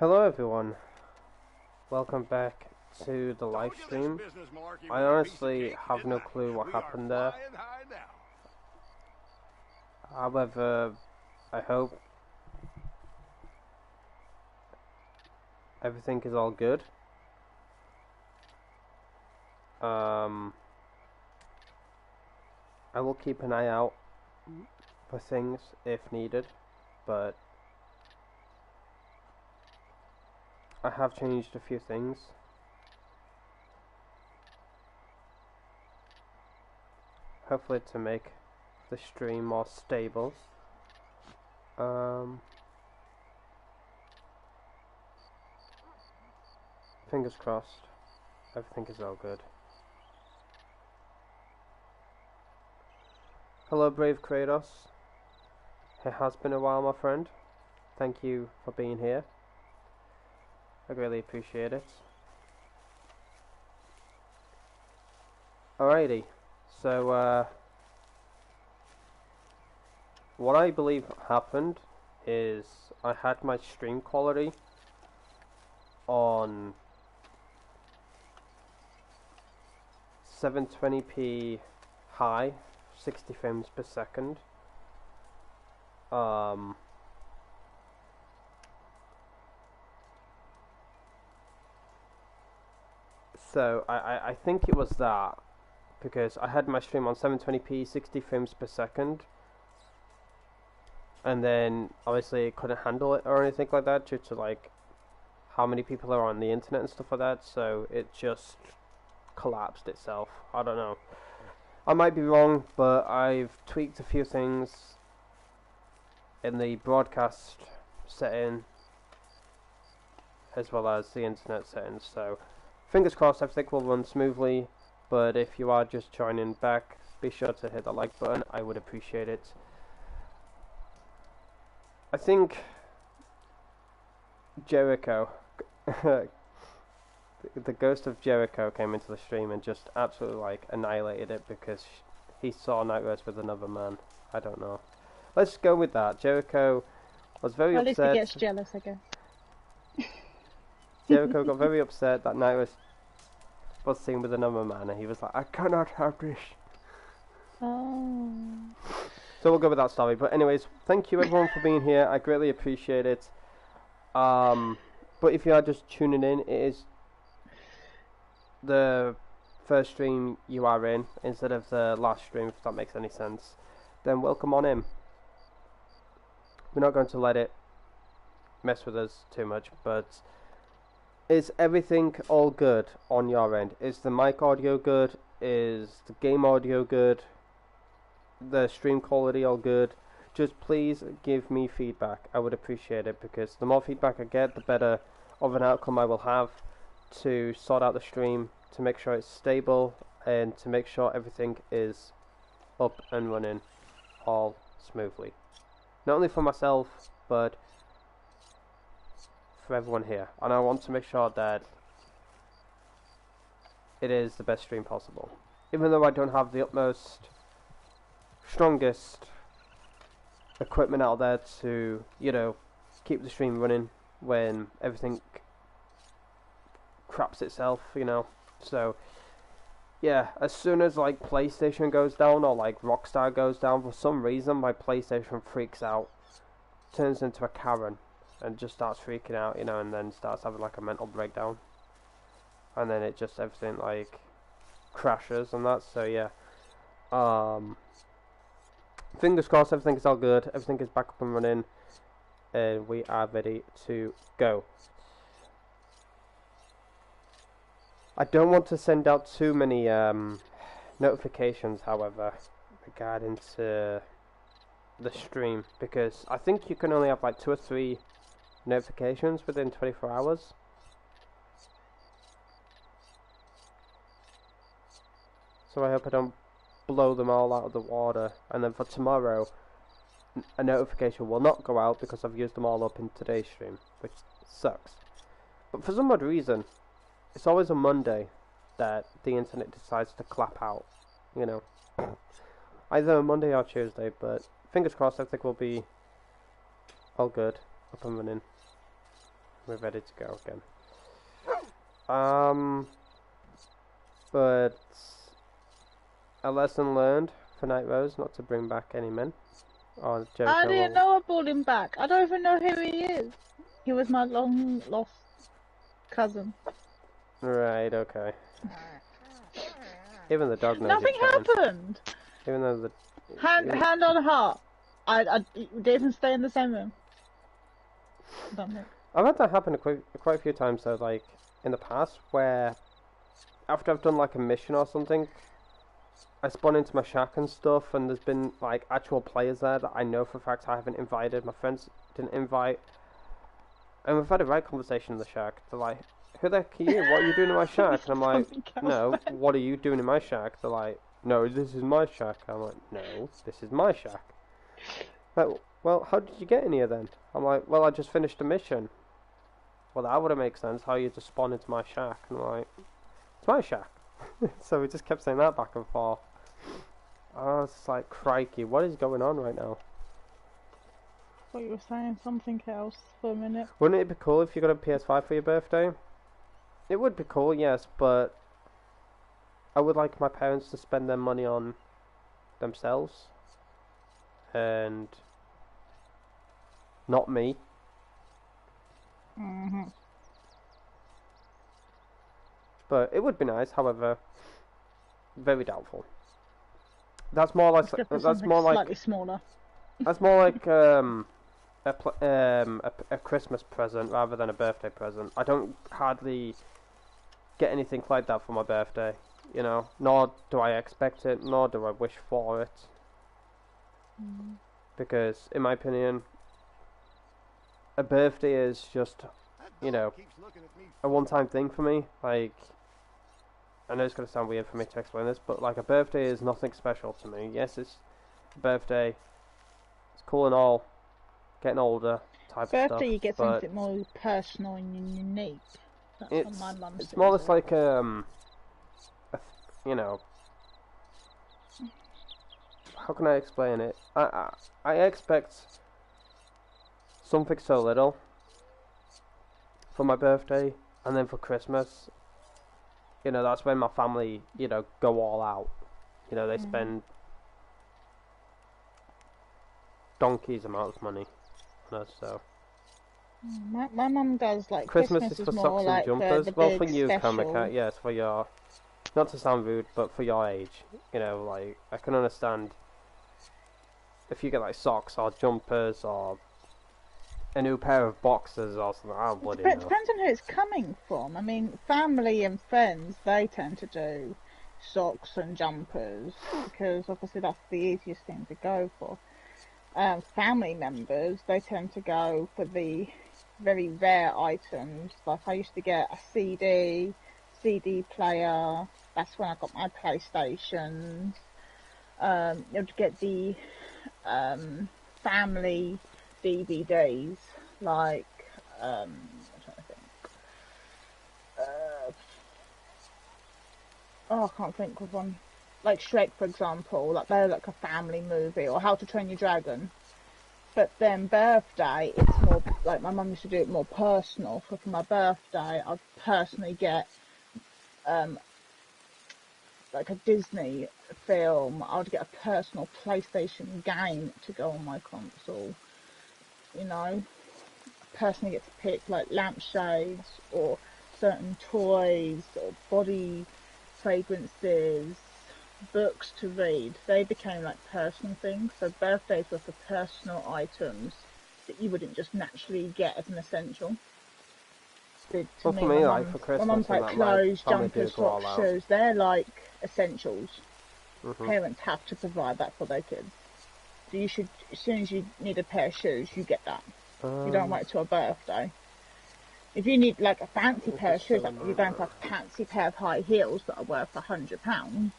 Hello everyone, welcome back to the live stream. I honestly have no clue what happened there. However, I hope everything is all good. I will keep an eye out for things if needed, but I have changed a few things. Hopefully to make the stream more stable. Fingers crossed, everything is all good. Hello Brave Kratos. It has been a while, my friend. Thank you for being here. I really appreciate it. Alrighty, so what I believe happened is I had my stream quality on 720p high, 60 frames per second. So I think it was that, because I had my stream on 720p 60 frames per second, and then obviously it couldn't handle it or anything like that due to like how many people are on the internet and stuff like that, so it just collapsed itself. I don't know, I might be wrong, but I've tweaked a few things in the broadcast setting as well as the internet settings, so fingers crossed everything will run smoothly. But if you are just joining back, be sure to hit the like button, I would appreciate it. I think Jericho, the ghost of Jericho came into the stream and just absolutely like annihilated it because he saw Night Rose with another man. I don't know. Let's go with that. Jericho was very upset. At least he gets jealous, I guess. Jericho got very upset that Night Rose was seen with another man, and he was like, I cannot have this. Oh. So we'll go with that story. But anyways, thank you everyone for being here. I greatly appreciate it. But if you are just tuning in, it is the first stream you are in instead of the last stream, if that makes any sense, then welcome on in. We're not going to let it mess with us too much, but is everything all good on your end? Is the mic audio good? Is the game audio good? The stream quality all good? Just please give me feedback. I would appreciate it, because the more feedback I get, the better of an outcome I will have to sort out the stream, to make sure it's stable, and to make sure everything is up and running all smoothly. Not only for myself, but for everyone here. And I want to make sure that it is the best stream possible. Even though I don't have the utmost, strongest equipment out there to, you know, keep the stream running when everything craps itself, you know. So yeah, as soon as like PlayStation goes down or like Rockstar goes down, for some reason my PlayStation freaks out, turns into a Karen, and just starts freaking out, you know, and then starts having like a mental breakdown, and then it just everything like crashes and that. So yeah, fingers crossed everything is all good, everything is back up and running, and we are ready to go. I don't want to send out too many notifications, however, regarding to the stream, because I think you can only have like 2 or 3 notifications within 24 hours. So I hope I don't blow them all out of the water, and then for tomorrow a notification will not go out because I've used them all up in today's stream, which sucks. But for some odd reason, it's always a Monday that the internet decides to clap out, you know. Either Monday or Tuesday, but fingers crossed everything will be all good, up and running. We're ready to go again. But a lesson learned for Night Rose, not to bring back any men. Or Joker I didn't know I brought him back. I don't even know who he is. He was my long lost cousin. Right, okay. Even the dog knows. Nothing happened. Even though the hand on heart. I didn't even stay in the same room. I've had that happen quite a few times though, like in the past, where after I've done like a mission or something, I spawn into my shack and stuff, and there's been like actual players there that I know for a fact I haven't invited, my friends didn't invite, and we've had a right conversation in the shack. They're like, who the heck are you? What are you doing in my shack? And I'm like, no, what are you doing in my shack? They're like, no, this is my shack. I'm like, no, this is my shack. Like, well, how did you get in here then? I'm like, well, I just finished a mission. Well, that would have made sense, how you just spawn into my shack. And I'm like, it's my shack. So we just kept saying that back and forth. I was like, crikey, what is going on right now? I thought you were saying something else for a minute. Wouldn't it be cool if you got a PS5 for your birthday? It would be cool, yes, but I would like my parents to spend their money on themselves and not me. But it would be nice, however, very doubtful. That's more like slightly smaller. That's more like a Christmas present rather than a birthday present. I don't hardly get anything like that for my birthday, you know. Nor do I expect it, nor do I wish for it. Because, in my opinion, a birthday is just, you know, a one-time thing for me. Like, I know it's going to sound weird for me to explain this, but like a birthday is nothing special to me. Yes, it's a birthday. It's cool and all. Getting older type of stuff. Birthday, you get something more personal and unique. That's what my mum says. It's more or less like you know, how can I explain it? I expect something so little for my birthday, and then for Christmas, you know, that's when my family, you know, go all out. You know, they spend donkey's amount of money on us, so. My mum does, like, Christmas is for more socks like and jumpers. the Well, big for you, special. Kamika, yes, for your not to sound rude, but for your age, you know, like, I can understand if you get like socks or jumpers or a new pair of boxers or something. I It wouldn't know. depends on who it's coming from. I mean, family and friends, they tend to do socks and jumpers because obviously that's the easiest thing to go for. Family members, they tend to go for the very rare items. Like I used to get a CD player. That's when I got my PlayStation. You'd get the family DVDs, like I'm trying to think. I can't think of one. Like Shrek, for example, like they're like a family movie, or How to Train Your Dragon. But then birthday, it's more like my mum used to do it more personal. So for my birthday, I'd personally get like a Disney film. I'd get a personal PlayStation game to go on my console. You know, I personally get to pick like lampshades or certain toys or body fragrances, books to read. They became like personal things. So birthdays were for personal items that you wouldn't just naturally get as an essential. To Well, for me, me, like for my Christmas mum's and like that, my clothes, family do jumpers, go all socks, out. shoes. They're like essentials. Mhm. Parents have to provide that for their kids. So you should, as soon as you need a pair of shoes, you get that. You don't wait till a birthday. If you need like a fancy It's pair of just shoes, so like you're annoying, going for man. a fancy pair of high heels that are worth £100,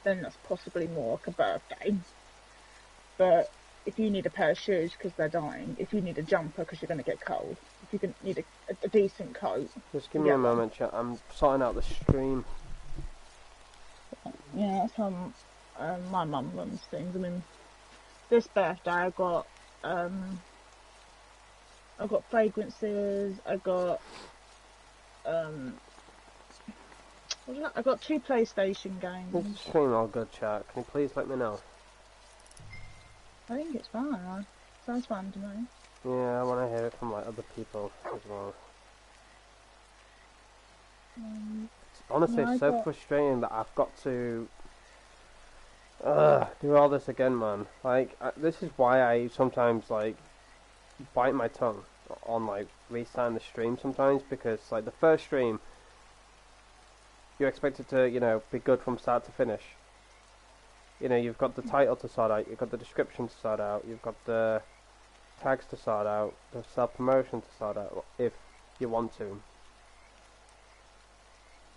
then that's possibly more like a birthday. But if you need a pair of shoes because they're dying, if you need a jumper because you're going to get cold, if you need a decent coat, Just you give me a get one. moment, chat. I'm sorting out the stream. Yeah, that's how my mum runs things. I mean, this birthday I got fragrances. I got what was that? I got 2 PlayStation Is the games. stream all good, chat? Can you please let me know? I think it's fine. Sounds fine to me. Yeah, I want to hear it from like other people as well. Honestly, Yeah, it's I so got. frustrating that I've got to do all this again, man. Like, this is why I sometimes like bite my tongue on like restarting the stream sometimes, because like the first stream you're expected to, you know, be good from start to finish. You know, you've got the title to sort out, you've got the description to sort out, you've got the tags to sort out, the self-promotion to sort out, if you want to.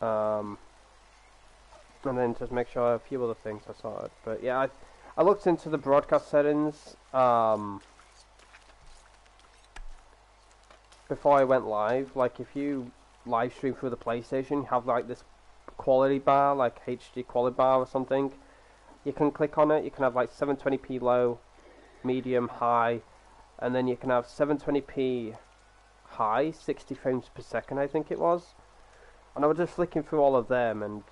And then just make sure a few other things are sorted. But yeah, I looked into the broadcast settings before I went live. Like, if you live stream through the PlayStation, you have like this quality bar, like HD quality bar or something. You can click on it, you can have like 720p low, medium, high, and then you can have 720p high, 60 frames per second I think it was. And I was just flicking through all of them, and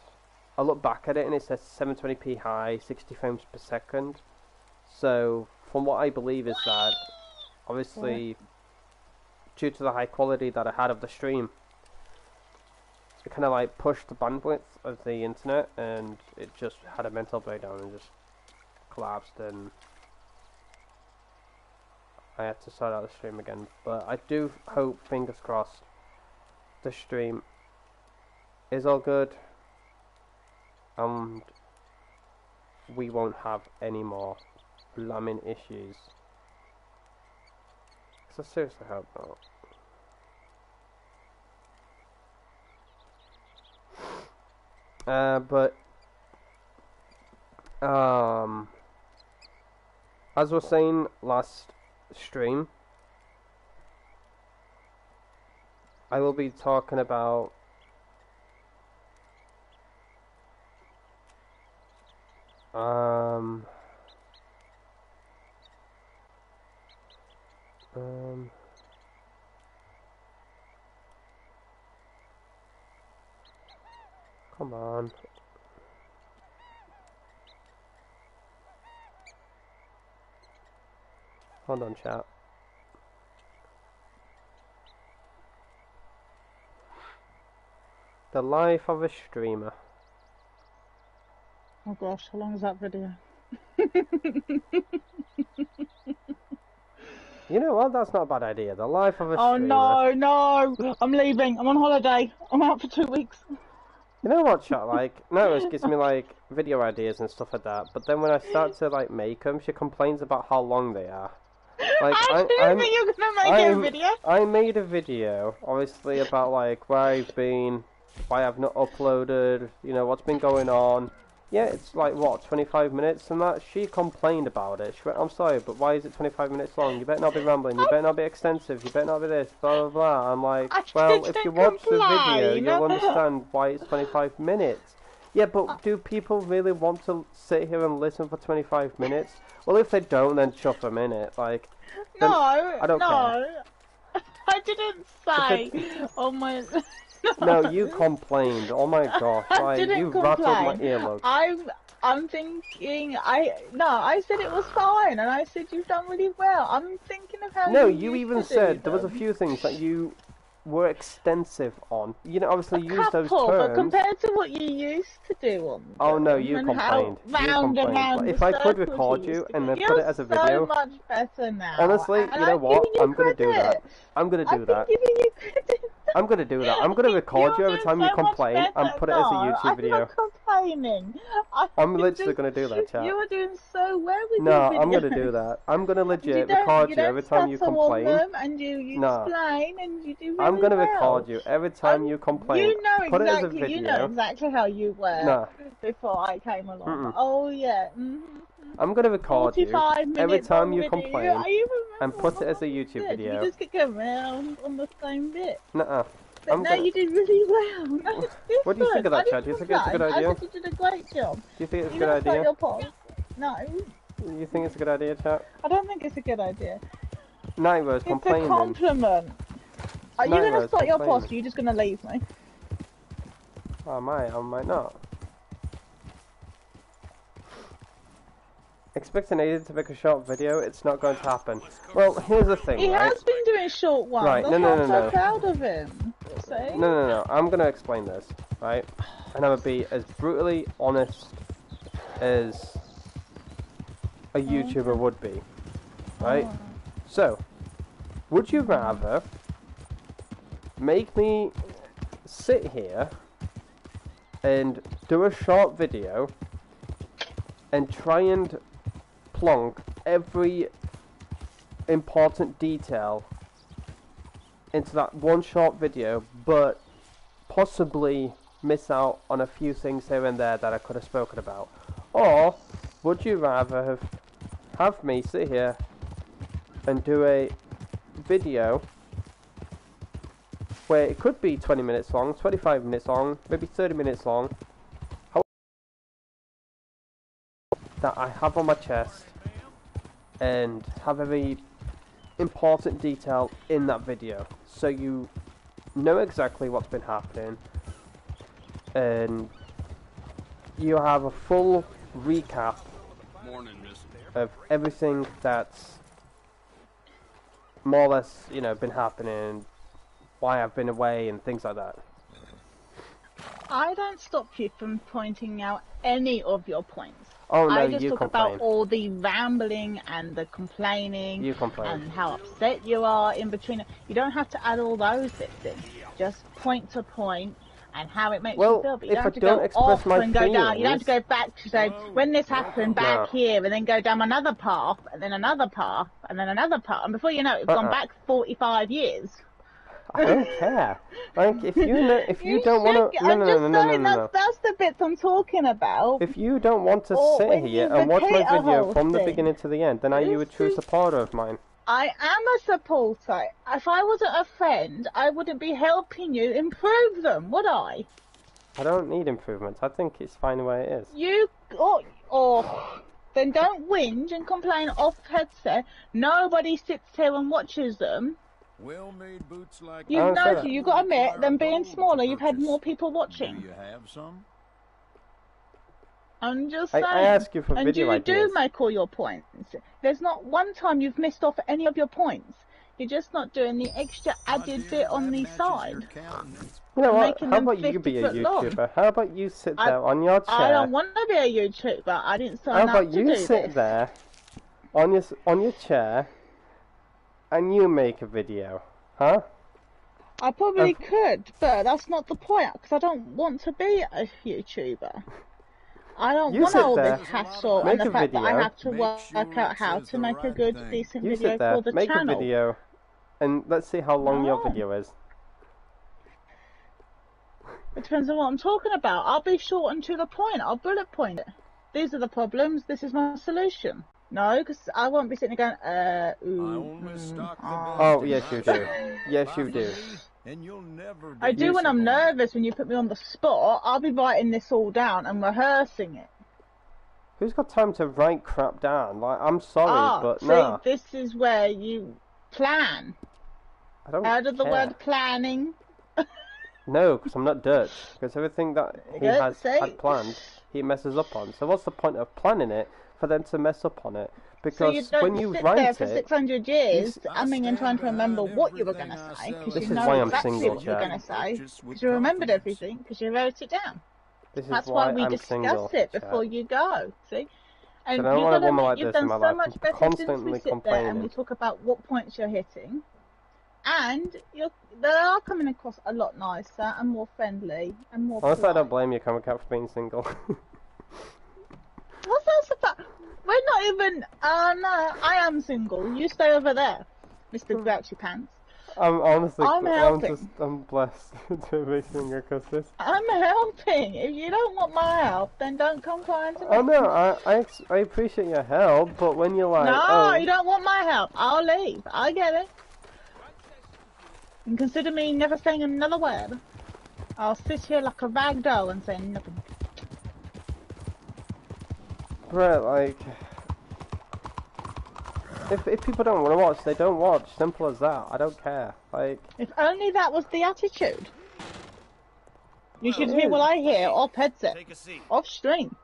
I look back at it and it says 720p high, 60 frames per second. So from what I believe is that obviously due to the high quality that I had of the stream, it kind of like pushed the bandwidth of the internet, and it just had a mental breakdown and just collapsed, and I had to start out the stream again. But I do hope, fingers crossed, the stream is all good and we won't have any more blamming issues. So seriously hope not. But as I was saying last stream, I will be talking about um come on. Hold on, chat. The life of a streamer. Oh gosh, how long is that video? You know what? That's not a bad idea. The life of a Oh streamer. no, no! I'm leaving. I'm on holiday. I'm out for 2 weeks. You know what, chat? Like, no, it gives me like video ideas and stuff like that. But then when I start to like make them, she complains about how long they are. Like, I didn't think you were gonna make a video. I made a video, obviously, about like where I've been, why I've not uploaded, you know, what's been going on. Yeah, it's like, what, 25 minutes and that? She complained about it. She went, I'm sorry, but why is it 25 minutes long? You better not be rambling, you better not be extensive, you better not be this, blah, blah, blah. I'm like, well, if you watch the video, you'll understand why it's 25 minutes. Yeah, but do people really want to sit here and listen for 25 minutes? Well, if they don't, then chuff them in it. Like, No, I don't care. I didn't say. Oh my. No, you complained. Oh my gosh! I Like, didn't you complain. rattled my earlobes. I'm thinking. I said it was fine, and I said you've done really well. I'm thinking of how. No, you you used even to do said there was a them. few things that you were extensive on. You know, obviously use those Couple, but terms. compared to what you used to do on them, Oh no, you and complained. how round and round Like, the if I could circles record used you to and be. then put it You're as a so video, much better now. honestly, and you know I'm what? giving you I'm gonna do that. credit. I'm gonna do I've that. been giving you credit. I'm gonna do that. I'm gonna record you every You're time doing you so much complain and better. put it as a No, YouTube I'm video. not complaining. I'm literally gonna do that, chat. You are doing so well with No, your videos. I'm gonna do that. I'm gonna You legit don't, record you you don't every time you stutter on complain. them, and you No. explain, and you do really I'm gonna well. record you every time you complain. You know Put it as a exactly. video. You know exactly how you were No. before I came along. Mm-mm. Oh yeah. I'm gonna record you 45 minutes every time long you video. complain I even and remember put what it as a the YouTube fuck video. You just keep going round on the same bit. Nuh-uh. But I'm no, gonna... you did really well. No, it's different. What do you think of that, I Chad? didn't Do you think it's a good complain. idea? I said you did a great job. Do you think it's a You good didn't start idea? your pod. No, You think it's a good idea, chat? I don't think it's a good idea. Nightmares It's complaining. a compliment. Are you going to Nightmares start your complaining. post? Or are you just going to leave me? I might not. Expecting Aidan to make a short video, it's not going to happen. Well, here's the thing, He right? has been doing short ones. Right, That's no, why no, I'm no, so no. proud of him. See? No. I'm gonna explain this, right? And I'm gonna be as brutally honest as a YouTuber would be, right? Oh. So, would you rather make me sit here and do a short video and try and plonk every important detail into that one short video, but possibly miss out on a few things here and there that I could have spoken about? Or would you rather have me sit here and do a video where it could be 20 minutes long, 25 minutes long, maybe 30 minutes long, that I have on my chest and have every important detail in that video, so you know exactly what's been happening and you have a full recap of everything that's more or less, you know, been happening, why I've been away and things like that. I don't stop you from pointing out any of your points. Oh no, I just you talk complain. about all the rambling and the complaining You complain. and how upset you are in between. You don't have to add all those bits in. Just point to point and how it makes you feel. But you if don't I have to don't go express off my and go down. You don't have to feelings- go back to say, when this happened back No. here, and then go down another path, and then another path, and then another path. And before you know it, it's gone back 45 years. I don't care. Like, if you know, if you don't want to, no. That's the bits I'm talking about. If you don't want to Or sit when here you and watch my repeat a video whole from the thing. beginning to the end, then are you a true supporter of mine? I am a supporter. If I wasn't a friend, I wouldn't be helping you improve them, would I? I don't need improvements. I think it's fine the way it is. You or then don't whinge and complain off headset. Nobody sits here and watches them. Well-made boots like You don't say know, that. you've got to admit, them being smaller, you've had more people watching. Do you have some? I'm just I saying. ask you for and video you ideas. do make all your points. There's not one time you've missed off any of your points. You're just not doing the extra My added dear, bit on that the matches your side. countenance. You know what? Making How them about you be a 50 foot long. YouTuber? How about you sit I- there on your I chair? don't want to be a YouTuber. I didn't How sign about up to you do sit this. there on your chair and you make a video, huh? I probably could, but that's not the point, because I don't want to be a YouTuber. I don't You want sit all there, this hassle and make the a fact that I video. have to Make work sure out it how says to the make a right good, thing. decent You video sit there, for the make a channel. video, and let's see how long your No. video is. It depends on what I'm talking about. I'll be short and to the point. I'll bullet point it. These are the problems. This is my solution. No, because I won't be sitting there going, I only stock the best Oh, in yes my you do. shop. Yes Buy you from do. me, and you'll never I be do when I'm disappointed. nervous, when you put me on the spot. I'll be writing this all down and rehearsing it. Who's got time to write crap down? Like, I'm sorry, but see, nah. this is where you plan. I don't Out of the care. word planning. No, because I'm not Dutch. Because everything that he Good, has see? had planned, he messes up on. So what's the point of planning it for them to mess up on it? So Because you don't when you sit write there for it, 600 years, I umming and trying to stand remember behind what you were going everything to I say, sell because This you is know why I'm exactly single, what you're Jack. going to say, Purchase with because you remembered confidence. everything, because you wrote it down. this is That's why why we I'm discuss single. it Jack. before you go, see? And I don't you've want a got to woman admit, like you've this in done my so life, much better since we constantly sit there and complaining. we talk about what points you're hitting. And they are coming across a lot nicer and more friendly and more Honestly, I polite. don't blame you, Comic Cat, for being single. What's that about? We're not even. Oh no, I am single. You stay over there, Mr. Grouchy Pants. I'm honestly, I'm helping. I'm blessed to be single because this. I'm helping. If you don't want my help, then don't come crying to me. Oh no, I appreciate your help, but when you're like, No, oh, you don't want my help. I'll leave. I get it. And consider me never saying another word. I'll sit here like a rag doll and say nothing. Brett, like, if people don't want to watch, they don't watch. Simple as that. I don't care. Like, If only that was the attitude. You should hear what I hear off headset, Take a seat. off stream.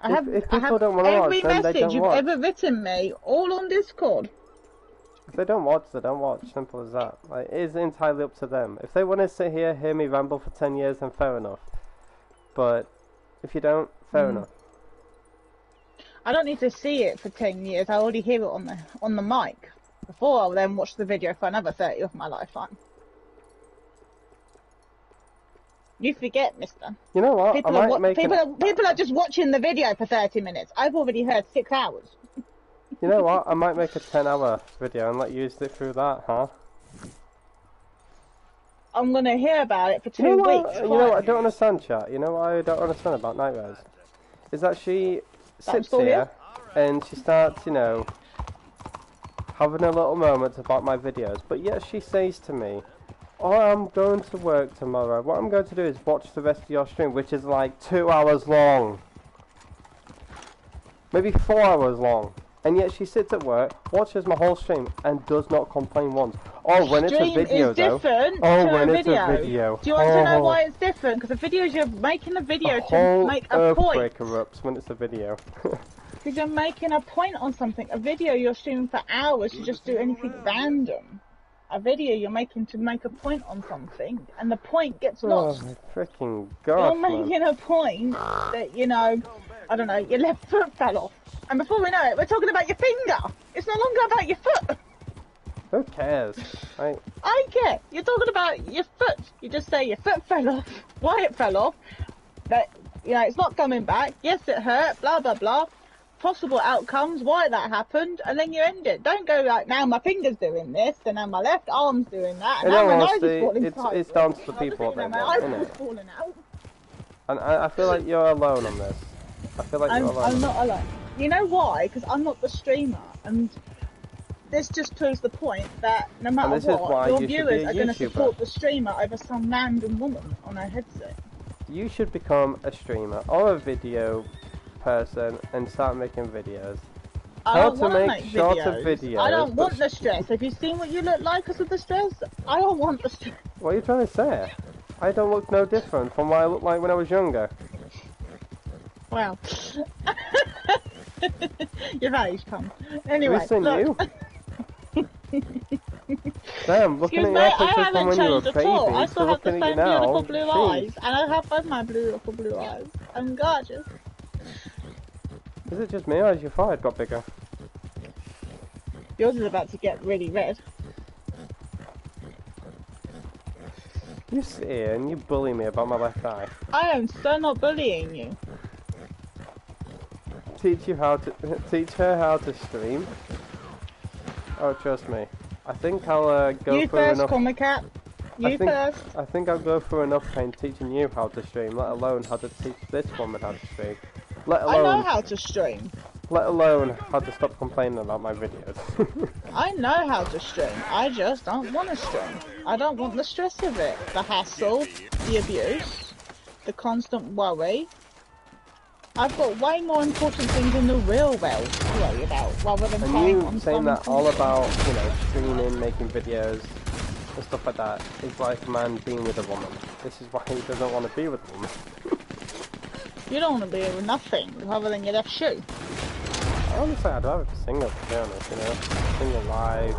I If- have, if I people have don't wanna watch, every then they message don't you've watch. ever written me, all on Discord. if they don't watch, they don't watch. Simple as that. Like, it is entirely up to them. If they want to sit here, hear me ramble for 10 years, then fair enough. But if you don't, fair enough. I don't need to see it for 10 years. I already hear it on the mic. Before I'll then watch the video for another 30 of my lifetime. You forget, mister. You know what? People, I might make people are just watching the video for 30 minutes. I've already heard 6 hours. You know what? I might make a 10-hour video and let you sit through that, huh? I'm going to hear about it for 2 You know what? weeks. You know what I don't understand, chat? You know what I don't understand about Nightmares? Is that she sits still here and she starts, you know, having a little moment about my videos, but yet she says to me, oh, I'm going to work tomorrow. What I'm going to do is watch the rest of your stream, which is like 2 hours long. Maybe 4 hours long. And yet she sits at work, watches my whole stream, and does not complain once. Oh, when it's a Stream video, is though. different Oh, to when a it's video. a video. Do you want to know Oh. why it's different? Because the videos, you're making a video A to whole make a point. earthquake erupts when it's a video. Because you're making a point on something. A video you're streaming for hours to just do anything random. A video you're making to make a point on something, and the point gets Oh lost. my freaking You're god, man. making a point that, you know, I don't know, your left foot fell off. And before we know it, we're talking about your finger. It's no longer about your foot. Who cares? Like, I get. You're talking about your foot. You just say your foot fell off, why it fell off, that, you know, it's not coming back. Yes, it hurt, blah, blah, blah. Possible outcomes, why that happened, and then you end it. Don't go like, now my finger's doing this, and now my left arm's doing that, and in now all my nose honesty, is falling it's down to the people now they my want, eyeballs innit? falling out. And I feel like you're alone on this. I feel like you're alone. I'm not alone. You know why? Because I'm not the streamer, and this just proves the point that no matter this is why what, your you should be viewers a are going to YouTuber. support the streamer over some random woman on her headset. You should become a streamer or a video person and start making videos. I How don't to want to make make shorter videos. videos, I don't but want the stress. Have you seen what you look like because of the stress? I don't want the stress. What are you trying to say? I don't look no different from what I looked like when I was younger. Well, you've aged, Tom. Anyway, Have you seen look. you? Damn, looking Excuse at me, your I pictures from haven't when you were a changed at all. baby I to still have the looking at you same beautiful now. blue Jeez. eyes, and I have both my beautiful blue eyes. I'm gorgeous. Is it just me or has your forehead got bigger? Yours is about to get really red. You sit here and you bully me about my left eye. I am so not bullying you. Teach her how to stream. Oh, trust me. I think I'll go You through first, enough. Comic Cat. You first. I think I'll go through enough pain teaching you how to stream, let alone how to teach this woman how to stream. I know how to stream. Let alone how to stop complaining about my videos. I know how to stream. I just don't want to stream. I don't want the stress of it. The hassle, the abuse, the constant worry. I've got way more important things in the real world to worry about, rather than playing on And you saying that all computer. about, streaming, making videos, and stuff like that, is like a man being with a woman. This is why he doesn't want to be with a woman. You don't want to be with nothing, other than your left shoe. Honestly, I'd rather be single, to be honest, Single life,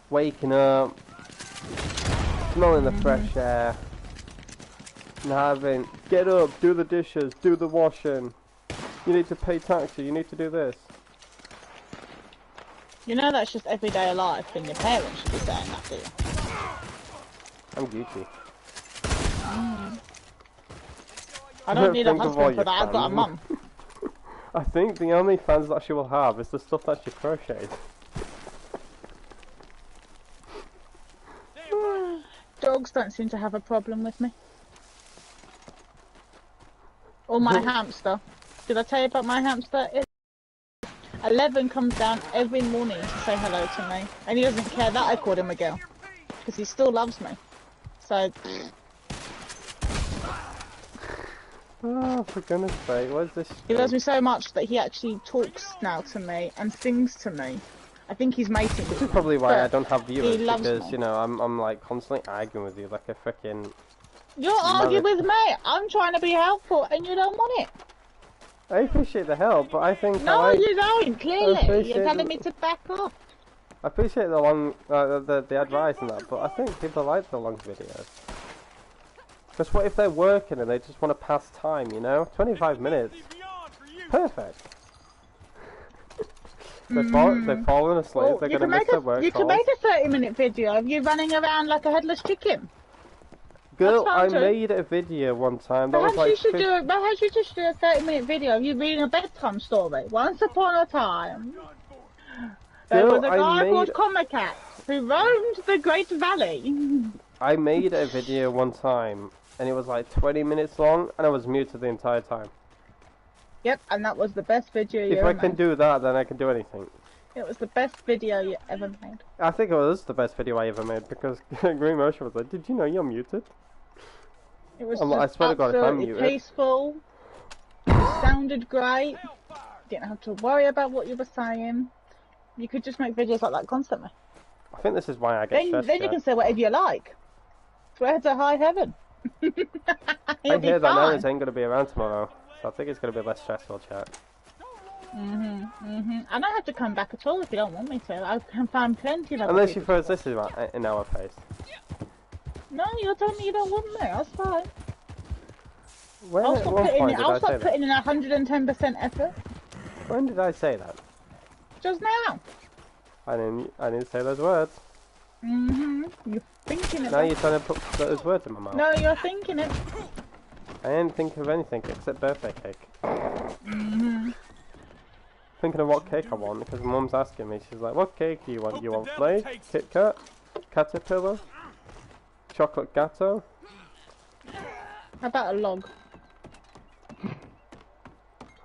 waking up, smelling the fresh air, and having, get up, do the dishes, do the washing, you need to pay taxes, you need to do this. You know that's just everyday life, and your parents should be saying that to you. I'm Gucci. I don't need a Think of all husband for your that, I've got a fans. mum. I think the only fans that she will have is the stuff that she crocheted. Dogs don't seem to have a problem with me. Or my hamster. Did I tell you about my hamster? 11 comes down every morning to say hello to me. And he doesn't care that I called him a girl. Because he still loves me. So... Oh, for goodness sake, what is this? He loves me so much that he actually talks now to me and sings to me. I think he's mating This with is me, probably why I but don't have viewers, he loves because, me. I'm like constantly arguing with you like a freaking... You're arguing with me. I'm trying to be helpful and you don't want it. I appreciate the help, but I think No, you don't. Clearly, appreciate you're telling the- me to back off. I appreciate the long, the advice and that, but I think people like the long videos. Because what if they're working and they just want to pass time, 25 minutes. Perfect. They're falling asleep, Well, they're you going can to miss make their a work you can calls. make a 30-minute video of you running around like a headless chicken. Girl, that's I fine too. made a video one time that was Perhaps like... you should do it. Perhaps you just do a 30-minute video of you reading a bedtime story. Once upon a time, there Girl, was a I guy called made- Comic Cat who roamed the Great Valley. I made a video one time, and it was like 20 minutes long, and I was muted the entire time. Yep, and that was the best video you If ever I can made. do that, then I can do anything. It was the best video you ever made. I think it was the best video I ever made, because Green Motion was like, did you know you're muted? It was I just swear to God, if I'm absolutely muted... peaceful. It sounded great. You didn't have to worry about what you were saying. You could just make videos like that constantly. I think this is why I get Then stressed. you yeah. can say whatever you like. Swear to high heaven. I You'll be hear that fine. Aaron's ain't going to be around tomorrow, so I think it's going to be less stressful, chat. I don't have to come back at all if you don't want me to. I can find plenty of other Unless she people throws this in our face. No, you're telling me you don't want me. That's fine. When, I'll at stop one putting point in. did I'll I say stop that? putting in 110% effort. When did I say that? Just now. I didn't say those words. You're thinking it. Now you're trying to put those words in my mouth. No, you're thinking it. I didn't think of anything except birthday cake. Thinking of what cake I want, because Mum's asking me. She's like, what cake do you want? You want flake, Kit Kat, Caterpillar, chocolate gatto? How about a log?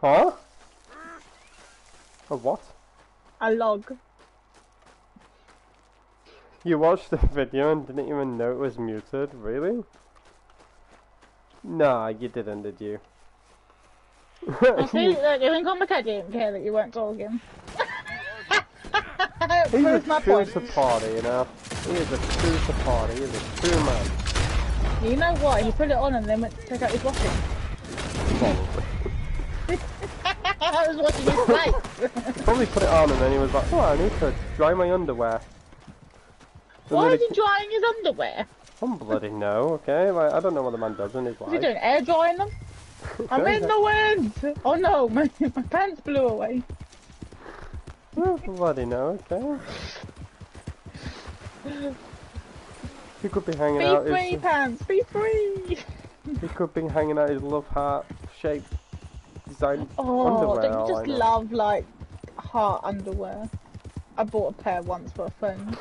Huh? A what? A log. You watched the video and didn't even know it was muted? Really? Nah, you didn't, did you? I see, look, even Complicated didn't care that you weren't talking. He's a Proves my true point. supporter, you know? He is a true supporter, he is a true man. You know what? He put it on and then went to take out his washing. Probably. I was watching his face. He probably put it on and then he was like, oh, I need to dry my underwear. And Why then is he drying his underwear? I don't bloody know, okay? Like, I don't know what the man does in his Is he life. doing air drying them? I'm in the wind! Oh no, my pants blew away. I don't bloody know, okay? He could be hanging Be out free, his... pants, be free! He could be hanging out his love heart shaped design Oh, underwear. don't you all I just know. love, like, heart underwear? I bought a pair once for a friend.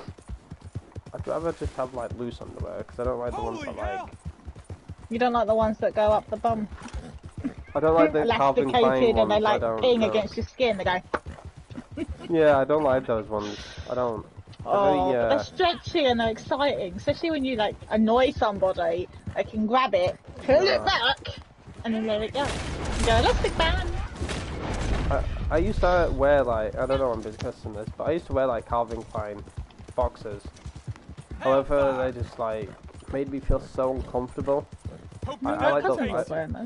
I'd rather just have like loose underwear because I don't like the ones that like. You don't like the ones that go up the bum? I don't like the Calvin Klein Elasticated ones. and they like I don't ping know. against your skin, they go... Yeah, I don't like those ones. I don't. Oh, Very, but they're stretchy and they're exciting, especially when you like annoy somebody. They can grab it, pull it back, and then let it go. And go elastic band. I used to wear like, I don't know, I'm discussing this, but I used to wear like Calvin Klein boxers. However, they just like made me feel so uncomfortable. I like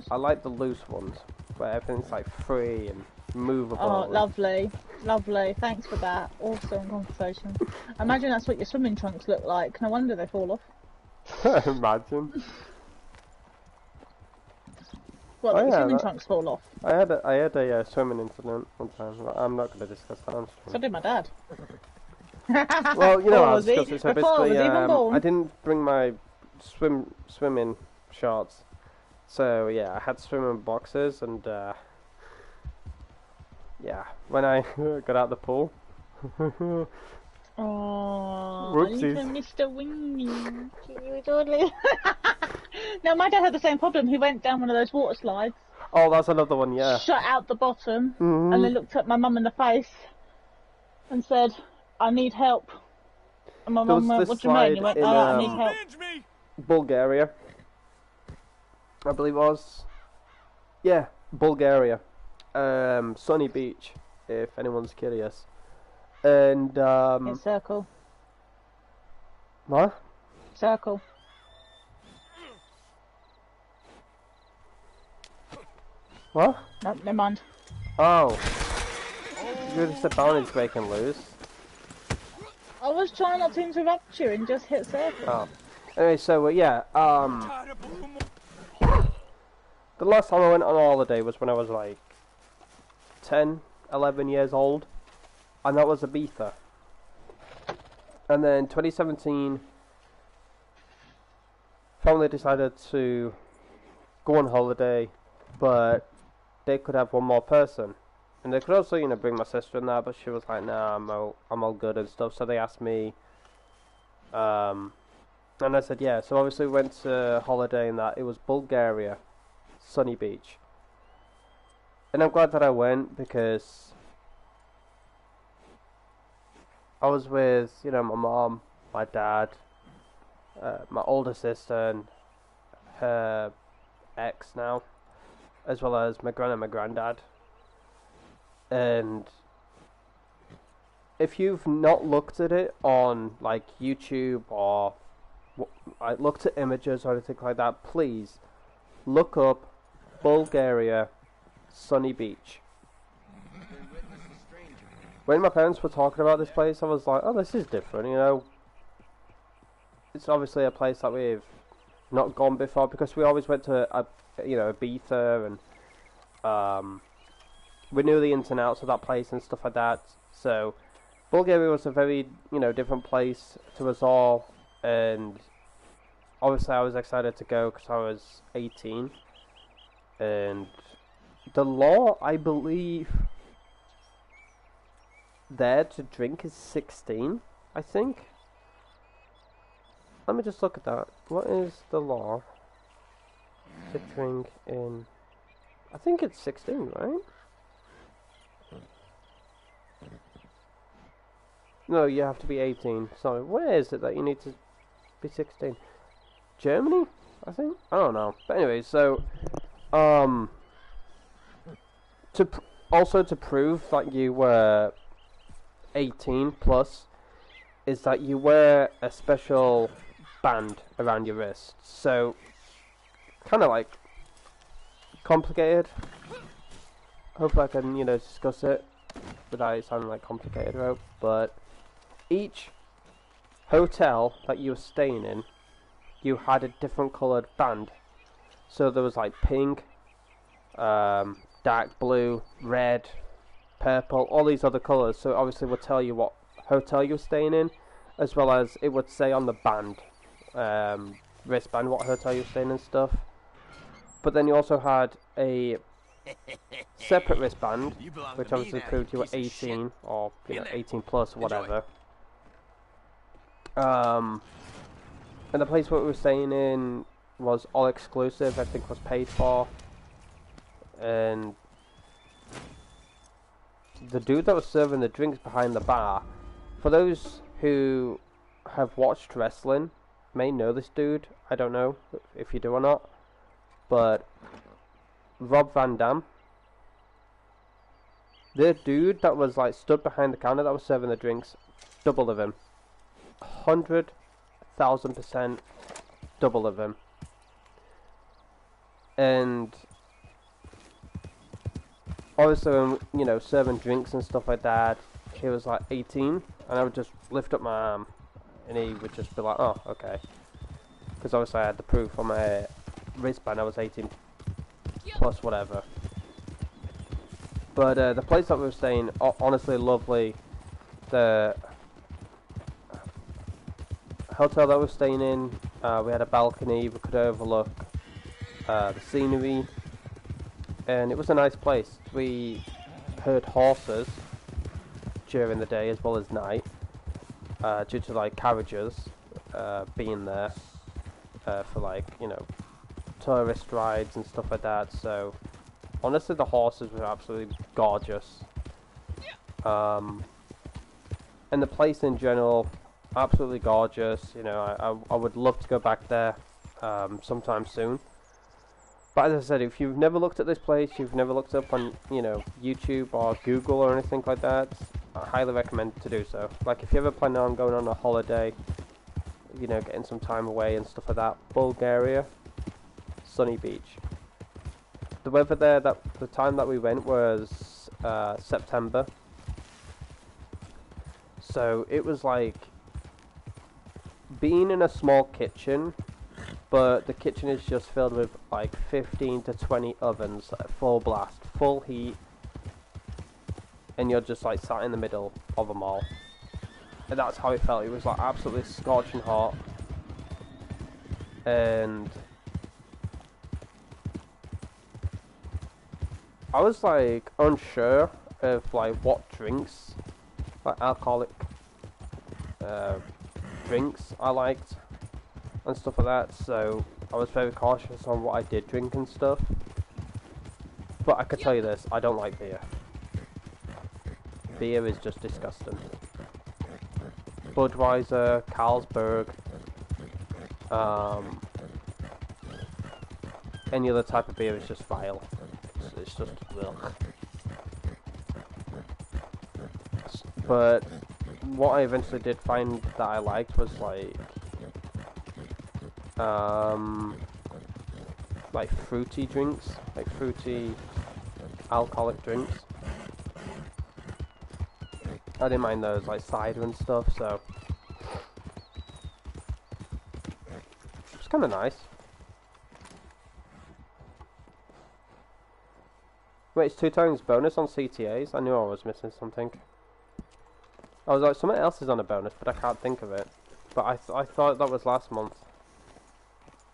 I like the loose ones where everything's like free and movable. Oh, lovely, lovely. Thanks for that. Awesome conversation. Imagine that's what your swimming trunks look like. No wonder they fall off. Imagine. Well, Oh, your yeah, swimming that- trunks fall off. I had a swimming incident one time. I'm not going to discuss that. I'm So did my dad. Well, you know, I'll Was he? discuss it. So Before basically, was even born. I didn't bring my swimming shorts. So yeah, I had swimming boxes, and yeah, when I got out the pool. Oh, Whoopsies. little Mr. Wingy. You totally. No, my dad had the same problem. He went down one of those water slides, Oh, that's another one. Yeah. shot out the bottom, Mhm. and then looked at my mum in the face and said, "I need help." And my There mum was went, this "What do you mean?" He slide went, in, "No, I need help." Avenge me! Bulgaria. I believe it was. Yeah, Bulgaria. Sunny Beach, if anyone's curious. And Yeah, circle, what? circle. What? No, never mind. Oh. You just said boundaries breaking loose. I was trying not to interrupt you and just hit circle. Oh. Anyway, so yeah, Tired of blue mo- the last time I went on a holiday was when I was like 10, 11 years old, and that was Ibiza. And then 2017, family decided to go on holiday, but they could have one more person, and they could also, you know, bring my sister in there, but she was like, nah, I'm all good and stuff. So they asked me, and I said yeah. So obviously we went to holiday, and that it was Bulgaria, Sunny Beach, and I'm glad that I went because I was with, you know, my mom, my dad, my older sister, and her ex now, as well as my gran and my granddad. And if you've not looked at it on like YouTube or I looked at images or anything like that, please look up Bulgaria Sunny Beach. When my parents were talking about this place, I was like, oh, this is different, you know. It's obviously a place that we've not gone before because we always went to, you know, Ibiza, and we knew the ins and outs of that place and stuff like that. So Bulgaria was a very, you know, different place to us all, and obviously I was excited to go because I was 18, and the law, I believe, there to drink is 16, I think. Let me just look at that. What is the law to drink in... I think it's 16, right? No, you have to be 18. Sorry, where is it that you need to be 16? Germany? I think? I don't know. But anyway, so... also to prove that you were 18 plus is that you wear a special band around your wrist. So kind of like complicated. hopefully I can, you know, discuss it without it sounding like complicated rope. But each hotel that you were staying in, you had a different coloured band. So there was like pink, dark blue, red, purple, all these other colours. So obviously it would tell you what hotel you were staying in, as well as it would say on the band, wristband, what hotel you were staying in and stuff. But then you also had a separate wristband, You belong which to me obviously now, proved you were piece of shit. 18 or you know, Feel it. 18 plus or Enjoy. whatever. And the place where we were staying in was all exclusive, everything was paid for. And the dude that was serving the drinks behind the bar, for those who have watched wrestling, may know this dude. I don't know if you do or not. But Rob Van Dam, the dude that was like stood behind the counter that was serving the drinks, double of him. 100,000% double of him. And obviously, you know, serving drinks and stuff like that, he was like 18, and I would just lift up my arm, and he would just be like, oh, okay. Because obviously I had the proof on my wristband, I was 18 plus whatever. But the place that we were staying, honestly lovely. The hotel that we were staying in, we had a balcony, we could overlook the scenery, and it was a nice place. We heard horses during the day as well as night, due to like carriages being there for like, you know, tourist rides and stuff like that. So honestly the horses were absolutely gorgeous, and the place in general absolutely gorgeous. You know, I would love to go back there sometime soon. But as I said, if you've never looked at this place, you've never looked up on, you know, YouTube or Google or anything like that, I highly recommend to do so. Like if you ever plan on going on a holiday, you know, getting some time away and stuff like that, Bulgaria, sunny beach. The weather there, the time that we went was September. So it was like being in a small kitchen, but the kitchen is just filled with like 15 to 20 ovens at full blast, full heat, and you're just like sat in the middle of them all. And that's how it felt. It was like absolutely scorching hot, and I was like unsure of like what drinks, like alcoholic drinks I liked and stuff like that, so I was very cautious on what I did drink and stuff. But I could tell you this, I don't like beer. Beer is just disgusting. Budweiser, Carlsberg, any other type of beer is just vile. It's just ugh. But what I eventually did find that I liked was like fruity drinks, like fruity alcoholic drinks. I didn't mind those, like cider and stuff, so it's kind of nice. Wait, it's 2 times bonus on CTAs? I knew I was missing something. I was like, something else is on a bonus, but I can't think of it. But I thought that was last month.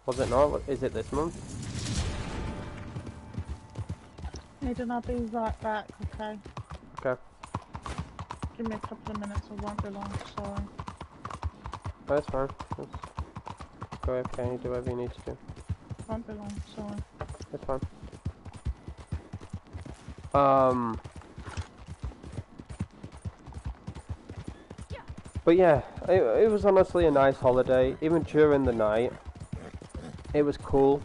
Was it not? Is it this month? Aidan, I'll be right back, okay? Okay. Give me a couple of minutes, I won't be long, sorry. Oh, that's fine. Just go AFK, do whatever you need to do. Won't be long, sorry. That's fine. But yeah, it was honestly a nice holiday. Even during the night, it was cool.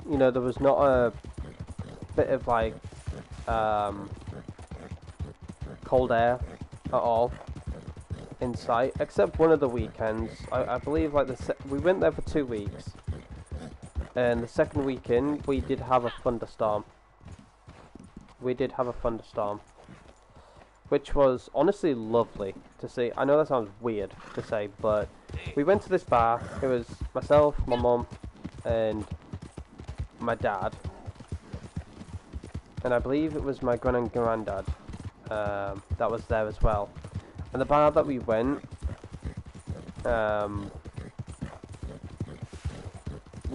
You know, there was not a bit of like cold air at all in sight, except one of the weekends. I believe like we went there for 2 weeks, and the second weekend we did have a thunderstorm. we did have a thunderstorm, which was honestly lovely to see. I know that sounds weird to say, but we went to this bar. It was myself, my mum, and my dad, and I believe it was my gran and granddad that was there as well. And the bar that we went, you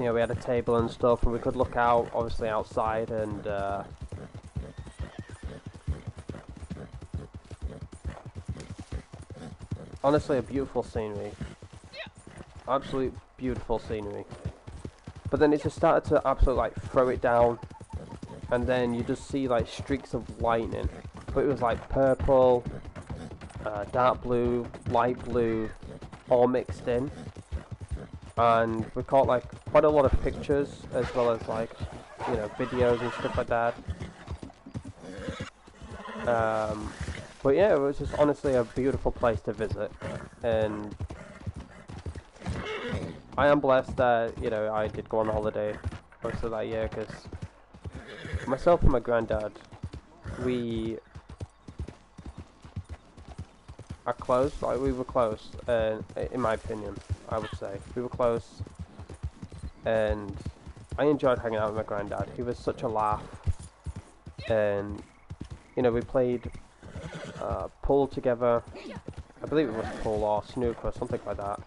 know, we had a table and stuff, and we could look out, obviously outside, and honestly, a beautiful scenery. Absolute beautiful scenery. But then it just started to absolutely like throw it down, and then you just see like streaks of lightning. But it was like purple, dark blue, light blue, all mixed in. And we caught like quite a lot of pictures, as well as like, you know, videos and stuff like that. But yeah, it was just honestly a beautiful place to visit, and I am blessed that, you know, I did go on holiday most of that year, because myself and my granddad, we are close. Like, we were close, in my opinion, I would say. We were close, and I enjoyed hanging out with my granddad. He was such a laugh, and, you know, we played pool together. I believe it was pool or snooker or something like that.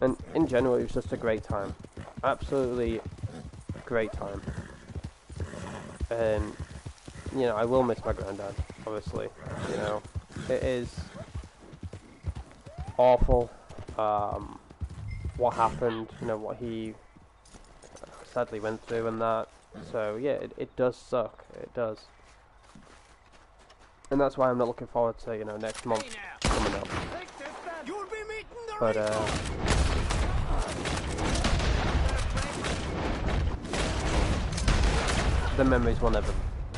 And in general, it was just a great time. Absolutely great time. And, you know, I will miss my granddad, obviously. You know, it is awful what happened, you know, what he sadly went through and that. So, yeah, it does suck. It does. And that's why I'm not looking forward to, you know, next month coming up. But, the memories will never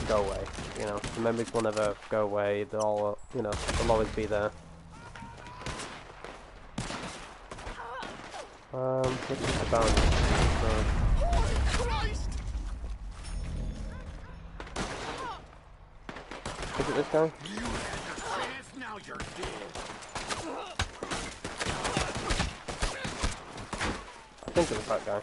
go away, you know. The memories will never go away. They'll all, you know, they'll always be there. This is the boundary. Is it this guy? Now you're dead. I think it was that guy.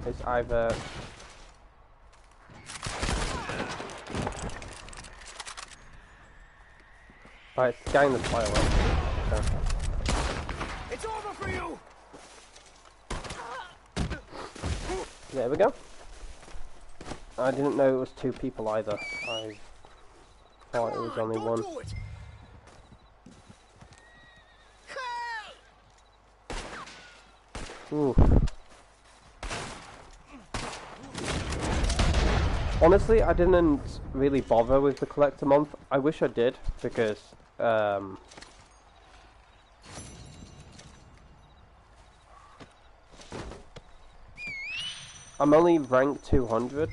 It's either... Right, it's the guy in the firework. Okay. It's over for you. There we go. I didn't know it was two people either. I thought it was only one. Do it. Oof. Honestly, I didn't really bother with the collector month. I wish I did, because I'm only ranked 200,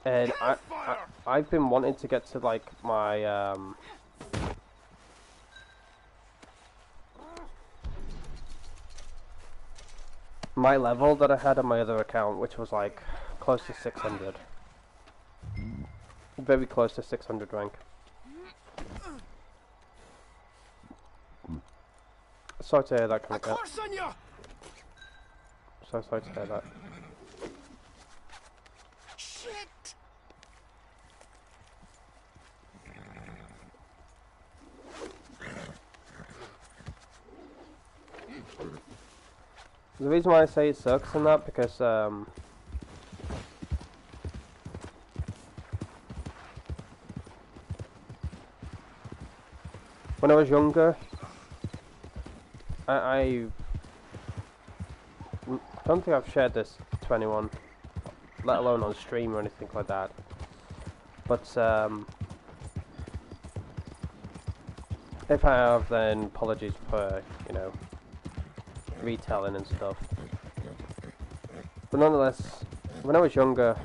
and I've been wanting to get to like my my level that I had on my other account, which was like close to 600. Very close to 600 rank. Sorry to hear that, kind of Curse on you. So sorry to hear that. Shit. The reason why I say it sucks and that, because when I was younger, I don't think I've shared this to anyone, let alone on stream or anything like that. But if I have, then apologies for, you know, retelling and stuff. But nonetheless, when I was younger,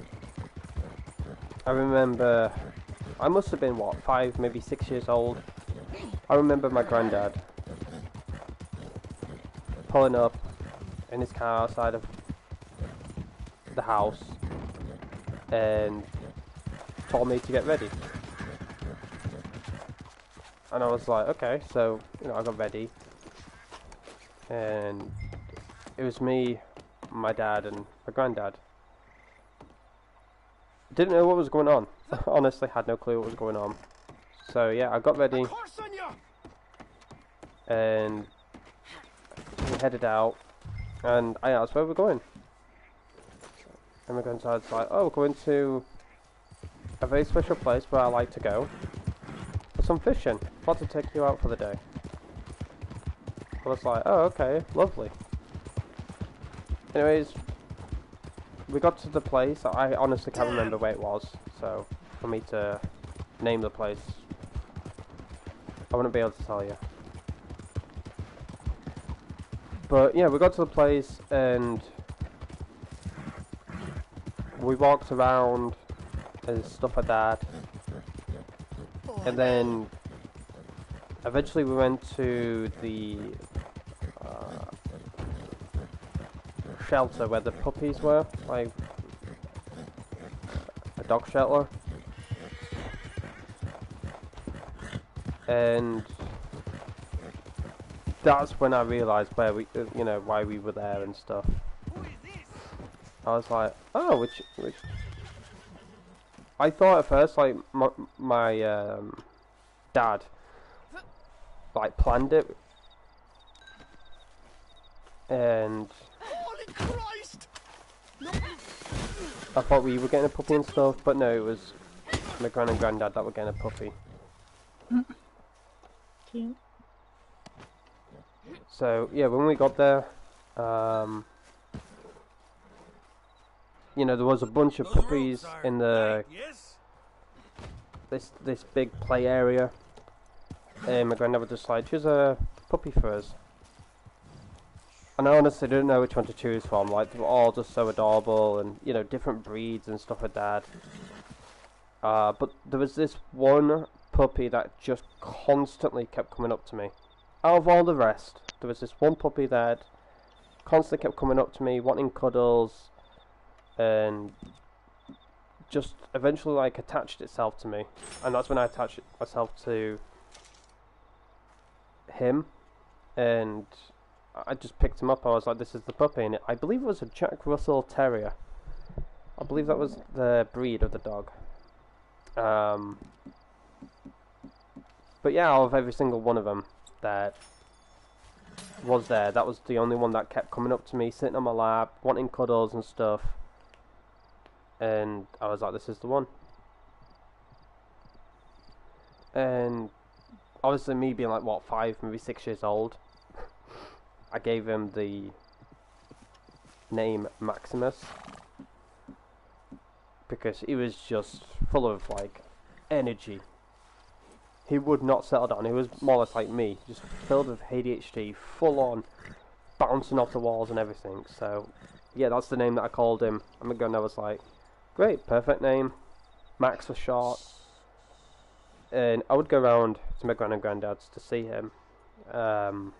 I remember I must have been what, 5, maybe 6 years old. I remember my granddad pulling up in his car outside of the house and told me to get ready. And I was like, okay, so, you know, I got ready. And it was me, my dad, and my granddad. Didn't know what was going on. Honestly, had no clue what was going on. So, yeah, I got ready. And we headed out. And I asked where we're going. And my granddad's like, oh, we're going to a very special place where I like to go for some fishing. I'd like to take you out for the day. I was like, oh, okay, lovely. Anyways, we got to the place. I honestly can't remember where it was, so for me to name the place, I wouldn't be able to tell you. But yeah, we got to the place and we walked around and stuff like that. And then eventually we went to the shelter where the puppies were, like a dog shelter. And that's when I realised where we, you know, why we were there and stuff. I was like, oh, which I thought at first, like, my dad, like, planned it. And Holy Christ! I thought we were getting a puppy and stuff, but no, it was my gran and granddad that were getting a puppy. Cute. So, yeah, when we got there, you know, there was a bunch of puppies in the this big play area, and my granddad was just like, choose a puppy for us. And I honestly didn't know which one to choose from. Like, they were all just so adorable, and, you know, different breeds and stuff like that. But there was this one puppy that just constantly kept coming up to me. Out of all the rest, there was this one puppy that constantly kept coming up to me, wanting cuddles, and just eventually, like, attached itself to me. And that's when I attached myself to him, and I just picked him up. I was like, this is the puppy, and I believe it was a Jack Russell Terrier. I believe that was the breed of the dog. But yeah, out of every single one of them that was there, that was the only one that kept coming up to me, sitting on my lap, wanting cuddles and stuff. And I was like, this is the one. And obviously me being like, what, 5, maybe 6 years old, I gave him the name Maximus, because he was just full of, like, energy. He would not settle down. He was more or less like me, just filled with ADHD, full on, bouncing off the walls and everything. So, yeah, that's the name that I called him. And my granddad was like, great, perfect name, Max for short. And I would go around to my gran and granddad's to see him. Now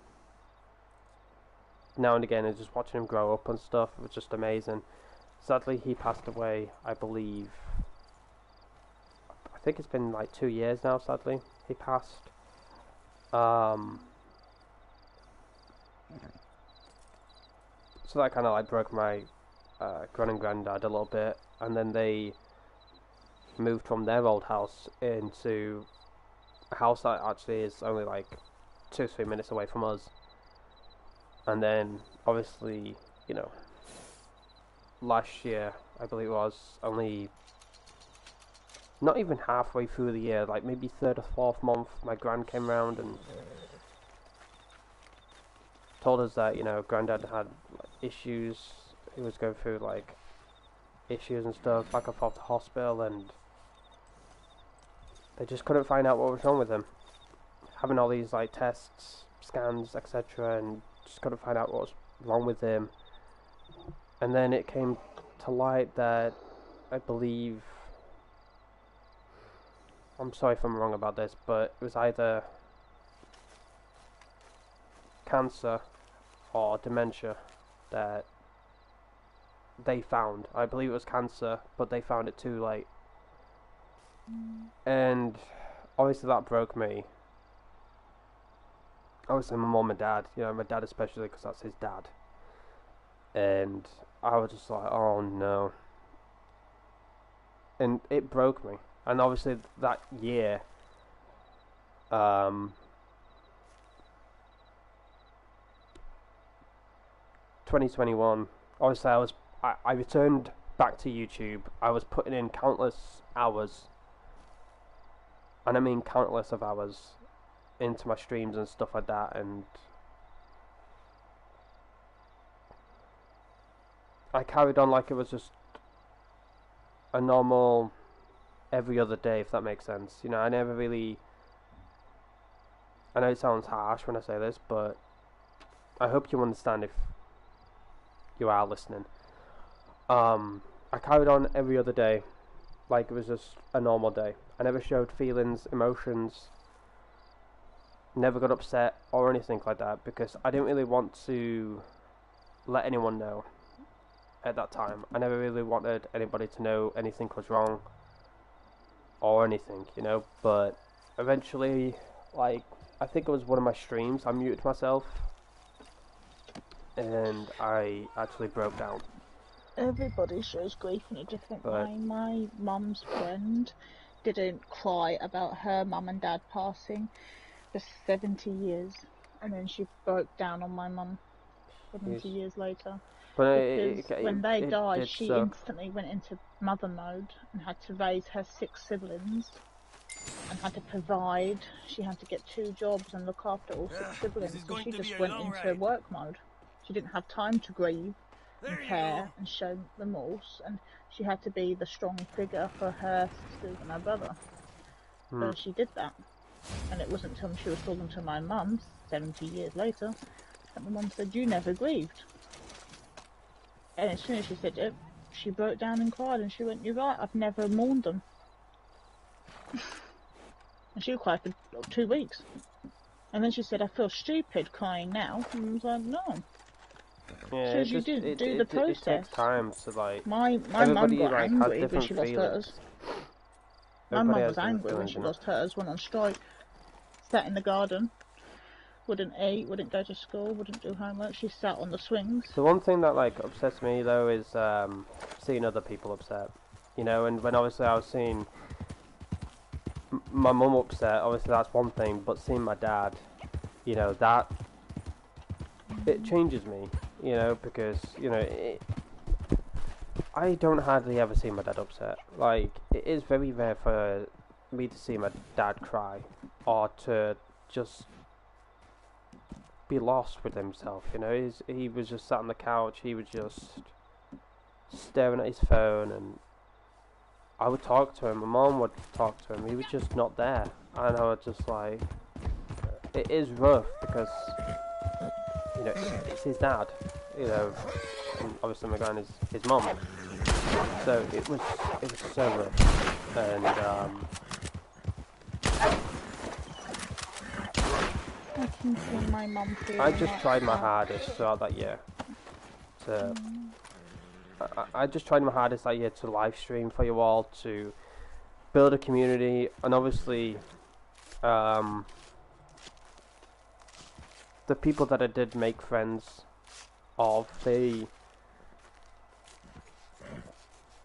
and again, and just watching him grow up and stuff, it was just amazing. Sadly, he passed away, I believe, I think it's been like 2 years now, sadly, he passed. So that kind of like broke my gran and granddad a little bit, and then they moved from their old house into a house that actually is only like 2 or 3 minutes away from us. And then, obviously, you know, last year, I believe it was, only not even halfway through the year, like maybe 3rd or 4th month, my gran came round and told us that, you know, granddad had like, issues. He was going through like issues and stuff, back and forth to hospital, and they just couldn't find out what was wrong with him. Having all these like tests, scans, etc., and just couldn't find out what was wrong with him. And then it came to light that, I believe, I'm sorry if I'm wrong about this, but it was either cancer or dementia that they found. I believe it was cancer, but they found it too late. And obviously that broke me. Obviously my mum and dad, my dad especially, because that's his dad. And I was just like, oh no. And it broke me. And obviously that year, 2021, obviously I returned back to YouTube. I was putting in countless hours, and I mean countless of hours, into my streams and stuff like that, and I carried on like it was just a normal every other day, if that makes sense. I never really, I know it sounds harsh when I say this, but I hope you understand if you are listening. I carried on every other day like it was just a normal day. I never showed feelings, emotions, never got upset or anything like that, because I didn't really want to let anyone know at that time. I never really wanted anybody to know anything was wrong or anything, but eventually, like, I think it was one of my streams, I muted myself and I actually broke down. Everybody shows grief in a different way. My mum's friend didn't cry about her mum and dad passing for 70 years, and then she broke down on my mum 70 years later. Because when they died, she instantly went into mother mode and had to raise her 6 siblings and had to provide. She had to get 2 jobs and look after all 6 siblings, so she just went into work mode. She didn't have time to grieve and care and show remorse, and she had to be the strong figure for her sisters and her brother. So she did that, and it wasn't until she was talking to my mum 70 years later that my mum said, "You never grieved." And as soon as she said it, she broke down and cried, and she went, "You're right, I've never mourned them." And she cried for 2 weeks. And then she said, "I feel stupid crying now." And I was like, "No." Yeah, so you do the process. It takes time to, like, my mum got like, angry when she lost hers. My mum was angry when she lost hers, went on strike, sat in the garden, wouldn't eat, wouldn't go to school, wouldn't do homework. She sat on the swings. The one thing that, like, upsets me though is seeing other people upset, and when obviously I was seeing my mum upset, obviously that's one thing, but seeing my dad, that it changes me, because I don't hardly ever see my dad upset. Like, it is very rare for me to see my dad cry or to just be lost with himself. He was just sat on the couch, he was just staring at his phone, and I would talk to him, my mom would talk to him, he was just not there. And I was just like, it is rough because it's his dad, and obviously my gran is his mum, so it was so rough. And I can see my mum feeling I just tried my hardest throughout that year to I just tried my hardest that year to live stream for you all, to build a community, and obviously the people that I did make friends of, they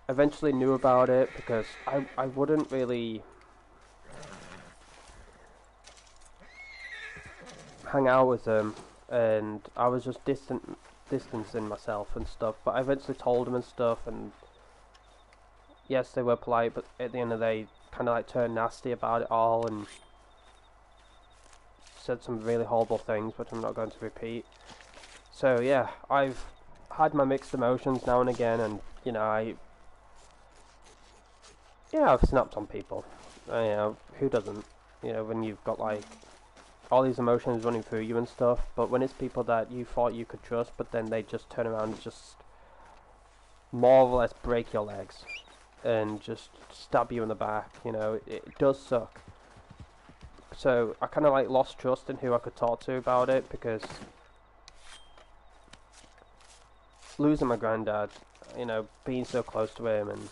eventually knew about it, because I wouldn't really hang out with them, and I was just distancing myself and stuff. But I eventually told them and stuff, and yes, they were polite, but at the end of the day, kind of like turned nasty about it all and said some really horrible things, which I'm not going to repeat. So yeah, I've had my mixed emotions now and again, and I've snapped on people. Who doesn't? When you've got like all these emotions running through you and stuff, but when it's people that you thought you could trust, but then they just turn around and just more or less break your legs and just stab you in the back, it does suck. So I kind of like lost trust in who I could talk to about it, because losing my granddad, you know, being so close to him, and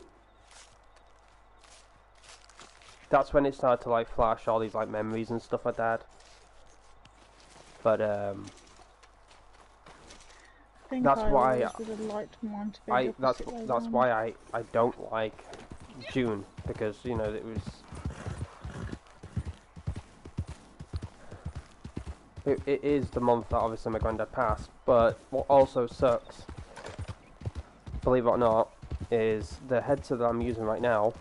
that's when it started to like flash all these like memories and stuff like that. But I think that's I why always would have liked mine to be the opposite way that's round. why I don't like June, because you know it is the month that obviously my granddad passed. But what also sucks, believe it or not, is the headset that I'm using right now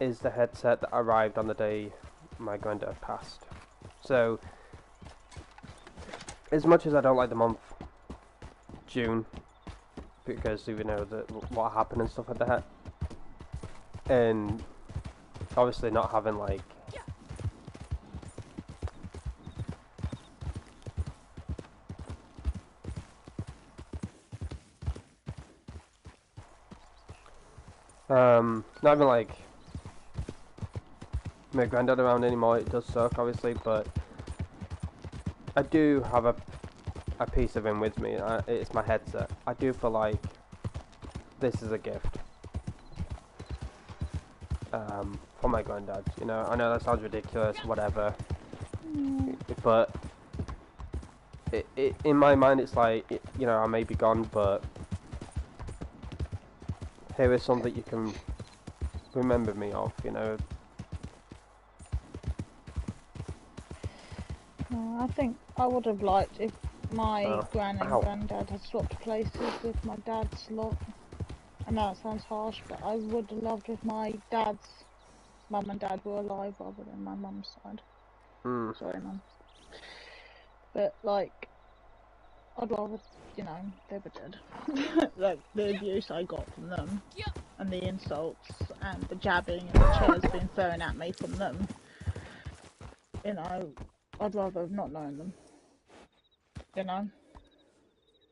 is the headset that arrived on the day my granddad passed. So as much as I don't like the month June, because you know what happened and stuff like that, and obviously not having like not having like my granddad around anymore, it does suck obviously, but I do have a piece of him with me. It's my headset. I do feel like this is a gift for my granddad. You know, I know that sounds ridiculous, whatever, but in my mind it's like, you know, I may be gone, but here is something you can remember me of, you know. I think I would have liked if my Oh, gran and ow. granddad had swapped places with my dad's lot. I know it sounds harsh, but I would have loved if my dad's mum and dad were alive rather than my mum's side. Sorry, mum. But, like, I'd rather, you know, they were dead. Like, the abuse I got from them, and the insults, and the jabbing, and the chairs being thrown at me from them, you know, I'd rather have not known them. You know?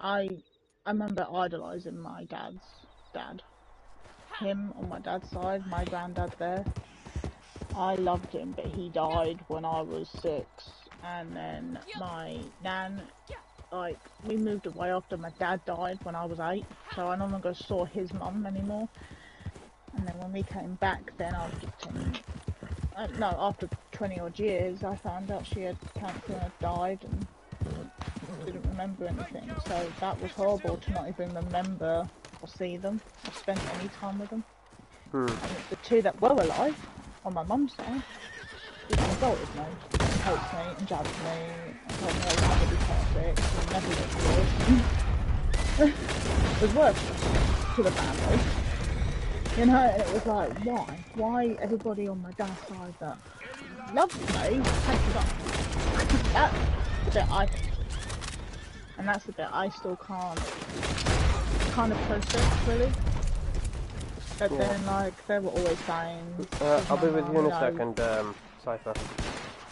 I remember idolising my dad's dad. Him on my dad's side, my granddad there. I loved him, but he died when I was 6. And then my nan, like, we moved away after my dad died when I was 8. So I no longer saw his mum anymore. And then when we came back, then I was just 10. No, after 20 odd years, I found out she had cancer and had died and didn't remember anything. So that was horrible to not even remember or see them or spend any time with them. And the two that were alive on my mum's side just insulted me and hates me and jabs me and told me I would never be perfect and never look good. It was worse to the family. You know, and it was like, why? Why everybody on my dad's side that loved me hated us? That's the bit I think. And that's the bit I still can't kind of process, really. But then, like, they were always saying... I'll be with you in a second, Cypher.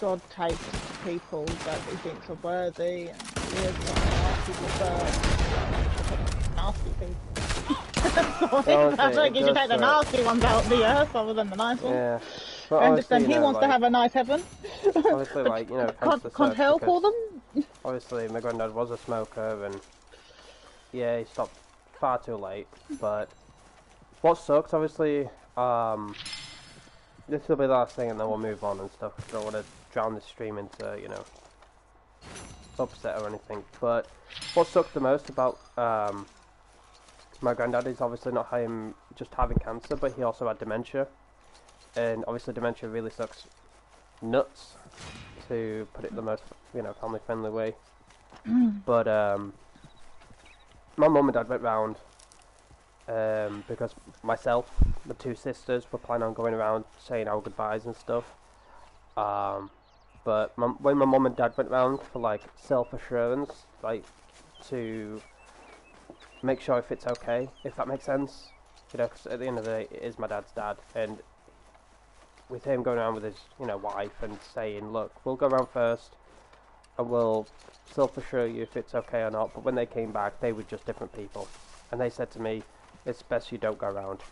God takes people that he thinks are worthy, and he is nasty people, nasty people. I think you should take the nasty ones out of the earth rather than the nice ones. Yeah. But I understand he you know, wants like, to have a nice heaven. obviously, like, you know, Can't help all them. Obviously, my granddad was a smoker, and yeah, he stopped far too late. But what sucks, obviously, this will be the last thing, and then we'll move on and stuff. 'Cause I don't want to drown this stream into, you know, upset or anything. But what sucked the most about my granddad is obviously not him just having cancer, but he also had dementia, and obviously dementia really sucks nuts, to put it the most, you know, family friendly way. But my mum and dad went round because myself, the 2 sisters, were planning on going around saying our goodbyes and stuff. But when my mum and dad went round for like self-assurance, like to make sure if it's okay, if that makes sense, you know, because at the end of the day, it is my dad's dad, and with him going around with his, you know, wife and saying, look, we'll go around first and we'll self-assure you if it's okay or not. But when they came back, they were just different people, and they said to me, it's best you don't go around.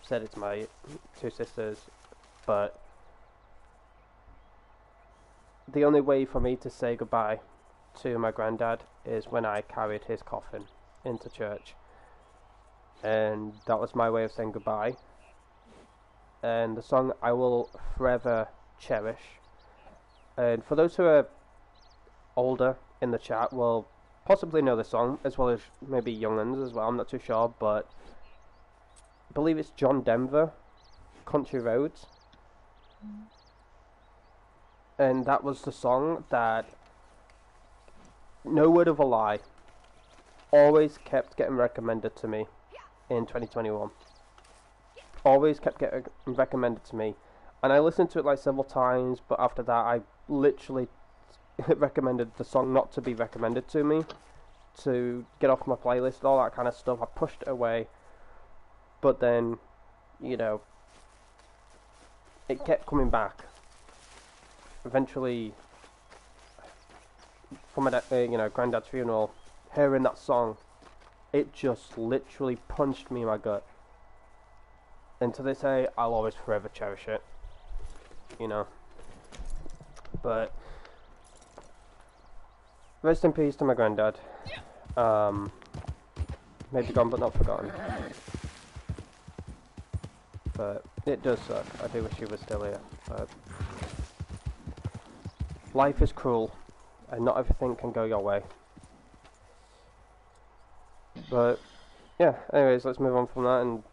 Said it to my 2 sisters, but the only way for me to say goodbye to my granddad is when I carried his coffin into church, and that was my way of saying goodbye. And the song I will forever cherish. And for those who are older in the chat will possibly know the song, as well as maybe young'uns as well, I'm not too sure, but I believe it's John Denver, Country Roads. And that was the song that, no word of a lie, always kept getting recommended to me in 2021. Always kept getting recommended to me. And I listened to it like several times, but after that I literally recommended the song not to be recommended to me, to get off my playlist, all that kind of stuff. I pushed it away, but then, you know, it kept coming back. Eventually, from my granddad's funeral, hearing that song, it just literally punched me in my gut. And to this day, I'll always forever cherish it. You know. But rest in peace to my granddad. Maybe gone but not forgotten. But it does suck. I do wish he was still here. But life is cruel, and not everything can go your way. But yeah, anyways, let's move on from that and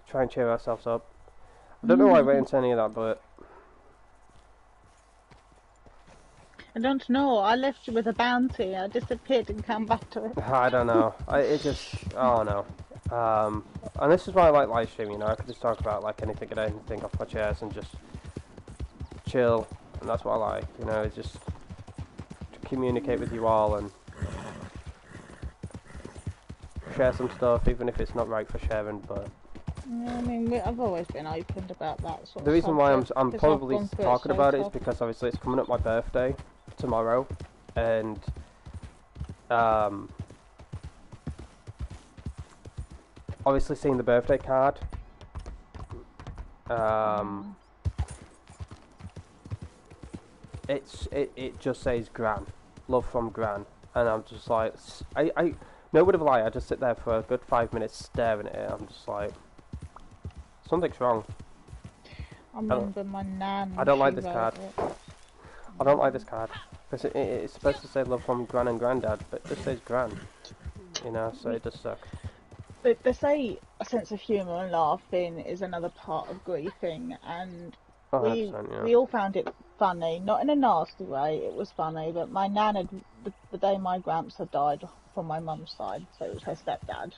try and cheer ourselves up. I don't know why I went into any of that, but I don't know. I left you with a bounty. I disappeared and come back to it. I don't know. I don't know. And this is why I like live streaming. You know, I could just talk about like anything and anything off my chest and just chill, and that's what I like. You know, it's just to communicate with you all and share some stuff, even if it's not right for sharing. But yeah, I mean, I've always been open about that sort of the reason why subject, I'm 'cause probably I've gone through talking so about it is tough. because obviously it's coming up my birthday tomorrow, and obviously seeing the birthday card, it just says Gran, love from Gran, and I'm just like, I no word of a lie, I just sit there for a good 5 minutes staring at it. I'm just like, something's wrong. I remember my nan. I don't like she this wrote card. it. I don't like this card because it's supposed to say love from Gran and Granddad, but it just says Gran. You know, so it does suck. They say a sense of humour and laughing is another part of grieving, and Oh, we 100%, yeah. we all found it funny, not in a nasty way. It was funny, but my nan had the day my gramps had died from my mum's side, so it was her stepdad.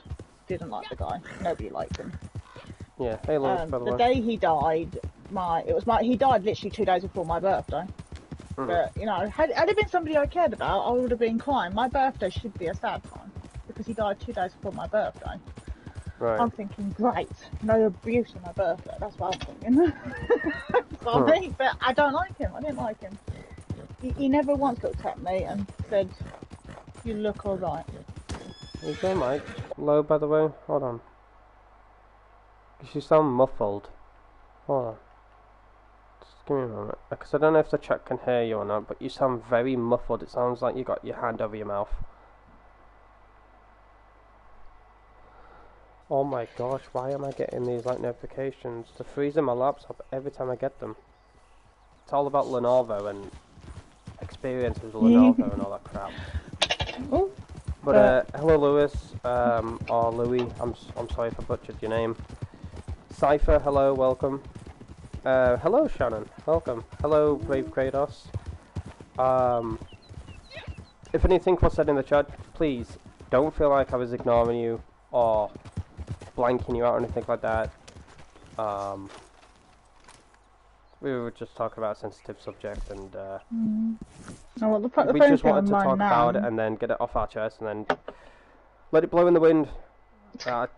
Didn't like the guy. Nobody liked him. Yeah, hey Lewis, by the The way. day he died, he died literally 2 days before my birthday. But you know, had it been somebody I cared about, I would have been crying. My birthday should be a sad time because he died 2 days before my birthday. Right. I'm thinking, great, no abuse on my birthday. That's what I'm thinking. Sorry, but I don't like him. I didn't like him. He never once looked at me and said, "You look all right." Is your mic low, by the way? Hold on. 'Cause you sound muffled. Hold on. Just give me a moment. Because I don't know if the chat can hear you or not, but you sound very muffled. It sounds like you got your hand over your mouth. Oh my gosh, why am I getting these like notifications? They're freezing my laptop every time I get them. It's all about Lenovo and experience with Lenovo and all that crap. Oh, But hello Lewis, or Louis, I'm sorry if I butchered your name. Cypher, hello, welcome. Hello Shannon, welcome. Hello Brave Kratos. If anything was said in the chat, please don't feel like I was ignoring you or blanking you out or anything like that. We were just talking about a sensitive subject, and no, well, the funny we thing just wanted with to my talk about it nan, and then get it off our chest and then let it blow in the wind. Let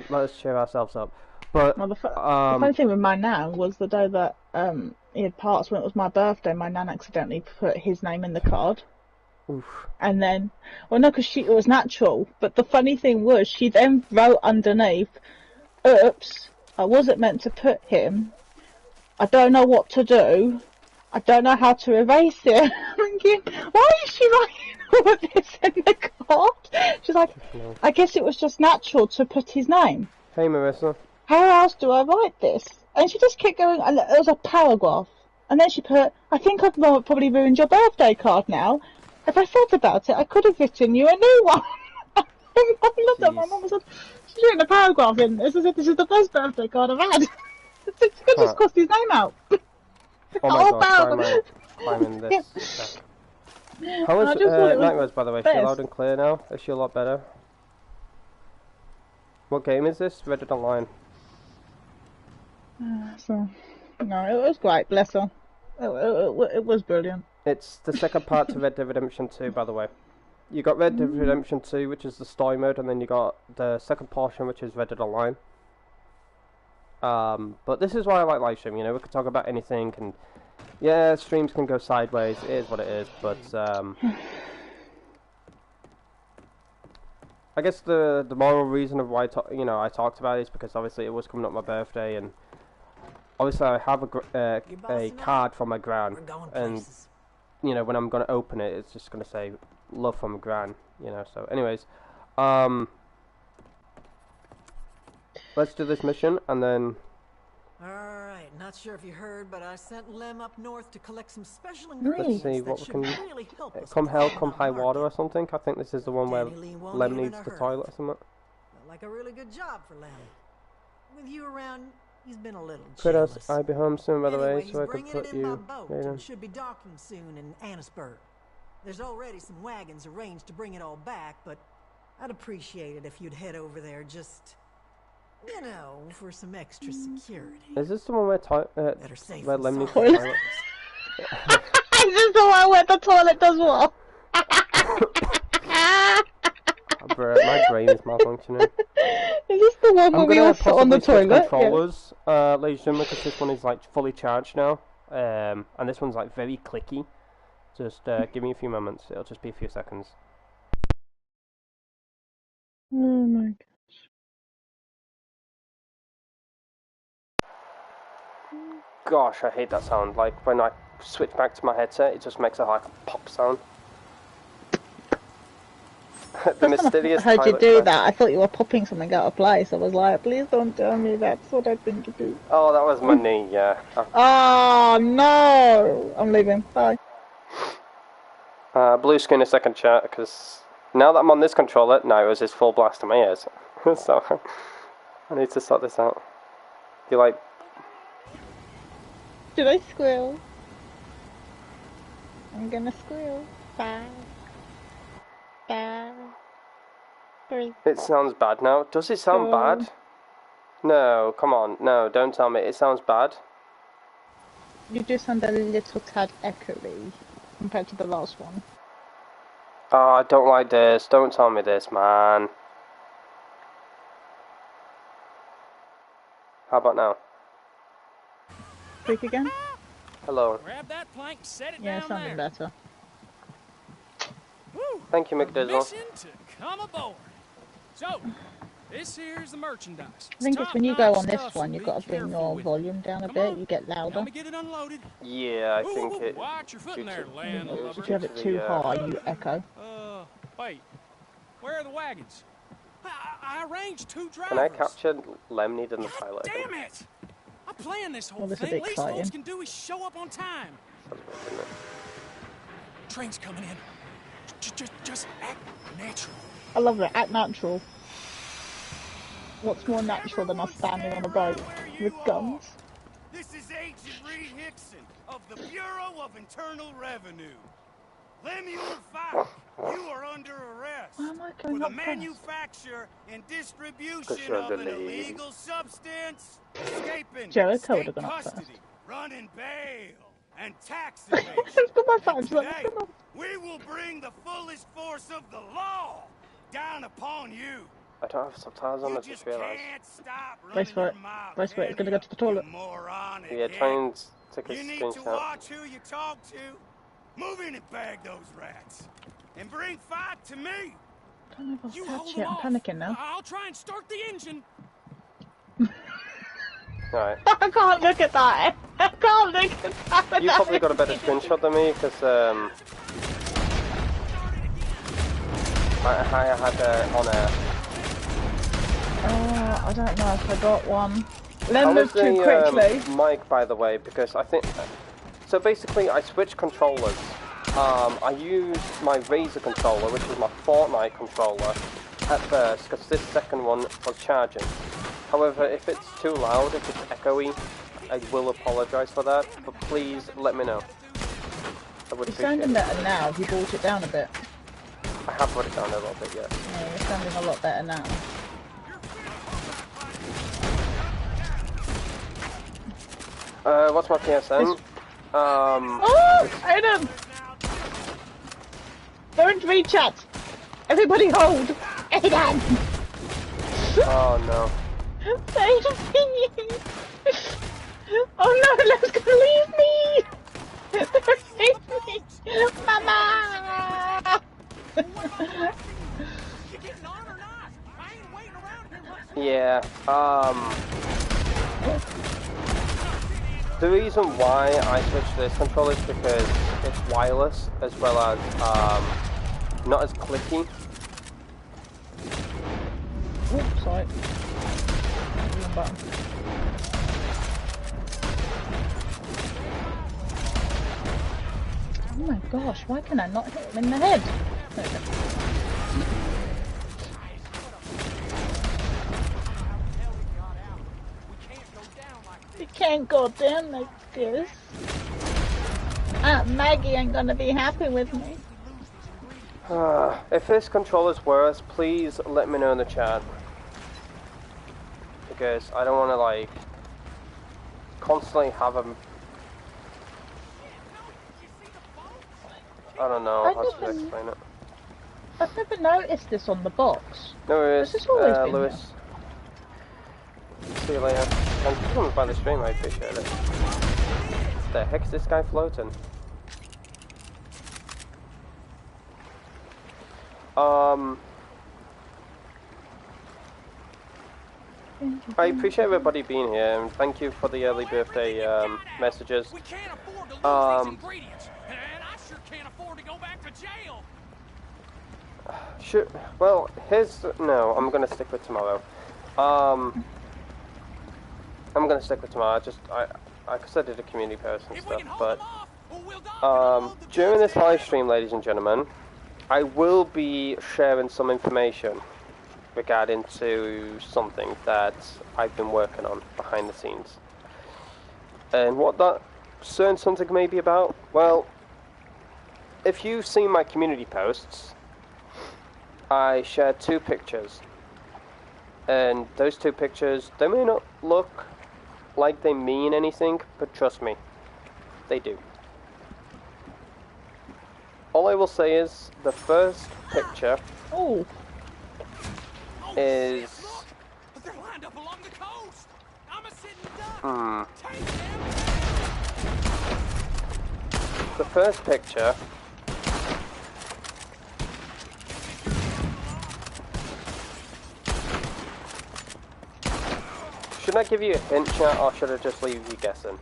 us cheer ourselves up. But well, the funny thing with my nan was the day that he had passed, when it was my birthday, my nan accidentally put his name in the card. oof. And then, well, no, because it was natural. But the funny thing was, she then wrote underneath, "Oops, I wasn't meant to put him. I don't know what to do. I don't know how to erase it." I'm thinking, why is she writing put this in the card? She's like, No. I guess it was just natural to put his name. Hey, Marissa. How else do I write this? And she just kept going, and it was a paragraph. And then she put, I think I've probably ruined your birthday card now. If I thought about it, I could have written you a new one. I looked at my mum and said, she's written a paragraph in this. I said, this is the first birthday card I've had. She could just cross his name out. Oh my god, I'm in this. How was Nightmares, by the way? Is she loud and clear now? Is she a lot better? What game is this? Red Dead Online. So, no, it was great, bless her. It was brilliant. It's the second part to Red Dead Redemption 2, by the way. You got Red Dead Redemption 2, which is the story mode, and then you got the second portion, which is Red Dead Online. But this is why I like live stream, you know, we can talk about anything, and yeah, streams can go sideways, it is what it is, but I guess the moral reason of why I talked about it is because obviously it was coming up my birthday, and obviously I have a card from my gran, and you know, when I'm gonna open it, it's just gonna say love from gran, you know. So anyways, let's do this mission, and then alright, not sure if you heard, but I sent Lem up north to collect some special ingredients. let's see what that we can really help us come hell come on high the water or market. something. I think this is the one where Danny Lee won't Lem leave in needs a the hurry. toilet or something. Felt like a really good job for Lem. With you around, he's been a little Kratos, jealous. I'll be home soon, by the Anyway, way, he's so I can bringing put it in by you boat Aidan. and should be docking soon in Annisburg. There's already some wagons arranged to bring it all back, but I'd appreciate it if you'd head over there just, you know, for some extra security. Is this the one where Better safe where than Lem needs the sorry. toilet? Is this the one where the toilet does what? Bruh, my brain is malfunctioning. Is this the one I'm where we all gonna sit on the possibly switch toilet? Yeah. controllers, ladies and gentlemen, because this one is like fully charged now, and this one's like very clicky. Just give me a few moments. It'll just be a few seconds. Oh my Gosh, I hate that sound. Like when I switch back to my headset, it just makes like a pop sound. The mysterious How'd you toilet do flush. that? I thought you were popping something out of place. I was like, please don't tell me that's what I think you do. Oh, that was my knee. Yeah. Oh no! I'm leaving. Bye. Blue screen a second, chat, because now that I'm on this controller, now it was his full blast to my ears. So I need to sort this out. You like? Did I squeal? I'm gonna squeal. 5, 4, 3. It sounds bad now. Does it sound bad? No, come on. No, don't tell me. It sounds bad. You do sound a little tad echoey compared to the last one. Oh, I don't like this. Don't tell me this, man. How about now? Speak again? Hello. Grab that plank, set it Yeah, down sounding there. better. Woo! Thank you, McDizzle. Mission to come aboard. So, this here's the merchandise. I think it's when you go on this one, you've got to bring your volume down a Come bit, on. you get Help louder. me get it unloaded. Yeah, I Ooh, think ooh, it. watch your foot in there, due to- land due lover. If you have it to too the, high, you echo. Wait. Where are the wagons? I arranged 2 drivers. Can I capture Lem needing the toilet? Damn it! I planned this whole Well, this is thing. Least exciting. folks can do is show up on time. That's weird, isn't it? Train's coming in. Just act natural. I love it, act natural. What's more natural than us standing on a boat with guns? This is Agent Reed Hickson of the Bureau of Internal Revenue. Lemuel Falk, you are under arrest Why am I for going the up first? manufacture and Because distribution you're of the an lead. illegal substance, escaping Jericho state would've gone up custody, first. running bail, and tax evasion. Just put my And phone, so today, we will bring the fullest force of the law down upon you. I don't have subtitles on, You I just just realised. can't stop running Brace for your it. mouth, Brace for it, can it's gonna ya, go to the toilet. you moronic Yeah, hick? try and take a You need to screenshot. watch who you talk to. Move in and bag those rats. And bring fight to me. I don't know if You I've hold touched them yet, I'm off. panicking now. I'll try and start the engine. Alright. I can't look at that! I can't look at that! You probably got a better screenshot than me, because, I had on air. Oh, I don't know if I got one. How Lend was us too the quickly. mic, by the way? Because I think... So basically, I switched controllers. I used my Razer controller, which is my Fortnite controller, at first, because this second one was charging. However, if it's too loud, if it's echoey, I will apologise for that, but please let me know. I would You're appreciate sounding it. better now. Have you brought it down a bit? I have put it down a little bit, yes. Yeah, you're sounding a lot better now. What's my PSN? Oh, Aidan! Don't read chat. Everybody hold. Aidan! Oh no. Aidan! Oh no, Leo's gonna leave me! Don't leave me! Mama! You getting on or not? I ain't waiting around here much. Yeah, the reason why I switched this controller is because it's wireless as well as not as clicky. Oops, sorry. Wrong button. Oh my gosh, why can I not hit him in the head? There we go. You can't go down like this. Aunt Maggie ain't gonna be happy with me. If this controller's worse, please let me know in the chat. Because I don't want to, like, constantly have them. I don't know how to explain it. I've never noticed this on the box. No worries, Has this always been Lewis. See you later. Thank you for coming by the stream, I appreciate it. The heck is this guy floating? I appreciate everybody being here, and thank you for the early birthday messages. We can't afford to lose these ingredients, and I sure can't afford to go back to jail. Sure. Well, no. I'm gonna stick with tomorrow. I'm gonna stick with tomorrow. I did a community post and stuff, but during this live stream, ladies and gentlemen, I will be sharing some information regarding to something that I've been working on behind the scenes. And what that certain something may be about, well, if you've seen my community posts, I shared 2 pictures. And those 2 pictures, they may not look like they mean anything, but trust me, they do. All I will say is, the first picture is... But they're lined up along the coast. I'm a sitting duck. Take them. The first picture should I give you a hint, chat, or should I just leave you guessing?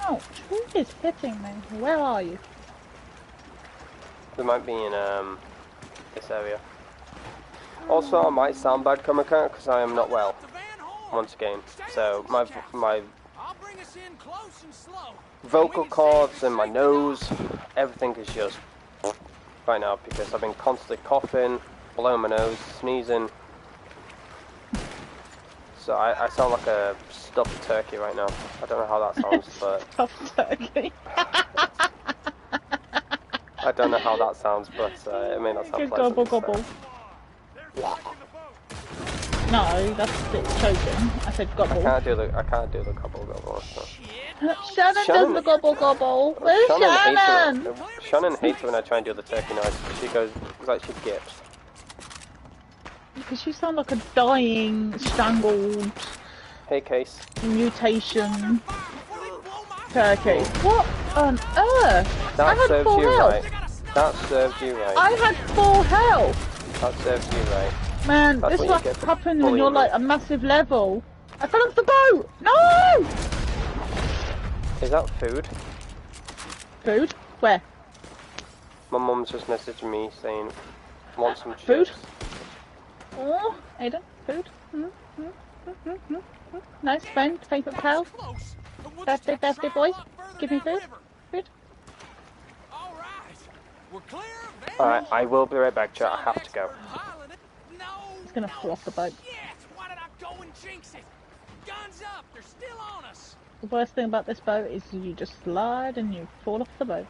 Ouch, who is hitting me? Where are you? They might be in this area. Also, I might sound bad coming out because I am not well once again. So my I'll bring us in close and slow. vocal cords and my nose, everything is just right now because I've been constantly coughing, blowing my nose, sneezing. So I sound like a stuffed turkey right now. I don't know how that sounds, but Stuffed turkey. I don't know how that sounds, but it may not sound pleasant. Gobble gobble. No, that's a bit choking. I said gobble. I can't do the gobble gobble. So. Shannon does the gobble gobble. Where's Shannon? Shannon hates when I try and do the turkey noise. She goes, it's like she gips. Because you sound like a dying, strangled Hey, Case. mutation. Before they blow my Turkey. What on earth? I That had serves full you health. right. That serves you right. I had full health. That serves you right. Man, That's this is what what you get for happens when bullying you're me. like a massive level. I fell off the boat! No! Is that food? Food? Where? My mum's just messaged me saying, want some Food? chips. Oh, Aidan, food? Nice friend, favourite pal. Close. We'll just Birthday, have to birthday try boy. a lot further Give me down food. river. Food. All right. We're clear of there. Alright, I will be right back, chat. I have to go. No. He's gonna fall off the boat. Shit! Why did I go and jinx it? Guns up! They're still on us. The worst thing about this boat is you just slide and you fall off the boat.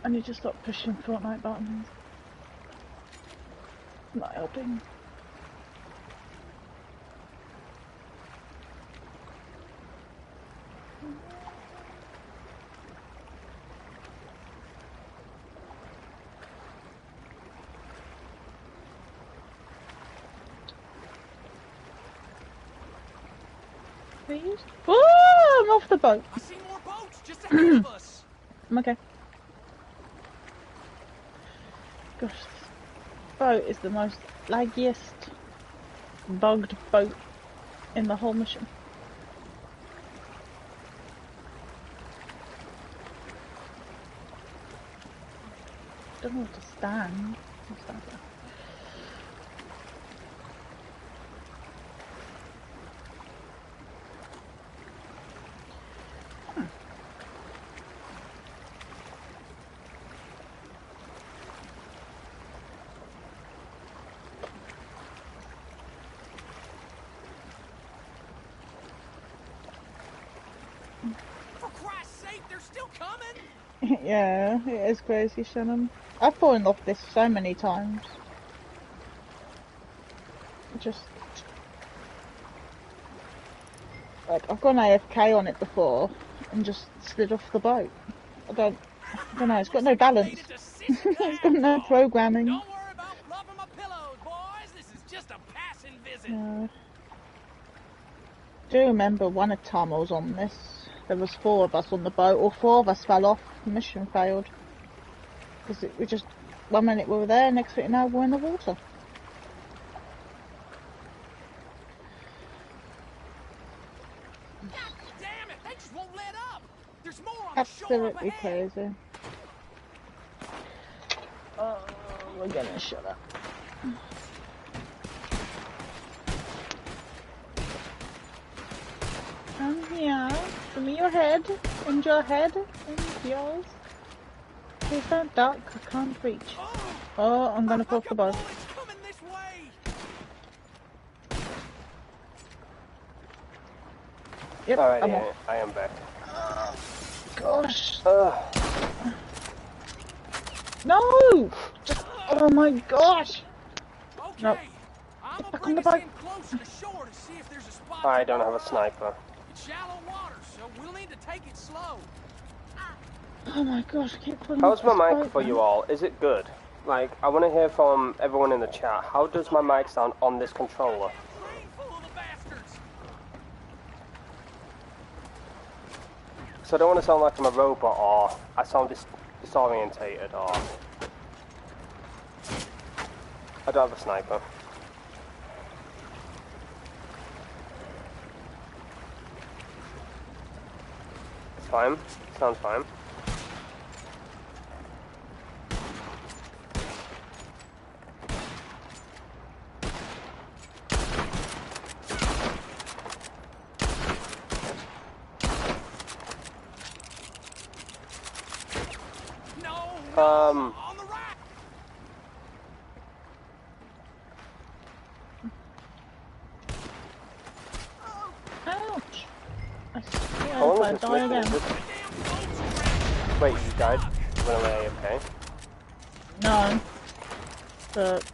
And you just stop pushing Fortnite buttons. Not helping. Please? Oh, I'm off the boat. I see more boats just ahead of us. I'm okay. Gosh, this boat is the most laggiest, bugged boat in the whole mission. Don't know where to stand. I'll stand there. For Christ's sake, they're still coming. Yeah, it is crazy, Shannon. I've fallen off this so many times. Just like I've gone AFK on it before and just slid off the boat. I don't know. It's got no balance. It's got no programming. Don't worry about fluffing my pillows, boys. This is just a passing visit. Yeah. Do you remember one time I was on this? There was 4 of us on the boat, or 4 of us fell off. The mission failed because we just 1 minute we were there, next minute now we're in the water. God damn it! They just won't let up. There's more on Absolutely the shore up ahead. crazy. Oh, we're gonna shut up. I'm here. Give me your head, and your head, and yours. Please don't duck, I can't reach. Oh, I'm gonna fall off the boat. Bullets coming this way. Yep, Alright, I'm yeah, off. I am back. Gosh. Ugh. No! Just, oh my gosh! Okay. Nope. I'm Get gonna back on bring the us boat. in closer to shore to see if there's a spot. I to don't have a burrow up. sniper. It's shallow water, so we'll need to take it slow. Oh my gosh, I keep falling How's off my this mic boat, for man. you all? Is it good? Like, I want to hear from everyone in the chat. How does my mic sound on this controller? Drain full of the bastards. So I don't want to sound like I'm a robot, or I sound disorientated, or I don't have a sniper. It's fine. Sounds fine. No. On the right. Ouch! I swear How long if I is this die mission? again. Is it- Wait, you died? When am I okay? No. But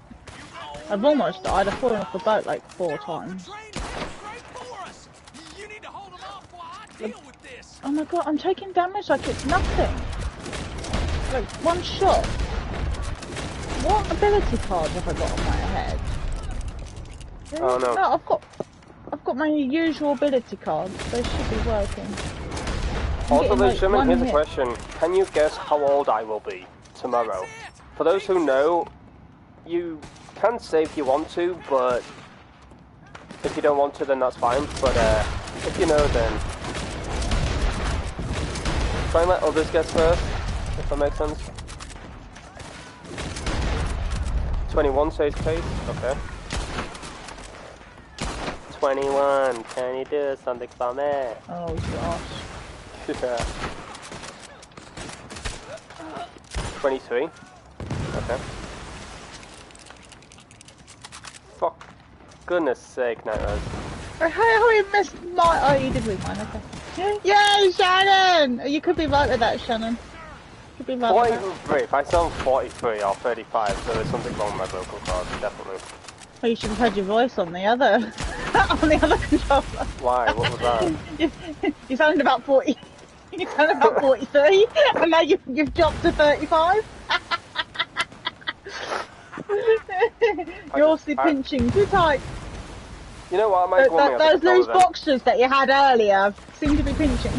I've almost died. I've fallen off the boat like 4 times. Train heading straight for us. You need to hold them off while I deal with this. Oh my god, I'm taking damage like it's nothing. Like, one shot. What ability cards have I got on my head? Oh no. No, I've got my usual ability cards. They should be working. Also, getting, ladies and like, gentlemen, here's a hit. question. Can you guess how old I will be tomorrow? For those who know, you can say if you want to, but if you don't want to, then that's fine. But if you know, then try and let others guess first, if that makes sense. 21 says Kate. Okay. 21, can you do something for me? Oh gosh. Yeah. 23. Okay. Fuck. Goodness sake, Nightmares. How you missed my... Oh, you did read mine, okay. Yay, Shannon! You could be right with that, Shannon. Could be right with that. 43. If I sound 43 or 35, there is something wrong with my vocal cords, definitely. Well, you should have had your voice on the other... on the other controller. Why? What was that? You sounded about 40... You sounded about 43, and now you've dropped to 35. You're obviously pinching too tight. You know what? I might go on me Those loose boxers that you had earlier seem to be pinching.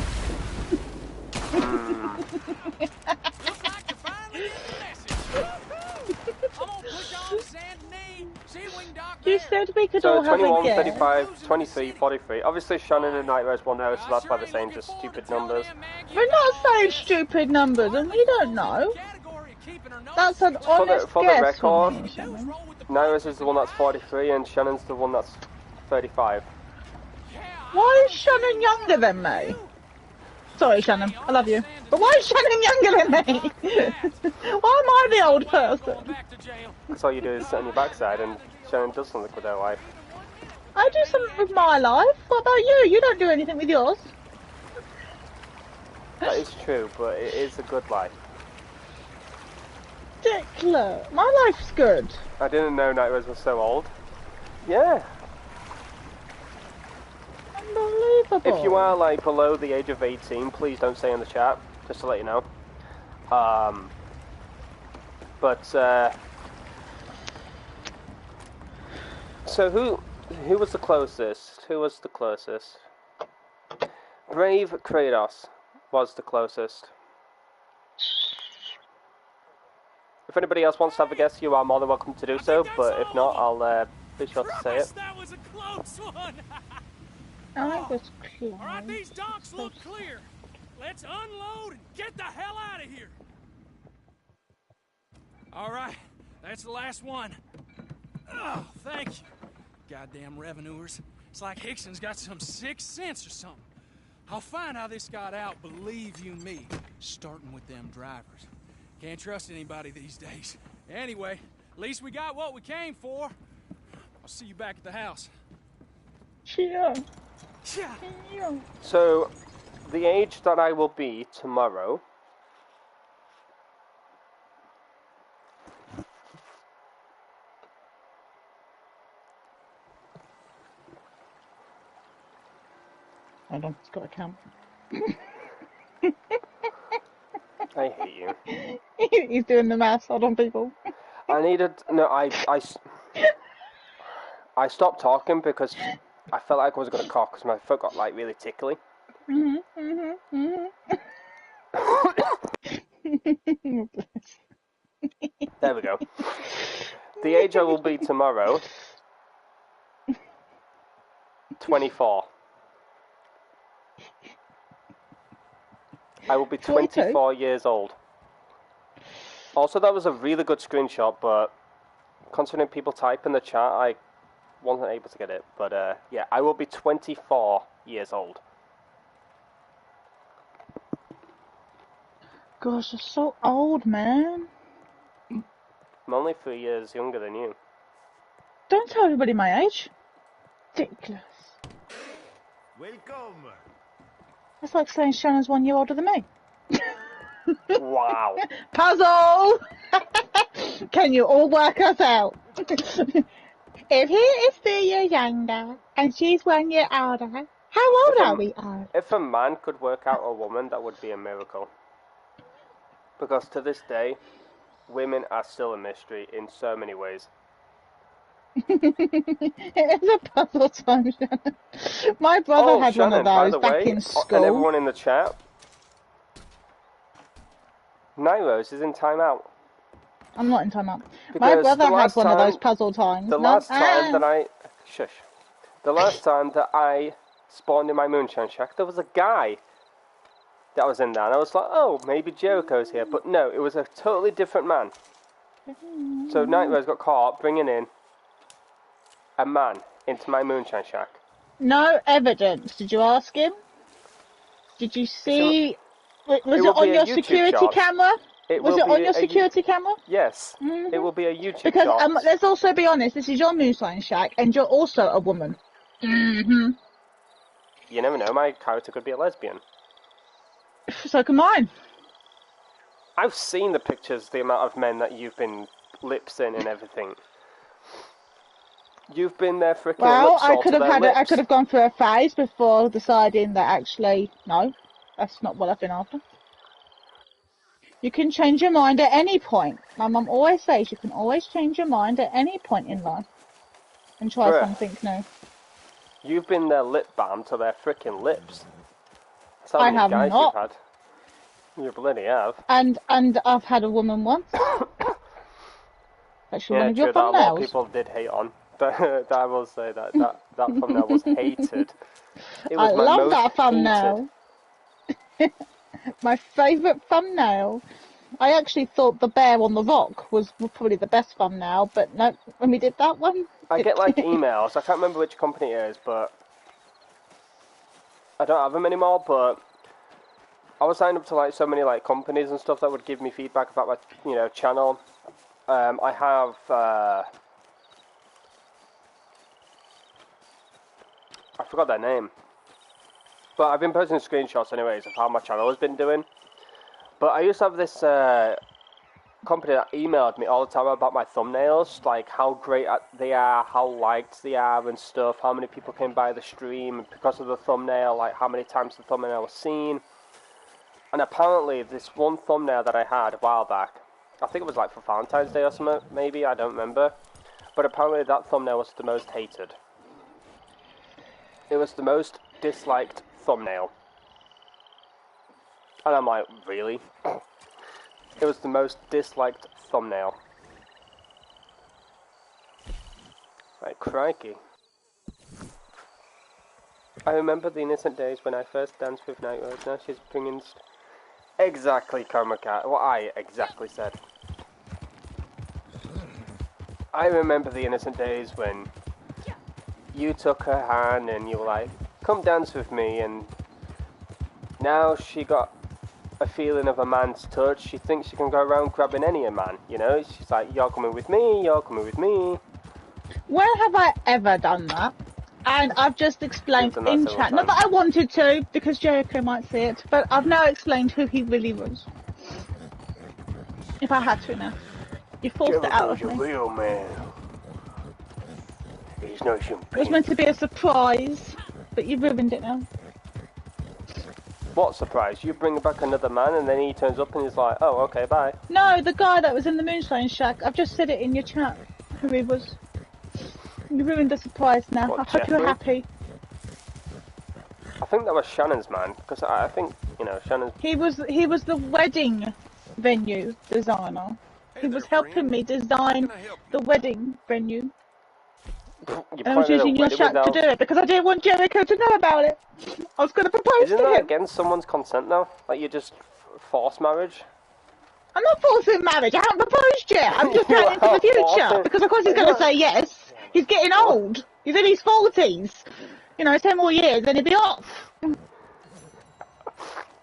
You said we could all have a 21, guess. 35, 23, 43. Obviously, Shannon and Nightmares will know, so that's why they're saying just stupid numbers. We're not saying stupid numbers, and we don't know. That's an honest for guess the record, from me, Shannon. Nightmares is the one that's 43, and Shannon's the one that's 35. Why is Shannon younger than me? Sorry, Shannon, I love you. But why is Shannon younger than me? Why am I the old person? Because all you do is sit on your backside, and Shannon does something with her life. I do something with my life. What about you? You don't do anything with yours. That is true, but it is a good life. Ridiculous. My life's good. I didn't know Nightmares was so old. Yeah. Unbelievable. If you are like below the age of 18, please don't say in the chat, just to let you know. So who was the closest? Who was the closest? Brave Kratos was the closest. If anybody else wants to have a guess, you are more than welcome to do so, but if not, I'll be sure to say it. That was a close one. I was close. All right, these docks look clear. Let's unload and get the hell out of here. All right, that's the last one. Oh, thank you. Goddamn revenuers. It's like Hickson's got some sixth sense or something. I'll find how this got out, believe you me, starting with them drivers. Can't trust anybody these days. Anyway, at least we got what we came for. I'll see you back at the house. Cheer. Yeah. So, the age that I will be tomorrow... Hold on, it's got a count. I hate you. He's doing the maths. Hold on, people. I stopped talking because I felt like I was going to cough because my foot got like really tickly. There we go. The age I will be tomorrow, 24. I will be 24 years old. Also, that was a really good screenshot, but considering people type in the chat, I wasn't able to get it. But yeah, I will be 24 years old. Gosh, you're so old, man. I'm only 3 years younger than you. Don't tell everybody my age. Ridiculous. Welcome. That's like saying Shannon's 1 year older than me. Wow. Puzzle! Can you all work us out? If he is 3 years younger and she's 1 year older, how old are we all? If a man could work out a woman, that would be a miracle. Because to this day, women are still a mystery in so many ways. It is a puzzle time, Shannon. My brother had one Shannon, of by those the back way, in school. and everyone in the chat, Night Rose is in timeout. I'm not in timeout. Because My brother the had last one of those time- puzzle times. The No, last time that the last time that I spawned in my moonshine shack, there was a guy that was in there, and I was like, oh, maybe Jericho's here, but no, it was a totally different man. So Night Rose got caught bringing in a man into my moonshine shack. No evidence. Did you ask him? Did you see? Was it will on be a your YouTube security shot. camera? Was it on your a security camera? Yes, Mhm. it will be a YouTube Because shot. let's also be honest. This is your moonshine shack, and you're also a woman. Mhm. You never know, my character could be a lesbian. So can mine. I've seen the pictures, the amount of men that you've been lip-syncing and everything. You've been there freaking Well, lip-salt I could to have their had lips. I could have gone through a phase before deciding that actually no, that's not what I've been after. You can change your mind at any point. My mum always says you can always change your mind at any point in life and try Bruh. something new. You've been their lip balm to their freaking lips. That's how I many have guys not. you've had. You bloody have. And I've had a woman once. Actually, one Yeah, of your true, that a lot of thumbnails. people did hate on. That I will say that thumbnail was hated. It was I my love most that thumbnail. My favourite thumbnail. I actually thought the bear on the rock was probably the best thumbnail, but no, when we did that one... I get like emails, I can't remember which company it is, but I don't have them anymore, but I was signed up to like so many like companies and stuff that would give me feedback about my channel. I have I forgot their name, but I've been posting screenshots anyways of how my channel has been doing. But I used to have this company that emailed me all the time about my thumbnails, like how great they are, how liked they are and stuff, how many people came by the stream because of the thumbnail, like how many times the thumbnail was seen. And apparently this one thumbnail that I had a while back, I think it was like for Valentine's Day or something, maybe, I don't remember. But apparently that thumbnail was the most hated. It was the most disliked thumbnail. And I'm like, really? It was the most disliked thumbnail. Like, crikey. I remember the innocent days when I first danced with Night Rose. Now she's bringing... Exactly, Chroma Cat. What I exactly said. I remember the innocent days when you took her hand and you were like, come dance with me, and now she got a feeling of a man's touch. She thinks she can go around grabbing any man, you know? She's like, you're coming with me, you're coming with me. When have I ever done that? And I've just explained You've done that in several chat, not times. that I wanted to, because Jericho might see it, but I've now explained who he really was. If I had to now. You forced it out of Jericho's a me. real man. He's not some It was meant to be a surprise, but you ruined it now. What surprise? You bring back another man and then he turns up and he's like, oh, okay, bye. No, the guy that was in the Moonshine Shack, I've just said it in your chat, who he was. You ruined the surprise now. What, I hope Jeffrey? you're happy. I think that was Shannon's man, because I think, Shannon's... He was the wedding venue designer. He was helping me design the wedding venue. You And I was planted a using your wedding shack to without... do it because I didn't want Jericho to know about it. I was going to propose Isn't to that him. against someone's consent though? Like you just force marriage? I'm not forcing marriage. I haven't proposed yet. I'm just You planning for the are future forcing- because of course he's going to say yes. He's getting old. He's in his 40s. 10 more years and he'll be off.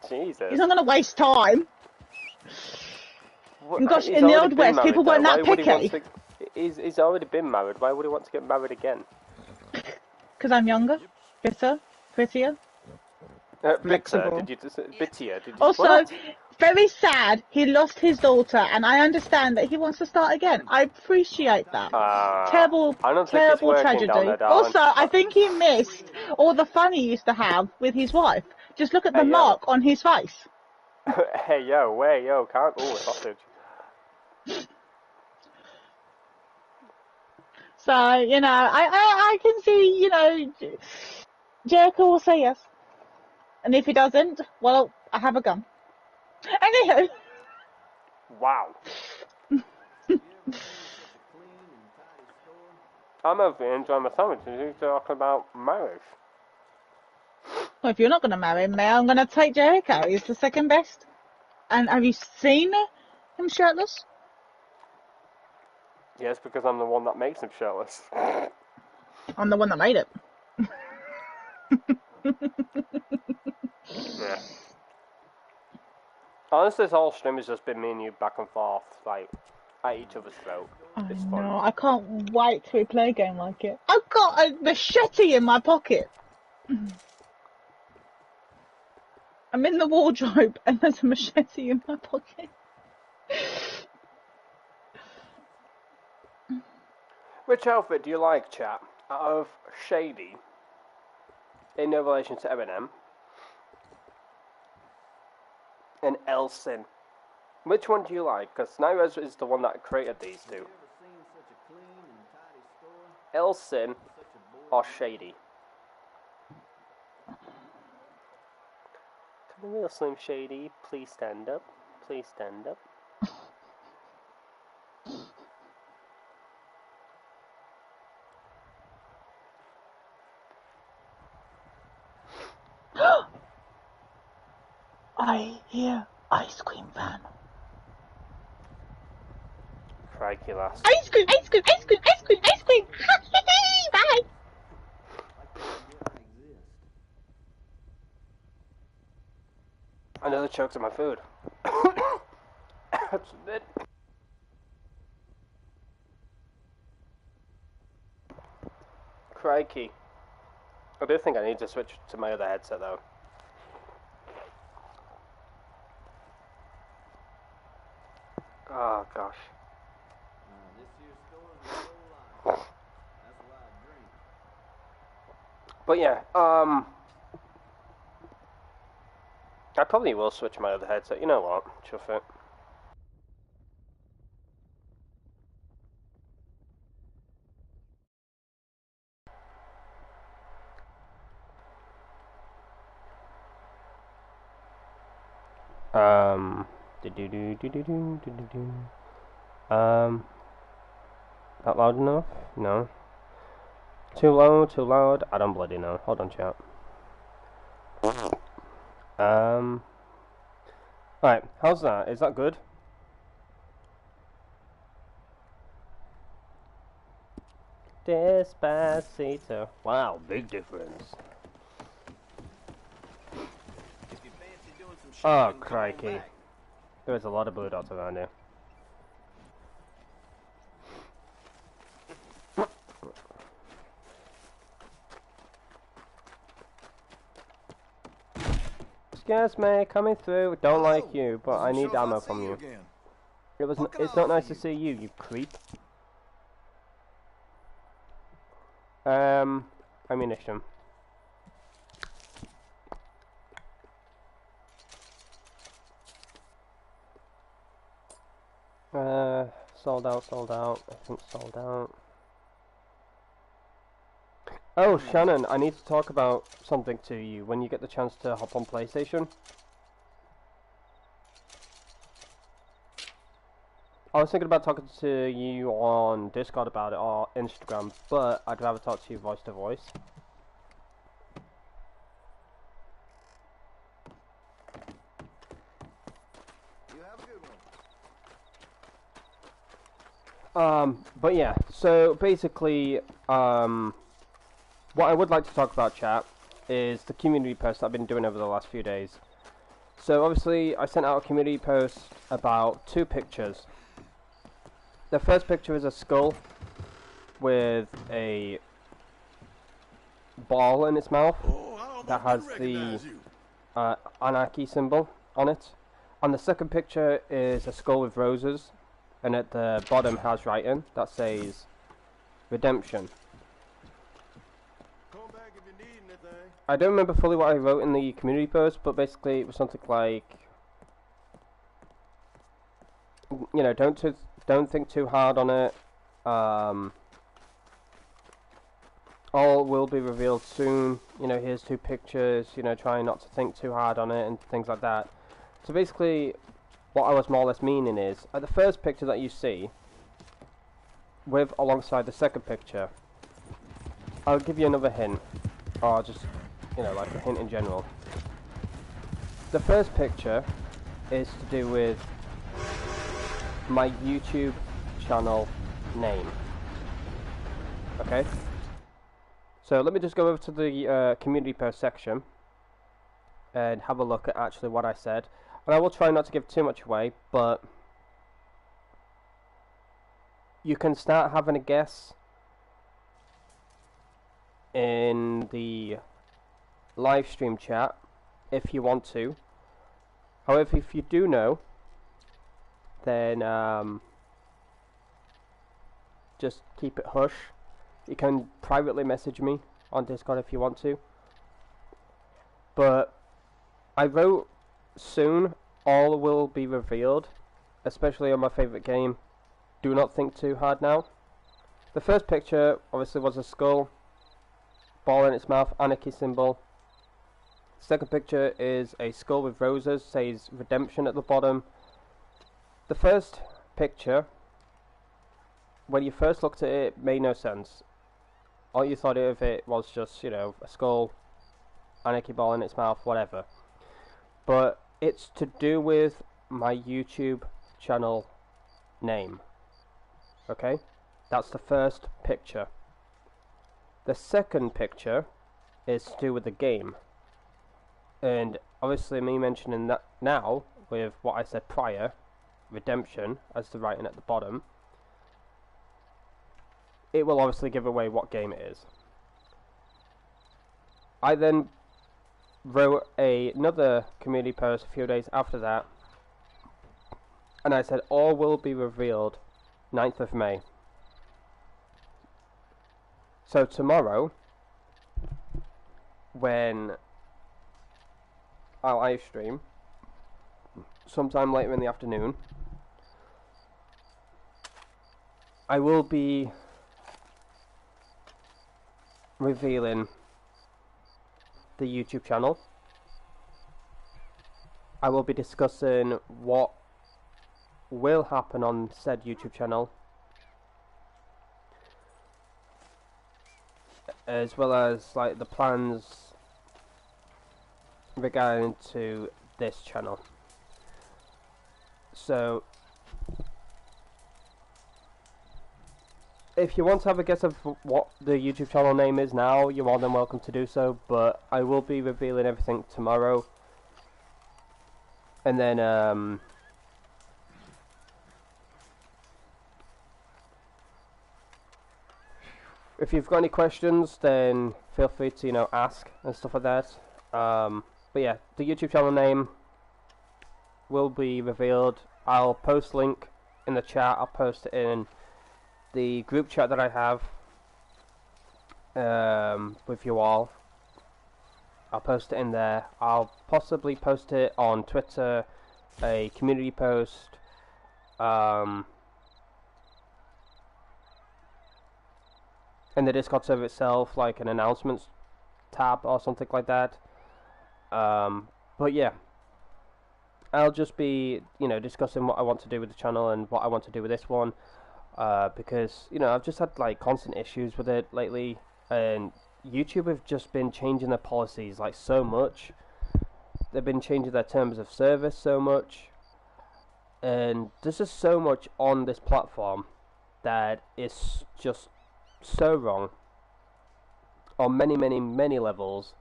Jesus. He's not going to waste time. What- And gosh, he's in the already Old been West, married, people though. weren't that Why would he want picky. He's already been married. Why would he want to get married again? Because I'm younger, fitter, prettier. Bitter, Flexible. did you just bittier? Did you, Also, what? very sad, he lost his daughter, and I understand that he wants to start again. I appreciate that. Terrible, I don't think it's terrible working tragedy. down there, darling. Also, I think he missed all the fun he used to have with his wife. Just look at the Hey, yo. mark on his face. Hey yo, can't. Oh, sausage. So, you know, I can see, you know, Jericho will say yes. And if he doesn't, well, I have a gun. Anyhow. Wow. I'm over here enjoying my sandwich and you're talking about marriage. Well, if you're not going to marry me, I'm going to take Jericho. He's the second best. And have you seen him shirtless? Yes, because I'm the one that makes him shirtless. I'm the one that made it. Yeah. Honestly, this whole stream has just been me and you back and forth, like, at each other's throat. It's fun. No, I can't wait to play a game like it. I've got a machete in my pocket. I'm in the wardrobe and there's a machete in my pocket. Which outfit do you like, chat? Out of Shady, in no relation to Eminem, and Elsin. Which one do you like? Because Nyrez is the one that created these two. Elsin or Shady? Can the real Slim Shady please stand up? Please stand up. I hear ice cream van. Crikey, lass. Ice cream, ice cream, ice cream, ice cream, ice cream. Bye. Another choke to my food. That's it. Crikey. I do think I need to switch to my other headset though. Oh gosh. But yeah, I probably will switch my other headset. You know what? Chuff it. Not loud enough? No. Too low, too loud? I don't bloody know. Hold on, chat. Right, how's that? Is that good? Despacito. Wow, big difference. Oh, crikey. There's a lot of blue dots around here. Excuse me, coming through. Don't like you, but I need ammo from you. It's not nice to see you, you creep. Ammunition. Sold out. I think sold out. Oh, Shannon, I need to talk about something to you when you get the chance to hop on PlayStation. I was thinking about talking to you on Discord about it or Instagram, but I'd rather talk to you voice to voice. You have a good one. But yeah, so basically, what I would like to talk about, chat, is the community post I've been doing over the last few days. So obviously, I sent out a community post about 2 pictures. The first picture is a skull with a ball in its mouth that has the anarchy symbol on it. And the second picture is a skull with roses, and at the bottom has writing that says redemption. Call back if you need anything. I don't remember fully what I wrote in the community post, but basically it was something like, you know, don't think too hard on it. all will be revealed soon. You know, here's 2 pictures, you know, trying not to think too hard on it and things like that. So basically, what I was more or less meaning is, at the first picture that you see, with alongside the second picture, I'll give you another hint, or just, you know, like a hint in general. The first picture is to do with my YouTube channel name. Okay? So let me just go over to the community post section and have a look at actually what I said. And I will try not to give too much away, but you can start having a guess in the live stream chat if you want to. However, if you do know, then just keep it hush. You can privately message me on Discord if you want to. But I wrote soon all will be revealed, especially on my favourite game. Do not think too hard now. The first picture obviously was a skull, ball in its mouth, anarchy symbol. Second picture is a skull with roses, says redemption at the bottom. The first picture, when you first looked at it, made no sense. All you thought of it was just, you know, a skull, anarchy ball in its mouth, whatever. But it's to do with my YouTube channel name. Okay? That's the first picture. The second picture is to do with the game. And obviously me mentioning that now, with what I said prior, redemption, as the writing at the bottom, it will obviously give away what game it is. I then wrote another community post a few days after that, and I said all will be revealed 9th of May. So tomorrow, when I live stream, sometime later in the afternoon, I will be revealing the YouTube channel. I will be discussing what will happen on said YouTube channel, as well as like the plans regarding to this channel. So if you want to have a guess of what the YouTube channel name is now, you're more than welcome to do so, but I will be revealing everything tomorrow. And then if you've got any questions, then feel free to, you know, ask and stuff like that. But yeah, the YouTube channel name will be revealed. I'll post link in the chat. I'll post it in the group chat that I have with you all. I'll post it in there. I'll possibly post it on Twitter, a community post, in the Discord server itself, like an announcements tab or something like that. But yeah, I'll just be, you know, discussing what I want to do with the channel and what I want to do with this one, because, you know, I've just had like constant issues with it lately, and YouTube have just been changing their policies like so much. They've been changing their terms of service so much, and there's just so much on this platform that is just so wrong on many levels.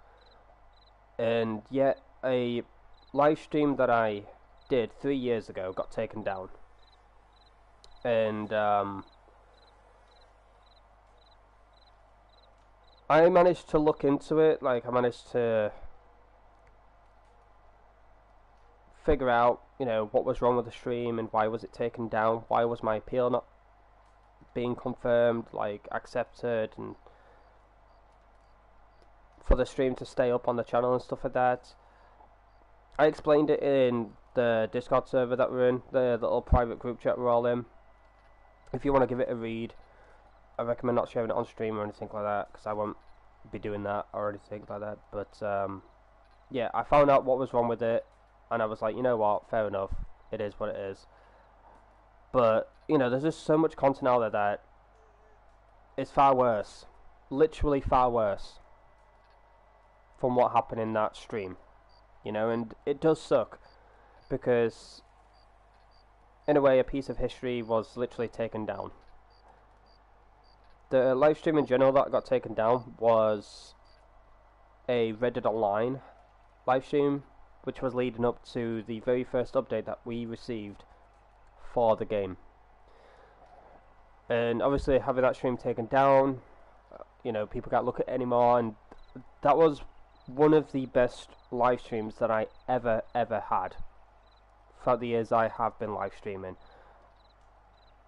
And yet a live stream that I did 3 years ago got taken down, and I managed to look into it. Like, I managed to figure out, you know, what was wrong with the stream and why was it taken down, why was my appeal not being confirmed, like accepted, and for the stream to stay up on the channel and stuff like that. I explained it in the Discord server that we're in, the little private group chat we're all in. If you want to give it a read, I recommend not sharing it on stream or anything like that, because I won't be doing that or anything like that. But yeah, I found out what was wrong with it, and I was like, you know what, fair enough, it is what it is. But you know, there's just so much content out there that is far worse, literally far worse, from what happened in that stream. You know, and it does suck, because in a way a piece of history was literally taken down. The live stream in general that got taken down was a Reddit Online live stream, which was leading up to the very first update that we received for the game. And obviously having that stream taken down, you know, people can't look at it anymore, and that was one of the best live streams that I ever had throughout the years I have been live streaming.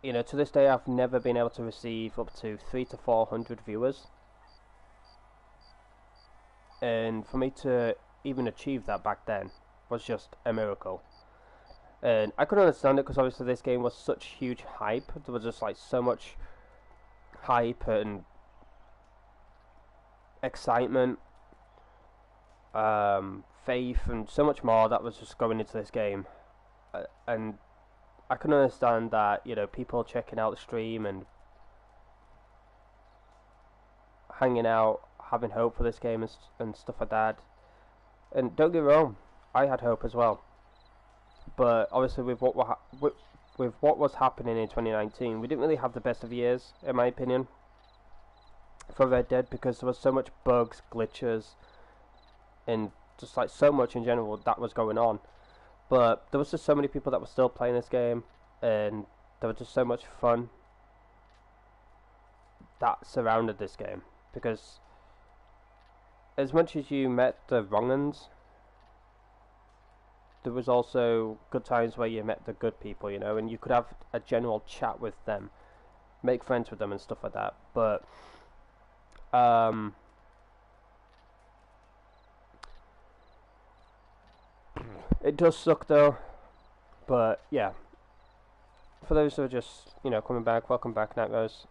You know, to this day I've never been able to receive up to 300 to 400 viewers, and for me to even achieve that back then was just a miracle. And I couldn't understand it, because obviously this game was such huge hype. There was just like so much hype and excitement, faith and so much more that was just going into this game, and I can understand that, you know, people checking out the stream and hanging out, having hope for this game and stuff like that. And don't get me wrong, I had hope as well. But obviously with what was happening in 2019, we didn't really have the best of years, in my opinion, for Red Dead, because there was so much bugs, glitches, and just like so much in general that was going on. But there was just so many people that were still playing this game, and there was just so much fun that surrounded this game. Because as much as you met the wrong uns, there was also good times where you met the good people, you know, and you could have a general chat with them, make friends with them and stuff like that. But it does suck though. But yeah, for those who are just, you know, coming back, welcome back, Nightmares,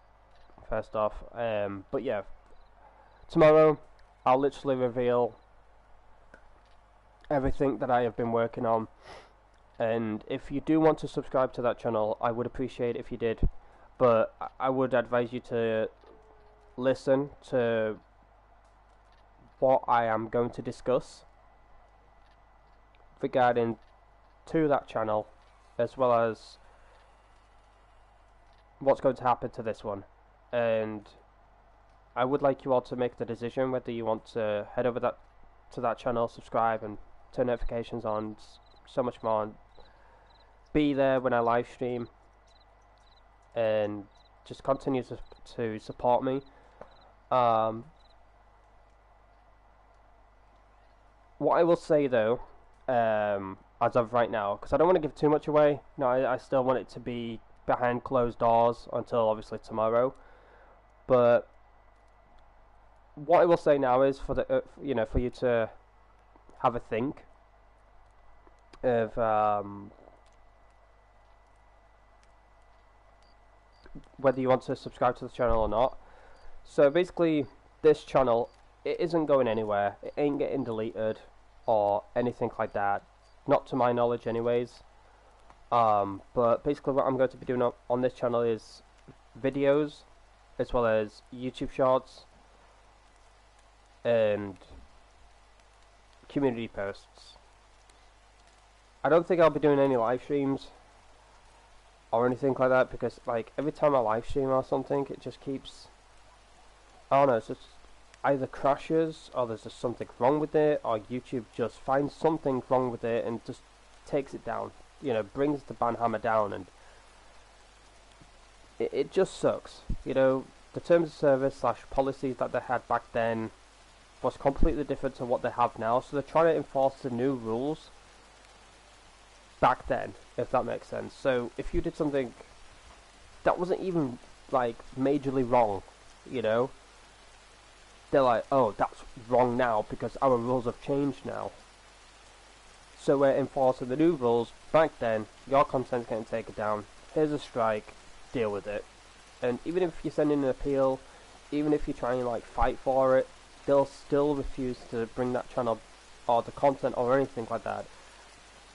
first off. But yeah, tomorrow I'll literally reveal everything that I have been working on, and if you do want to subscribe to that channel, I would appreciate it if you did. But I would advise you to listen to what I am going to discuss regarding to that channel, as well as what's going to happen to this one. And I would like you all to make the decision whether you want to head over to that channel, subscribe and turn notifications on, so much more, and be there when I live stream, and just continue to support me. What I will say though, as of right now, because I don't want to give too much away. No, I still want it to be behind closed doors until obviously tomorrow. But what I will say now is for the you know, for you to have a think of whether you want to subscribe to the channel or not. So basically, this channel, it isn't going anywhere. It ain't getting deleted or anything like that, not to my knowledge anyways. But basically what I'm going to be doing on this channel is videos, as well as YouTube shorts and community posts. I don't think I'll be doing any live streams or anything like that, because like every time I live stream or something, it just keeps, I don't know, it's just either crashes, or there's just something wrong with it, or YouTube just finds something wrong with it and just takes it down, you know, brings the banhammer down, and it just sucks. You know, the terms of service / policies that they had back then was completely different to what they have now, so they're trying to enforce the new rules back then, if that makes sense. So if you did something that wasn't even like majorly wrong, you know, they're like, oh, that's wrong now because our rules have changed now, so we're enforcing the new rules. Back then, your content's getting taken down, here's a strike, deal with it. And even if you send in an appeal, even if you try and like fight for it, they'll still refuse to bring that channel or the content or anything like that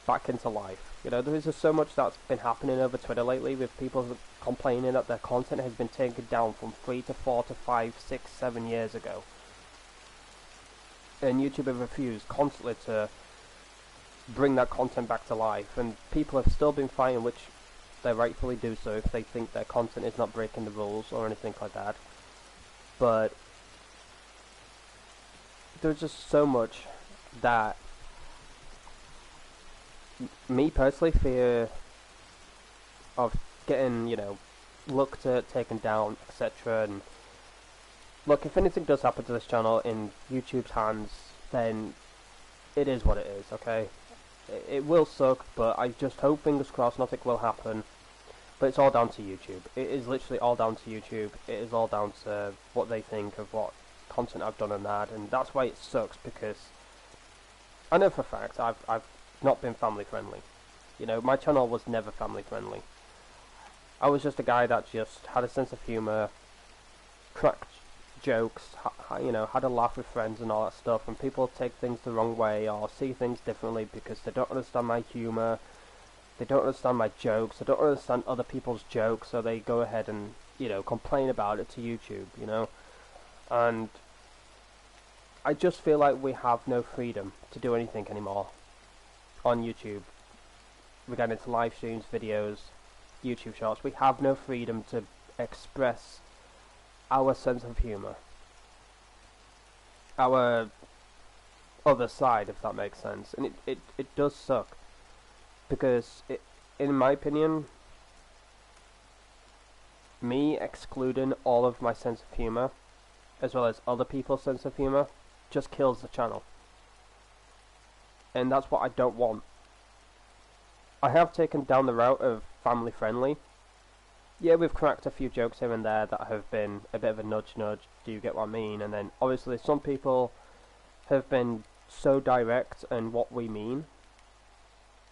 back into life. You know, there is just so much that's been happening over Twitter lately with people complaining that their content has been taken down from 3 to 4 to 5, 6, 7 years ago. And YouTube have refused constantly to bring that content back to life, and people have still been fighting, which they rightfully do so if they think their content is not breaking the rules or anything like that. But there's just so much that me personally fear of getting, you know, looked at, taken down, etc. And look, if anything does happen to this channel in YouTube's hands, then it is what it is, okay? It will suck, but I just hope, fingers crossed, nothing will happen. But it's all down to YouTube. It is literally all down to YouTube. It is all down to what they think of what content I've done and that, and that's why it sucks, because I know for a fact I've not been family friendly. You know, my channel was never family friendly. I was just a guy that just had a sense of humour, cracked jokes, you know, had a laugh with friends and all that stuff, and people take things the wrong way or see things differently because they don't understand my humour, they don't understand my jokes, they don't understand other people's jokes, so they go ahead and, you know, complain about it to YouTube, you know. And I just feel like we have no freedom to do anything anymore on YouTube regarding to live streams, videos, YouTube shorts. We have no freedom to express our sense of humour, our other side, if that makes sense. And it does suck, because in my opinion, me excluding all of my sense of humour as well as other people's sense of humour just kills the channel, and that's what I don't want. I have taken down the route of family friendly. Yeah, we've cracked a few jokes here and there that have been a bit of a nudge, do you get what I mean? And then obviously some people have been so direct in what we mean,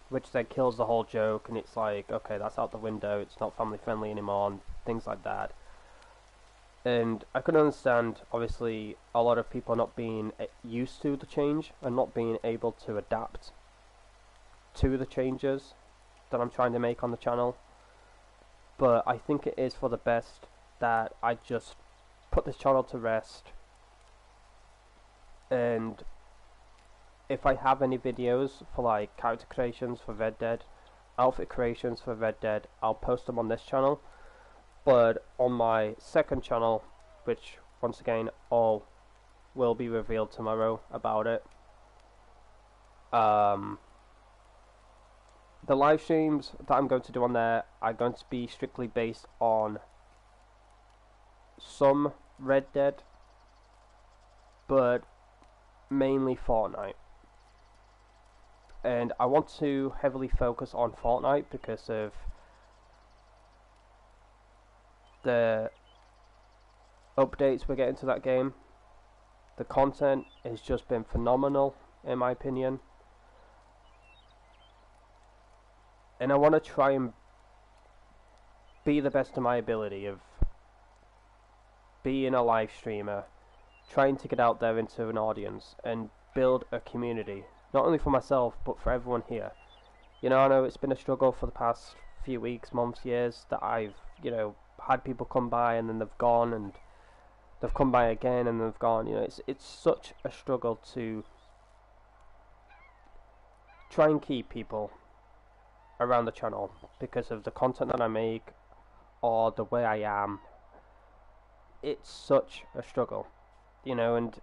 which then kills the whole joke, and it's like, okay, that's out the window, it's not family friendly anymore, and things like that. And I can understand, obviously, a lot of people not being used to the change and not being able to adapt to the changes that I'm trying to make on the channel. But I think it is for the best that I just put this channel to rest. And if I have any videos for like character creations for Red Dead, outfit creations for Red Dead, I'll post them on this channel. But on my second channel, which once again all will be revealed tomorrow about it, the live streams that I'm going to do on there are going to be strictly based on some Red Dead, but mainly Fortnite. And I want to heavily focus on Fortnite because of the updates we're getting to that game. The content has just been phenomenal, in my opinion. And I want to try and be the best of my ability of being a live streamer, trying to get out there into an audience and build a community, not only for myself but for everyone here. You know, I know it's been a struggle for the past few weeks, months, years, that I've, you know, had people come by and then they've gone, and they've come by again and they've gone. You know, it's such a struggle to try and keep people around the channel because of the content that I make or the way I am. It's such a struggle, you know, and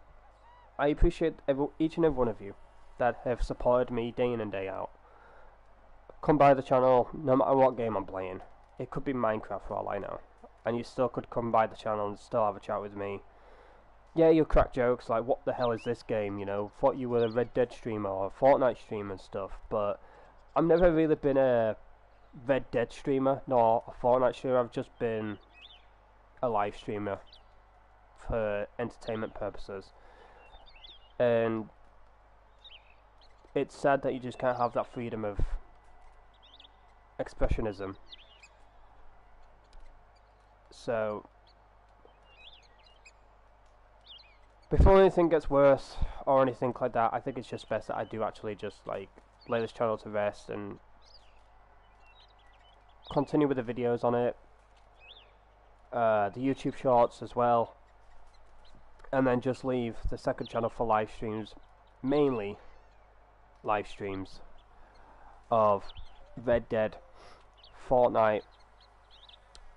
I appreciate each and every one of you that have supported me day in and day out. Come by the channel no matter what game I'm playing. It could be Minecraft for all I know, and you still could come by the channel and still have a chat with me. Yeah, you'll crack jokes like, what the hell is this game, you know, thought you were a Red Dead streamer or a Fortnite streamer and stuff, but I've never really been a Red Dead streamer nor a Fortnite streamer. I've just been a live streamer for entertainment purposes. And it's sad that you just can't have that freedom of expressionism. So before anything gets worse or anything like that, I think it's just best that I do actually just like lay this channel to rest and continue with the videos on it, the YouTube shorts as well, and then just leave the second channel for live streams, mainly live streams of Red Dead, Fortnite,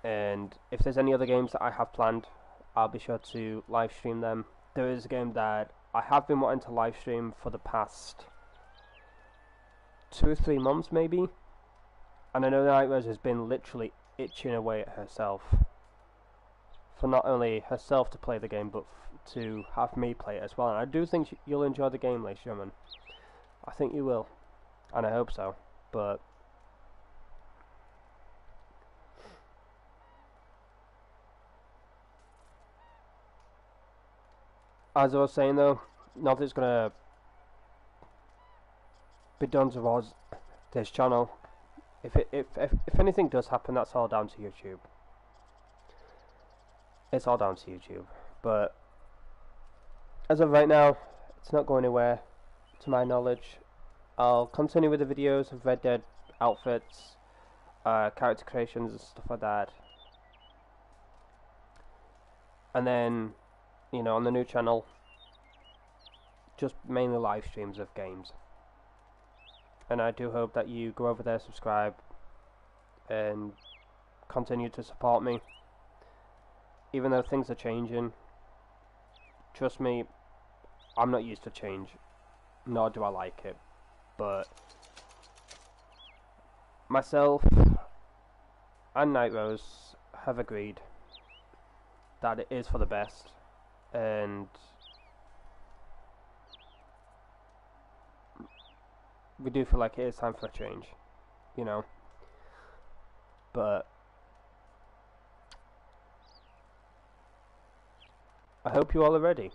and if there's any other games that I have planned, I'll be sure to live stream them. There is a game that I have been wanting to live stream for the past 2 or 3 months maybe, and I know Nightmares has been literally itching away at herself for not only herself to play the game, but to have me play it as well. And I do think you'll enjoy the game, ladies and gentlemen. I think you will, and I hope so. But as I was saying though, nothing's gonna be done towards this channel. If anything does happen, that's all down to YouTube. It's all down to YouTube. But as of right now, it's not going anywhere, to my knowledge. I'll continue with the videos of Red Dead outfits, character creations and stuff like that. And then, you know, on the new channel, just mainly live streams of games. And I do hope that you go over there, subscribe, and continue to support me. Even though things are changing, trust me, I'm not used to change, nor do I like it. But myself and Night Rose have agreed that it is for the best, and we do feel like it is time for a change, you know. But I hope you all are ready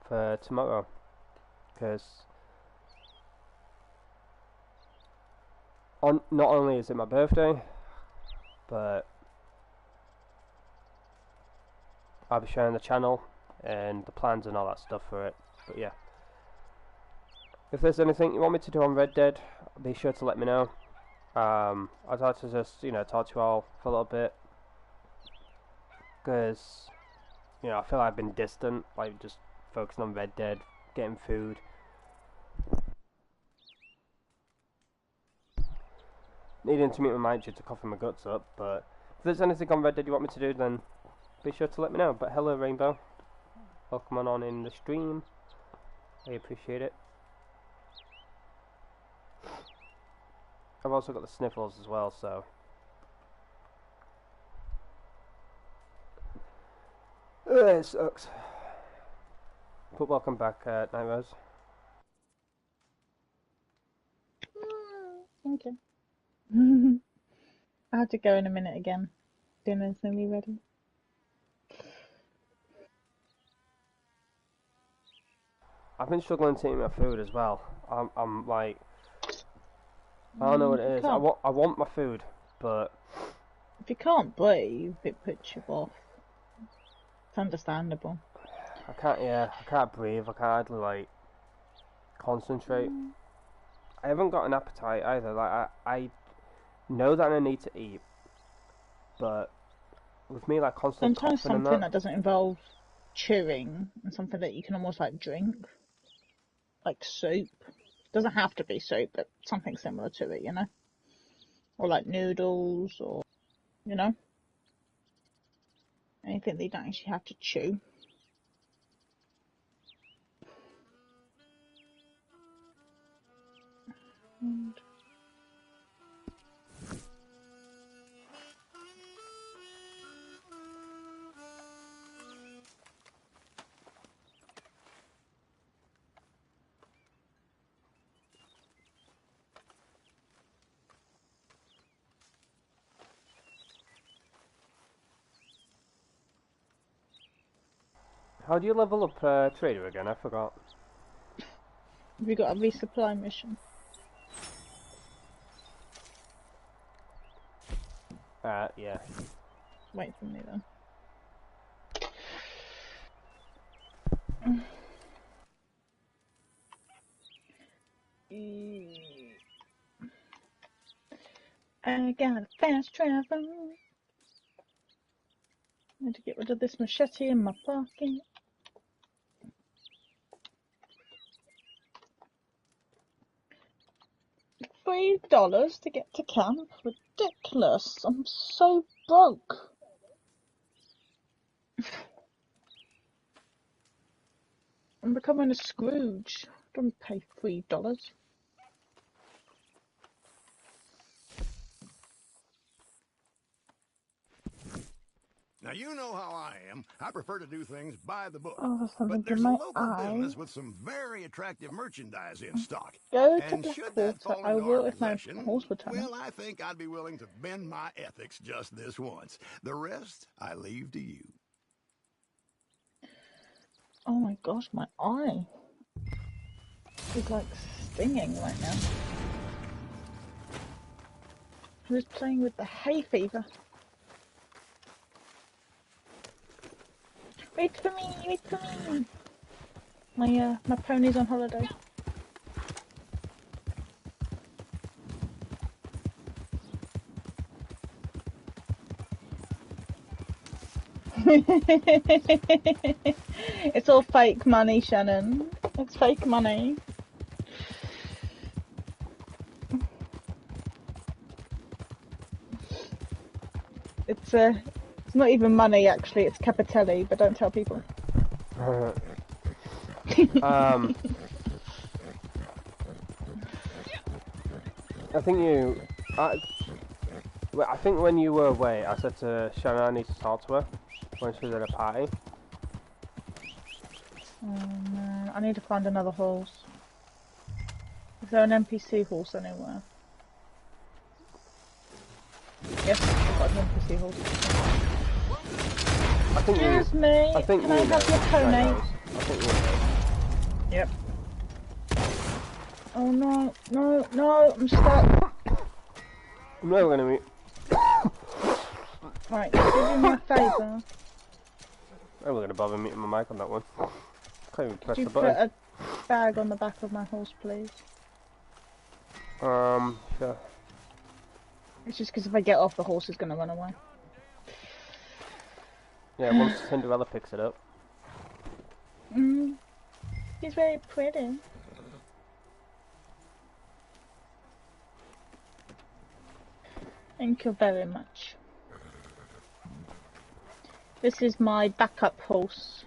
for tomorrow, because not only is it my birthday, but I'll be sharing the channel and the plans and all that stuff for it. But yeah, if there's anything you want me to do on Red Dead, be sure to let me know. I'd like to just, you know, talk to you all for a little bit, because, you know, I feel like I've been distant, like just focusing on Red Dead, getting food. Needing to meet my manager to cough my guts up, but if there's anything on Red Dead you want me to do, then be sure to let me know. But hello Rainbow, welcome on in the stream, I appreciate it. I've also got the sniffles as well, so it sucks. But welcome back, Night Rose. Thank you. I'll have to go in a minute again. Dinner's nearly ready. I've been struggling to eat my food as well. I'm like, I don't know what it is. I want my food, but if you can't breathe, it puts you off. It's understandable. I can't breathe. I can't hardly like concentrate. I haven't got an appetite either. Like I know that I need to eat, but with me like constantly Sometimes coughing and something that doesn't involve chewing and something that you can almost like drink, like soup. Doesn't have to be soup, but something similar to it, you know, or like noodles, or you know, anything that you don't actually have to chew. And how do you level up Trader again? I forgot. have you got a resupply mission? Yeah. Wait for me then. I got fast travel. Need to get rid of this machete in my pocket. $3 to get to camp? Ridiculous. I'm so broke. I'm becoming a Scrooge. Don't pay $3. Now, you know how I am. I prefer to do things by the book. Oh, there's something But there's in a my local eye. business with some very attractive merchandise in stock. Go to And should that Blackwater. fall I into our will if my possession, horse would turn well, up. I think I'd be willing to bend my ethics just this once. The rest, I leave to you. Oh my gosh, my eye is like stinging right now. Who's playing with the hay fever? Wait for me, wait for me. My pony's on holiday. It's all fake money, Shannon. It's fake money. It's not even money actually. It's capitelli, but don't tell people. I think when you were away, I said to Shannon I need to talk to her when she was at a party. Oh man, I need to find another horse. Is there an NPC horse anywhere? Yes, I've got an NPC horse. Excuse me, can I have your pony? I think you know. Yep. Oh no, no, no, I'm stuck. I'm never gonna meet. Right, do me a favour. I'm not gonna bother meeting my mic on that one. Can't even press Could you the put button. a bag on the back of my horse, please? Sure. It's just because if I get off, the horse is going to run away. Yeah, once Cinderella picks it up. He's very pretty. Thank you very much. This is my backup horse,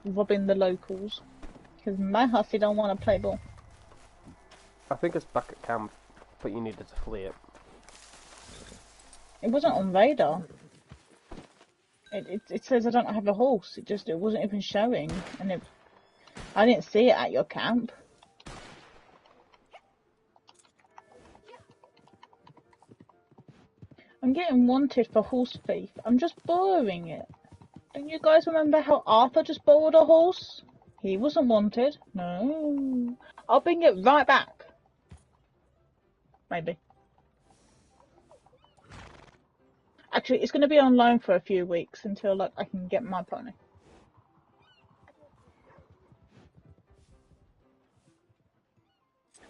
robbing the locals. Because my hussy don't want to play ball. I think it's back at camp, but you needed to flee it. It wasn't on radar. It says I don't have a horse. It wasn't even showing, and I didn't see it at your camp. I'm getting wanted for horse thief. I'm just borrowing it. Don't you guys remember how Arthur just borrowed a horse? He wasn't wanted. No. I'll bring it right back. Maybe. Actually, it's going to be on loan for a few weeks until like I can get my pony.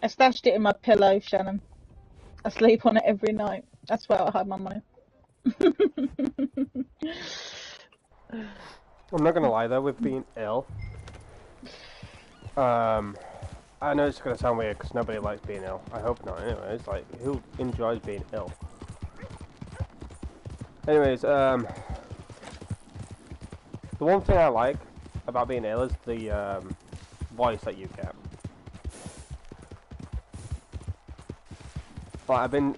I stashed it in my pillow, Shannon. I sleep on it every night. That's where I hide my money. I'm not gonna lie though, with being ill. I know it's gonna sound weird because nobody likes being ill. I hope not. Anyways, like who enjoys being ill? Anyways, the one thing I like about being ill is the voice that you get. Like I've been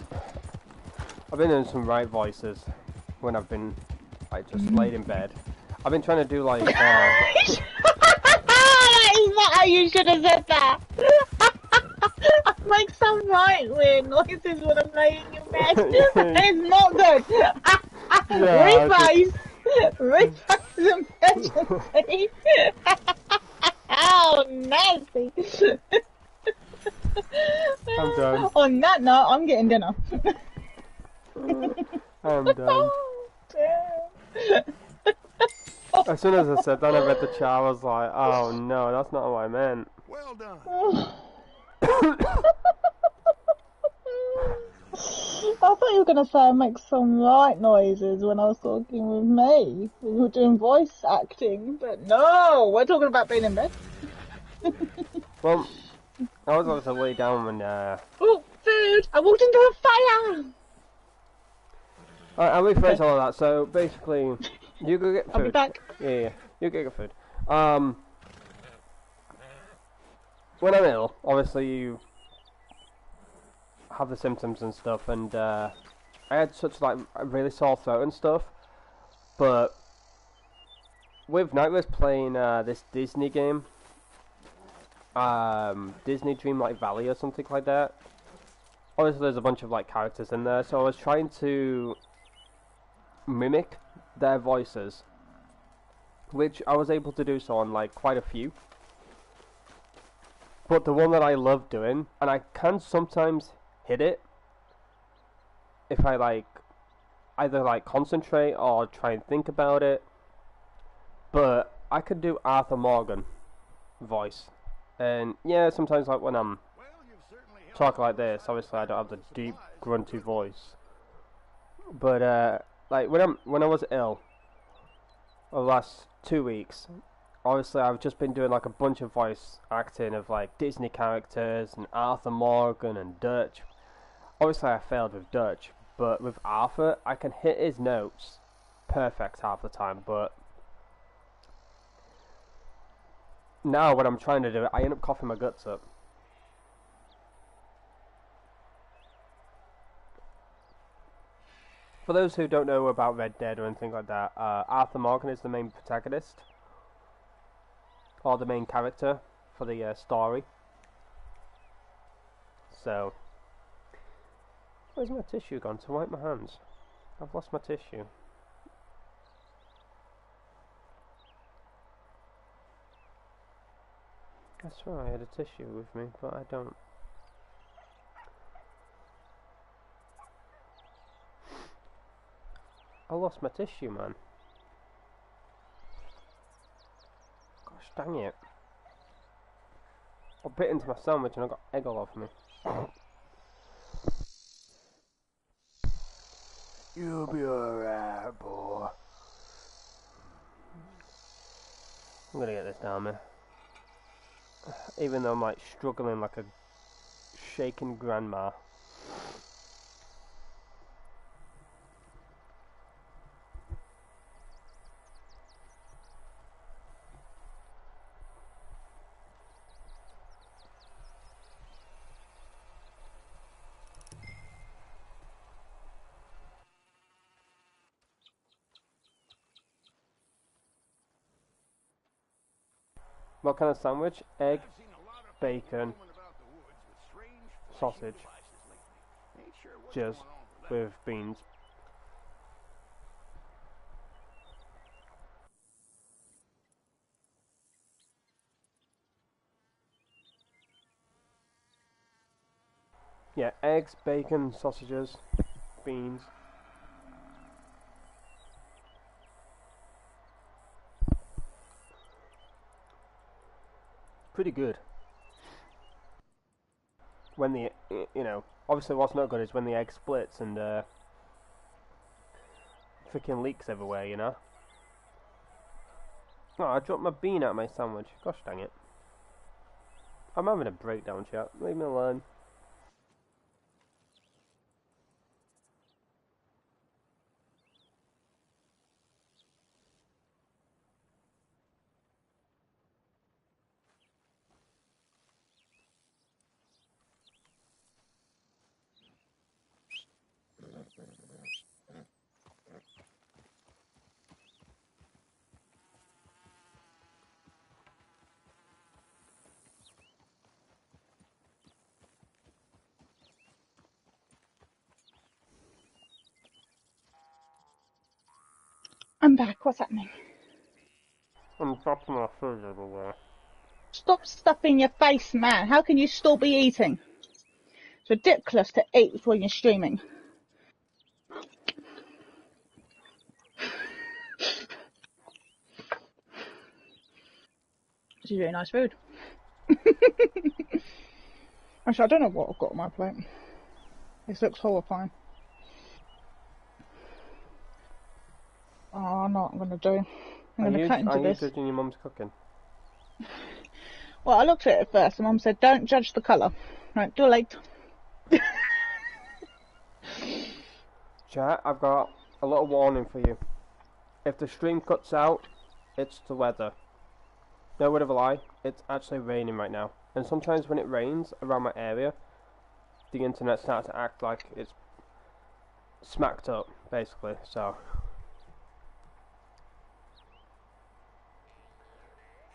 doing some right voices when I've been like just laid in bed. I've been trying to do like. That is not how you should have said that. I make some right weird noises when I'm laying in bed. It's not good. Reprise emergency. Oh, nasty. I'm done. On that note, I'm getting dinner. I'm done. Oh, damn. As soon as I said that, I read the chat, I was like, oh no, that's not what I meant. Well done. I thought you were going to say I make some right noises when I was talking with me. We were doing voice acting, but no, we're talking about being in bed. Well, I was obviously way down when, Oh, food! I walked into a fire! I'll rephrase all of that, so basically, you go get food. I'll be back. Yeah, you go get food. When I'm ill, obviously you have the symptoms and stuff, and I had such like a really sore throat and stuff, but with Nightmares playing this Disney game, Disney Dreamlight Valley or something like that, obviously there's a bunch of like characters in there, so I was trying to mimic their voices, which I was able to do so on like quite a few. But the one that I love doing, and I can sometimes hit it if I like either like concentrate or try and think about it, but I could do Arthur Morgan voice, and yeah, sometimes like when I'm talking like this, obviously I don't have the deep grunty voice, but like when I was ill the last 2 weeks, obviously I've just been doing like a bunch of voice acting of like Disney characters and Arthur Morgan and Dutch. Obviously I failed with Dutch, but with Arthur I can hit his notes perfect half the time, but now when I'm trying to do it I end up coughing my guts up. For those who don't know about Red Dead or anything like that, Arthur Morgan is the main protagonist, or the main character for the story. So, where's my tissue gone to wipe my hands? I've lost my tissue. That's right, I had a tissue with me, but I don't. I lost my tissue, man. Gosh dang it. I bit into my sandwich and I got egg all over me. You'll be alright, boy. I'm gonna get this down there. Even though I'm like struggling like a shaken grandma. What kind of sandwich? Egg, bacon, sausage, just with beans. Yeah, eggs, bacon, sausages, beans. Pretty good. When the, you know, obviously what's not good is when the egg splits and freaking leaks everywhere, you know. Oh, I dropped my bean out of my sandwich. Gosh dang it. I'm having a breakdown, chat. Leave me alone. I'm back. What's happening? I'm dropping my food everywhere. Stop stuffing your face, man. How can you still be eating? It's ridiculous to eat before you're streaming. This is really nice food. Actually, I don't know what I've got on my plate. This looks horrifying. Oh, I know what I'm going to do. I'm going to cut into this. Are you judging your mum's cooking? Well, I looked at it first, and Mum said, don't judge the colour. Right, too late. Chat, I've got a little warning for you. If the stream cuts out, it's the weather. No word of a lie, it's actually raining right now. And sometimes when it rains around my area, the internet starts to act like it's smacked up, basically, so...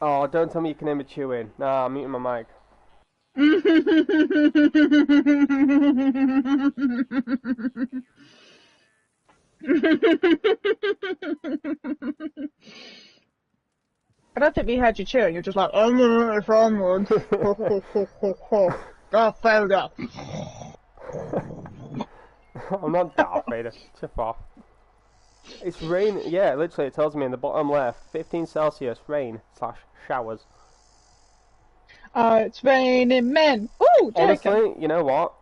Oh, don't tell me you can hear me chewing. Nah, I'm muting my mic. I don't think we heard you chewing. You're just like, it's onwards. I failed up. I'm not Darth Vader. Chip off. It's rain. Yeah, literally, it tells me in the bottom left, 15 Celsius, rain / showers. It's raining men. Ooh, honestly, you know what?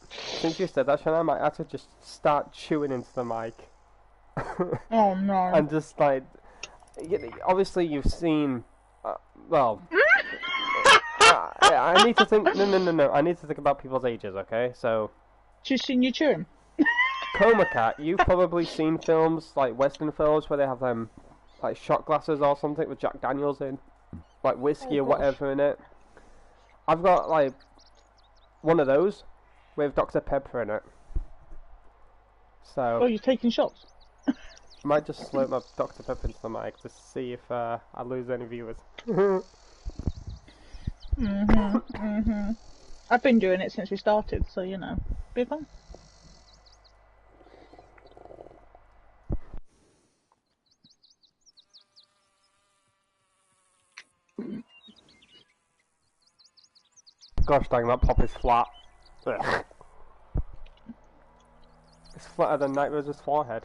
Since you said that, Shannon, I might have to just start chewing into the mic. Oh no! And just like, obviously, you've seen. Well, I need to think. No. I need to think about people's ages. Okay, so. She's seen you chewing. Coma Cat, you've probably seen films like Western films where they have like shot glasses or something with Jack Daniels in, like whiskey or whatever in it. I've got like one of those with Dr. Pepper in it. So. Oh, you're taking shots. I might just slurp my Dr. Pepper into the mic to see if I lose any viewers. I've been doing it since we started, so you know, be fun. Gosh dang, that pop is flat. Ugh. It's flatter than Night Rose's forehead.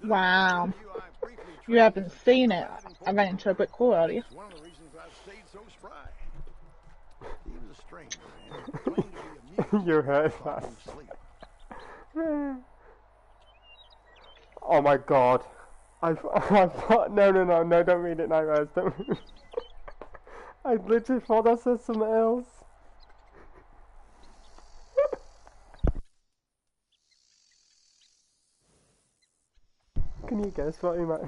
Wow. You haven't seen it. I ran into a brick wall earlier. One of the reasons I've stayed so spry. He was a stranger, man. Claimed to be amused. You heard that. Oh my god. I've thought, no, don't read it, Night Rose, don't read it. I literally thought that said something else. Can you guess what you might...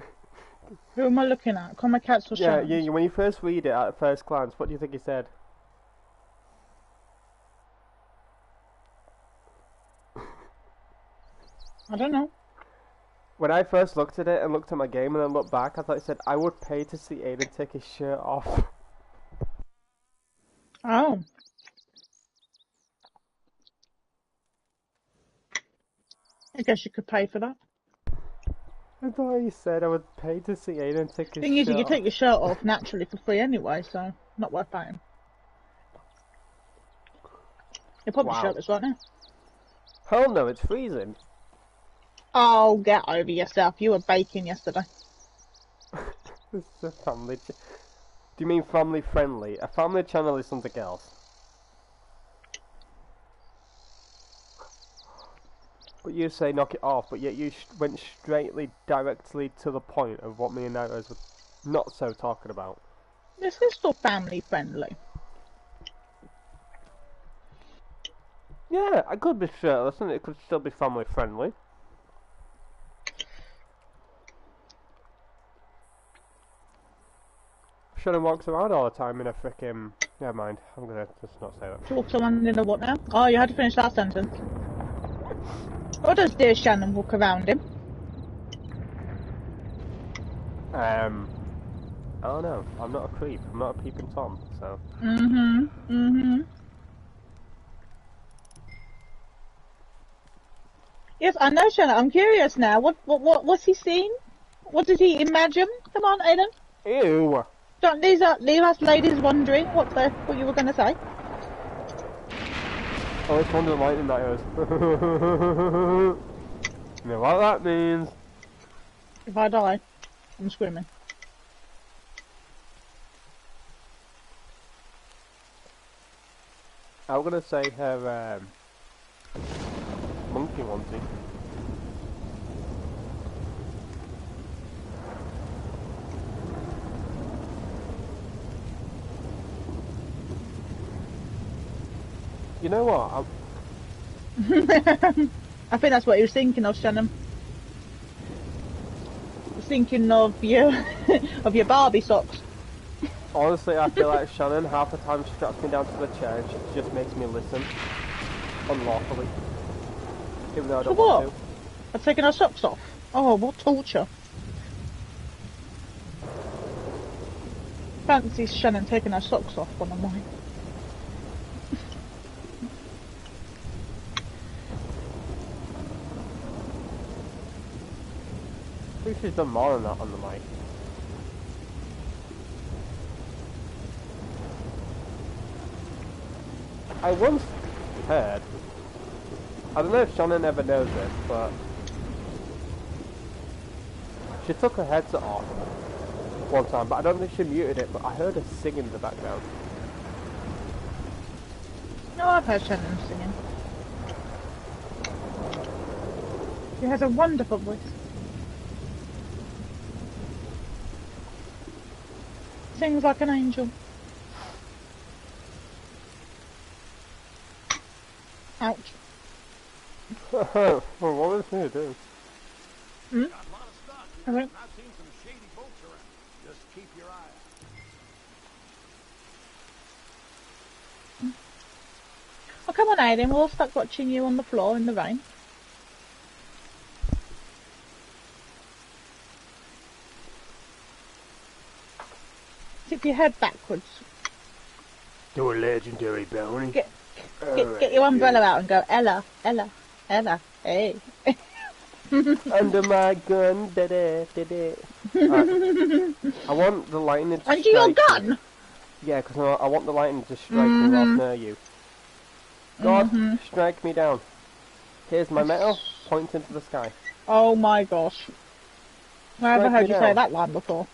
Who am I looking at? Coma Cats or Shannon? Yeah, when you first read it at first glance, what do you think he said? I don't know. When I first looked at it and looked at my game and then looked back, I thought it said, I would pay to see Aidan take his shirt off. Oh. I guess you could pay for that. I thought he said I would pay to see Aidan take his shirt off. Thing is, you can take your shirt off naturally for free anyway, so not worth paying. You're probably shirtless right now. Hell no, it's freezing. Oh, get over yourself. You were baking yesterday. This is a family... Do you mean family friendly? A family channel is something else. But you say knock it off, but yet you went directly to the point of what me and Natos were not so talking about. This is still family friendly. Yeah, I could be shirtless and it could still be family friendly. Shannon walks around all the time in a frickin'... Never mind, I'm gonna just not say that. Walks around in a what now? Oh, you had to finish that sentence. What does dear Shannon walk around in? I don't know. I'm not a creep. I'm not a peeping Tom, so... Yes, I know, Shannon. I'm curious now. What's he seen? What did he imagine? Come on, Aidan. Ew! Don't leave us ladies wondering what you were going to say. Oh, it's Thunder and Lightning that is. You know what that means. If I die, I'm screaming. I'm gonna say her monkey onesie. You know what? I think that's what he was thinking of, Shannon. He was thinking of your of your Barbie socks. Honestly, I feel like Shannon half the time straps me down to the chair and she just makes me listen unlawfully, even though I For don't what? want to. I've taken our socks off. Oh, what torture! Fancy Shannon taking her socks off one of mine. I think she's done more than that on the mic. I once heard, I don't know if Shannon ever knows this, but she took her headset off one time, but I don't think she muted it, but I heard her singing in the background. No, I've heard Shannon singing. She has a wonderful voice. Sings like an angel. Ouch. Well, what was he doing? Hmm? Got a lot of stock. Okay. And I've seen some shady folks around. Just keep your eye out. Oh, come on, Aidan. We'll start watching you on the floor in the rain. Tip your head backwards. Do a legendary bounty. Get your umbrella out and go, Ella, Ella, Ella, hey. Under my gun, da-da, da-da. Right. I want the lightning to Under your strike gun? you. Yeah, because I want the lightning to strike me whilst near you. God, strike me down. Here's my metal, point into the sky. Oh my gosh. Where have I Strike heard me you say down. that line before?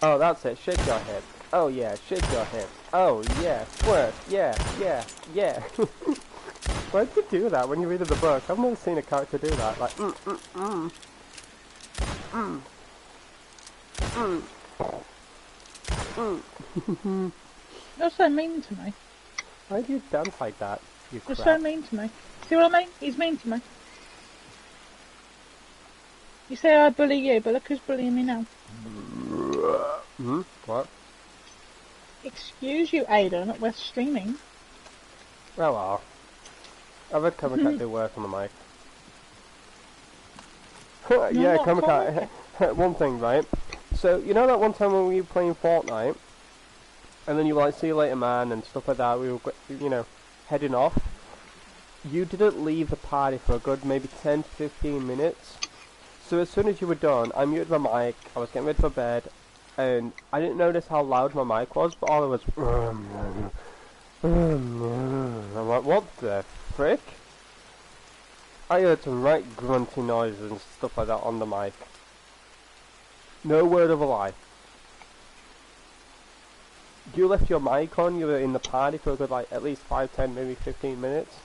Oh, that's it, shake your head. Oh yeah, shake your head. Oh yeah, squirt, yeah, yeah, yeah. Why'd you do that when you read the book? I've never seen a character do that. Like, You're so mean to me. Why do you dance like that, you You're crap? so mean to me. See what I mean? He's mean to me. You say I bully you, but look who's bullying me now. What? Excuse you, Aidan, we're streaming. Oh well. I've had Comic do work on the mic. Yeah, not Comic one thing, right? So, you know that one time when we were playing Fortnite? And then you were like, see you later man, and stuff like that, we were, you know, heading off. You didn't leave the party for a good maybe 10 to 15 minutes. So as soon as you were done, I muted my mic, I was getting ready for bed, and I didn't notice how loud my mic was, but all it was... I'm like, what the frick? I heard some right grunty noises and stuff like that on the mic. No word of a lie. You left your mic on, you were in the party for a good like at least 5, 10, maybe 15 minutes.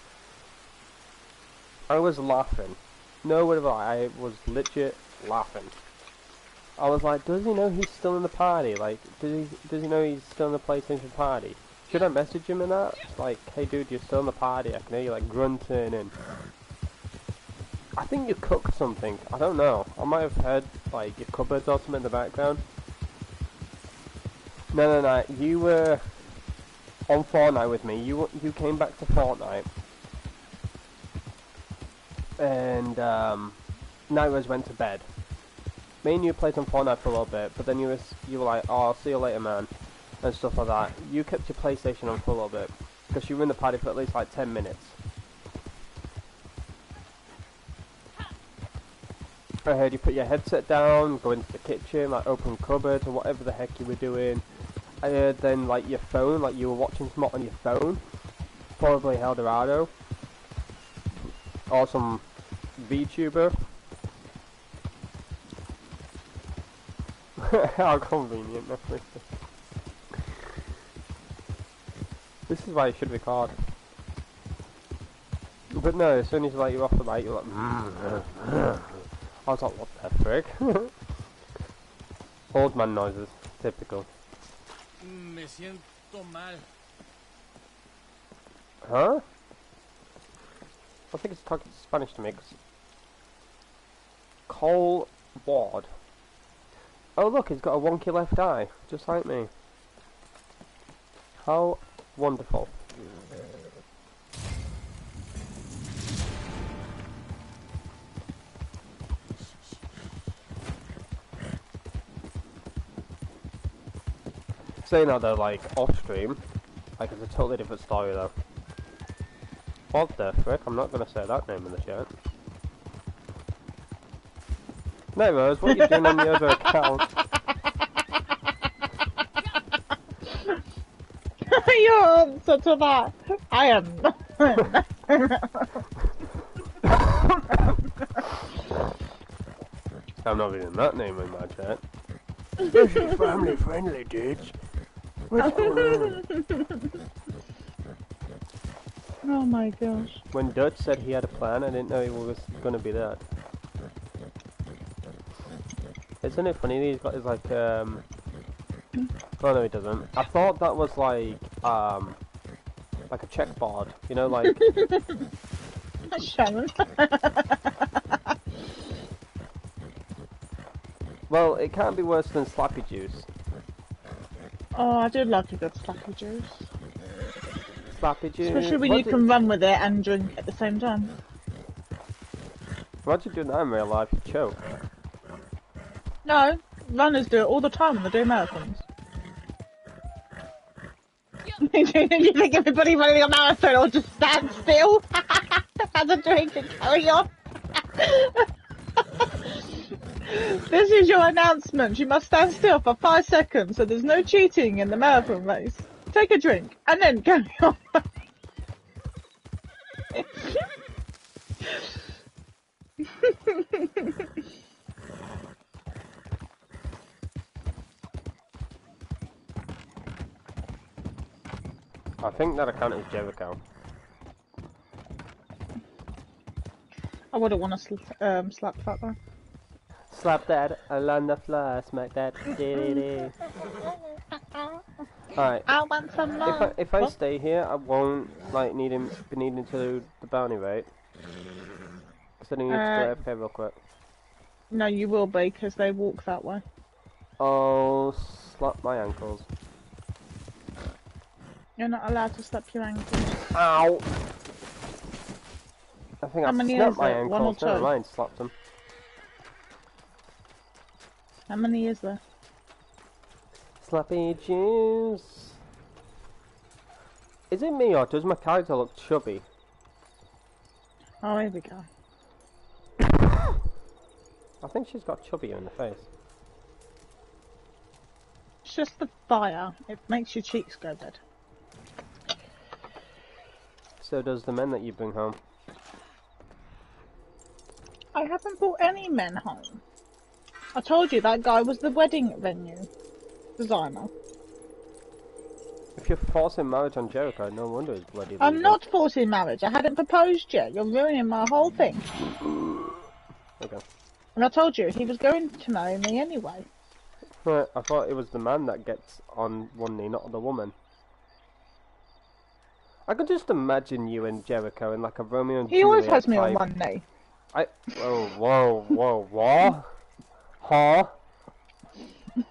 I was laughing. No word of a lie, I was legit laughing. I was like, does he know he's still in the party? Like, does he know he's still in the PlayStation party? Should I message him in that? It's like, hey dude, you're still in the party, I can hear you like grunting and... I think you cooked something, I don't know. I might have heard like your cupboards or something in the background. No, you were on Fortnite with me. You came back to Fortnite. And Nightwares went to bed. Me and you played some Fortnite for a little bit, but then you were like, oh, I'll see you later, man, and stuff like that. You kept your PlayStation on for a little bit, because you were in the party for at least like 10 minutes. I heard you put your headset down, go into the kitchen, like open cupboards or whatever the heck you were doing. I heard then like your phone, like you were watching something on your phone, probably Eldorado, or some VTuber. How convenient, definitely. This is why it should record. But no, as soon as like you're off the mic, you're like, I was like, what the frick? Old man noises, typical. Me siento mal. Huh? I think it's talking Spanish to me. Cole Ward. Oh look, he's got a wonky left eye, just like me. How wonderful. Saying that they're like off stream, like it's a totally different story though. What the frick? I'm not gonna say that name in the chat. No, Rose, what are you doing on the other account? Your answer to that. I am. I'm not reading that name in my chat. This is family friendly, dudes. What's going on? Oh my gosh. When Dutch said he had a plan, I didn't know he was gonna be that. Isn't it funny? He's got his like oh no, he doesn't. I thought that was like a checkboard, you know, like. Shannon. Well, it can't be worse than Slappy Juice. Oh, I do love a good slappy juice. Slappy Juice. Especially when you can run with it and drink at the same time. Imagine doing that in real life, you choke. No, runners do it all the time when they do marathons. You think everybody running a marathon will just stand still? Has a drink and carry on? This is your announcement. You must stand still for 5 seconds, so there's no cheating in the marathon race. Take a drink, and then carry on. I think that account is Jericho. I wouldn't want to slap that though. Slap that, along the floor, smack that, Alright. I want some more. If I stay here, I won't like be needing to do the bounty rate. Because I need to do it AFK real quick. No, you will be, because they walk that way. Oh, slap my ankles. You're not allowed to slap your ankles. Ow! I think I snapped my One or ankles, two? never mind, slapped them. How many is there? Slappy juice. Is it me or does my character look chubby? Oh, here we go. I think she's got chubbier in the face. It's just the fire. It makes your cheeks go red. So does the men that you bring home. I haven't brought any men home. I told you that guy was the wedding venue designer. If you're forcing marriage on Jericho, no wonder he's bloody I'm leaving. not forcing marriage. I hadn't proposed yet. You're ruining my whole thing. Okay. And I told you he was going to marry me anyway. Right, I thought it was the man that gets on one knee, not the woman. I could just imagine you and Jericho in like a Romeo and He Juliet always has me type. on one knee. Whoa, what? Huh?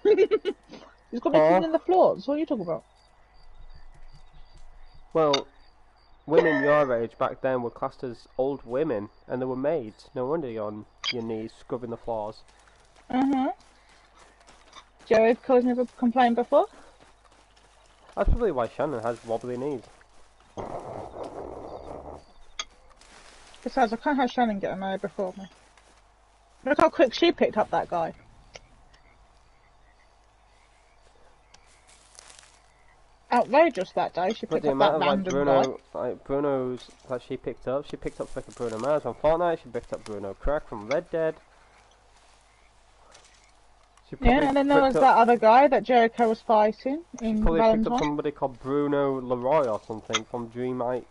He's got me cleaning the floors. What are you talking about? Well, women your age back then were classed as old women, and they were maids. No wonder you're on your knees scrubbing the floors. Jericho's never complained before? That's probably why Shannon has wobbly knees. Besides, I can't have Shannon get married before me. Look how quick she picked up that guy. Outrageous that day. She But picked the up that amount of like random guy. Bruno's that she picked up freaking Bruno Mars on Fortnite. She picked up Bruno Crack from Red Dead. She probably Yeah, and then there was picked that up, other guy that Jericho was fighting in probably picked up Valentine. somebody called Bruno Leroy or something from Dreamlight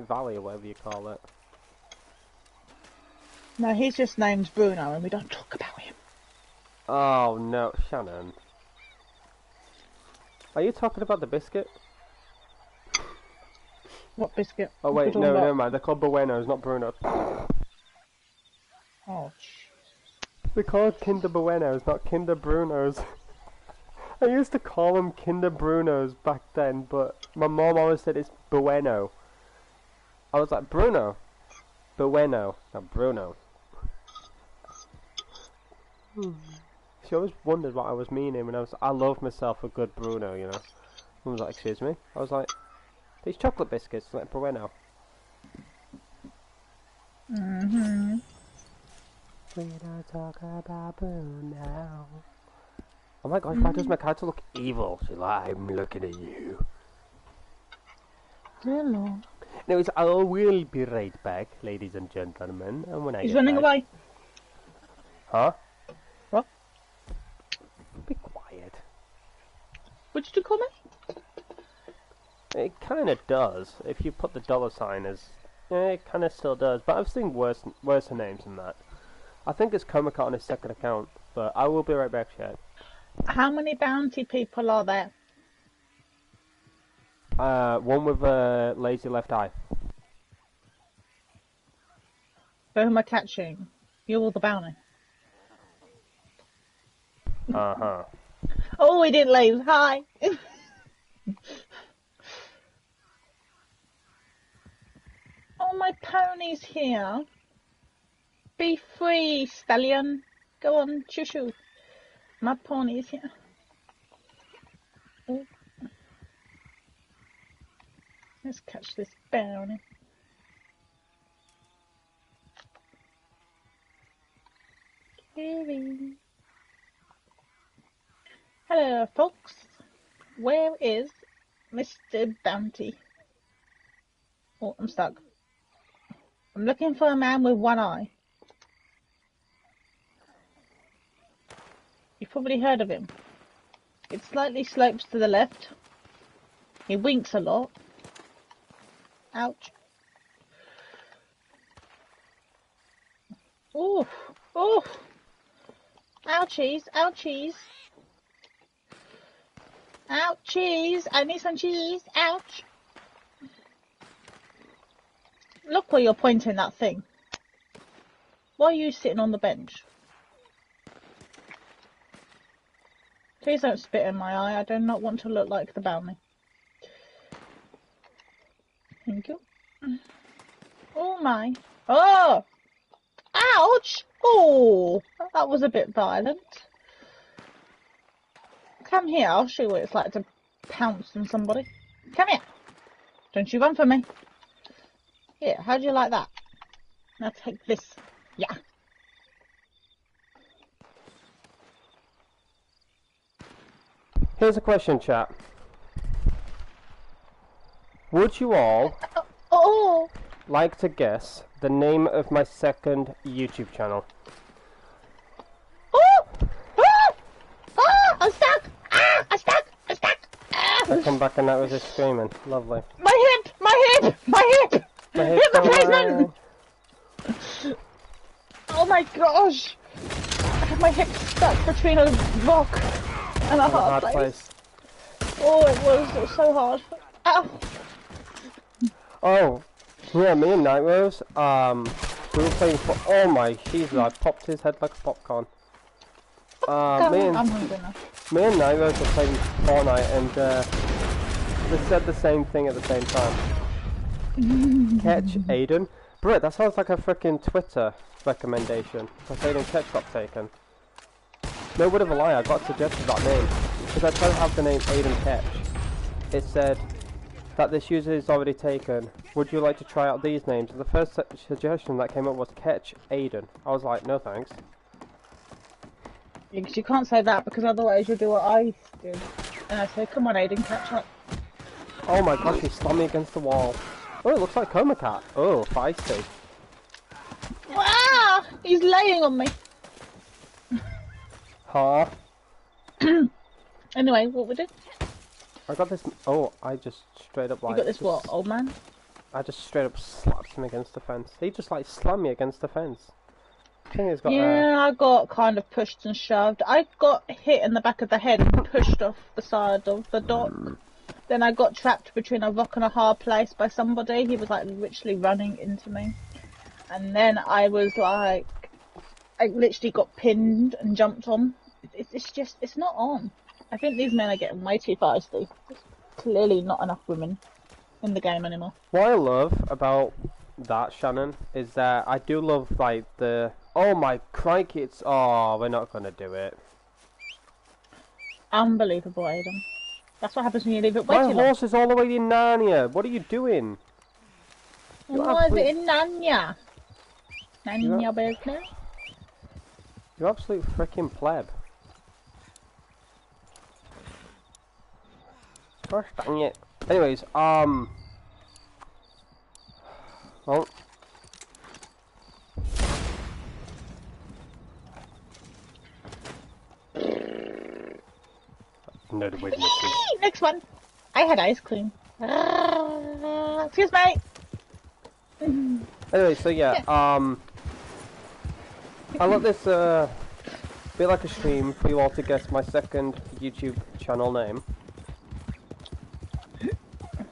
Valley or whatever you call it. No, he's just named Bruno and we don't talk about him. Oh no, Shannon. Are you talking about the biscuit? What biscuit? Oh What are you wait, talking no, about? never mind. They're called Buenos, not Bruno. Oh, They're called Kinder Buenos, not Kinder Brunos. I used to call them Kinder Brunos back then, but my mom always said it's Bueno. I was like, Bruno. Bueno, not Bruno. She always wondered what I was meaning when I love myself a good Bruno, you know. Mum was like, excuse me? I was like, these chocolate biscuits, like Bueno. Mm-hmm. We don't talk about Bruno. Oh my gosh, why does my character look evil? She's like, I'm looking at you. Hello. Anyways, I will be right back, ladies and gentlemen. And when I He's get running back... away. Huh? What? Be quiet. What did you call me? It kind of does. If you put the dollar sign as... Yeah, it kind of still does. But I've seen worse names than that. I think it's Comic on his second account. But I will be right back, Chad. How many bounty people are there? One with a lazy left eye. For whom are catching? You or the bounty? Uh-huh. Oh, he didn't leave. Hi. Oh, my pony's here. Be free, stallion. Go on, shoo-shoo. My pony's here. Oh. Let's catch this bounty. Hello, folks. Where is Mr. Bounty? Oh, I'm stuck. I'm looking for a man with one eye. You've probably heard of him. It slightly slopes to the left. He winks a lot. Ouch. Oof. Oof. Ouchies. Ouchies. Ouchies. I need some cheese. Ouch. Look where you're pointing that thing. Why are you sitting on the bench? Please don't spit in my eye. I do not want to look like the bounty. Thank you. Oh my. Oh! Ouch! Oh! That was a bit violent. Come here. I'll show you what it's like to pounce on somebody. Come here. Don't you run for me. Here, how do you like that? Now take this. Yeah. Here's a question, chat. Would you all Oh! like to guess the name of my second YouTube channel? Oh! Ah! Ah! I'm stuck! Ah! I'm stuck! I'm stuck! Ah! I come back and that was just screaming. Lovely. My hip! My hip! My hip! My Hit hips the don't pavement! lie. Oh my gosh! I have my hip stuck between a rock and a On a hard hard place. place. Oh, it was so hard. Ow! Oh, yeah, me and Night Rose, we were playing for, oh my, Jesus, I popped his head like a popcorn. Me I'm and hungry now. Night Rose were playing Fortnite and, they said the same thing at the same time. Ketch, Aidan. Bro, that sounds like a freaking Twitter recommendation, because Aidan Ketch got taken. No word of a lie, I got suggested that name, because I tried to have the name Aidan Ketch. It said that this user is already taken. Would you like to try out these names? And the first suggestion that came up was Ketch Aidan. I was like, no thanks. Because you can't say that, because otherwise you'll do what I did. And I say, come on Aidan, catch up. Oh my gosh, he slammed me against the wall. Oh, it looks like Coma Cat. Oh, feisty. Ah! He's laying on me. Huh? Anyway, what we do? I got this. Oh, I just straight up like. You got this just, what, old man? I just straight up slapped him against the fence. He just like slammed me against the fence. I think he's got. Yeah, I got kind of pushed and shoved. I got hit in the back of the head and pushed off the side of the dock. Then I got trapped between a rock and a hard place by somebody. He was like literally running into me. And then I was like, I literally got pinned and jumped on. It's not on. I think these men are getting way too feisty. There's clearly not enough women in the game anymore. What I love about that, Shannon, is that I do love like the. Oh my crikey! It's we're not gonna do it. Unbelievable, Aidan. That's what happens when you leave it way too My long. horse is all the way in Narnia. What are you doing? Why is it in Narnia? Narnia business? You absolute freaking pleb. Gosh dang it. Anyways, well. No witnesses. Next one. I had ice cream. Excuse me. Anyway, so yeah, I let this be like a stream for you all to guess my second YouTube channel name.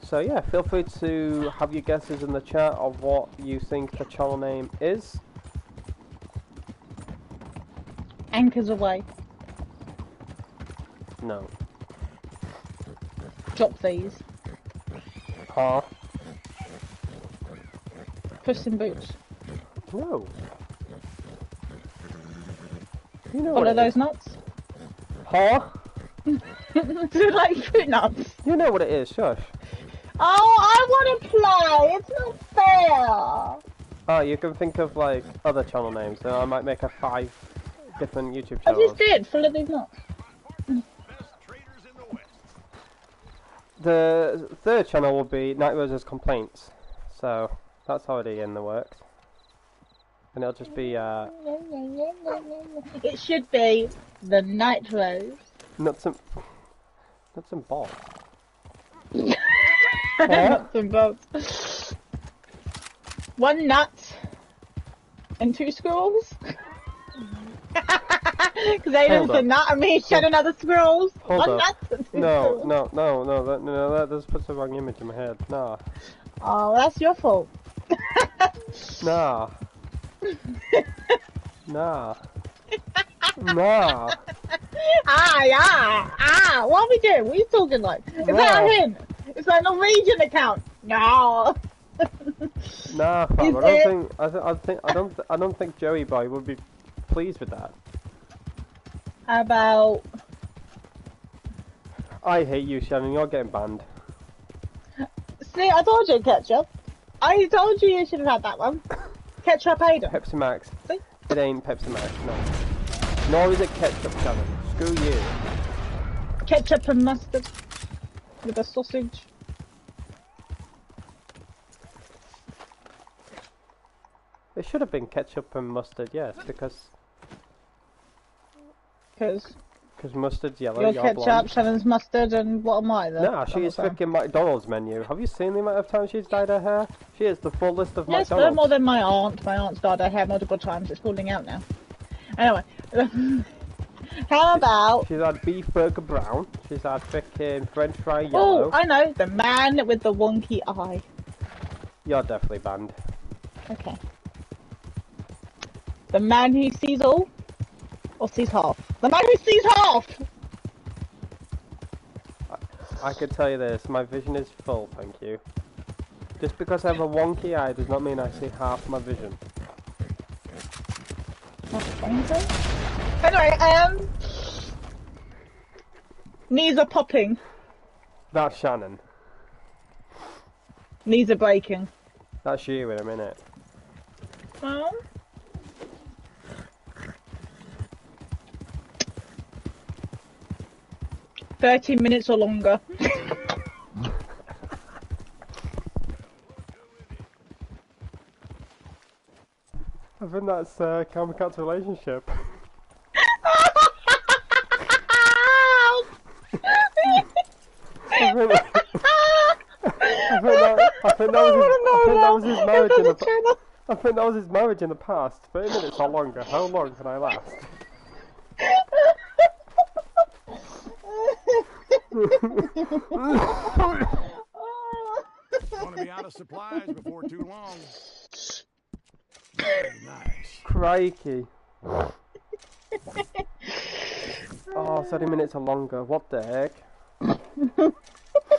So yeah, feel free to have your guesses in the chat of what you think the channel name is. Anchors away. No. Drop these. Huh? Puss in Boots. No. You know Follow what it those is. nuts. Huh? Do you like fruit nuts? You know what it is, shush. Oh, I want to play. It's not fair. Oh, you can think of like other channel names, so I might make a 5 different YouTube I channels. just did. Follow these nuts. The third channel will be Night Rose's Complaints, so that's already in the works. And it'll just be It should be the Night Rose. nuts and bolts. Nuts and bolts. One nut and 2 squirrels. Because Aidan's a nut and me shedding other squirrels. Hold One up. nut and 2 No, squirrels. that just puts the wrong image in my head. Nah. Oh, that's your fault. Nah. Nah. Nah. What are we doing? What are you talking like? Is that a hint? It's like a Norwegian account. No. Nah, fam. I don't think Joey Boy would be pleased with that. How about... I hate you, Shannon. You're getting banned. See, I told you, Ketchup. I told you should have had that one. Ketchup Aidan. Pepsi Max. See? It ain't Pepsi Max, no. Nor is it ketchup, Shannon. Screw you. Ketchup and mustard. With a sausage. It should have been ketchup and mustard, yes, because mustard's yellow, You're you're ketchup, blonde. Shannon's mustard, and what am I then? Nah, she is freaking McDonald's menu. Have you seen the amount of times she's dyed her hair? She is the full list of Yes, but McDonald's. more than my aunt. My aunt's dyed her hair multiple times. It's falling out now. Anyway. How about... She's had beef burger brown. She's had freaking french fry yellow. Oh, I know. The man with the wonky eye. You're definitely banned. Okay. The man who sees all? Or sees half? The man who sees half! I could tell you this, my vision is full, thank you. Just because I have a wonky eye does not mean I see half my vision. Anyway, knees are popping. That's Shannon. Knees are breaking. That's you in a minute. Oh. "30 minutes or longer." I think that's Camcat's relationship. was his marriage in the channel. I think that was his marriage in the past. 30 minutes or longer. How long can I last? Gonna be out of supplies before too long. Very nice. Crikey. Oh, 30 minutes or longer. What the heck? I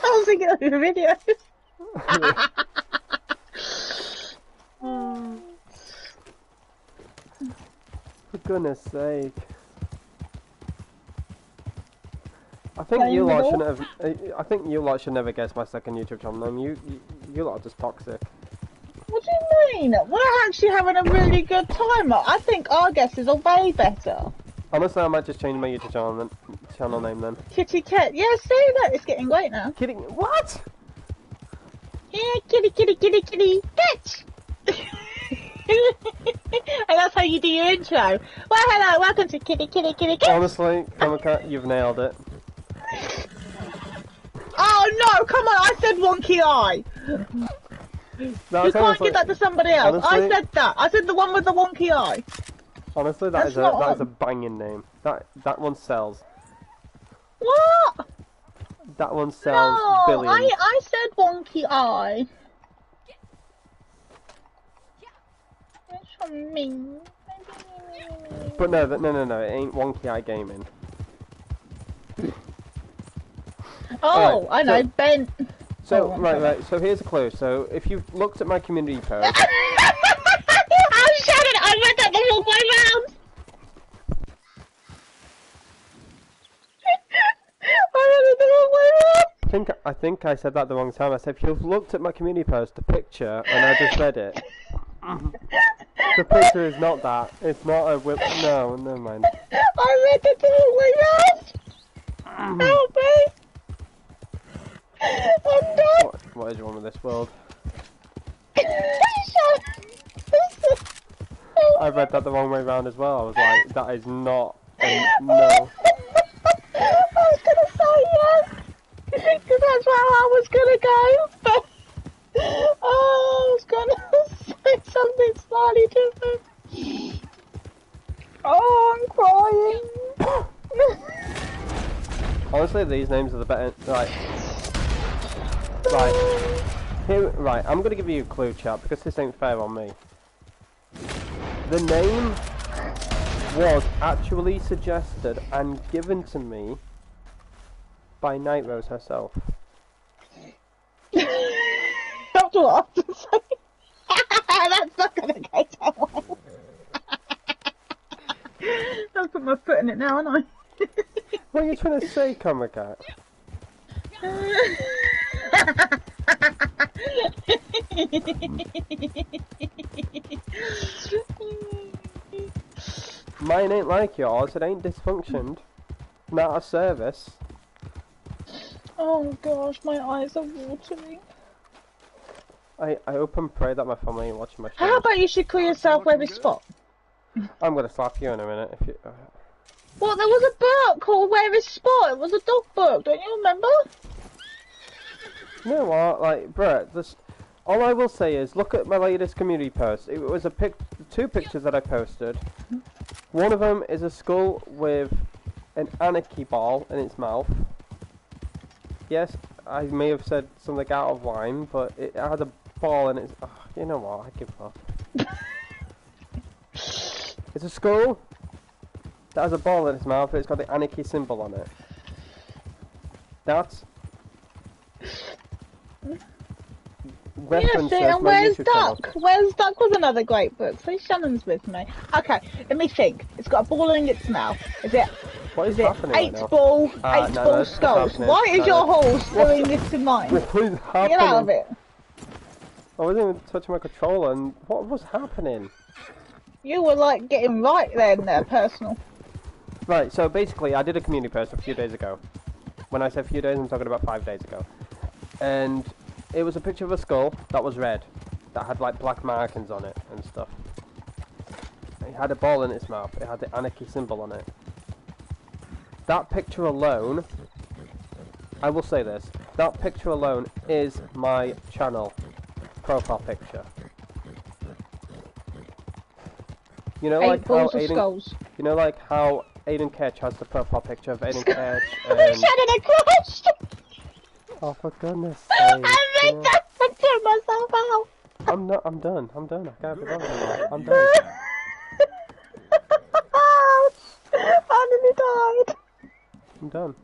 was thinking of your video. For goodness sake. I think you lot shouldn't have. I think you lot should never guess my second YouTube channel name. You lot are just toxic. What do you mean? We're actually having a really good time. I think our guesses are way better. Honestly, I might just change my YouTube channel name then. Kitty Cat. Yeah, see that? It's getting great now. Kidding? What? Yeah, kitty, kitty, kitty, kitty, Ketch. And that's how you do your intro. Well, hello, welcome to Kitty, Kitty, Kitty, Ketch. Honestly, Comica, you've nailed it. Oh no, come on, I said wonky eye. No, You can't give that to somebody else. Honestly, I said that. I said the one with the wonky eye. Honestly, That's that not is a on. banging name. That one sells. What? That one sells No, billions. I said wonky eye. That's from me. But no, it ain't Wonky Eye Gaming. Oh, Alright, I know, so- Ben. So, Oh, right, so here's a clue. So, if you've looked at my community post, I shouted, I read that the wrong way round. I read it the wrong way round. I think I said that the wrong time. I said, if you've looked at my community post, the picture, and I just read it. The picture is not that. It's not a whip. No, never mind. I read it the wrong way round. Help me. I'm done. What is wrong with this world? I read that the wrong way round as well. I was like, that is not a no. I was gonna say yes, because that's where I was gonna go, but I was gonna say something slightly different. Oh, I'm crying. Honestly, these names are the better. Right. Right, I'm gonna give you a clue, chat, because this ain't fair on me. The name was actually suggested and given to me by Night Rose herself. That's what I have to say. That's not gonna go down well. I'll put my foot in it now, aren't I? What are you trying to say, Comica? Mine ain't like yours, it ain't dysfunctioned. Not a service. Oh gosh, my eyes are watering. I hope and pray that my family ain't watching my show. How about you should call yourself Webby Spot? I'm gonna slap you in a minute if you... Well, there was a book called Where is Spot. It was a dog book, don't you remember? You know what, like, Brett, this... All I will say is, look at my latest community post. It was two pictures that I posted. One of them is a skull with an anarchy ball in its mouth. Yes, I may have said something out of line, but it had a ball in its... Oh, you know what, I give up. It's a skull that has a ball in its mouth, and it's got the anarchy symbol on it. That's... Yeah, see, and Where's Duck? Where's Duck was another great book. See, Shannon's with me. Okay, let me think. It's got a ball in its mouth. Is it? What is Is it happening right now? eight ball no, that's skulls? happening. Why is No, your no. horse doing this to mine? What is happening? Get out of it. I wasn't even touching my controller, and what was happening? You were like getting right then there, personal. Right, so basically I did a community post a few days ago. When I say a few days, I'm talking about 5 days ago. And it was a picture of a skull that was red, that had like black markings on it and stuff. It had a ball in its mouth, it had the anarchy symbol on it. That picture alone, I will say this, that picture alone is my channel. profile picture. You know, 8 like how balls of Aidan, skulls. you know, like how Aidan Ketch has the profile picture of Aidan Ketch Shannon, and. I crashed! Oh, for goodness sake! I You made know, that and threw myself out. I'm not. I'm done. I'm done. I can't be bothered anymore. I'm You done. Ouch! I nearly died. I'm done.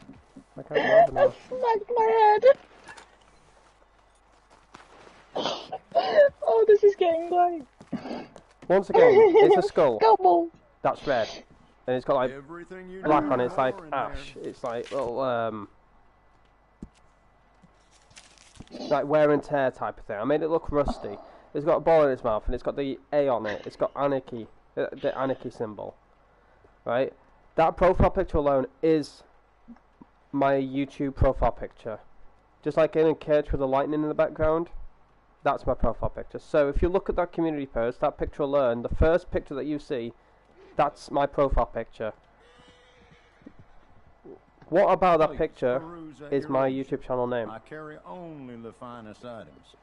I can't be bothered I anymore. smacked my head. Oh, this is getting great. Once again, it's a skull. Gobble. That's red, and it's got like Everything you black need on it. It's like more in there. ash. It's like little like wear and tear type of thing. I made it look rusty. It's got a ball in its mouth, and it's got the A on it. It's got anarchy, the anarchy symbol, right? That profile picture alone is my YouTube profile picture. Just like in a cage with the lightning in the background, that's my profile picture. So if you look at that community post, that picture alone, the first picture that you see, that's my profile picture. What about that picture Peruse at is your my leisure. YouTube channel name? I carry only the finest items.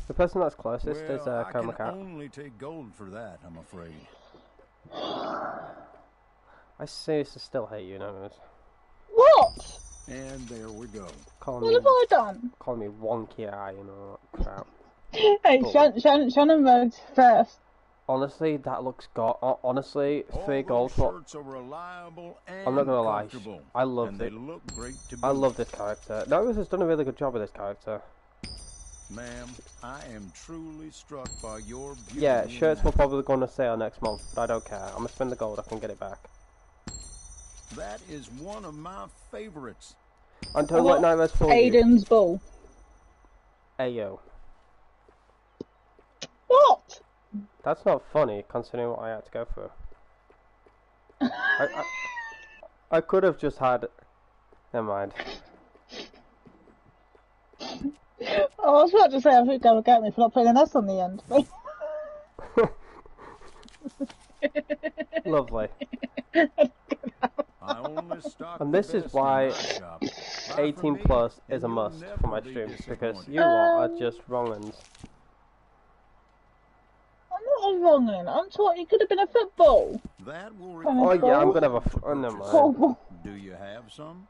The person that's closest is Well, I Coma can Cat. only take gold for that, I'm afraid. I seriously still hate you, Notice. What? And there we go. Calling What me, have I done? calling me wonky eye and all that crap. Hey, Shannon votes first. Honestly, that looks honestly, All 3 those gold for. shirts are reliable and I'm not gonna lie, comfortable, I love and they it. look great to I boot. love this character. Notice has done a really good job with this character. Ma'am, I am truly struck by your beauty. Yeah, and shirts will manner. probably go on a sale next month, but I don't care. I'm gonna spend the gold, I can get it back. That is one of my favorites. And don't let nightmares fool you. Aidan's ball. Ayo. What? That's not funny, considering what I had to go through. I could have just had... Never mind. Oh, I was about to say I think they would get me for not putting an S on the end. Lovely. I only stock And the this is best in why my shop. Buy from 18 me, plus and is a you'll must never for my be streams, because disappointed. you lot are just wrong-uns. I'm not a wrongin'. I'm taught it could have been a football. That will Oh, require yeah, I'm gold gonna have a to oh, never purchase. mind. Do you have some?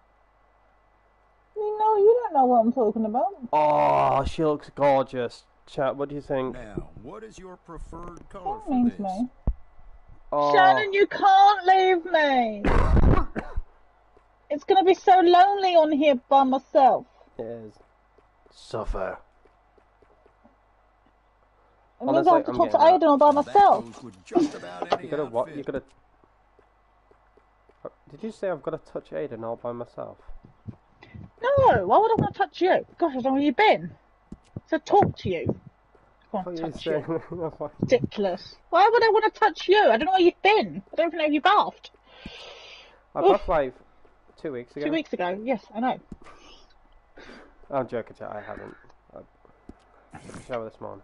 You know, you don't know what I'm talking about. Oh, she looks gorgeous. Chat, what do you think? Now, what is your preferred color That for means this? me. Oh, Shannon, you can't leave me. It's gonna be so lonely on here by myself. it is. Suffer. It means I have to I'm talk to getting Aidan all by And myself. That goes with just about any You gotta what? outfit. You gotta... Did you say I've got to touch Aidan all by myself? No, why would I want to touch you? Gosh, how long have you been? So talk to you. I Oh, can't you touch say... you. No, fine. Ridiculous. Why would I want to touch you? I don't know where you've been. I don't even know if you bathed. I bathed like 2 weeks ago. 2 weeks ago. Yes, I know. I'm joking, chat. I haven't. I shower this morning.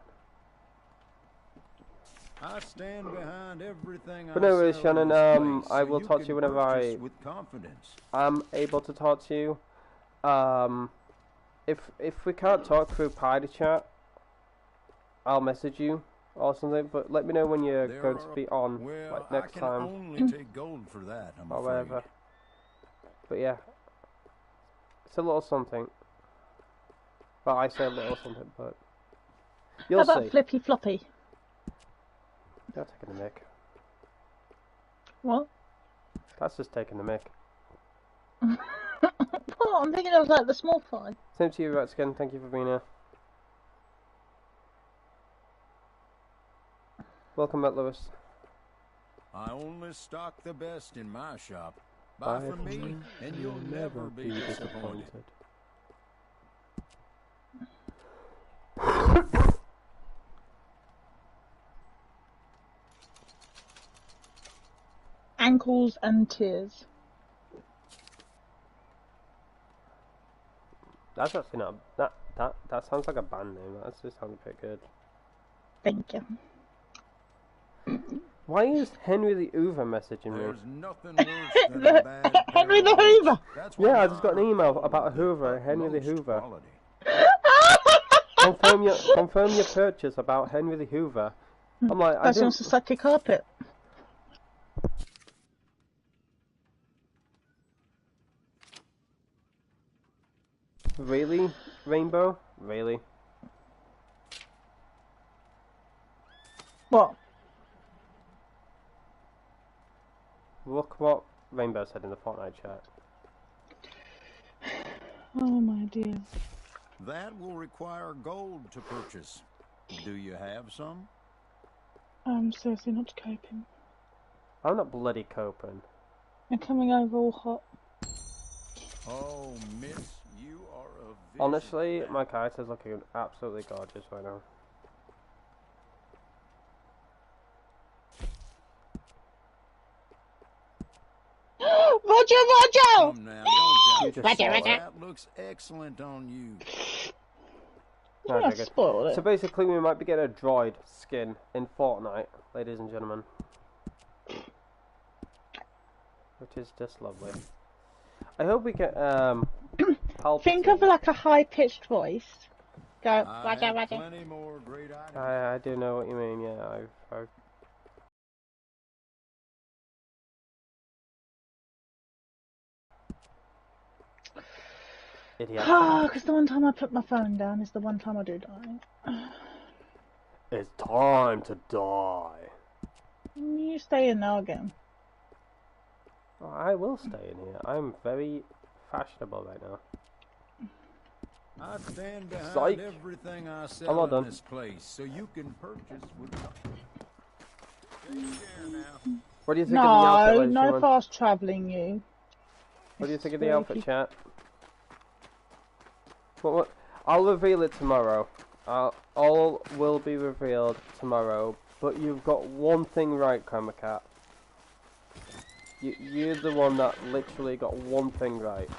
I stand behind everything But I no worries, sell Shannon, in this place, I so will you talk to can you whenever purchase I- with confidence. I'm able to talk to you. If we can't talk through Party Chat, I'll message you or something. But let me know when you're There going to are- be on, Well, like next I can time only take gold for that, I'm or afraid. whatever. But yeah, it's a little something. Well, I say a little something, but How you'll about see. Flippy Floppy? You're taking the mic. What? That's just taking the mic. Oh, I'm thinking it was like the small fry. Same to you, Redskin. Thank you for being here. Welcome back, Lewis. I only stock the best in my shop. Buy from me, and you'll never be disappointed. Ankles and tears. That's actually not that sounds like a band name. That just sounds pretty good. Thank you. Why is Henry the Hoover messaging me? There's nothing worse than a bad pair Henry of the boots. Hoover. That's why Yeah, I just got an mine email are about a the Hoover, Henry the utmost Hoover. quality. Confirm your purchase about Henry the Hoover. I'm like, I Person wants to didn't. suck your carpet. Really, Rainbow? Really? What? Look what Rainbow said in the Fortnite chat. Oh my dear. That will require gold to purchase. Do you have some? I'm seriously not coping. I'm not bloody coping. I'm coming over all hot. Oh, miss, you are a vision. Honestly, my character's looking absolutely gorgeous right now. Roger! Come now, don't You doubt just yourself. spoiled it. That looks excellent on you. No, I joking. spoiled it. So basically, we might be getting a droid skin in Fortnite, ladies and gentlemen. Which is just lovely. I hope we get Think of Palpatine. like a high-pitched voice. Go, I Roger, have Roger. plenty more great items. I do know what you mean. Yeah, I've idiot. Because the one time I put my phone down is the one time I do die. It's time to die. You stay in now again. Oh, I will stay in here. I'm very fashionable right now. I stand behind Psych. everything I I'm sell all in done. this place, so you can purchase with. Take care now. What do you think of the outfit, No, ladies and no gentlemen? fast travelling, you. What do you It's think of the very outfit, keep- chat? What? I'll reveal it tomorrow. All will be revealed tomorrow. But you've got one thing right, Camera Cat. You're the one that literally got one thing right.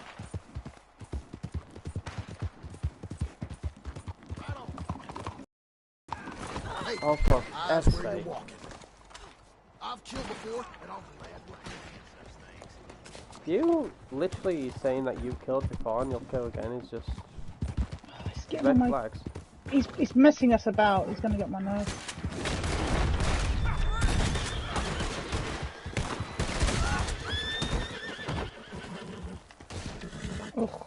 Hey, Oh, for eyes F's where sake. you're walking. I've killed before, and I'll be glad when I can such things. You literally saying that you killed before and you'll kill again is just He's getting red on my... flags. He's messing us about. He's going to get my nerves. Ugh.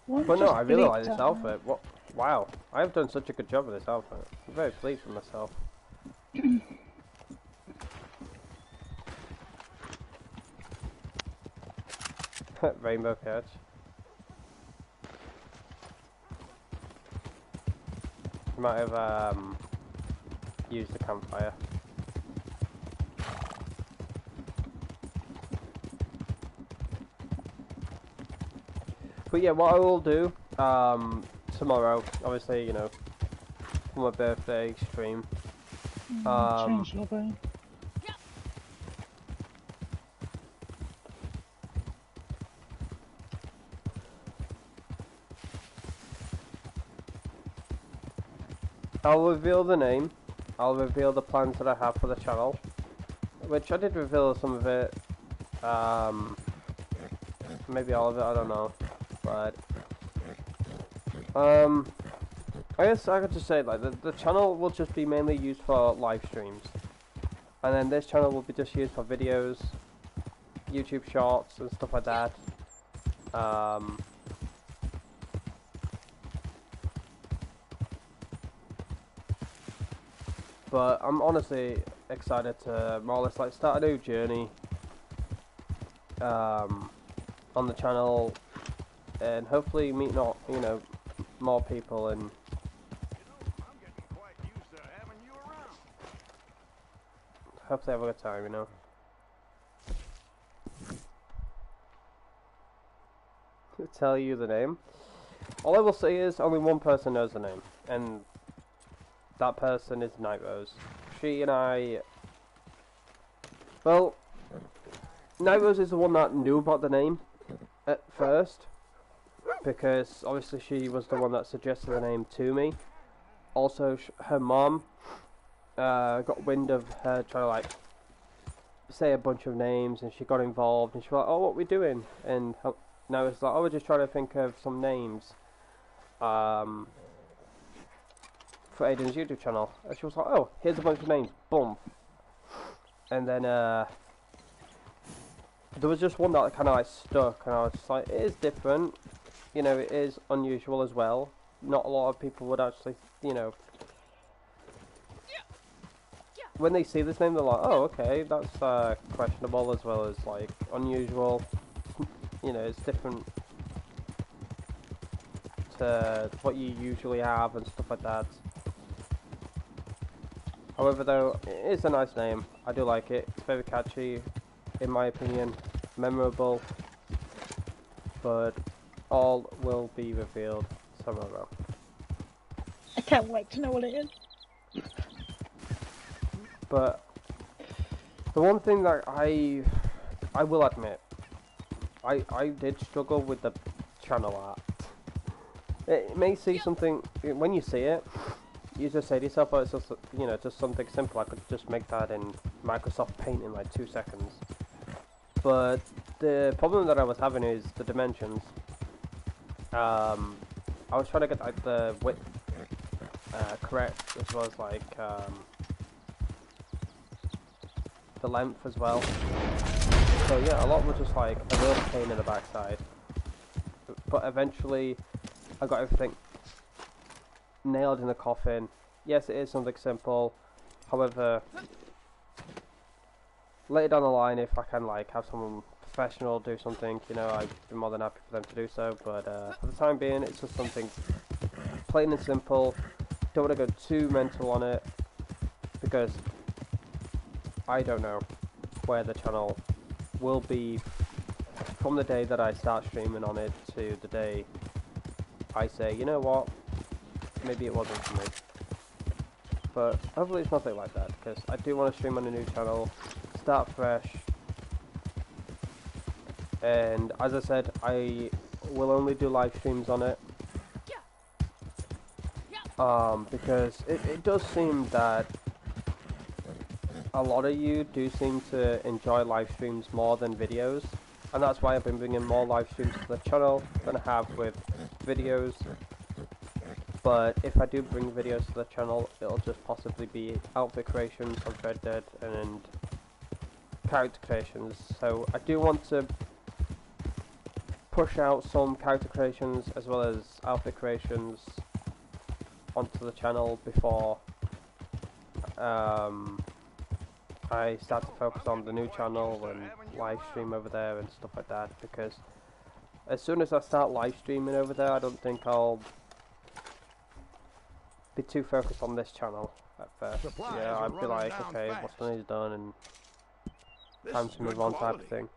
One But no, just I really blipped like this out. outfit. What? Wow, I've done such a good job with this outfit. I'm very pleased with myself. Rainbow Ketch. You might have used the campfire. But yeah, what I will do tomorrow, obviously, you know, for my birthday stream. Change lobby. I'll reveal the name. I'll reveal the plans that I have for the channel, which I did reveal some of it. Maybe all of it. I don't know, but I guess I could just say like the channel will just be mainly used for live streams, and then this channel will be just used for videos, YouTube shorts and stuff like that. But I'm honestly excited to more or less like start a new journey on the channel, and hopefully meet more people, and I'm getting quite used to having you around. hopefully have a good time, you know. Tell you the name. All I will say is only one person knows the name, and that person is Night Rose. She and I... Well, Night Rose is the one that knew about the name at first, because obviously she was the one that suggested the name to me. Also, her mom got wind of her trying to like say a bunch of names, and she got involved, and she was like, "Oh, what we doing?" And now it's like, "Oh, we're just trying to think of some names for Aidan's YouTube channel." And she was like, "Oh, here's a bunch of names." Boom. And then there was just one that kind of like stuck, and I was just like, "It is different, you know. It is unusual as well. Not a lot of people would actually, you know." When they see this name, they're like, "Oh, okay, that's questionable as well as like unusual." You know, it's different to what you usually have and stuff like that. However, though, it is a nice name. I do like it. It's very catchy, in my opinion, memorable. But all will be revealed tomorrow. I can't wait to know what it is. But the one thing that I will admit, I did struggle with the channel art. It may see something, when you see it, you just say to yourself, "Oh, it's just, you know, just something simple. I could just make that in Microsoft Paint in like 2 seconds." But the problem that I was having is the dimensions. I was trying to get like the width correct, as well as like the length as well. So yeah, a lot was just like a real pain in the backside. But eventually, I got everything nailed in the coffin. Yes, it is something simple. However, later down the line, if I can like have someone professional do something, you know, I'd be more than happy for them to do so. But for the time being, it's just something plain and simple. Don't want to go too mental on it, because I don't know where the channel will be from the day that I start streaming on it to the day I say, you know what, maybe it wasn't for me. But hopefully it's nothing like that, because I do want to stream on a new channel, start fresh, and as I said, I will only do live streams on it, because it does seem that a lot of you do seem to enjoy live streams more than videos, and that's why I've been bringing more live streams to the channel than I have with videos. But if I do bring videos to the channel, it'll just possibly be outfit creations of Red Dead and character creations. So I do want to push out some character creations as well as outfit creations onto the channel before I start to focus on the new channel and live stream over there and stuff like that, because as soon as I start live streaming over there, I don't think I'll be too focused on this channel at first. Yeah, I'd be like, okay, what's done is done, and time to move on type of thing.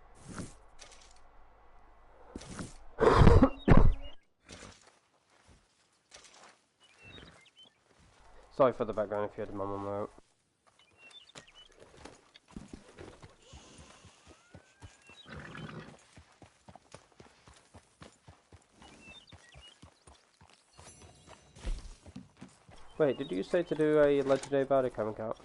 Sorry for the background if you had my mum out. Wait, did you say to do a legendary bounty coming out?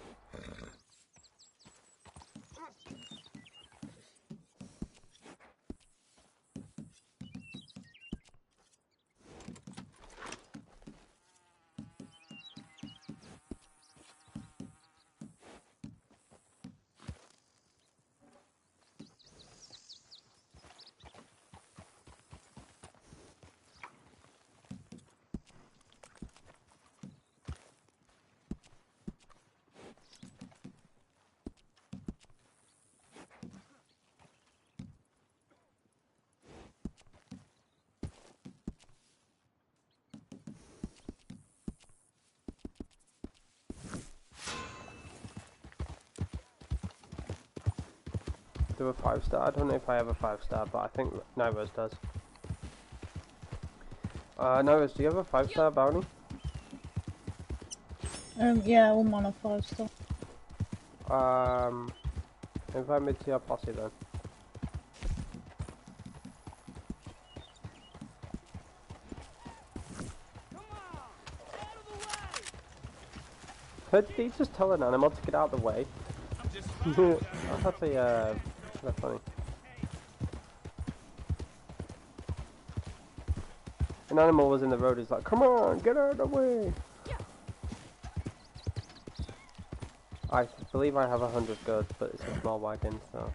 Do a 5-star? I don't know if I have a 5-star, but I think Nairos does. Nairos, do you have a 5-star bounty? Yeah, I'm on a 5-star. Invite me to your posse then. Did he just tell an animal to get out of the way? I'm just That's actually kind of funny. An animal was in the road. He's like, "Come on, get out of the way." I believe I have 100 goods, but it's a small wagon, so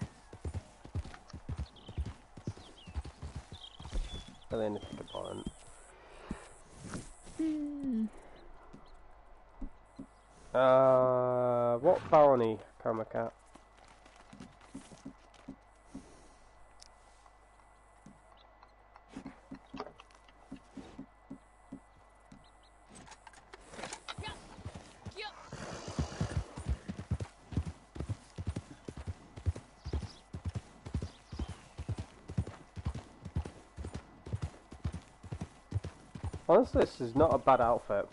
really anything important. What bounty can I get? Honestly, this is not a bad outfit.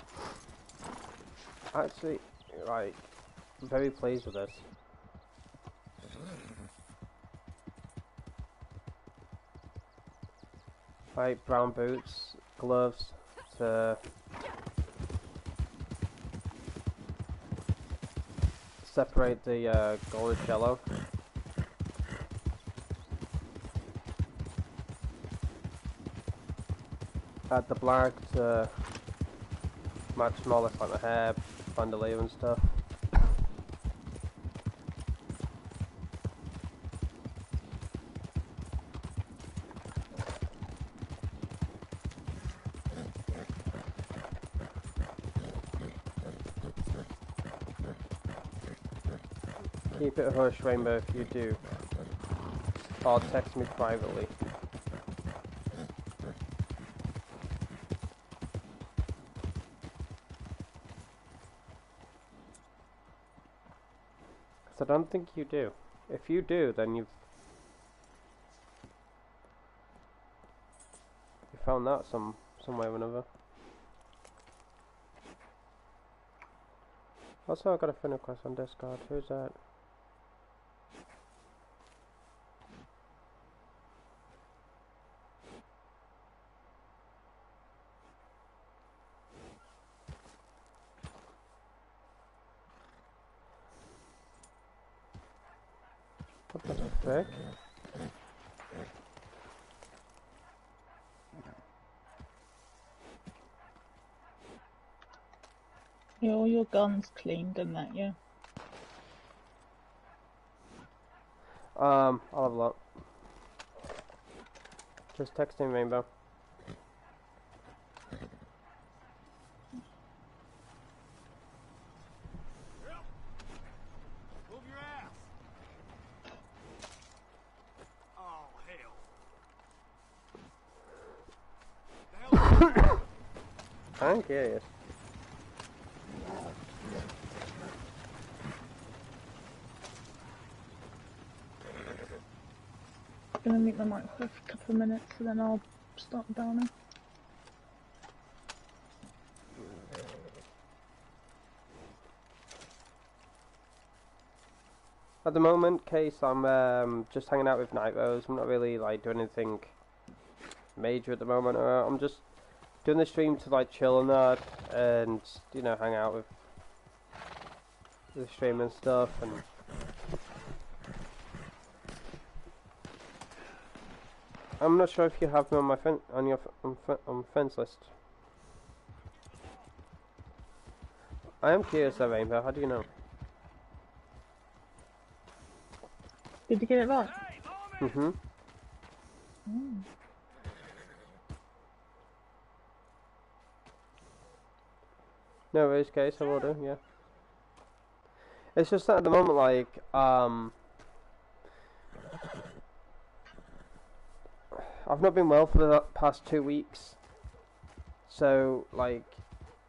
Actually, like, I'm very pleased with this. Like, brown boots, gloves, to separate the gold and yellow. Add the black to match more or less like my hair, bandolier and stuff. Keep it a hush, Rainbow, if you do. Or text me privately. I don't think you do. If you do, then you found that some way or another. Also, I got a friend request on Discord. Who's that? What the frick? Yeah, all your guns cleaned and that, yeah. I'll have a look. Just texting Rainbow. Move your ass. Oh, hell. The hell? I'm curious. I'm gonna mute my mic for a couple of minutes and then I'll start the bounty. At the moment, Case, I'm just hanging out with Nitros. I'm not really like doing anything major at the moment. I'm just doing the stream to like chill and that, and you know, hang out with the stream and stuff. And I'm not sure if you have me on my on friends list. I am curious, though, Rainbow. How do you know? Did you get it right? Mm-hmm. No worries, Case. I will do. Yeah. It's just that at the moment, like, I've not been well for the past 2 weeks, so like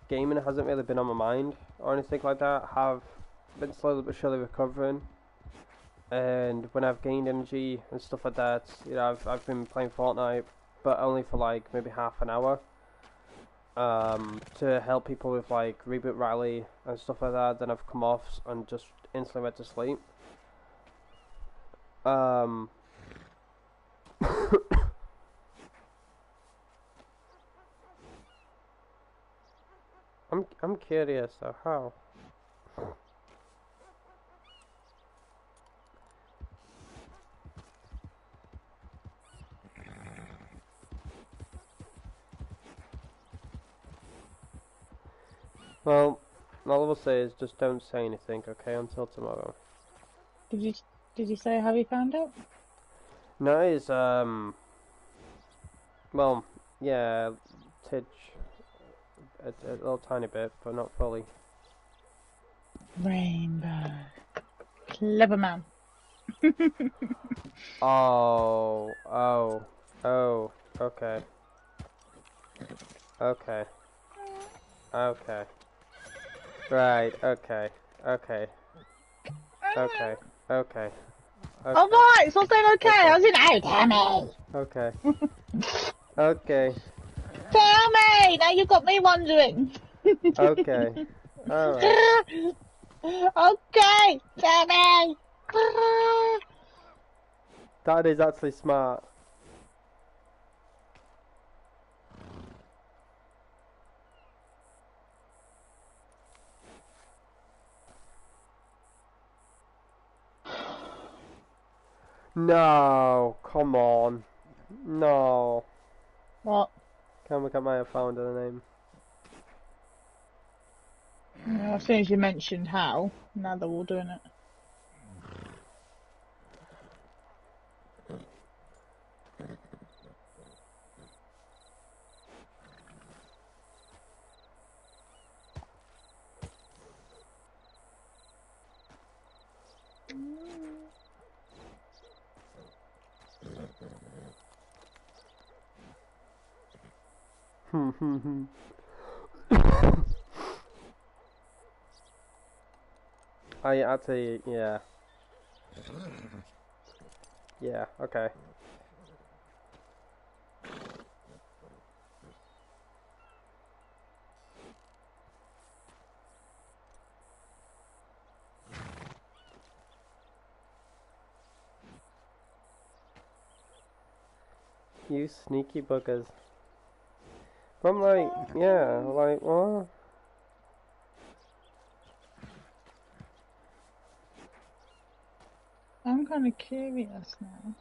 gaming hasn't really been on my mind or anything like that. Have been slowly but surely recovering, and when I've gained energy and stuff like that, you know, I've been playing Fortnite, but only for like maybe half an hour, to help people with like Reboot Rally and stuff like that. Then I've come off and just instantly went to sleep. I'm curious though, how? Well, all I will say is just don't say anything, okay, until tomorrow. Did you say how you found out? No, it's, well, yeah, Tidge, a little tiny bit, but not fully. Rainbow. Clever man. Oh, okay. Okay. Okay. Right, okay. Okay. Okay. Okay. Alright, it's all going okay. I was in out. Tell me. Okay. Okay. Tell me. Now you've got me wondering. Okay. Alright. Okay. Tell me. That is actually smart. No, come on. No. What? Can't look at my found a name. Yeah, as soon as you mentioned how, now they're all doing it. I actually, yeah. Yeah, okay. You sneaky buggers. But I'm like, yeah, like, what? I'm kind of curious now.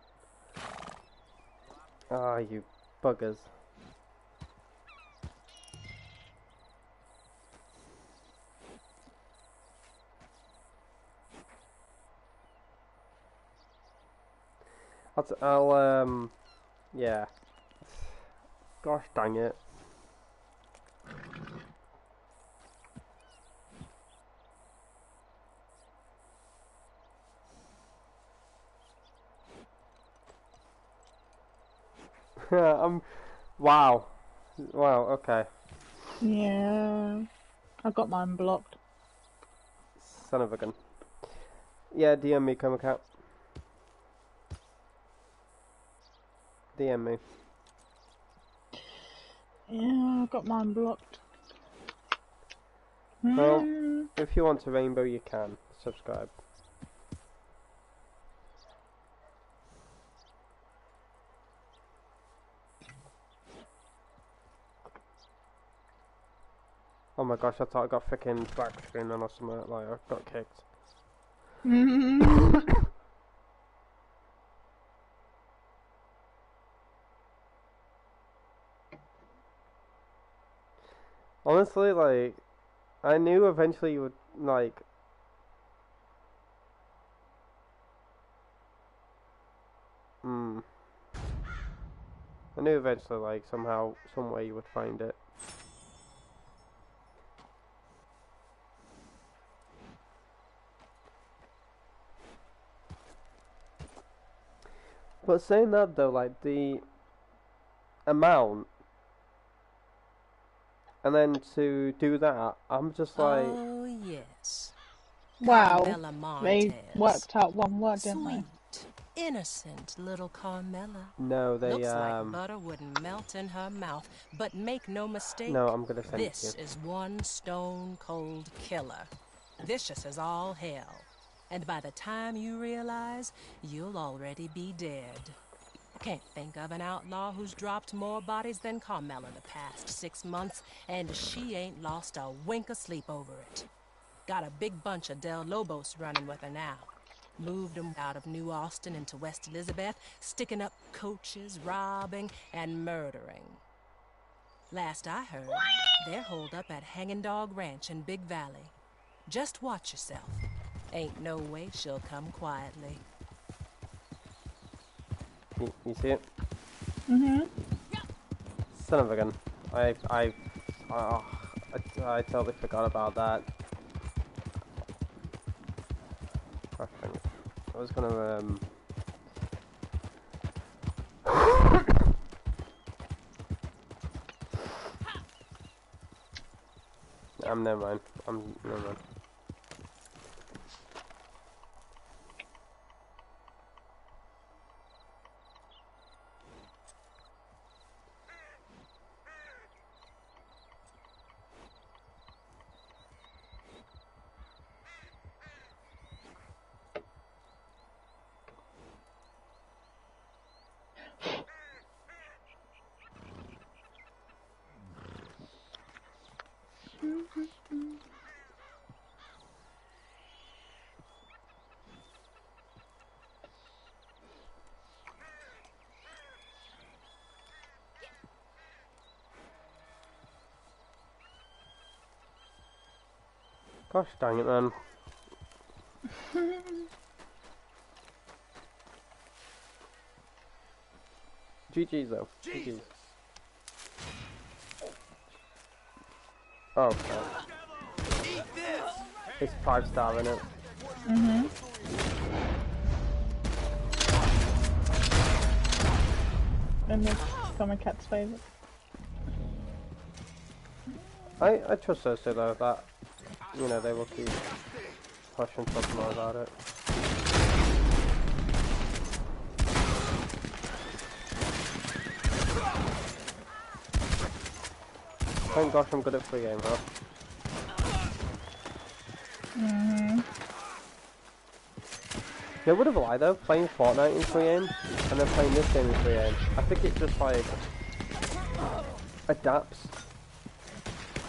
Ah, you buggers. I'll yeah. Gosh dang it. Wow. Wow, okay. Yeah. I got mine blocked. Son of a gun. Yeah, DM me, Coma Cat. DM me. Yeah, I got mine blocked. Well, if you want a rainbow, you can. Subscribe. Oh my gosh, I thought I got freaking black screen on or something, like I got kicked. Honestly, like, I knew eventually you would, like... I knew eventually, like, somehow, some way you would find it. But saying that though, like, the amount, and then to do that, I'm just like... Oh, yes. Wow. Carmela They Montez. worked out one word, didn't they? Sweet, innocent little Carmela. No, they, Looks like butter wouldn't melt in her mouth, but make no mistake. No, I'm gonna send it to This you. is one stone-cold killer. Vicious as all hell. And by the time you realize, you'll already be dead. Can't think of an outlaw who's dropped more bodies than Carmela the past 6 months, and she ain't lost a wink of sleep over it. Got a big bunch of Del Lobos running with her now. Moved them out of New Austin into West Elizabeth, sticking up coaches, robbing, and murdering. Last I heard, they're holed up at Hanging Dog Ranch in Big Valley. Just watch yourself. Ain't no way she'll come quietly. You see it? Mm-hmm. Son of a gun. I totally forgot about that. I was gonna never mind. Never mind. Gosh dang it, man. GG's though. GG's. Oh, okay. It's 5-star, isn't it? Mm-hmm. And it's Common Cat's favourite. I trust those two though, that, you know, they will keep pushing something more about it. Thank gosh I'm good at free game, huh? Mm-hmm. No, would have lied though, playing Fortnite in free game, and then playing this game in free game. I think it just like adapts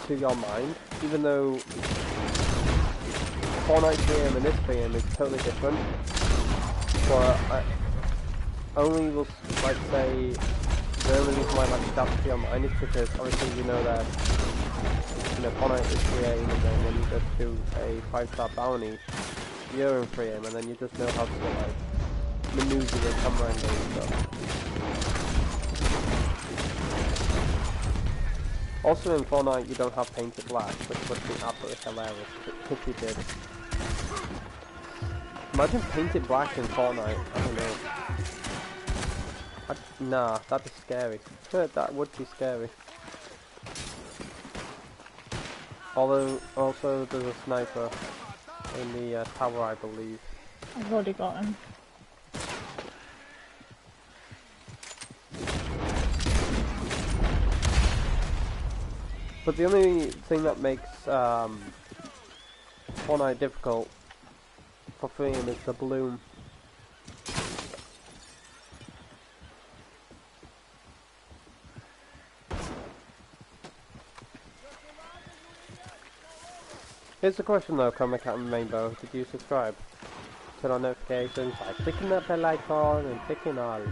to your mind, even though Fortnite free game and this free game is totally different. But I only will like say the only reason why like adapts to your mind is because obviously you know that Fortnite is free game, and then when you go to a 5-star bounty, you're in free game, and then you just know how to like maneuver your camera angle and stuff. Also in Fortnite you don't have painted black, which would be absolutely hilarious if you did. Imagine painted black in Fortnite, I don't know. Nah, that'd be scary. That would be scary. Although, also there's a sniper in the tower, I believe. I've already got him. But the only thing that makes Fortnite difficult for free is the bloom. Here's the question though, Comic Cat and Rainbow, did you subscribe? Turn on notifications by clicking that bell icon and clicking all.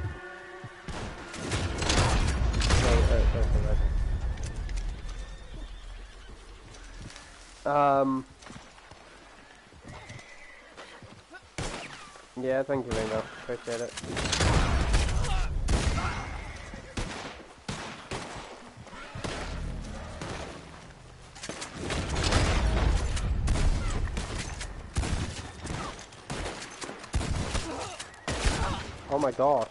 Yeah, thank you Rainbow, appreciate it. Oh my gosh.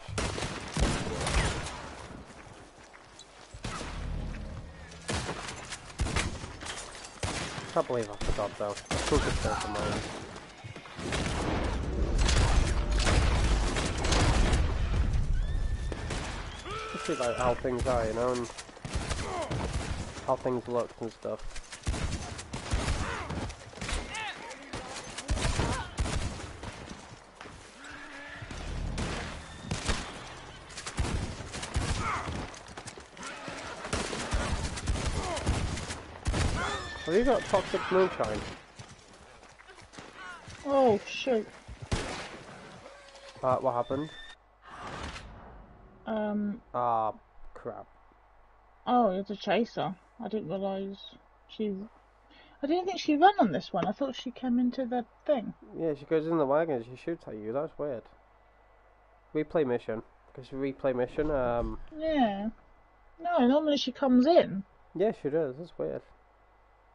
I can't believe I forgot though. I took it there for mine. Just see like how things are, you know, and how things look and stuff. Have you got toxic moonshine? Oh shoot. What happened? Ah, crap. Oh, it's a chaser. I didn't realise she... I didn't think she ran on this one. I thought she came into the thing. Yeah, she goes in the wagon, she shoots at you, that's weird. Replay mission. Because replay mission, Yeah. No, normally she comes in. yeah, she does, that's weird.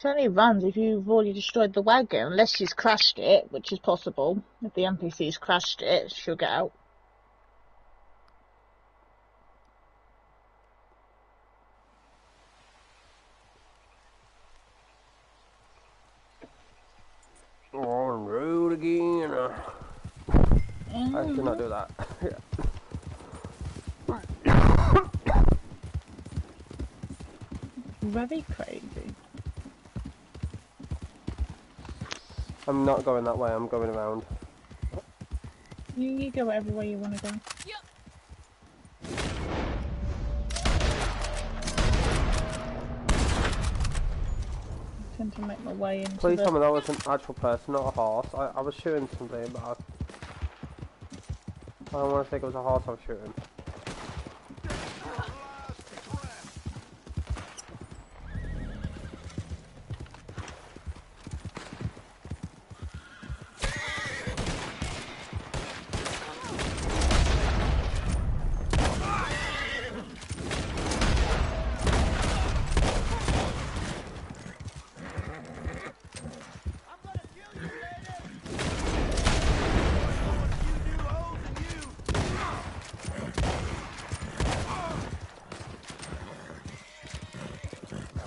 She only runs if you've already destroyed the wagon, unless she's crashed it, which is possible. If the NPC's crashed it, she'll get out. On road again. I should not do that. Very crazy. I'm not going that way, I'm going around. You go whatever way you want to go. I tend to make my way into Please the... tell me that was an actual person, not a horse. I was shooting something, but I don't want to think it was a horse I was shooting.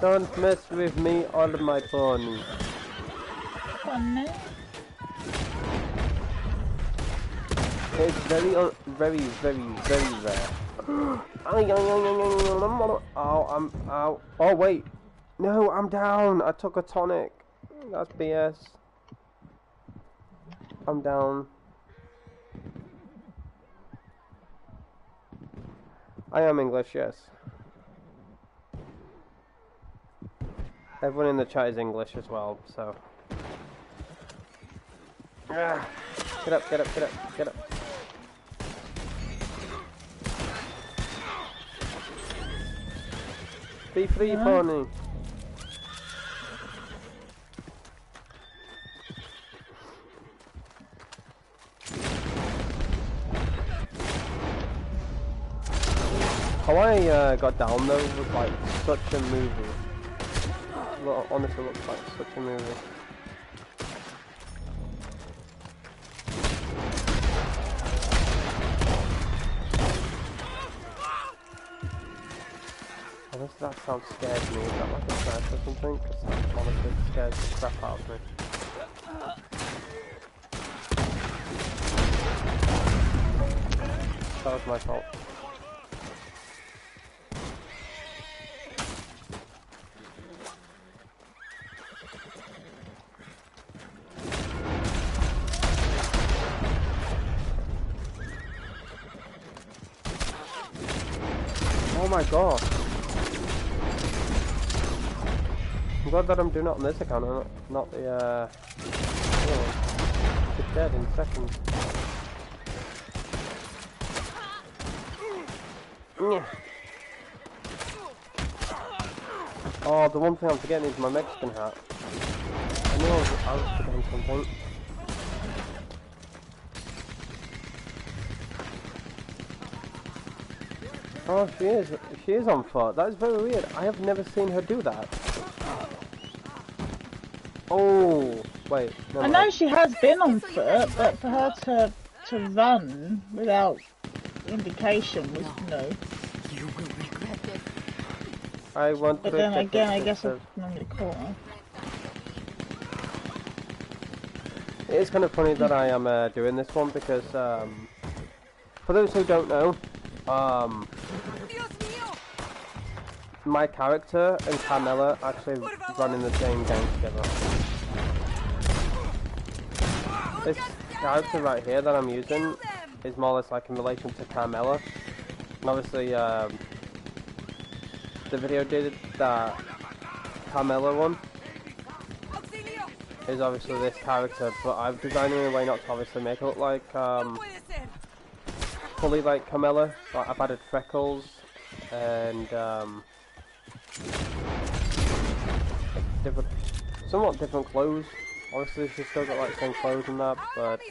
Don't mess with me or my pony. Funny. It's very rare. Oh, ow. Oh, wait. No, I'm down. I took a tonic. That's BS. I'm down. I am English, yes. Everyone in the chat is English as well, so. Ah, get up, get up, get up, get up. Be free, pony. How I got down though was like such a movie. Well, honestly, looks like such a movie. Honestly, that sound scares me. Is that like a threat or something? Because that honestly scares the crap out of me. That was my fault. Oh my god. I'm glad that I'm doing it on this account and not the other one. It's dead in seconds. Oh, the one thing I'm forgetting is my Mexican hat. I knew I was forgetting something. Oh, she is on foot. That is very weird. I have never seen her do that. Oh, wait. I know she has been on foot, but for her to run without indication was no. You will regret it. I want to. But then again, I guess I've normally caught her. It is kind of funny that I am doing this one because, for those who don't know, my character and Carmela actually run in the same gang together. This character right here that I'm using is more or less like in relation to Carmela. And obviously, the video did that Carmela one is obviously this character, but I've designed it in a way not to obviously make it look like, fully like Carmela. Like, I've added freckles and, different, somewhat different clothes. Obviously, she's still got like same clothes and that, but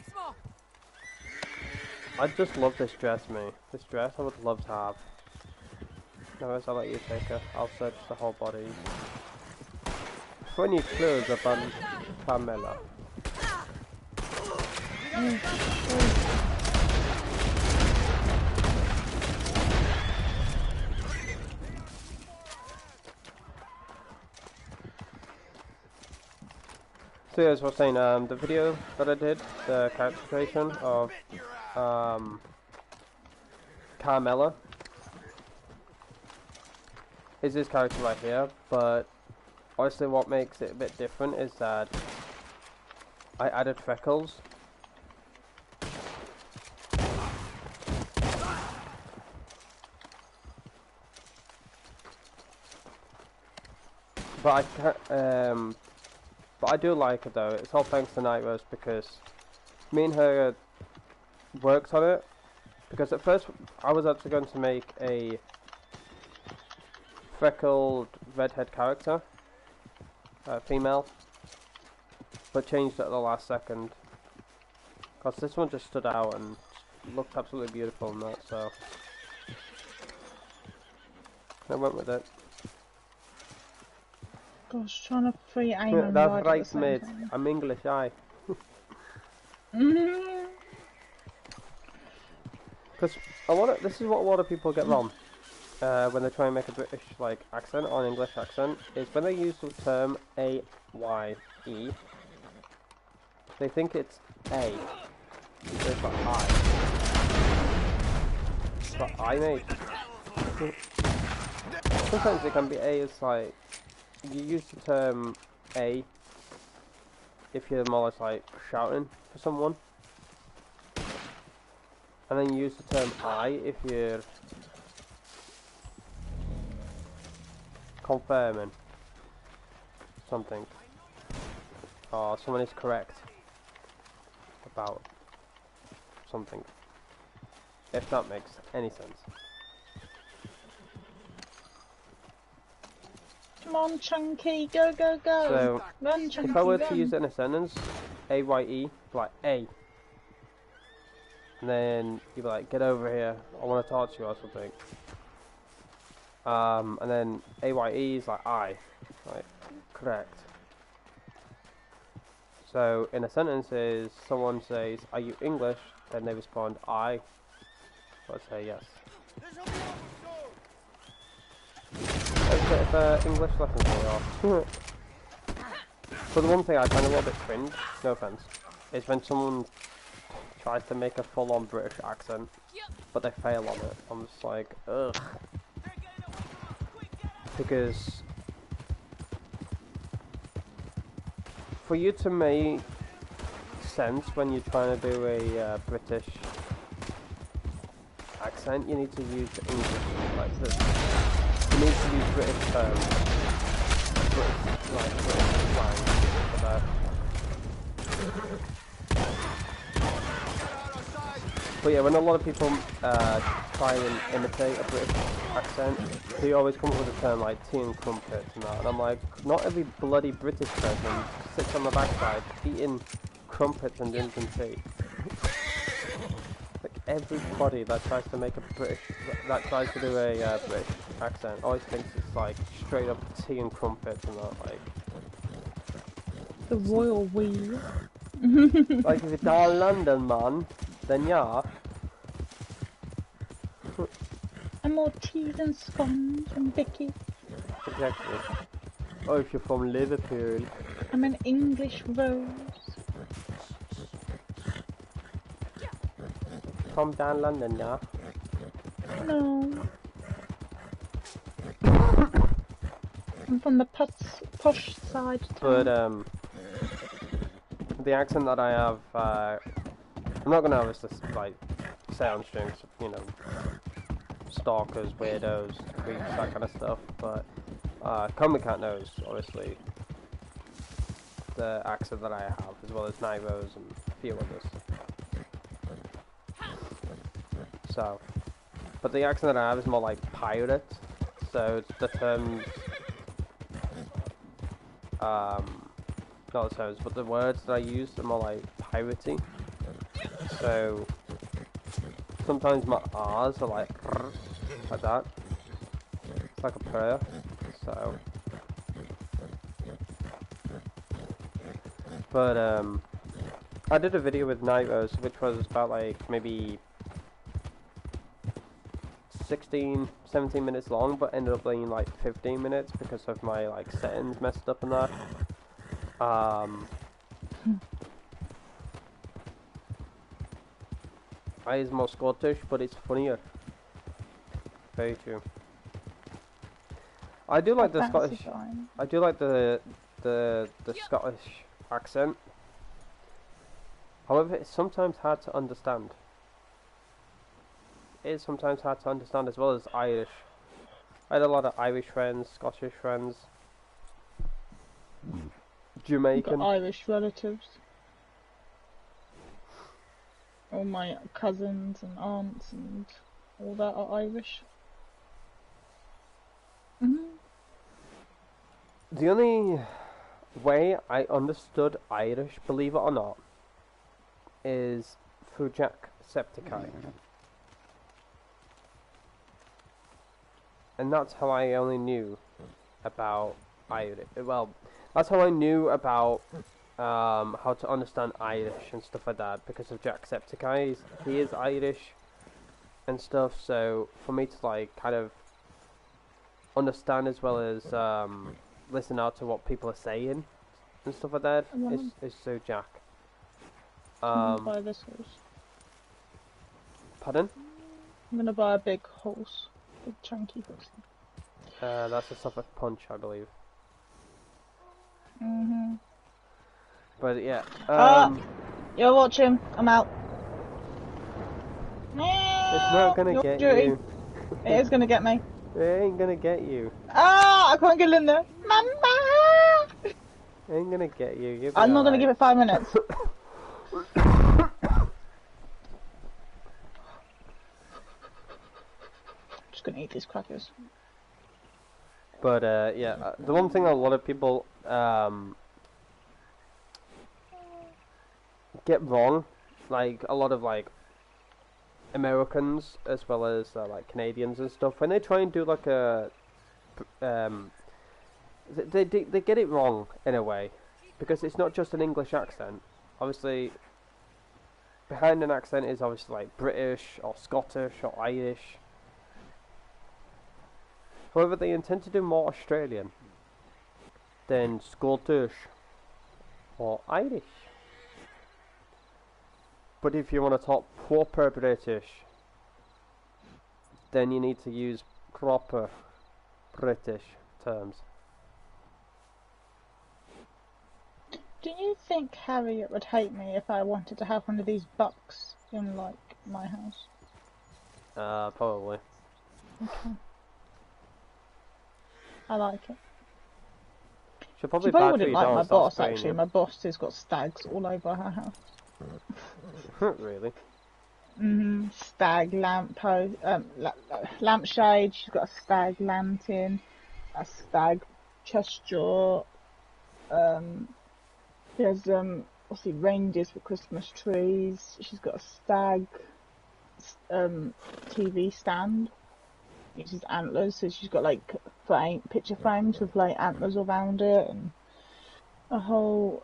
I just love this dress, me. This dress I would love to have. Anyways, I'll let you take her. I'll search the whole body. Funny clothes about Pamela. So yeah, as I was saying, the video that I did, the character creation of Carmela, is this character right here, but honestly what makes it a bit different is that I added freckles. But I can't, but I do like it though. It's all thanks to Night Rose, because me and her worked on it. Because at first I was actually going to make a freckled redhead character, female, but changed it at the last second. Because this one just stood out and looked absolutely beautiful and that, so I went with it. Gosh, trying to free aim Yeah, and that's ride right, at the same mate. time. I'm English, aye. Because this is what a lot of people get wrong when they try and make a British like accent or an English accent, is when they use the term A-Y-E, they think it's A. So it's like I. It's like I, mate. Sometimes it can be A, it's like you use the term A if you're more or less like shouting for someone, and then you use the term I if you're confirming something or someone is correct about something, if that makes any sense. Come on, Chunky, go, go, go. So, Run, Chunky, if I were run. to use it in a sentence, A-Y-E, like A, and then you'd be like, get over here, I want to talk to you or something. And then A-Y-E is like I, like, correct. So, in a sentence is, someone says, are you English? Then they respond, I. I'd say yes. That's a bit of English lesson for you. But the one thing I find a little bit cringe, no offense, is when someone tries to make a full-on British accent, but they fail on it. I'm just like, ugh. Because for you to make sense when you're trying to do a British accent, you need to use English like this. You need to use British terms, British slang for that. But yeah, when a lot of people try and imitate a British accent, they always come up with a term like tea and crumpets and that, and I'm like, not every bloody British person sits on the backside eating crumpets and drinking tea. Like everybody that tries to make a British, that tries to do a British accent, always thinks it's like straight up tea and crumpets and that, like. The royal we. Like if it's all London, man, then yeah. And more teas and scones from Vicky. Exactly. Or if you're from Liverpool. I'm an English rose. From down London, yeah. No. I'm from the posh side. But the accent that I have, I'm not gonna obviously like say on strings, you know, stalkers, weirdos, creeps, that kind of stuff. But Comic Cat knows obviously the accent that I have, as well as Nairo's and a few others. So, but the accent that I have is more like pirate. So the terms not the tones, but the words that I use are more like piratey. So sometimes my R's are like that. It's like a prayer. So, but I did a video with Nitros, which was about like maybe 16, 17 minutes long, but ended up being like 15 minutes because of my like settings messed up and that. I is more Scottish, but it's funnier. Very true. I do like the Scottish. I do like the Scottish accent. However, it's sometimes hard to understand. It is sometimes hard to understand as well as Irish. I had a lot of Irish friends, Scottish friends, Jamaican. Got Irish relatives. All my cousins and aunts and all that are Irish. The only way I understood Irish, believe it or not, is through Jacksepticeye. And that's how I only knew about Irish. Well, that's how I knew about how to understand Irish and stuff like that, because of Jacksepticeye. He is Irish and stuff, so for me to like kind of understand as well as listen out to what people are saying and stuff like that is so Jack. Buy this horse. Pardon? I'm gonna buy a big horse. Big chunky horse. That's a Suffolk Punch, I believe. But yeah. You're watching. I'm out. It's not gonna get you. It is gonna get me. It ain't gonna get you. Ah! I can't get in there. Mama! It ain't gonna get you. I'm not gonna give it 5 minutes. Just gonna eat these crackers. But yeah, the one thing a lot of people get wrong, like a lot of like Americans as well as like Canadians and stuff, when they try and do like a they get it wrong in a way, because it's not just an English accent. Obviously behind an accent is obviously like British or Scottish or Irish. However, they intend to do more Australian than Scottish or Irish. But if you want to talk proper British, then you need to use proper British terms. Do you think Harriet would hate me if I wanted to have one of these bucks in, like, my house? Probably. Okay. I like it. She probably wouldn't like my boss, actually. My boss has got stags all over her house. Really? Stag lampshade. She's got a stag lantern, a stag chest jaw. There's obviously reindeers for Christmas trees. She's got a stag TV stand. Uses antlers, so she's got like picture frames with like antlers around it, and a whole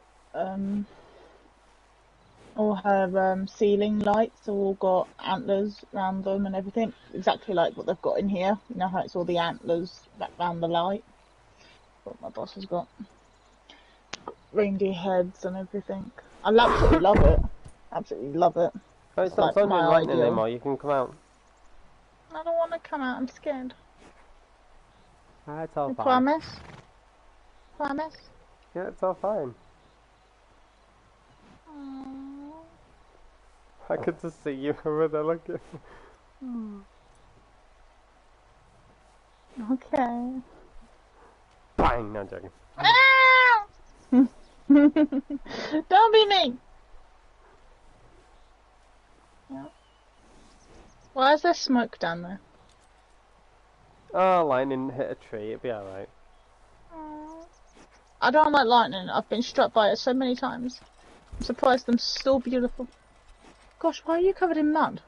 all her ceiling lights have all got antlers around them and everything, exactly like what they've got in here. You know how it's all the antlers around the light? What my boss has got. Reindeer heads and everything. I absolutely love it. Absolutely love it. Oh, it's not Sunday night anymore. You can come out. I don't want to come out. I'm scared. It's all fine. Promise? Promise? Yeah, it's all fine. Aww. I could just see you over there looking. Okay. Bang! No, I'm joking. Don't be mean. Yeah. Why is there smoke down there? Oh, lightning hit a tree. It'd be alright. I don't like lightning. I've been struck by it so many times. I'm surprised I'm still beautiful. Gosh, why are you covered in mud?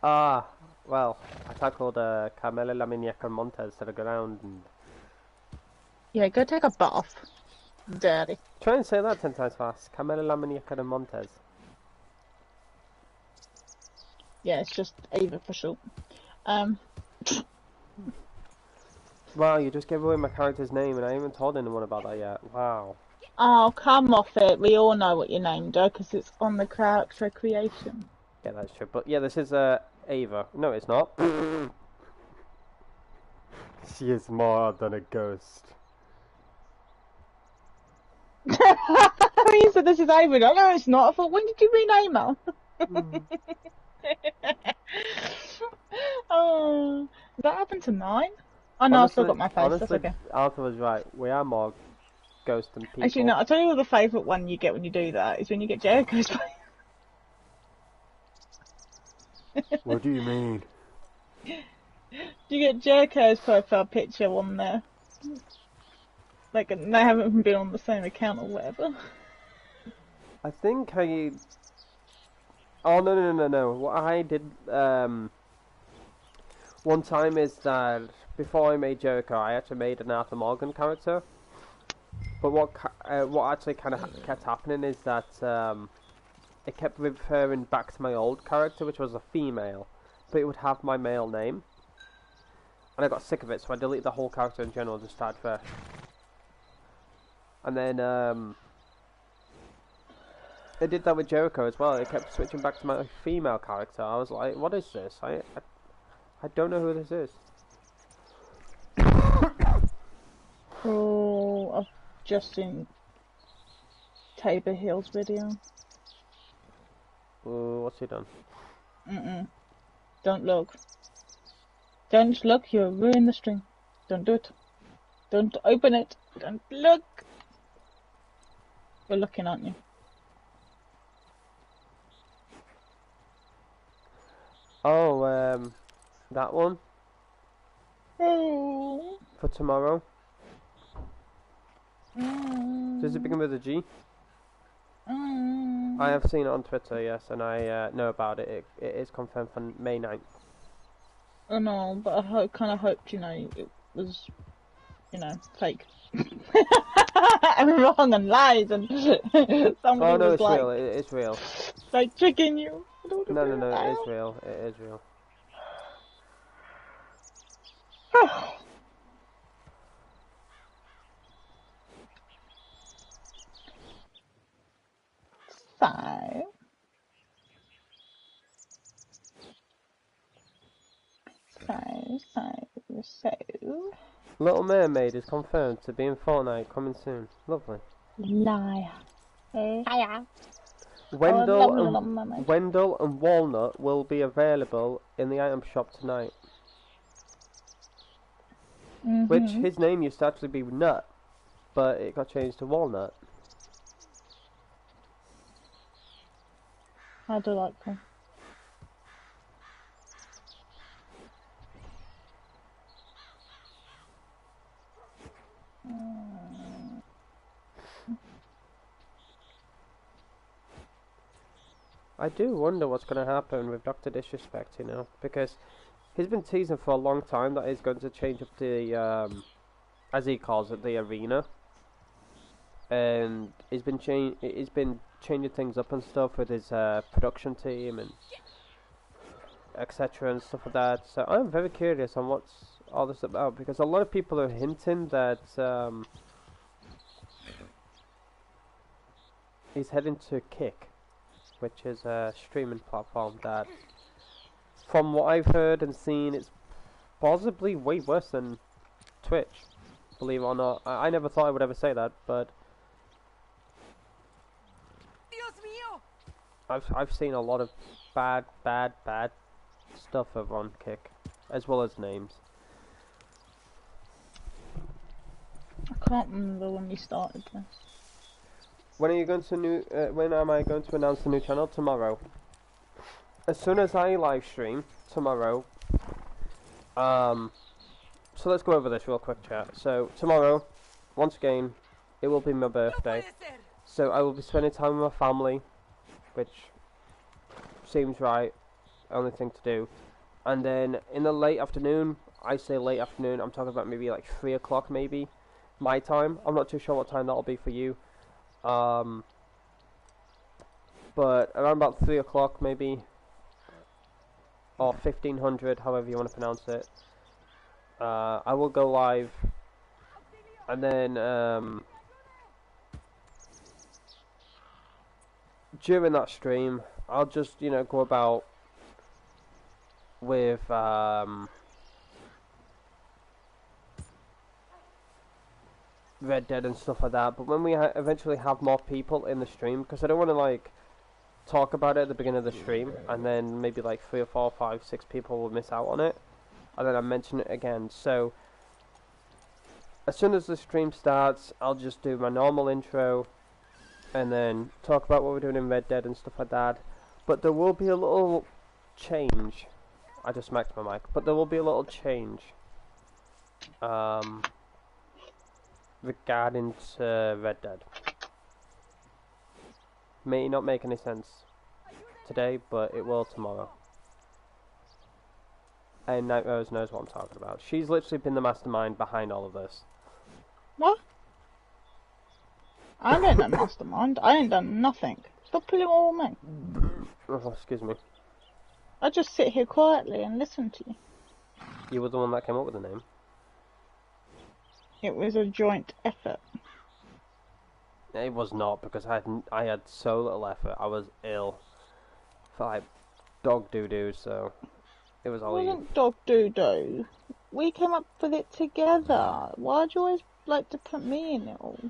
Ah, well, I tackled Carmela Laminiac and Montez to the ground and... Yeah, go take a bath. Dirty. Try and say that 10 times fast. Carmela Laminiac and Montez. Yeah, it's just Ava for short. Wow, you just gave away my character's name and I haven't told anyone about that yet. Wow. Oh, come off it. We all know what your named her because it's on the character creation. Yeah, that's true. But yeah, this is Ava. No, it's not. She is more than a ghost. You said this is Ava. No, it's not. I thought, when did you rename her? Oh, that happened to mine? Oh no, Honestly, I still got my face. honestly, That's okay. Arthur was right. We are more ghost than people. Actually, no, I'll tell you what the favourite one you get when you do that is when you get Jericho's face. What do you mean? You get Jericho's profile picture on there. Like, they haven't been on the same account or whatever. I think I... Oh, no. What I did one time is that before I made Jericho, I actually made an Arthur Morgan character. But what actually kind of kept happening is that it kept referring back to my old character, which was a female, but it would have my male name. And I got sick of it, so I deleted the whole character in general and just started fresh. And then I did that with Jericho as well. It kept switching back to my female character. I was like, what is this? I don't know who this is. Oh, I've just seen Tabor Hill's video. What's he done? Don't look. Don't look, you'll ruin the string. Don't do it. Don't open it. Don't look. You're looking, aren't you? Oh, that one? Oh. For tomorrow? Does it begin with a G? I have seen it on Twitter, yes, and I know about it. It is confirmed for May 9th. I know, but I kind of hoped, you know, it was, you know, fake. I'm wrong and lies and somebody Oh no, was it's like, real. It's real. like tricking you. No, it is real. It is real. So. Little Mermaid is confirmed to be in Fortnite, coming soon. Lovely. Liar. Liar. Wendell and Walnut will be available in the item shop tonight. Which his name used to actually be Nut, but it got changed to Walnut. I do like them. I do wonder what's going to happen with Dr. Disrespect, you know, because he's been teasing for a long time that he's going to change up the, as he calls it, the arena. And he's been changing things up and stuff with his production team and etc. and stuff like that. So I'm very curious on what's all this about, because a lot of people are hinting that he's heading to Kick, which is a streaming platform that, from what I've heard and seen, it's possibly way worse than Twitch, believe it or not. I never thought I would ever say that, but I've seen a lot of bad stuff over on Kick, as well as names. I can't remember when we started this. When are you going to when am I going to announce the new channel? Tomorrow. As soon as I live stream tomorrow. So let's go over this real quick, chat. So tomorrow, once again, it will be my birthday, so I will be spending time with my family, which seems right, only thing to do. And then in the late afternoon, I say late afternoon, I'm talking about maybe like 3 o'clock maybe, my time. I'm not too sure what time that'll be for you. But around about 3 o'clock maybe, or 1500, however you want to pronounce it. I will go live, and then during that stream, I'll just, you know, go about with Red Dead and stuff like that. But when we eventually have more people in the stream, because I don't want to like talk about it at the beginning of the stream, and then maybe like 3 or 4, 5, 6 people will miss out on it, and then I mention it again. So as soon as the stream starts, I'll just do my normal intro, and then talk about what we're doing in Red Dead and stuff like that. But there will be a little change. I just smacked my mic. But there will be a little change regarding to Red Dead. May not make any sense today, but it will tomorrow. And Night Rose knows what I'm talking about. She's literally been the mastermind behind all of this. What? I ain't no mastermind. I ain't done nothing. Stop putting it all on me. Oh, excuse me. I just sit here quietly and listen to you. You were the one that came up with the name. It was a joint effort. It was not, because I had so little effort. I was ill. For like dog doo-doo, so it was all It you. wasn't dog doo-doo. We came up with it together. Why'd you always like to put me in it all?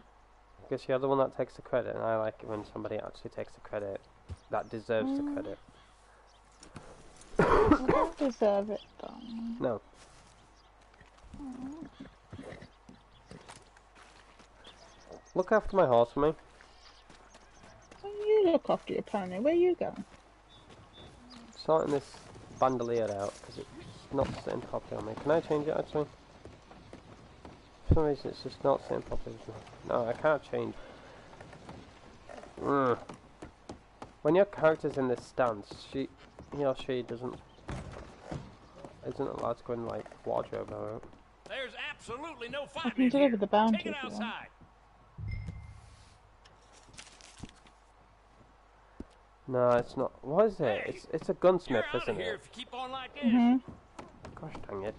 Because you're the one that takes the credit, and I like it when somebody actually takes the credit that deserves the credit. I don't deserve it, though. No. Look after my horse for me. You look after your pony. Where you going? Sorting this bandolier out, because it's not sitting properly on me. Can I change it, actually? For some reason it's just not sitting properly with me. No, I can't change. When your character's in this stance, he or she isn't allowed to go in, like, wardrobe or... There's absolutely no I fighting can in deliver here. the bounty Take it if you want. outside. No, it's not. What is it? Hey, It's a gunsmith, You're out isn't of here it? if you keep on like this. Gosh dang it.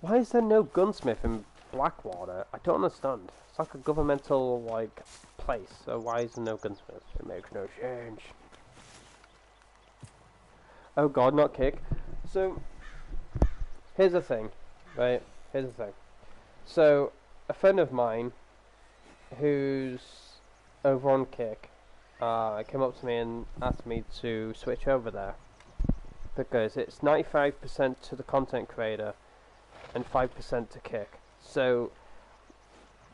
Why is there no gunsmith in Blackwater? I don't understand. It's like a governmental, like, place, so why is there no gunsmith? It makes no sense. Oh god, not kick. So, here's the thing, right? Here's the thing. So, a friend of mine, who's over on Kick, came up to me and asked me to switch over there. Because it's 95% to the content creator and 5% to Kick. So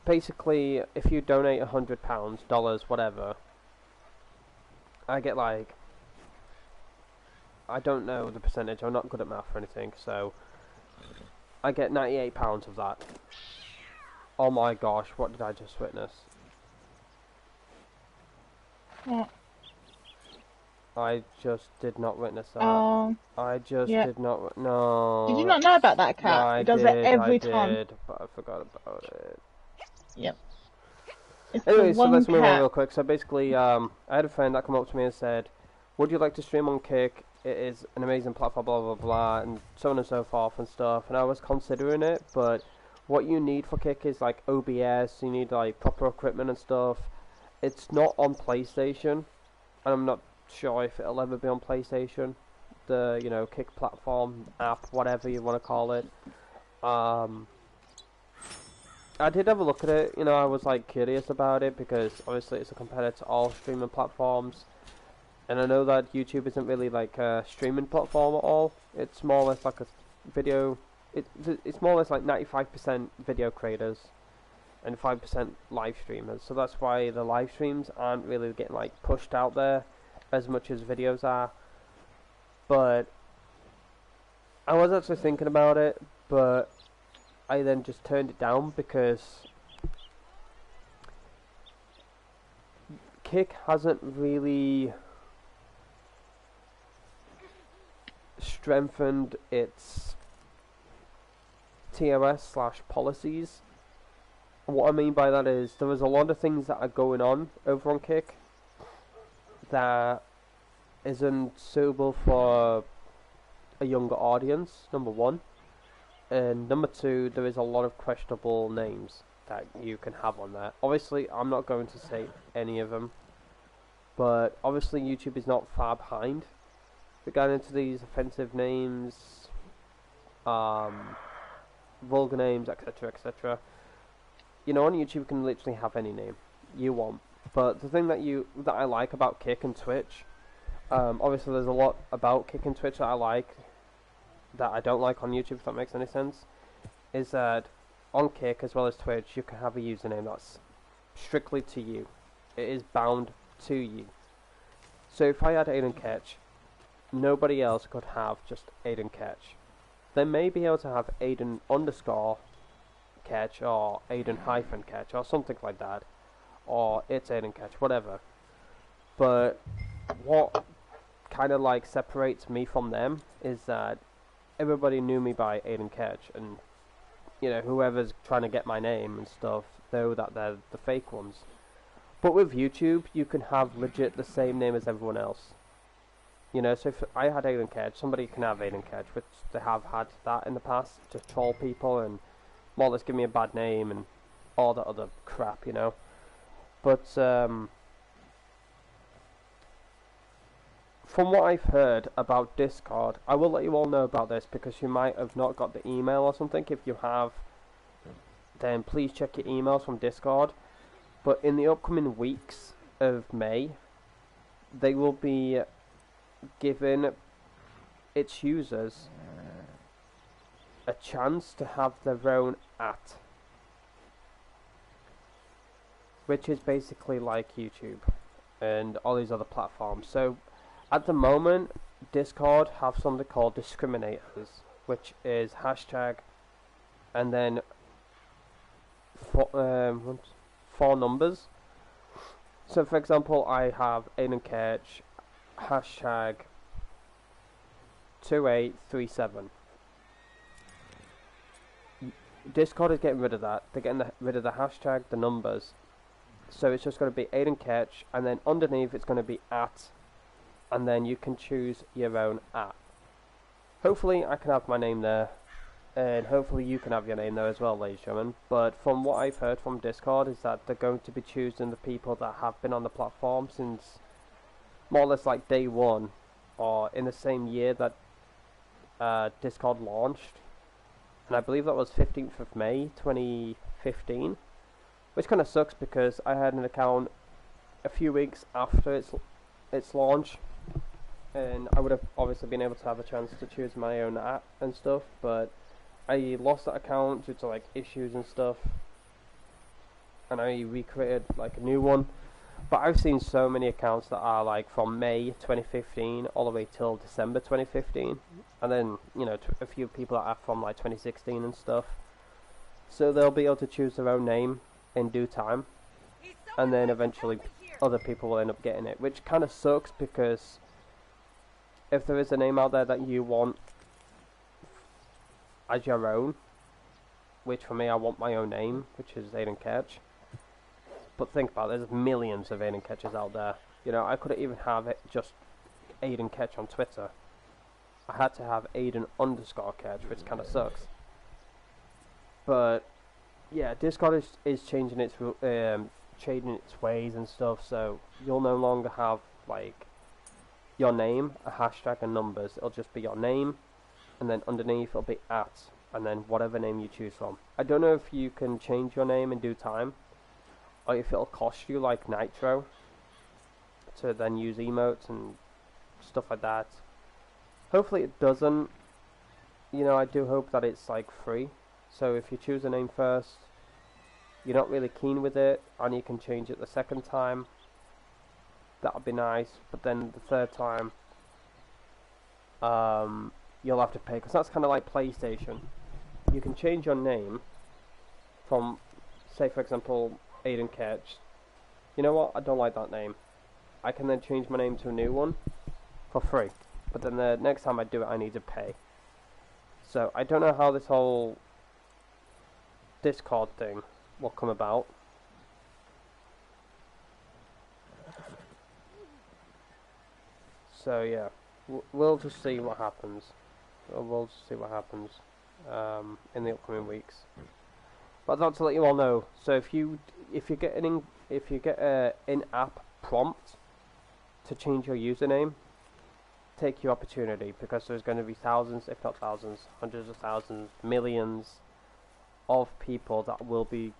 basically, if you donate £100, dollars, whatever, I get like, I don't know the percentage, I'm not good at math or anything, so I get £98 of that. Oh my gosh, what did I just witness? What? I just did not witness that. I just yeah. did not. No. Did you not know about that cat? No, It does it every time. I did, but I forgot about it. Yep. It's Anyway, the so one let's move on cat. real quick. So basically, I had a friend that came up to me and said, "Would you like to stream on Kick? It is an amazing platform, blah blah blah, and so on and so forth and stuff." And I was considering it, but what you need for Kick is like OBS. You need like proper equipment and stuff. It's not on PlayStation, and I'm not sure if it'll ever be on PlayStation. The, you know, Kick platform, app, whatever you want to call it. I did have a look at it. You know, I was like curious about it because obviously it's a competitor to all streaming platforms, and I know that YouTube isn't really like a streaming platform at all. It's more or less like a video. It's more or less like 95% video creators and 5% live streamers. So that's why the live streams aren't really getting like pushed out there as much as videos are. But I was actually thinking about it, but I then just turned it down because Kick hasn't really strengthened its TOS / policies. What I mean by that is there is a lot of things that are going on over on Kick that isn't suitable for a younger audience, number one. And number two, there is a lot of questionable names that you can have on there. Obviously, I'm not going to say any of them, but obviously YouTube is not far behind regarding to these offensive names, vulgar names, etc., etc. You know, on YouTube you can literally have any name you want. But the thing that I like about Kick and Twitch, obviously there's a lot about Kick and Twitch that I like that I don't like on YouTube, if that makes any sense, is that on Kick as well as Twitch you can have a username that's strictly to you. It is bound to you. So if I had Aidan Ketch, nobody else could have just Aidan Ketch. They may be able to have Aidan _ Ketch or Aidan - Ketch or something like that, or it's Aidan Ketch, whatever. But what kind of like separates me from them is that everybody knew me by Aidan Ketch, and you know, whoever's trying to get my name and stuff know that they're the fake ones. But with YouTube, you can have legit the same name as everyone else. You know, so if I had Aidan Ketch, somebody can have Aidan Ketch, which they have had that in the past, to troll people and more or less give me a bad name and all that other crap, you know. But from what I've heard about Discord, I will let you all know about this because you might have not got the email or something. If you have, then please check your emails from Discord. But in the upcoming weeks of May, they will be giving its users a chance to have their own @ which is basically like YouTube and all these other platforms. So at the moment, Discord have something called discriminators, which is hashtag and then four numbers. So for example, I have Aidan Ketch hashtag 2837. Discord is getting rid of that. They're getting rid of the hashtag, the numbers. So it's just going to be Aidan Ketch, and then underneath it's going to be @ and then you can choose your own @. Hopefully I can have my name there, and hopefully you can have your name there as well, ladies and gentlemen. But from what I've heard from Discord is that they're going to be choosing the people that have been on the platform since more or less like day one, or in the same year that Discord launched. And I believe that was 15th of May 2015, which kind of sucks because I had an account a few weeks after its launch, and I would have obviously been able to have a chance to choose my own @ and stuff, but I lost that account due to like issues and stuff, and I recreated like a new one. But I've seen so many accounts that are like from May 2015 all the way till December 2015, and then you know a few people that are from like 2016 and stuff. So they'll be able to choose their own name in due time, and then eventually other people will end up getting it, which kind of sucks because if there is a name out there that you want as your own, which for me I want my own name, which is Aidan Ketch. But think about it, there's millions of Aidan Ketches out there. You know, I couldn't even have it just Aidan Ketch on Twitter. I had to have Aidan _ Ketch, which kind of sucks. But yeah, Discord is changing its ways and stuff, so you'll no longer have like your name, a hashtag and numbers. It'll just be your name, and then underneath it'll be @ and then whatever name you choose from. I don't know if you can change your name in due time, or if it'll cost you like Nitro to then use emotes and stuff like that. Hopefully it doesn't. You know, I do hope that it's like free. So if you choose a name first, you're not really keen with it, and you can change it the second time, that would be nice. But then the third time, you'll have to pay, because that's kind of like PlayStation. you can change your name from, say for example, Aidan Ketch. You know what? I don't like that name. I can then change my name to a new one for free. But then the next time I do it, I need to pay. So I don't know how this whole Discord thing will come about. So yeah, we'll just see what happens. We'll just see what happens in the upcoming weeks. But I'd like to let you all know. So if you get a in-app prompt to change your username, take your opportunity, because there's going to be thousands, if not thousands, hundreds of thousands, millions of people that will be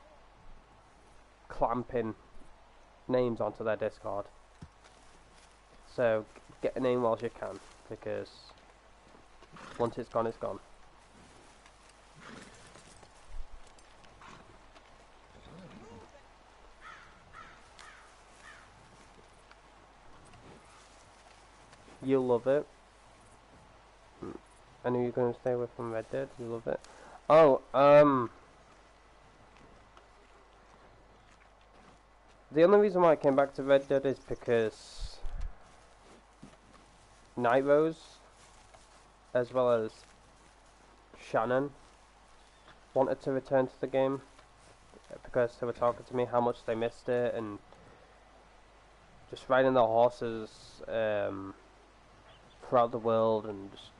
clamping names onto their Discord. So get a name whilst you can, because once it's gone, it's gone. You'll love it. I knew you were going to stay away from Red Dead. You love it. Oh, the only reason why I came back to Red Dead is because Night Rose, as well as Shannon, wanted to return to the game because they were talking to me how much they missed it, and just riding their horses throughout the world, and just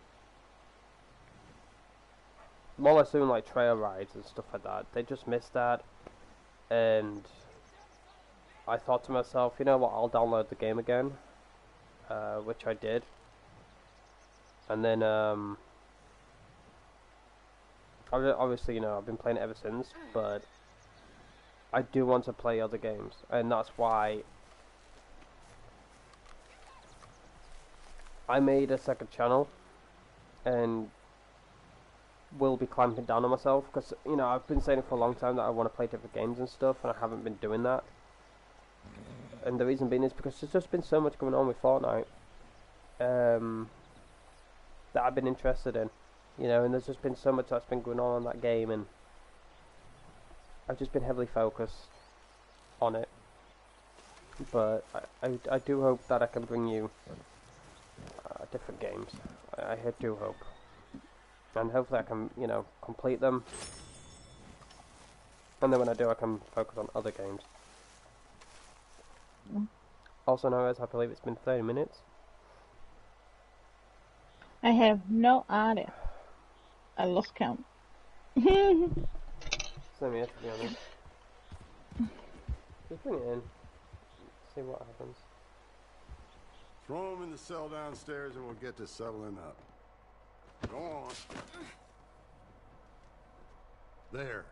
more or less doing like trail rides and stuff like that. They just missed that, and I thought to myself, you know what, I'll download the game again, which I did. And then obviously, you know, I've been playing it ever since, but I do want to play other games, and that's why I made a second channel, and will be clamping down on myself, because, you know, I've been saying it for a long time that I want to play different games and stuff, and I haven't been doing that. And the reason being is because there's just been so much going on with Fortnite that I've been interested in, you know, and there's just been so much that's been going on that game, and I've just been heavily focused on it. But I do hope that I can bring you different games. I do hope, and hopefully I can, you know, complete them, and then when I do, I can focus on other games. Also, now as I believe it's been 30 minutes. I have no idea. I lost count. Same here, to be honest. Just bring it in. See what happens. Throw him in the cell downstairs and we'll get to settling up. Go on. There.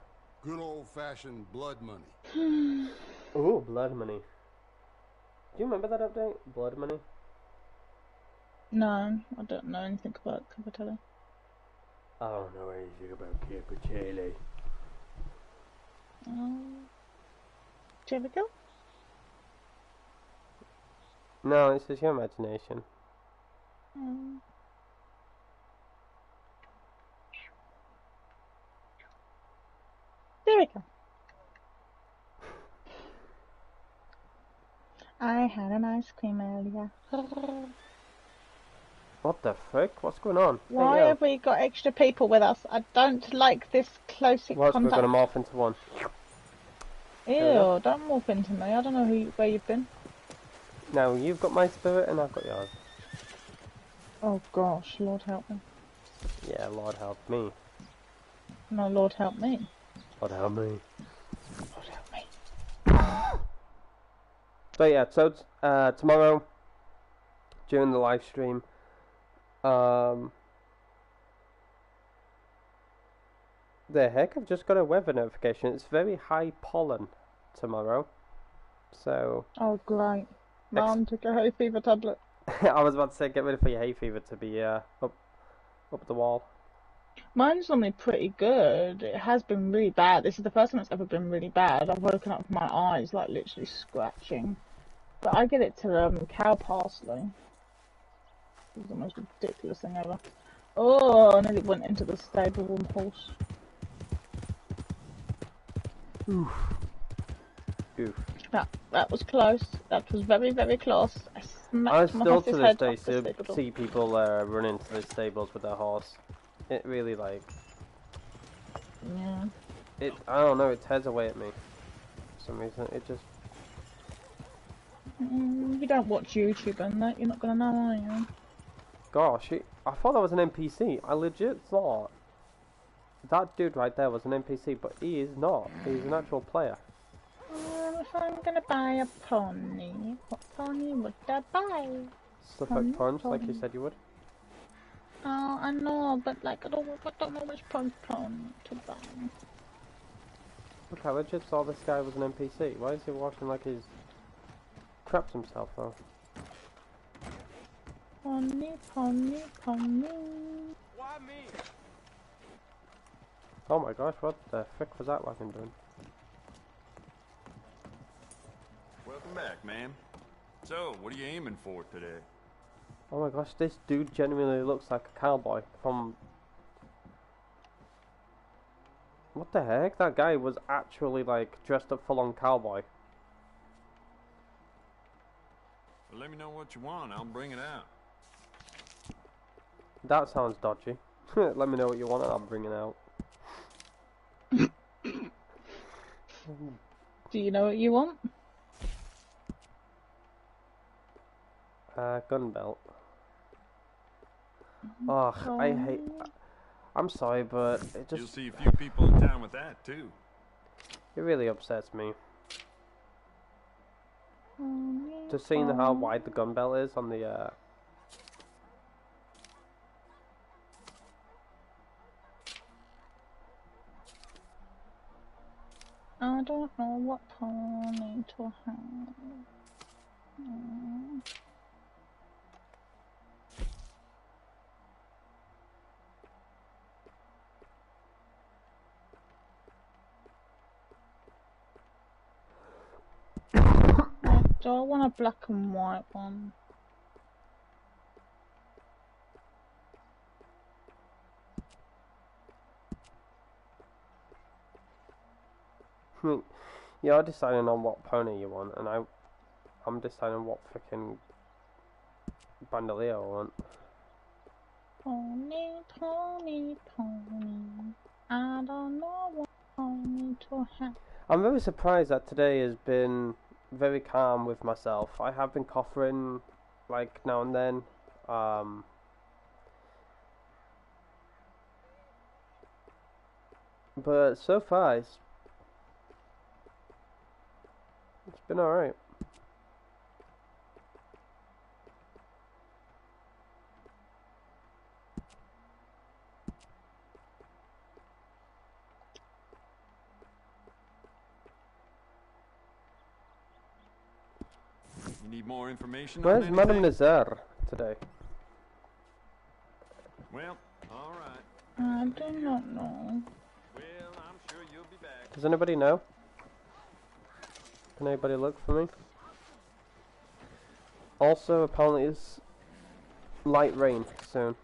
Good old-fashioned blood money. Ooh, blood money. Do you remember that update? Blood money? No, I don't know anything about Capitelli. I don't know anything about Capitelli. Do you have a go? No, it's just your imagination. There we go. I had an ice cream earlier. What the frick? What's going on? Why have we got extra people with us? I don't like this close We're contact. going to morph into one. Ew, don't morph into me. I don't know where you've been. Now, you've got my spirit and I've got yours. Oh gosh, Lord help me. Yeah, Lord help me. No, Lord help me. Lord help me. Lord help me. So yeah, so tomorrow, during the live stream, the heck, I've just got a weather notification. It's very high pollen tomorrow. So... Oh, great. Mom took a hay fever tablet. I was about to say, get ready for your hay fever to be up the wall. Mine's normally pretty good. It has been really bad. This is the first time it's ever been really bad. I've woken up with my eyes, like, literally scratching. But I get it to cow parsley. This is the most ridiculous thing ever. Oh, I nearly went into the stable with a horse. Oof. That was close. That was very, very close. I I smacked my still horse's to this head day off the stable door. see people run into the stables with their horse. It really like Yeah. I don't know. It tears away at me for some reason. It just You don't watch YouTube and that, you're not gonna know, are you? gosh. I thought that was an NPC. I legit thought that dude right there was an NPC, but he is not. He's an actual player. If I'm gonna buy a pony, what pony would I buy? Suffolk Punch, like you said you would. Oh, I know, but like I don't know which pony to buy. Look, I legit saw this guy was an NPC. Why is he walking like he's crapped himself though? Pony, pony, pony. Why me? Oh my gosh, what the frick was that wagon doing? Welcome back, man. So, what are you aiming for today? Oh my gosh, this dude genuinely looks like a cowboy from... What the heck? That guy was actually like dressed up full on cowboy. Well, let me know what you want. I'll bring it out. That sounds dodgy. Let me know what you want and I'll bring it out. Do you know what you want? Gun belt. Ugh, I hate... I'm sorry, but it just... You'll see a few people in town with that, too. It really upsets me. Just seeing how wide the gun belt is on the, I don't know what pony to have. Do I want a black and white one? You're deciding on what pony you want, and I'm deciding what freaking bandolier I want. Pony, pony, pony. I don't know what pony to have. I'm very surprised that today has been very calm with myself. I have been coughing like now and then. But so far it's been alright. You need more information Where's on Madame anything? Nazar today? Well, all right. I do not know. Well, I'm sure you'll be back. Does anybody know? Can anybody look for me? Also, apparently it's light rain soon.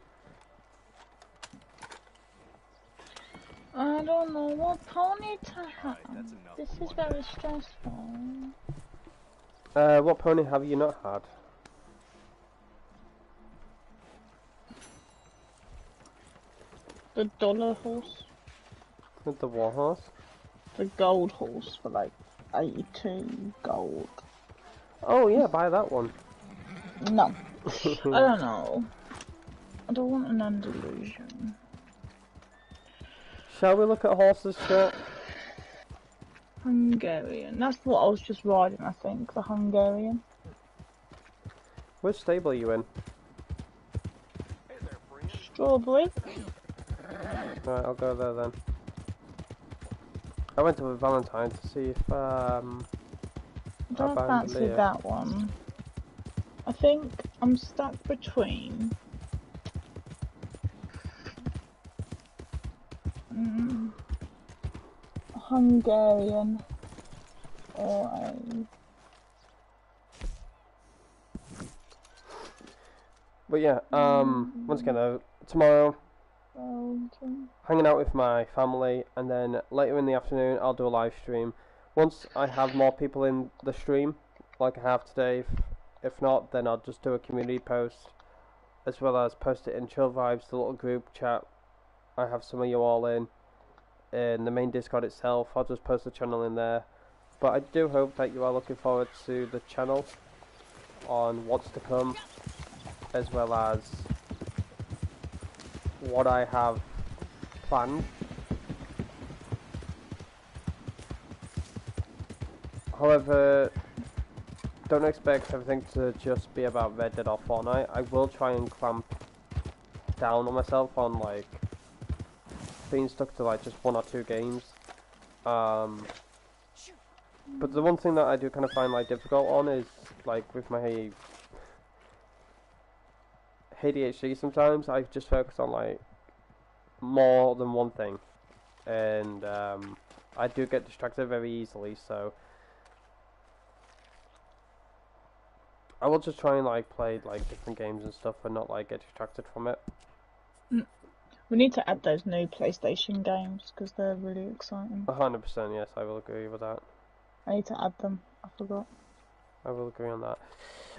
I don't know what pony to have. that's enough This for is one very day. stressful. What pony have you not had? The dollar horse. With the war horse? The gold horse for like 82 gold. Oh yeah, buy that one. No. I don't know. I don't want an Andalusian. Shall we look at horses, Stuart? Hungarian. That's what I was just riding, I think. The Hungarian. Which stable are you in? Strawberry. Right, I'll go there then. I went to a Valentine to see if I don't found fancy Leah. that one. I think I'm stuck between Hungarian or a But yeah, once again, tomorrow hanging out with my family, and then later in the afternoon I'll do a live stream. Once I have more people in the stream, like I have today, if not, then I'll just do a community post, as well as post it in Chill Vibes, the little group chat. I have some of you all in the main Discord itself. I'll just post the channel in there. But I do hope that you are looking forward to the channel on what's to come, as well as what I have planned. However, don't expect everything to just be about Red Dead or Fortnite. I will try and clamp down on myself on like being stuck to like just 1 or 2 games. But the one thing that I do kind of find like difficult on is like with my ADHD, sometimes I just focus on like more than one thing, and I do get distracted very easily, so I will just try and like play like different games and stuff and not like get distracted from it. We need to add those new PlayStation games because they're really exciting. 100%, yes, I will agree with that. I need to add them. I forgot. I will agree on that.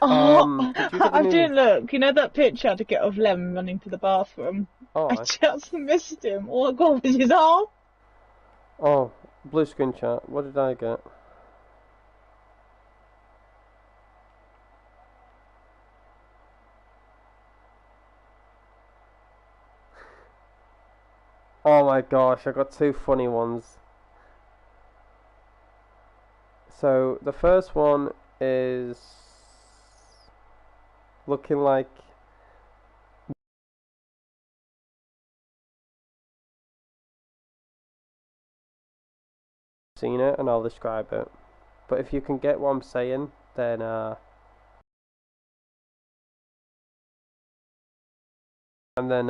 Oh, did you get the I new... didn't look. You know that picture I had to get of Lem running to the bathroom? Oh, I just missed him. All I got was his arm. Oh, blue screen chat. What did I get? Oh my gosh, I got 2 funny ones. So, the first one is looking like seen it, and I'll describe it. But if you can get what I'm saying, then and then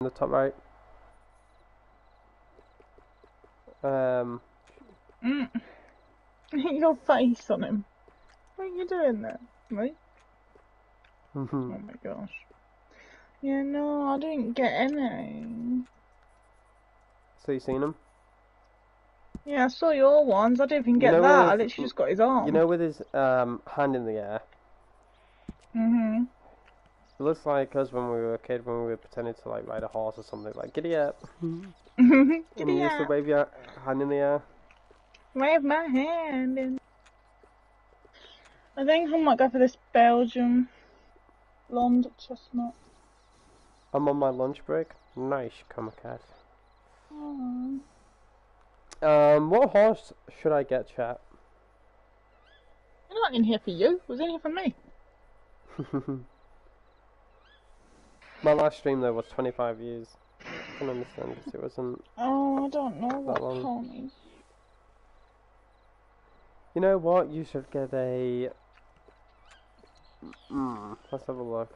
in the top right. Your face on him. What are you doing there, mate? Oh my gosh. Yeah, no, I didn't get any. So you seen him? Yeah, I saw your ones. I didn't even get that. I literally just got his arm. You know, with his hand in the air. Mhm. It looks like us when we were a kid, when we were pretending to like ride a horse or something. Like giddy up. And you used to wave your hand in the air. Wave my hand in. I think I might go for this Belgian blonde chestnut. I'm on my lunch break. Nice, Comicat. Oh. What horse should I get, chat? I'm not in here for you. It was in here for me. My last stream though was 25 years. I can understand because it wasn't. Oh, I don't know what long. ponies. You know what? You should get a. Let's have a look.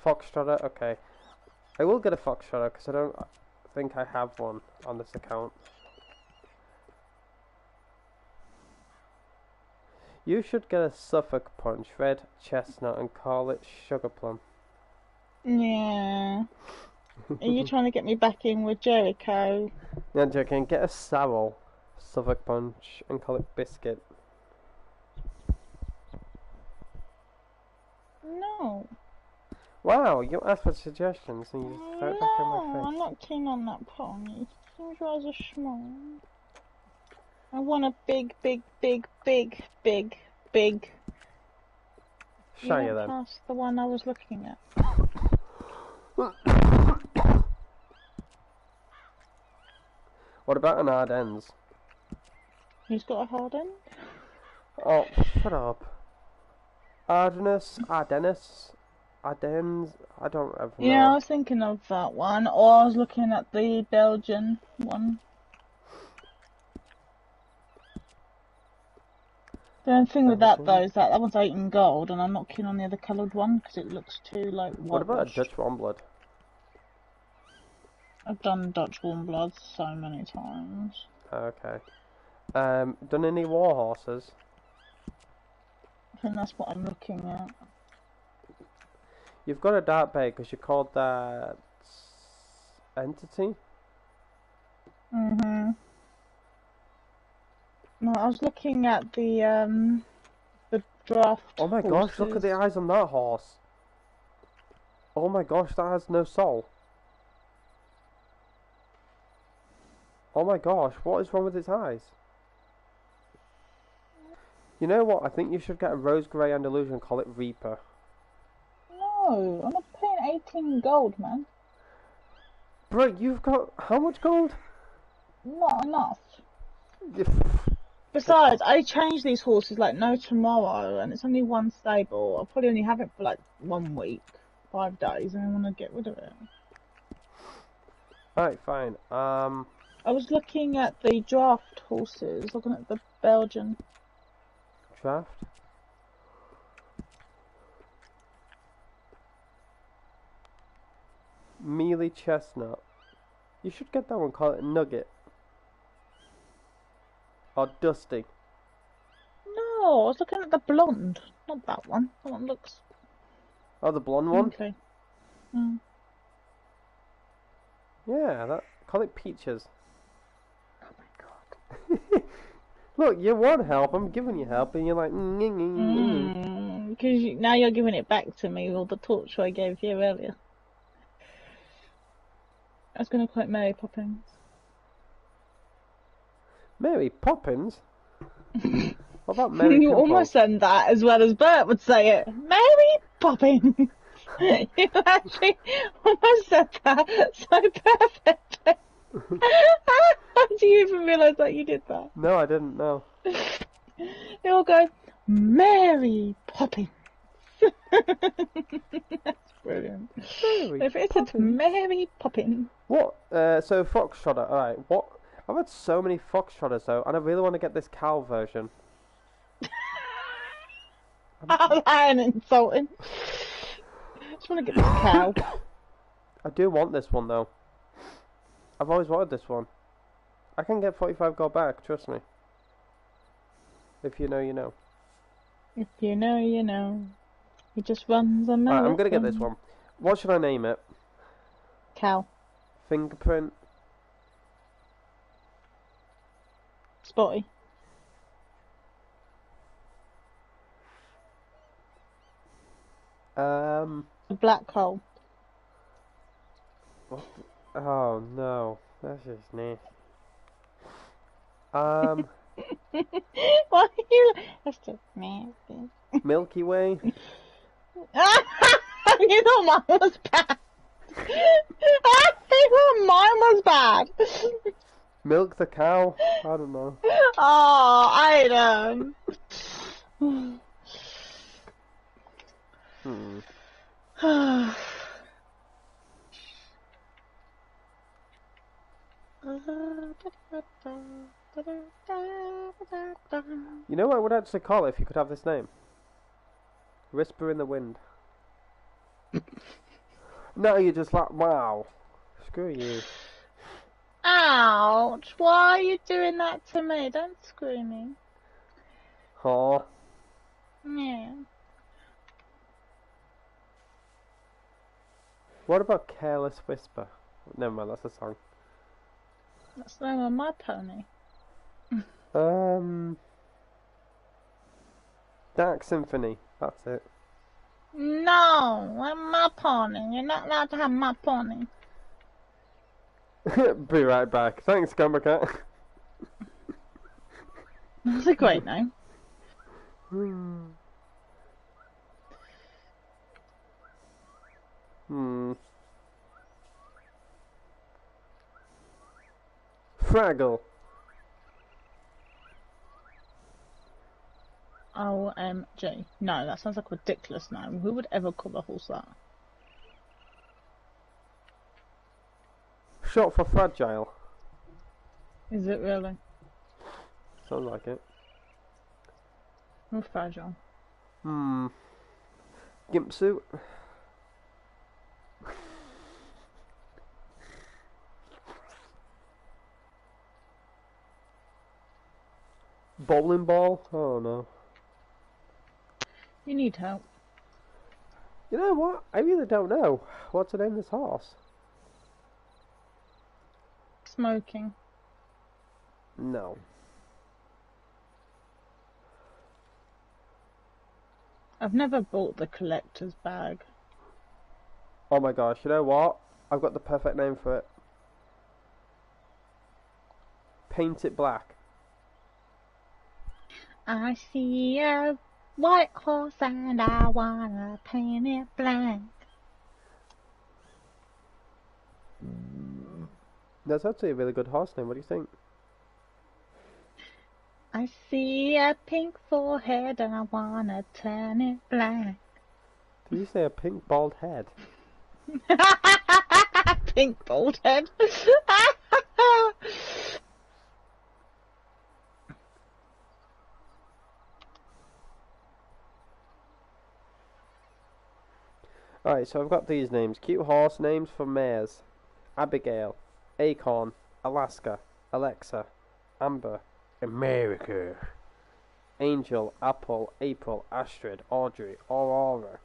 Foxtrotter. Okay, I will get a Foxtrotter because I don't think I have one on this account. You should get a Suffolk Punch, red chestnut, and call it Sugar Plum. Yeah. Are you trying to get me back in with Jericho? Yeah, I'm joking. Get a Sorrel Suffolk Punch and call it Biscuit. No. Wow, you asked for suggestions and you just throw it back in my face. I'm not keen on that pony. Seems rather small. I want a big. Show you then. Past the one I was looking at. What about an Ardennes? He's got a hard end? Oh, shut up. Ardennes, I don't ever know. Yeah, I was thinking of that one, or I was looking at the Belgian one. The only thing with that though is that one's 8 in gold, and I'm not keen on the other coloured one because it looks too like whitewashed. What about a Dutch warm blood? I've done Dutch warm blood so many times. Okay. Done any war horses? And that's what I'm looking at. You've got a dark bay because you called that entity. Mhm. No, I was looking at the draft. Oh my gosh! Look at the eyes on that horse. Oh my gosh, that has no soul. Oh my gosh, what is wrong with its eyes? You know what? I think you should get a rose grey Andalusian and call it Reaper. No, I'm not paying 18 gold, man. Bro, you've got how much gold? Not enough. Besides, I change these horses like no tomorrow, and it's only one stable. I'll probably only have it for like 1 week, 5 days, and I want to get rid of it. Alright, fine. I was looking at the draft horses, looking at the Belgian. Draft? Mealy Chestnut. You should get that one, call it Nugget. Or Dusty. No, I was looking at the blonde, not that one. That one looks... Oh, the blonde one? Okay. Mm. Yeah, that. Call it Peaches. Oh my god. Look, you want help, I'm giving you help, and you're like, because now you're giving it back to me, all the torture I gave you earlier. I was going to quote Mary Poppins. Mary Poppins? What about Mary You Pimple? almost said that as well as Bert would say it. Mary Poppins! You actually almost said that so perfectly. How do you even realise that you did that? No, I didn't know. They all go, Mary Poppins. That's brilliant. Mary If it's a Mary Poppins. What? So Foxtrotter, alright, what? I've had so many Foxtrotters though, and I really want to get this cow version. Oh, I'm insulting. I just want to get this cow. I do want this one though. I've always wanted this one. I can get 45 gold back, trust me. If you know, you know. If you know, you know. He just runs a marathon. Alright, I'm gonna get this one. What should I name it? Cow. Fingerprint. Spotty. A black hole. What? Oh no, that's just nasty. Why are you? That's just nasty. Milky Way. You thought mine was bad. You thought mine was bad. Milk the cow. I don't know. Oh, Aidan. You know what I would actually call it if you could have this name? Whisper in the Wind. No, you're just like, wow. Screw you. Ouch! Why are you doing that to me? Don't screw me. Aw. Yeah. What about Careless Whisper? Never mind, that's a song. That's the name of my pony. Dark Symphony. That's it. No, I'm my pony. You're not allowed to have my pony. Be right back. Thanks, Camera Cat. That's a great name. Fraggle. OMG. No, that sounds like a ridiculous name. Who would ever call a horse that? Short for Fragile. Is it really? Sounds like it. Or fragile? Gimp suit. Bowling ball? Oh no. You need help. You know what? I really don't know. What's the name of this horse? Smoking. No. I've never bought the collector's bag. Oh my gosh, you know what? I've got the perfect name for it. Paint it black. I see a white horse and I wanna paint it black. That's actually a really good horse name. What do you think? I see a pink forehead and I wanna turn it black. Did you say a pink bald head? Pink bald head. Alright, so I've got these names. Cute horse names for mares. Abigail, Acorn, Alaska, Alexa, Amber, America, Angel, Apple, April, Astrid, Audrey, Aurora,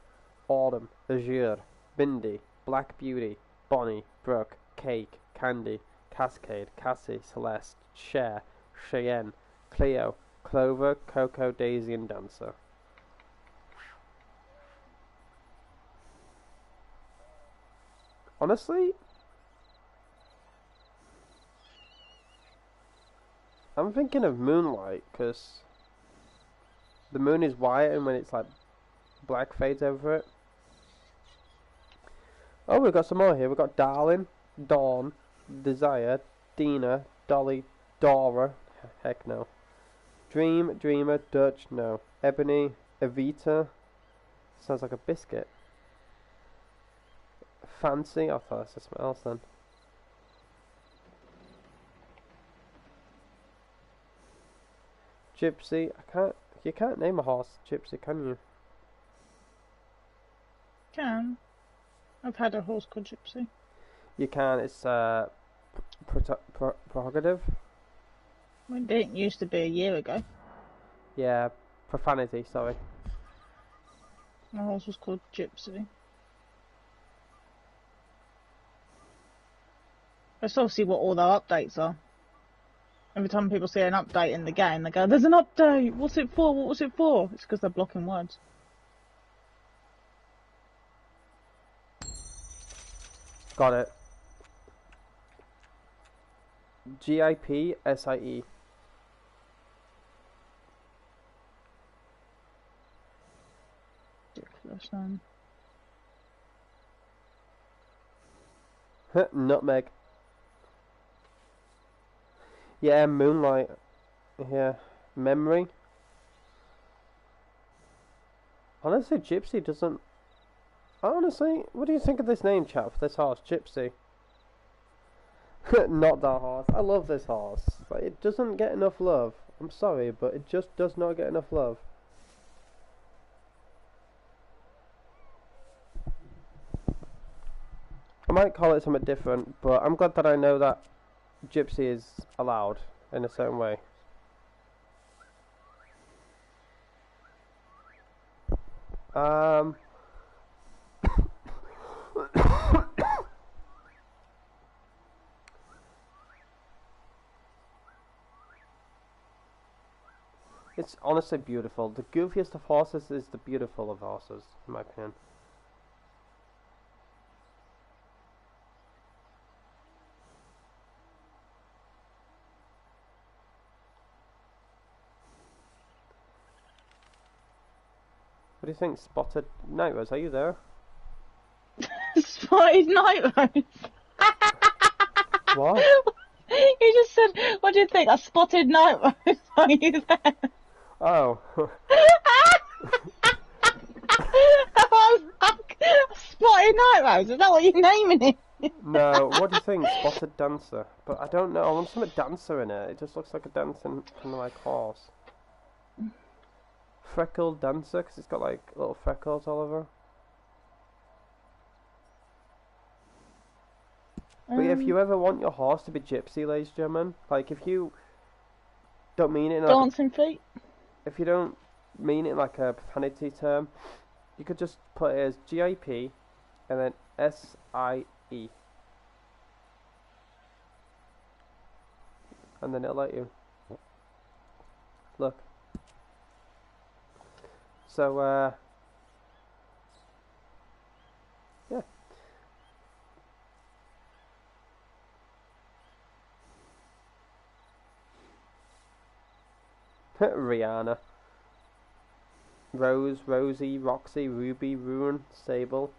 Autumn, Azure, Bindi, Black Beauty, Bonnie, Brooke, Cake, Candy, Cascade, Cassie, Celeste, Cher, Cheyenne, Cleo, Clover, Coco, Daisy, and Dancer. Honestly, I'm thinking of Moonlight, because the moon is white and when it's like black fades over it. Oh, we've got some more here. We've got Darling, Dawn, Desire, Dina, Dolly, Dora, heck no. Dream, Dreamer, Dutch, no. Ebony, Evita, sounds like a biscuit. Fancy, I thought that's something else then. Gypsy, you can't name a horse Gypsy, can you? Can. I've had a horse called Gypsy. You can, it's prerogative. Well, it didn't used to be a year ago. Yeah, profanity, sorry. My horse was called Gypsy. That's obviously what all their updates are. Every time people see an update in the game, they go, "There's an update! What's it for? What was it for?" It's because they're blocking words. Got it. GIPSIE. Ridiculous, Nutmeg. Yeah, Moonlight. Yeah. Memory. Honestly, Gypsy doesn't... Honestly, what do you think of this name, chap? This horse, Gypsy. Not that horse. I love this horse. Like, it doesn't get enough love. I'm sorry, but it just does not get enough love. I might call it something different, but I'm glad that I know that Gypsy is allowed in a certain way. It's honestly beautiful. The goofiest of horses is the beautiful of horses, in my opinion. What do you think, Spotted Night Rose? Are you there? Spotted Night Rose. What? You just said, "What do you think? A spotted night rose?" Are you there? Oh. I was like, "Spotted Night Rose? Is that what you're naming it?" No, what do you think? Spotted Dancer. But I don't know. I want something dancer in it. It just looks like a dancing kind of like horse. Freckled Dancer, because it's got like little freckles all over. But yeah, if you ever want your horse to be Gypsy, ladies and gentlemen, like if you don't mean it in dancing feet. if you don't mean it like a profanity term, you could just put it as GIP and then SIE, and then it'll let you. Look. So, yeah. Rihanna. Rose, Rosie, Roxy, Ruby, Ruin, Sable,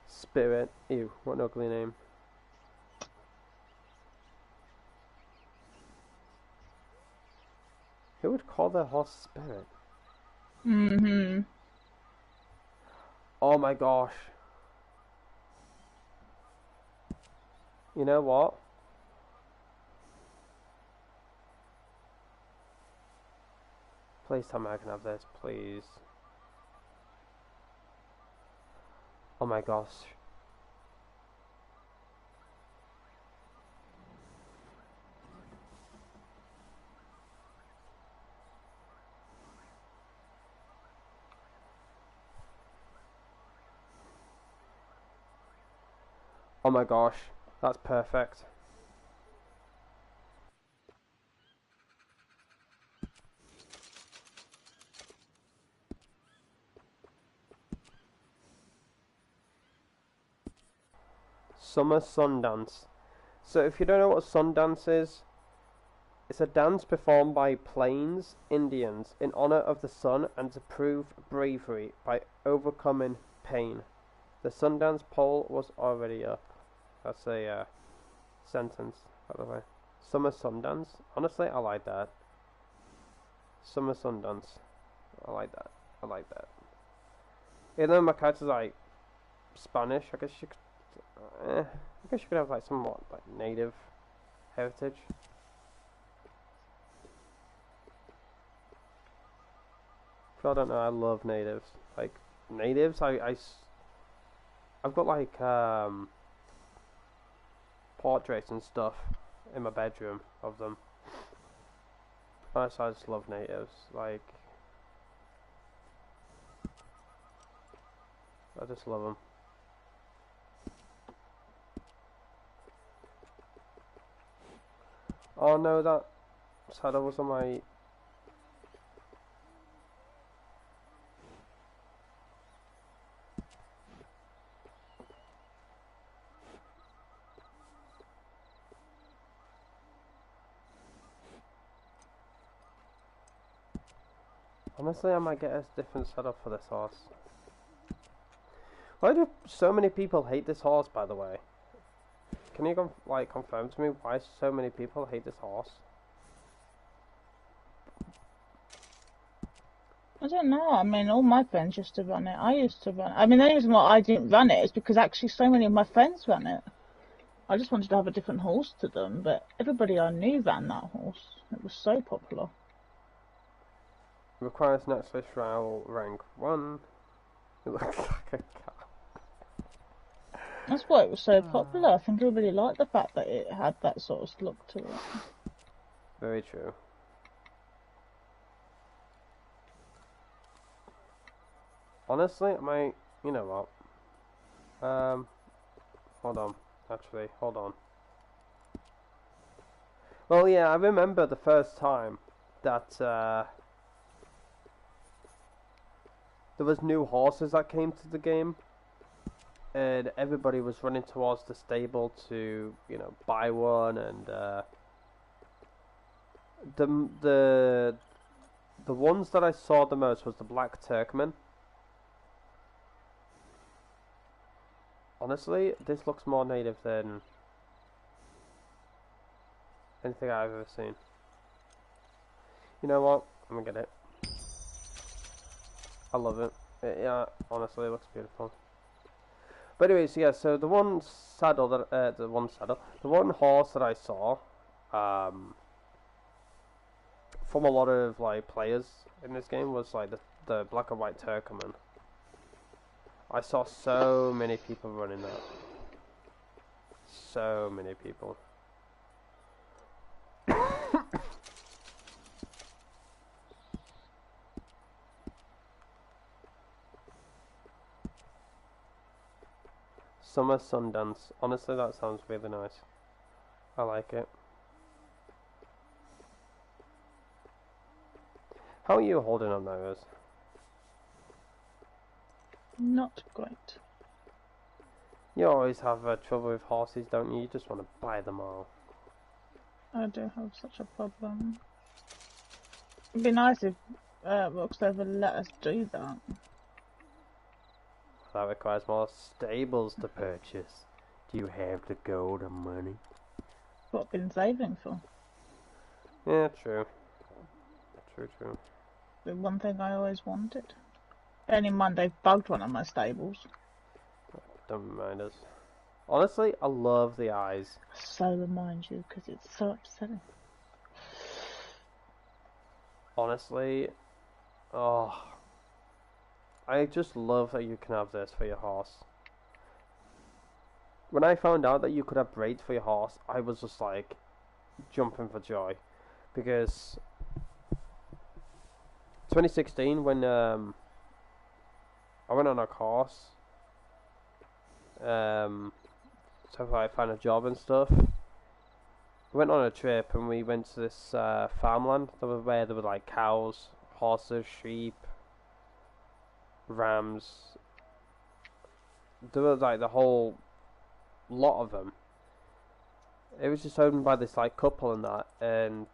Spirit. Ew, what an ugly name. Who would call their horse Spirit? Mm-hmm. Oh my gosh. You know what? Please tell me I can have this, please. Oh my gosh. Oh my gosh, that's perfect. Summer Sundance. So if you don't know what Sundance is, it's a dance performed by Plains Indians in honor of the sun and to prove bravery by overcoming pain. The Sundance poll was already up. That's a sentence, by the way. Summer Sundance. Honestly, I like that. Summer Sundance. I like that. I like that. Even though my character's like Spanish, I guess you could. I guess you could have like somewhat like native heritage. If y'all don't know, I love natives. Like natives, I've got like portraits and stuff in my bedroom of them. Honestly, I just love natives. Like, I just love them. Oh no, that saddle was on my. Honestly, I might get a different setup for this horse. Why do so many people hate this horse, by the way? Can you confirm to me why so many people hate this horse? I don't know. I mean, all my friends used to run it. I used to run it. I mean, the only reason why I didn't run it is because actually so many of my friends ran it. I just wanted to have a different horse to them, but everybody I knew ran that horse. It was so popular. Requires Netflix trial rank 1. It looks like a cat. That's why it was so popular. I think everybody liked the fact that it had that sort of look to it. Very true. Honestly, you know what? Hold on. Actually, hold on. Well, yeah, I remember the first time that there was new horses that came to the game, and everybody was running towards the stable to, you know, buy one, and the ones that I saw the most was the Black Turkman. Honestly, this looks more native than anything I've ever seen. You know what? I'm gonna get it. I love it. Yeah, honestly, it looks beautiful. But anyways, yeah. So the one horse that I saw, from a lot of like players in this game was like the black and white Turkman. I saw so many people running that. So many people. Summer Sundance. Honestly, that sounds really nice. I like it. How are you holding on, those? Not great. You always have trouble with horses, don't you? You just want to buy them all. I do have such a problem. It'd be nice if Roxever let us do that. That requires more stables to purchase. Do you have the gold and money? What I've been saving for. Yeah, true. True. The one thing I always wanted. Bearing in mind they've bugged one of my stables. Don't mind us. Honestly, I love the eyes. So remind you, because it's so upsetting. Honestly, oh, I just love that you can have this for your horse. When I found out that you could have braids for your horse, I was just like jumping for joy, because 2016 when I went on a course, so I found a job and stuff. We went on a trip and we went to this farmland where there were like cows, horses, sheep, rams. There was like the whole lot of them. It was just owned by this like couple and that, and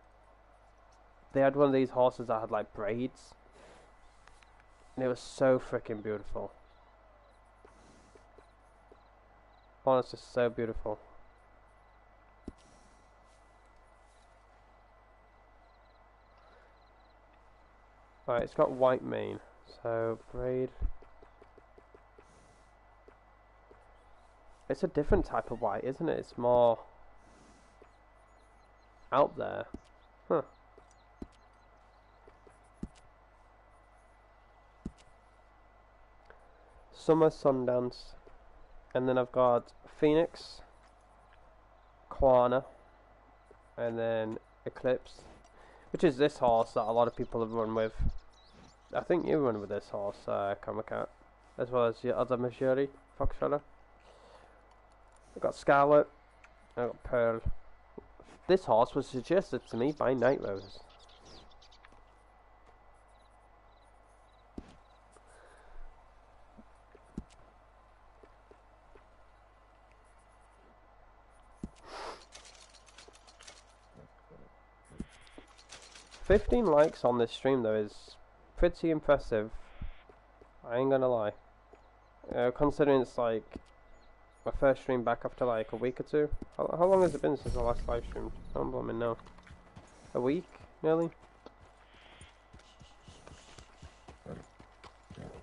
they had one of these horses that had like braids, and it was so freaking beautiful. Honestly, so beautiful. Right, it's got white mane, so braid. It's a different type of white, isn't it? It's more out there. Huh. Summer Sundance. And then I've got Phoenix, Quana, and then Eclipse, which is this horse that a lot of people have run with. I think you run with this horse, Comicat, as well as your other Missouri, Foxtrother. I've got Scarlet, I've got Pearl. This horse was suggested to me by Night Rose. $15 likes on this stream though is pretty impressive. I ain't gonna lie. Considering it's like my first stream back after like a week or two. How long has it been since the last live stream? I don't blooming know. A week, nearly?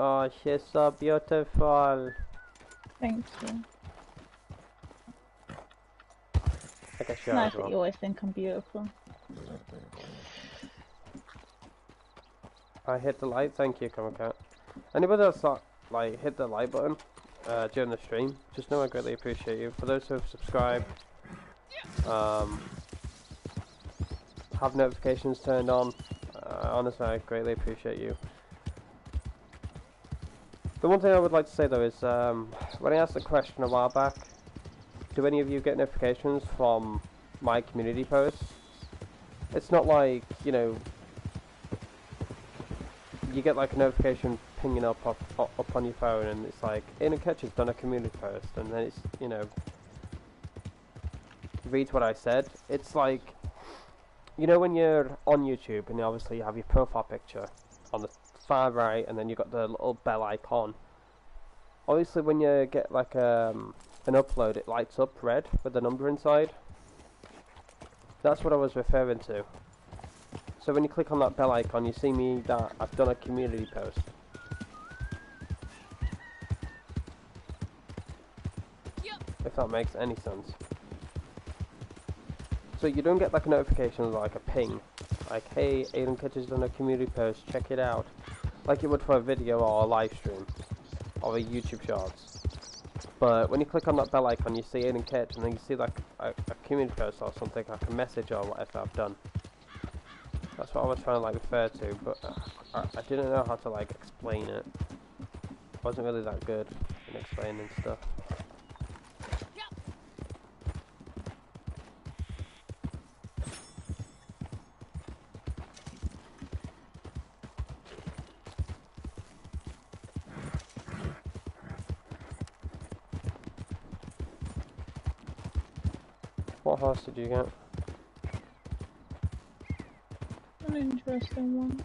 Oh, she's so beautiful. Thank you. I guess It's you are nice as well. that you always think I'm beautiful. I hit the like, thank you, Comicat. Anybody else that like hit the like button during the stream, just know I greatly appreciate you. For those who have subscribed, have notifications turned on, honestly I greatly appreciate you. The one thing I would like to say though is, when I asked the question a while back, do any of you get notifications from my community posts? It's not like, you know, you get like a notification pinging up on your phone and it's like, Aidan Ketch has done a community post, and then it's, you know, reads what I said. It's like, you know, when you're on YouTube and obviously you have your profile picture on the far right and then you've got the little bell icon. Obviously when you get like an upload, it lights up red with the number inside. That's what I was referring to. So when you click on that bell icon, you see me that I've done a community post. Yep. If that makes any sense. So you don't get like a notification like a ping, like, hey, Aidan Ketch has done a community post, check it out, like you would for a video or a live stream or a YouTube Shorts. But when you click on that bell icon, you see Aidan Ketch, and then you see like a community post or something, like a message or whatever I've done. That's what I was trying to like refer to, but I didn't know how to like explain it. I wasn't really that good in explaining stuff. What horse did you get? An interesting one.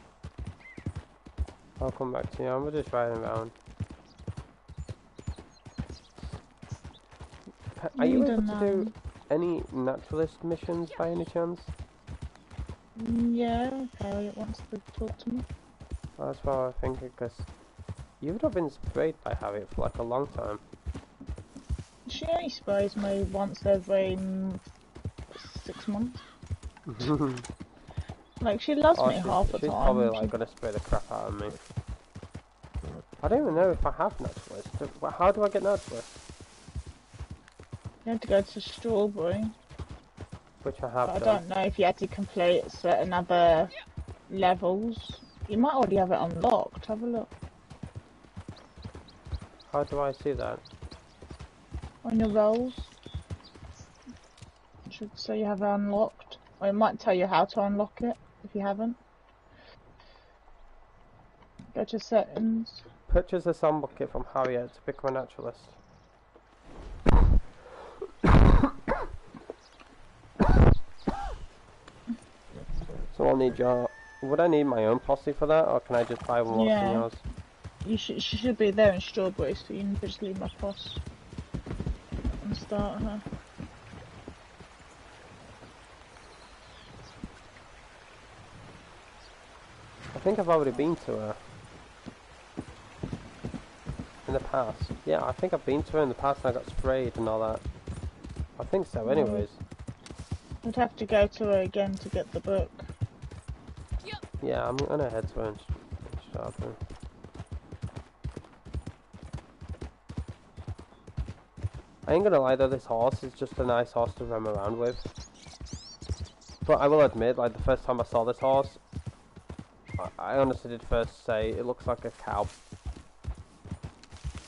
I'll come back to you. I'm just riding around. Are you able to do any naturalist missions by any chance? Yeah, Harriet wants to talk to me. Well, that's what I was thinking, because you've not been sprayed by Harriet for like a long time. She only sprays me once every 6 months. Like, she loves me half the time. She's probably like gonna spray the crap out of me. I don't even know if I have naturalist. How do I get naturalist? You have to go to Strawberry. Which I have But I done. don't know if you had to complete certain other levels. You might already have it unlocked. Have a look. How do I see that? On your roles. It should say you have it unlocked. Or it might tell you how to unlock it if you haven't. Go to settings. Purchase a sandbox kit from Harriet to become a naturalist. So I'll need your... Would I need my own posse for that, or can I just buy one from yours? She should be there in Strawberry, so you can just leave my post and start her. I think I've already been to her. In the past. Yeah, I think I've been to her in the past and I got sprayed and all that. I think so anyways. We'd have to go to her again to get the book. Yeah, I'm gonna head to her and start her. I ain't gonna lie though, this horse is just a nice horse to roam around with. But I will admit, like the first time I saw this horse, I honestly did first say, it looks like a cow.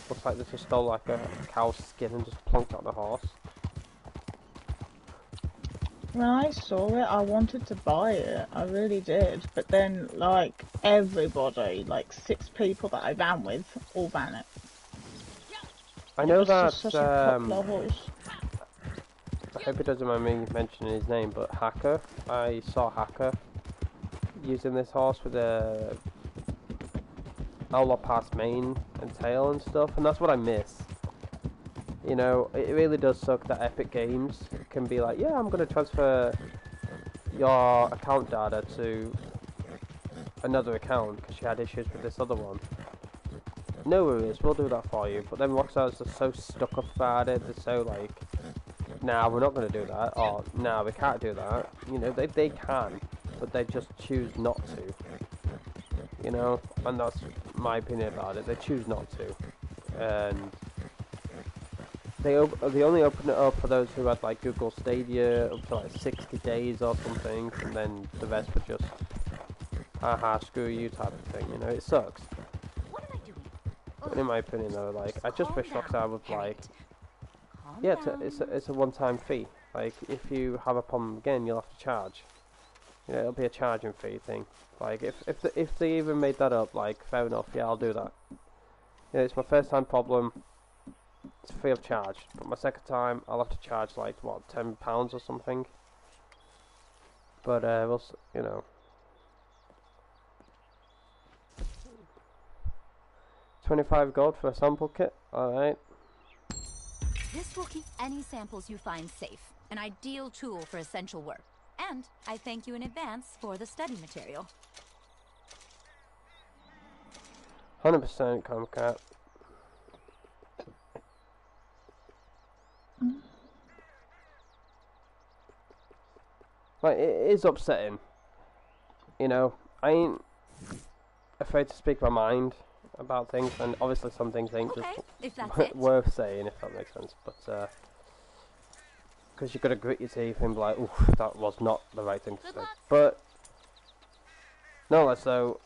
Looks like they just stole like a cow's skin and just plonked on the horse. When I saw it, I wanted to buy it. I really did. But then, like, everybody, like 6 people that I ran with, all ran it. I know that, such a popular horse. I hope he doesn't mind me mentioning his name, but Hacker, I saw Hacker using this horse with a outlaw pass mane and tail and stuff, and that's what I miss. You know, it really does suck that Epic Games can be like, yeah, I'm going to transfer your account data to another account because you had issues with this other one. No worries, we'll do that for you. But then Rockstar's are so stuck up about it, they're so like, nah, we're not going to do that, or nah, we can't do that. You know, they can, but they just choose not to. You know, and that's my opinion about it. They choose not to, and they only open it up for those who had like Google Stadia up to like 60 days or something, and then the rest were just, haha, screw you type of thing. You know, it sucks. What am I doing? But in my opinion, though, like I just wish Rockstar would like, yeah, it's a one-time fee. Like if you have a problem again, you'll have to charge. You know, it'll be a charging fee thing. Like if they even made that up, like fair enough, yeah, I'll do that. You know, it's my first time problem. It's free of charge. But my second time, I'll have to charge like what, £10 or something. But we'll, you know. 25 gold for a sample kit. All right. This will keep any samples you find safe. An ideal tool for essential work. And I thank you in advance for the study material. 100% Comcat. Like, it is upsetting. You know, I ain't afraid to speak my mind about things, and obviously some things ain't just worth saying, if that makes sense. But, because you've got to grit your teeth and be like, oof, that was not the right thing to say. But, no less so,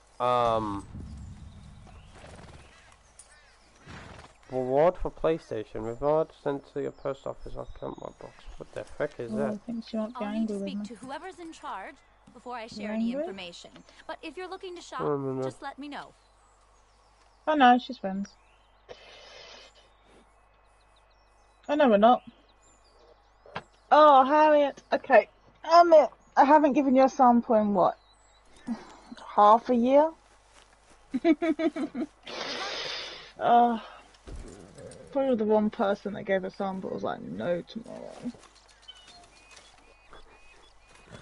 reward for PlayStation. Reward sent to your post office or account box. What the frick is that? I think she won't be I'll need angry to with speak me. to whoever's in charge before I share You any angry? information. But if you're looking to shop, No. just let me know. Oh no, she's friends. Oh no, we're not. Oh, Harriet. Okay. I haven't given you a sample in what? Half a year? Oh, probably the one person that gave a sample was like, no tomorrow.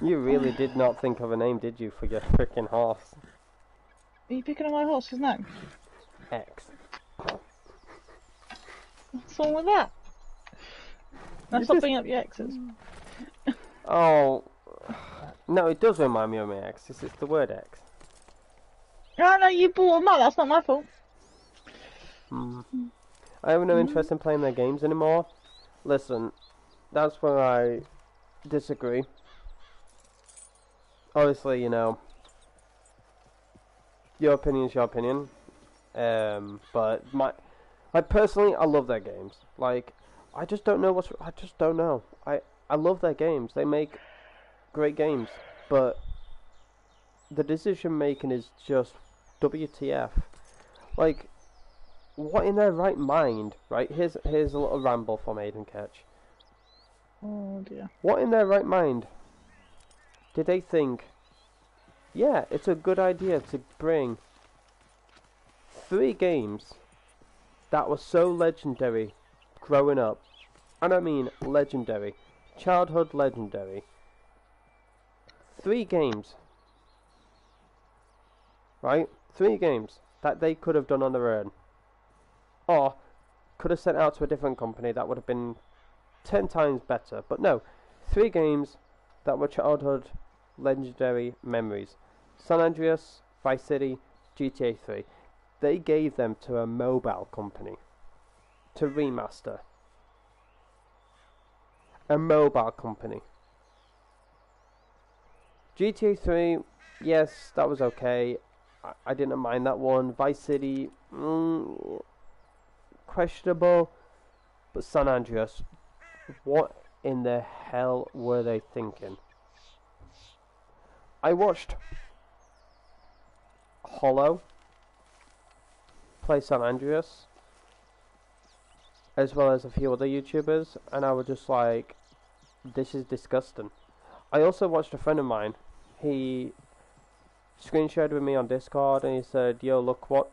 You really did not think of a name, did you, for your freaking horse? Are you picking on my horse's name? X. What's wrong with that? Now stop bringing up your exes. Oh. No, it does remind me of my ex. It's the word X. No, you bought them up. That's not my fault. I have no interest in playing their games anymore. Listen, that's where I disagree. Obviously, you know, your opinion's your opinion. But I personally, I love their games. Like, I just don't know I just don't know. I love their games. They make great games, but the decision making is just WTF. Like, what in their right mind, right? Here's a little ramble from Aidan Ketch. Oh dear. What in their right mind did they think, yeah, it's a good idea to bring 3 games that were so legendary growing up, and I mean legendary, childhood legendary. 3 games, right? 3 games that they could have done on their own, or could have sent out to a different company that would have been 10 times better. But no, 3 games that were childhood legendary memories. San Andreas, Vice City, GTA 3. They gave them to a mobile company to remaster. A mobile company. GTA 3, yes, that was okay. I didn't mind that one. Vice City, questionable. But San Andreas, what in the hell were they thinking? I watched Hollow play San Andreas, as well as a few other YouTubers, and I was just like, this is disgusting. I also watched a friend of mine. He screen shared with me on Discord, and he said, yo, look what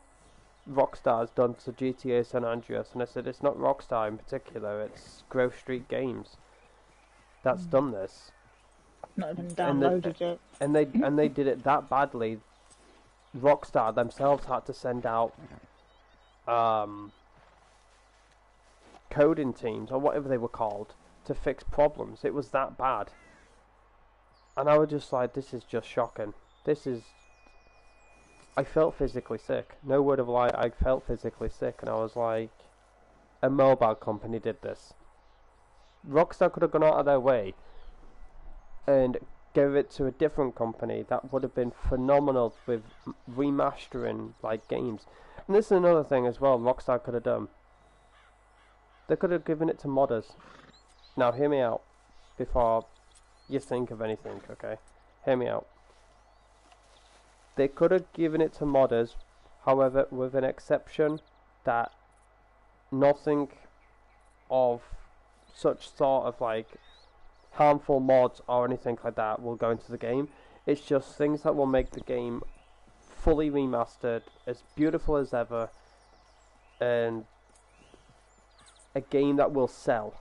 Rockstar's done to GTA San Andreas. And I said, it's not Rockstar in particular, it's Grove Street Games that's done this. Not even downloaded it. And they did it that badly. Rockstar themselves had to send out coding teams, or whatever they were called, to fix problems. It was that bad. And I was just like, this is just shocking. I felt physically sick. No word of a lie, I felt physically sick, and I was like, a mobile company did this. Rockstar could have gone out of their way and gave it to a different company that would have been phenomenal with remastering like games. And this is another thing as well Rockstar could have done. They could have given it to modders. Now hear me out before you think of anything, okay? Hear me out. They could have given it to modders, however, with an exception that nothing of such sort of like harmful mods or anything like that will go into the game. It's just things that will make the game fully remastered, as beautiful as ever, and a game that will sell.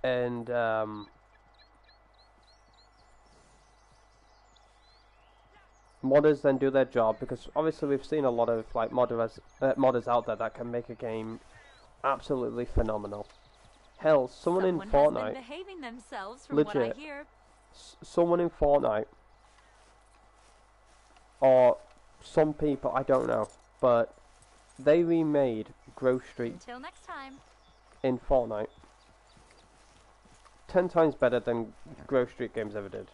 And modders then do their job, because obviously we've seen a lot of like modders out there that can make a game absolutely phenomenal. Hell, someone in Fortnite, has been behaving themselves from legit, what I hear. Someone in Fortnite, or some people, I don't know, but they remade Grove Street Until next time. in Fortnite 10 times better than Grove Street Games ever did.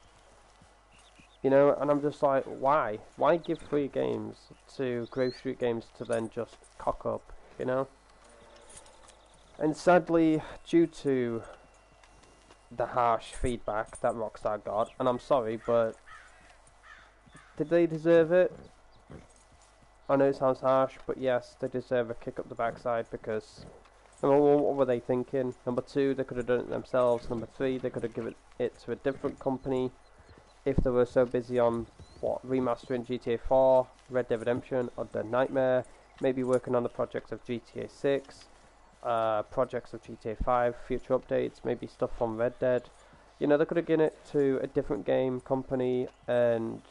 You know, and I'm just like, why? Why give 3 games to Grove Street Games to then just cock up, you know? And sadly, due to the harsh feedback that Rockstar got, and I'm sorry, but did they deserve it? I know it sounds harsh, but yes, they deserve a kick up the backside, because Number one, what were they thinking? Number two, they could have done it themselves. Number three, they could have given it to a different company if they were so busy on remastering GTA 4, Red Dead Redemption, or Dead Nightmare, maybe working on the projects of GTA 6, projects of GTA 5, future updates, maybe stuff from Red Dead. You know, they could have given it to a different game company, and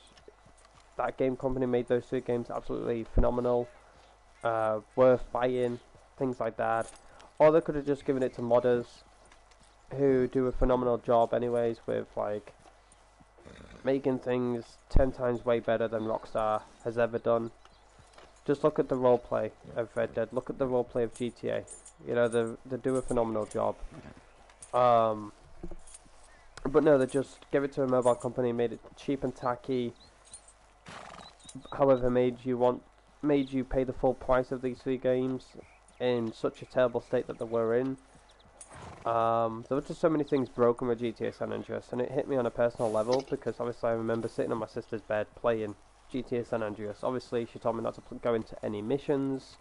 that game company made those two games absolutely phenomenal, worth buying, things like that. Or they could have just given it to modders who do a phenomenal job anyways with like making things 10 times way better than Rockstar has ever done. Just look at the roleplay of Red Dead, look at the roleplay of GTA. You know, they do a phenomenal job. But no, they just gave it to a mobile company, made it cheap and tacky. However, made you pay the full price of these three games in such a terrible state that they were in. There were just so many things broken with GTA San Andreas, and it hit me on a personal level because obviously I remember sitting on my sister's bed playing GTA San Andreas. Obviously, she told me not to go into any missions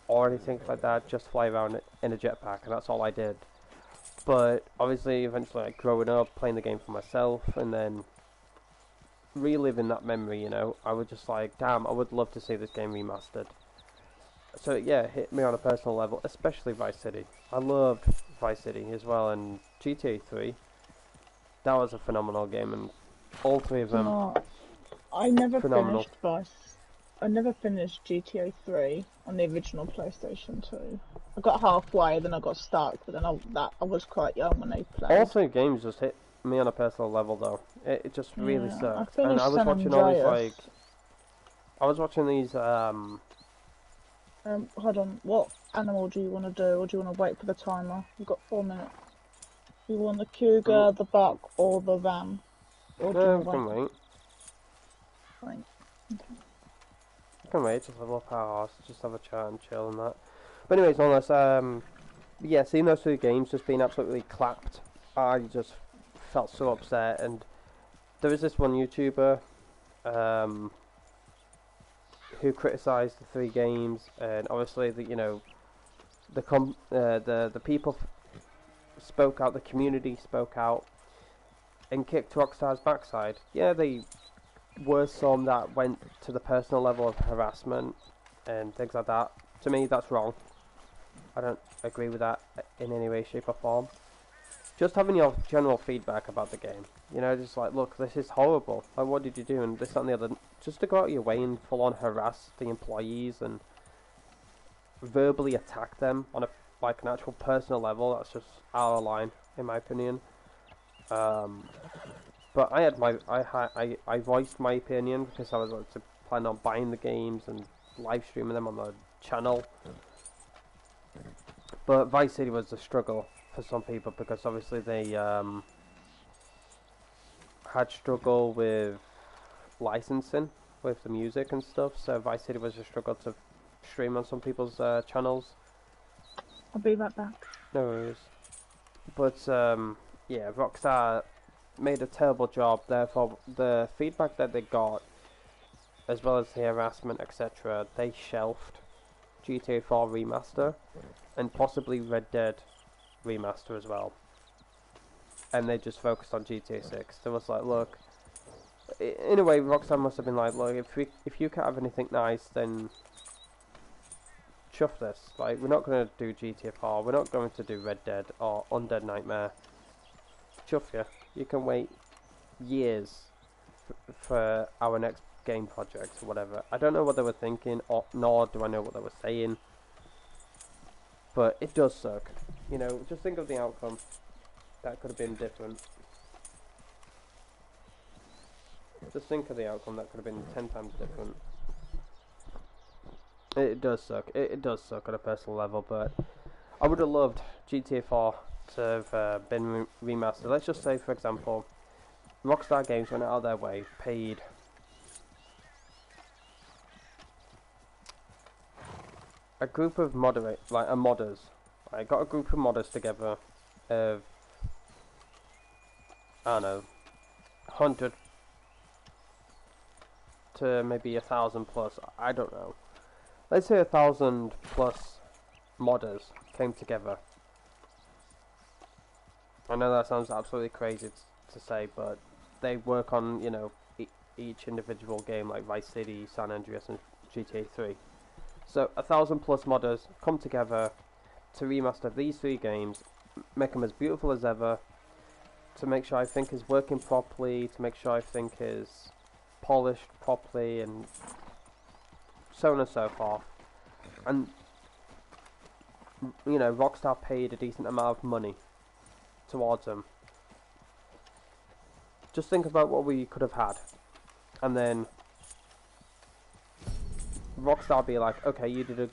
or anything like that, just fly around in a jetpack, and that's all I did. But obviously, eventually, like, growing up, playing the game for myself, and then reliving that memory, you know, I was just like, damn, I would love to see this game remastered. So yeah, it hit me on a personal level, especially Vice City. I loved Vice City as well, and GTA 3. That was a phenomenal game, and all three of them. No, I never phenomenal. finished Vice. I never finished GTA 3 on the original PlayStation 2. I got halfway, then I got stuck, but then I was quite young when I played. All three games just hit me on a personal level, though. It just really sucked. I And I was San watching Andreas. all these, like, I was watching these, Hold on. What animal do you want to do, or do you want to wait for the timer? You've got 4 minutes. Do you want the cougar, the buck, or the ram? Or do you no, want we can wait. Fine. Okay. We can wait, just level up our horse, just have a chat and chill and that. But anyways, nonetheless, yeah, seeing those two games just being absolutely clapped, I just felt so upset. And there is this one YouTuber, who criticised the three games, and obviously the people spoke out, the community spoke out, and kicked Rockstar's backside. Yeah, they were some that went to the personal level of harassment and things like that. To me, that's wrong. I don't agree with that in any way, shape or form. Just having your general feedback about the game. You know, just like, look, this is horrible. Like, what did you do? And this, that, and the other. Just to go out of your way and full-on harass the employees and verbally attack them on an actual personal level, that's just out of line, in my opinion. But I voiced my opinion because I was planning on buying the games and live streaming them on the channel. But Vice City was a struggle for some people because obviously they had struggle with licensing with the music and stuff, so Vice City was a struggle to stream on some people's channels. I'll be right back. No worries. But yeah, Rockstar made a terrible job, therefore the feedback that they got, as well as the harassment, etc., they shelved GTA 4 Remaster and possibly Red Dead Remaster as well. And they just focused on GTA 6. They was like, look, in a way Rockstar must have been like, look, if you can't have anything nice, then chuff this. Like, we're not going to do GTA 4, we're not going to do Red Dead or Undead Nightmare. Chuff you. You can wait years for our next game project or whatever. I don't know what they were thinking, nor do I know what they were saying. But it does suck. You know, just think of the outcome. That could have been different. Just think of the outcome. That could have been 10 times different. It does suck. It does suck on a personal level, but I would have loved GTA 4 to have been remastered. Let's just say, for example, Rockstar Games went out of their way, paid a group of modders. I got a group of modders together of, I don't know, 100 to maybe 1,000 plus. I don't know. Let's say 1,000 plus modders came together. I know that sounds absolutely crazy to say, but they work on, you know, each individual game like Vice City, San Andreas, and GTA 3. So 1,000 plus modders come together to remaster these 3 games, make them as beautiful as ever, to make sure everything is working properly, to make sure everything is polished properly, and so on and so forth. And, you know, Rockstar paid a decent amount of money towards them. Just think about what we could have had, and then Rockstar be like, okay, you did a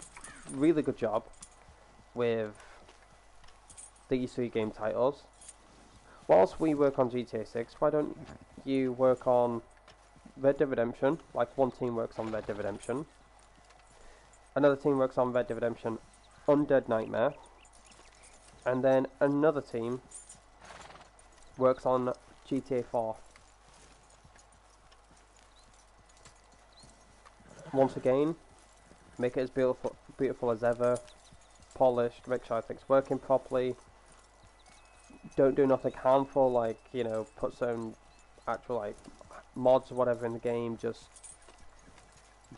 really good job with these 3 game titles. Whilst we work on GTA 6, why don't you work on Red Dead Redemption? Like, one team works on Red Dead Redemption, another team works on Red Dead Redemption Undead Nightmare, and then another team works on GTA 4. Once again, make it as beautiful as ever, polished, make sure everything's working properly. Don't do nothing harmful, like, you know, put some actual, like, mods or whatever in the game. Just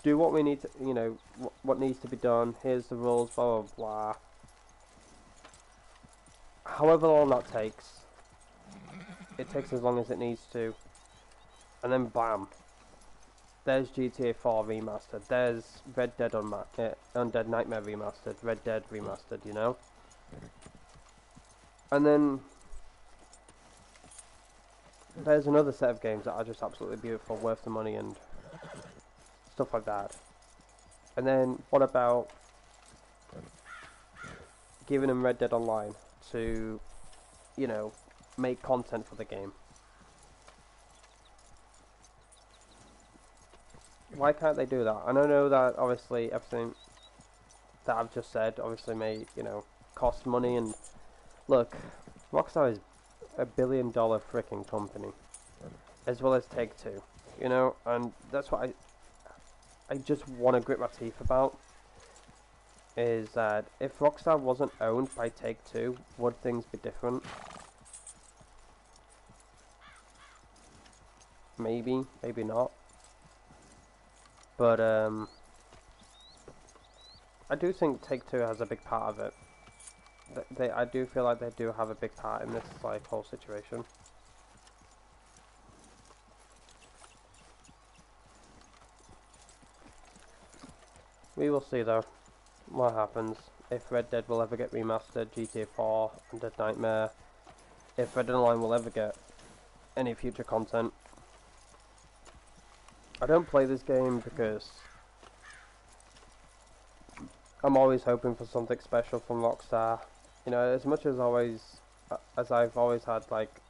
do what we need to, you know, what needs to be done. Here's the rules, blah blah blah. However long that takes, it takes as long as it needs to, and then bam, there's GTA 4 remastered, there's Red Dead Undead Nightmare remastered, Red Dead remastered, you know? And then there's another set of games that are just absolutely beautiful, worth the money and stuff like that. And then what about giving them Red Dead Online to, you know, make content for the game? Why can't they do that? And I know that obviously everything that I've just said obviously may, you know, cost money, and look, Rockstar is a $1 billion freaking company, as well as Take-Two, you know, and that's what I just want to grit my teeth about, is that if Rockstar wasn't owned by Take-Two, would things be different? Maybe, maybe not. But I do think Take-Two has a big part of it. I do feel like they do have a big part in this, like, whole situation. We will see though what happens, if Red Dead will ever get remastered, GTA 4, Undead Nightmare, if Red Dead Online will ever get any future content. I don't play this game because I'm always hoping for something special from Rockstar. You know, as much as I've always had, like,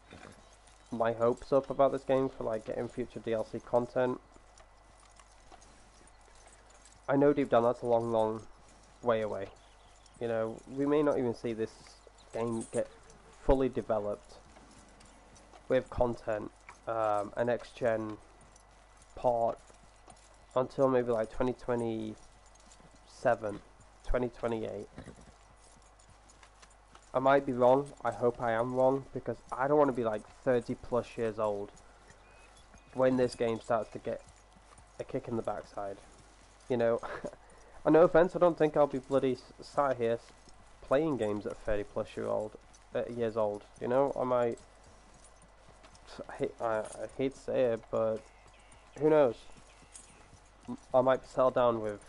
my hopes up about this game for, like, getting future DLC content, I know deep down that's a long, long way away. You know, we may not even see this game get fully developed with content, an next-gen port, until maybe like 2027, 2028. I might be wrong. I hope I am wrong, because I don't want to be like 30 plus years old when this game starts to get a kick in the backside. You know, and no offense, I don't think I'll be bloody sat here playing games at 30 plus years old. You know, I might. I hate to say it, but who knows? I might settle down with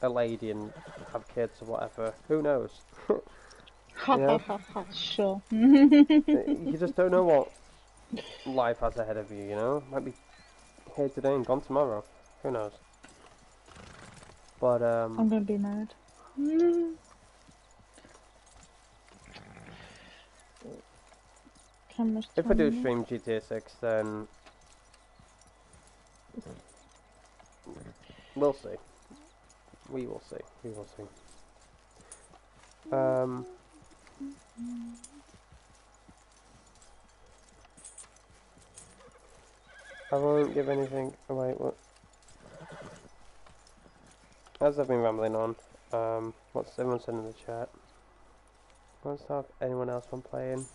a lady and have kids or whatever. Who knows? Ha ha ha ha. Sure. You just don't know what life has ahead of you. You know, might be here today and gone tomorrow. Who knows? But I'm gonna be mad. If I do stream GTA 6, then we'll see. We will see. We will see. I won't give anything away. What? as I've been rambling on, what's everyone said in the chat? Wants to have anyone else from playing?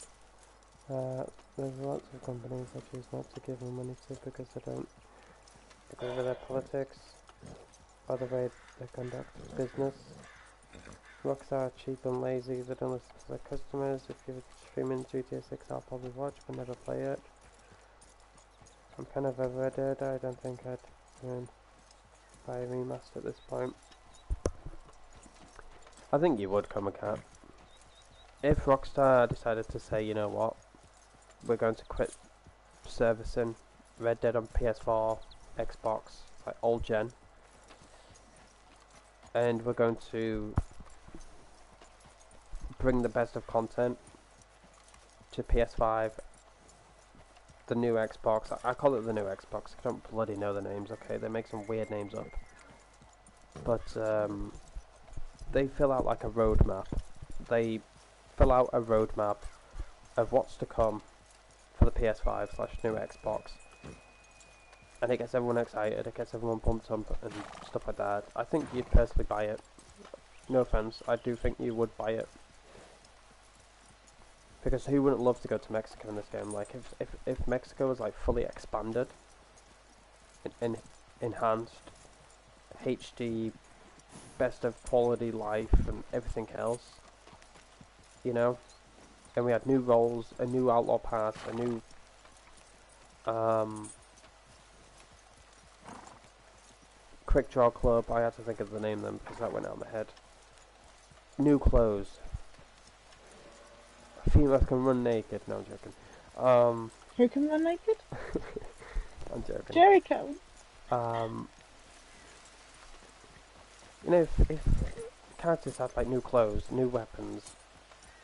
There's lots of companies I choose not to give me money to because I don't agree with their politics or the way they conduct business. Rockstar are cheap and lazy, they don't listen to their customers. If you're streaming GTA 6 I'll probably watch but never play it. I'm kind of over it, I don't think I'd buy a remaster at this point. I think you would, Comicat. If Rockstar decided to say, you know what, we're going to quit servicing Red Dead on PS4, Xbox, like old gen, and we're going to bring the best of content to PS5, the new Xbox. I call it the new Xbox. I don't bloody know the names. Okay, they make some weird names up, but they fill out like a roadmap. They fill out a roadmap of what's to come for the PS5/new Xbox, and it gets everyone excited. It gets everyone pumped up and stuff like that. I think you'd personally buy it. No offense, I do think you would buy it. Because who wouldn't love to go to Mexico in this game? Like, if Mexico was like fully expanded, and enhanced, HD, best of quality life and everything else, you know, and we had new roles, a new outlaw pass, a new quick draw club. I had to think of the name then because that went out of my head. New clothes. Females can run naked. No, I'm joking. Who can run naked? I'm joking. Jericho. You know, if characters had like new clothes, new weapons,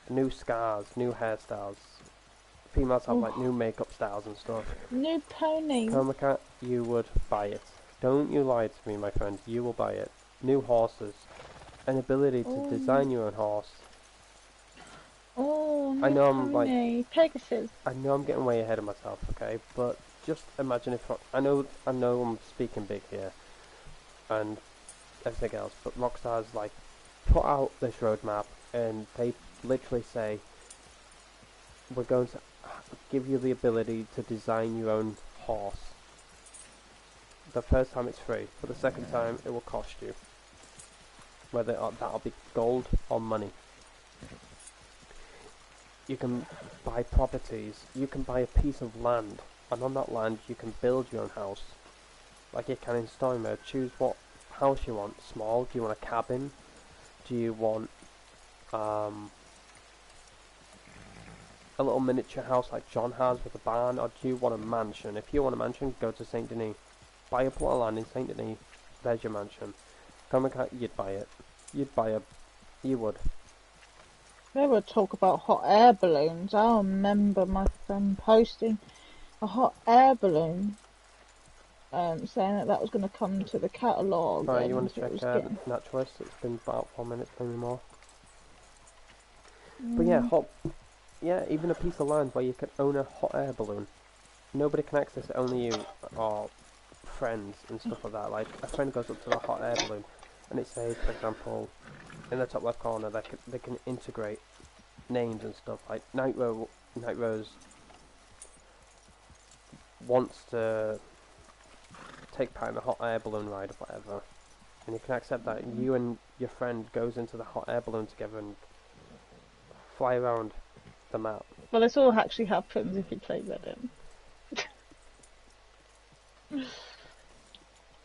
new scars, new hairstyles, females have like new makeup styles and stuff. New pony. Comicat, you would buy it. Don't you lie to me, my friend. You will buy it. New horses, an ability to design your own horse. Oh, I know pony. I'm like Pegasus. I know I'm getting way ahead of myself, okay? But just imagine if I know I'm speaking big here and everything else, but Rockstar's like put out this roadmap and they literally say we're going to give you the ability to design your own horse. The first time it's free, but the second time it will cost you. Whether that'll be gold or money. You can buy properties, you can buy a piece of land, and on that land you can build your own house. Like you can in story mode. Choose what house you want. Small, do you want a cabin? Do you want a little miniature house like John has with a barn, or do you want a mansion? If you want a mansion, go to Saint Denis. Buy a plot of land in Saint Denis, there's your mansion. Comicat, you'd buy it. You would. They would talk about hot air balloons. I remember my friend posting a hot air balloon, saying that was going to come to the catalogue. Right, you want to check Naturalist? It's been about 4 minutes, maybe more. But yeah, even a piece of land where you could own a hot air balloon. Nobody can access it, only you or friends and stuff like that. Like, a friend goes up to the hot air balloon and it says, for example, in the top left corner, they can integrate names and stuff. Like Night Rose wants to take part in the hot air balloon ride or whatever, and you can accept that. And you and your friend goes into the hot air balloon together and fly around the map. Well, this all actually happens if you play Reddit.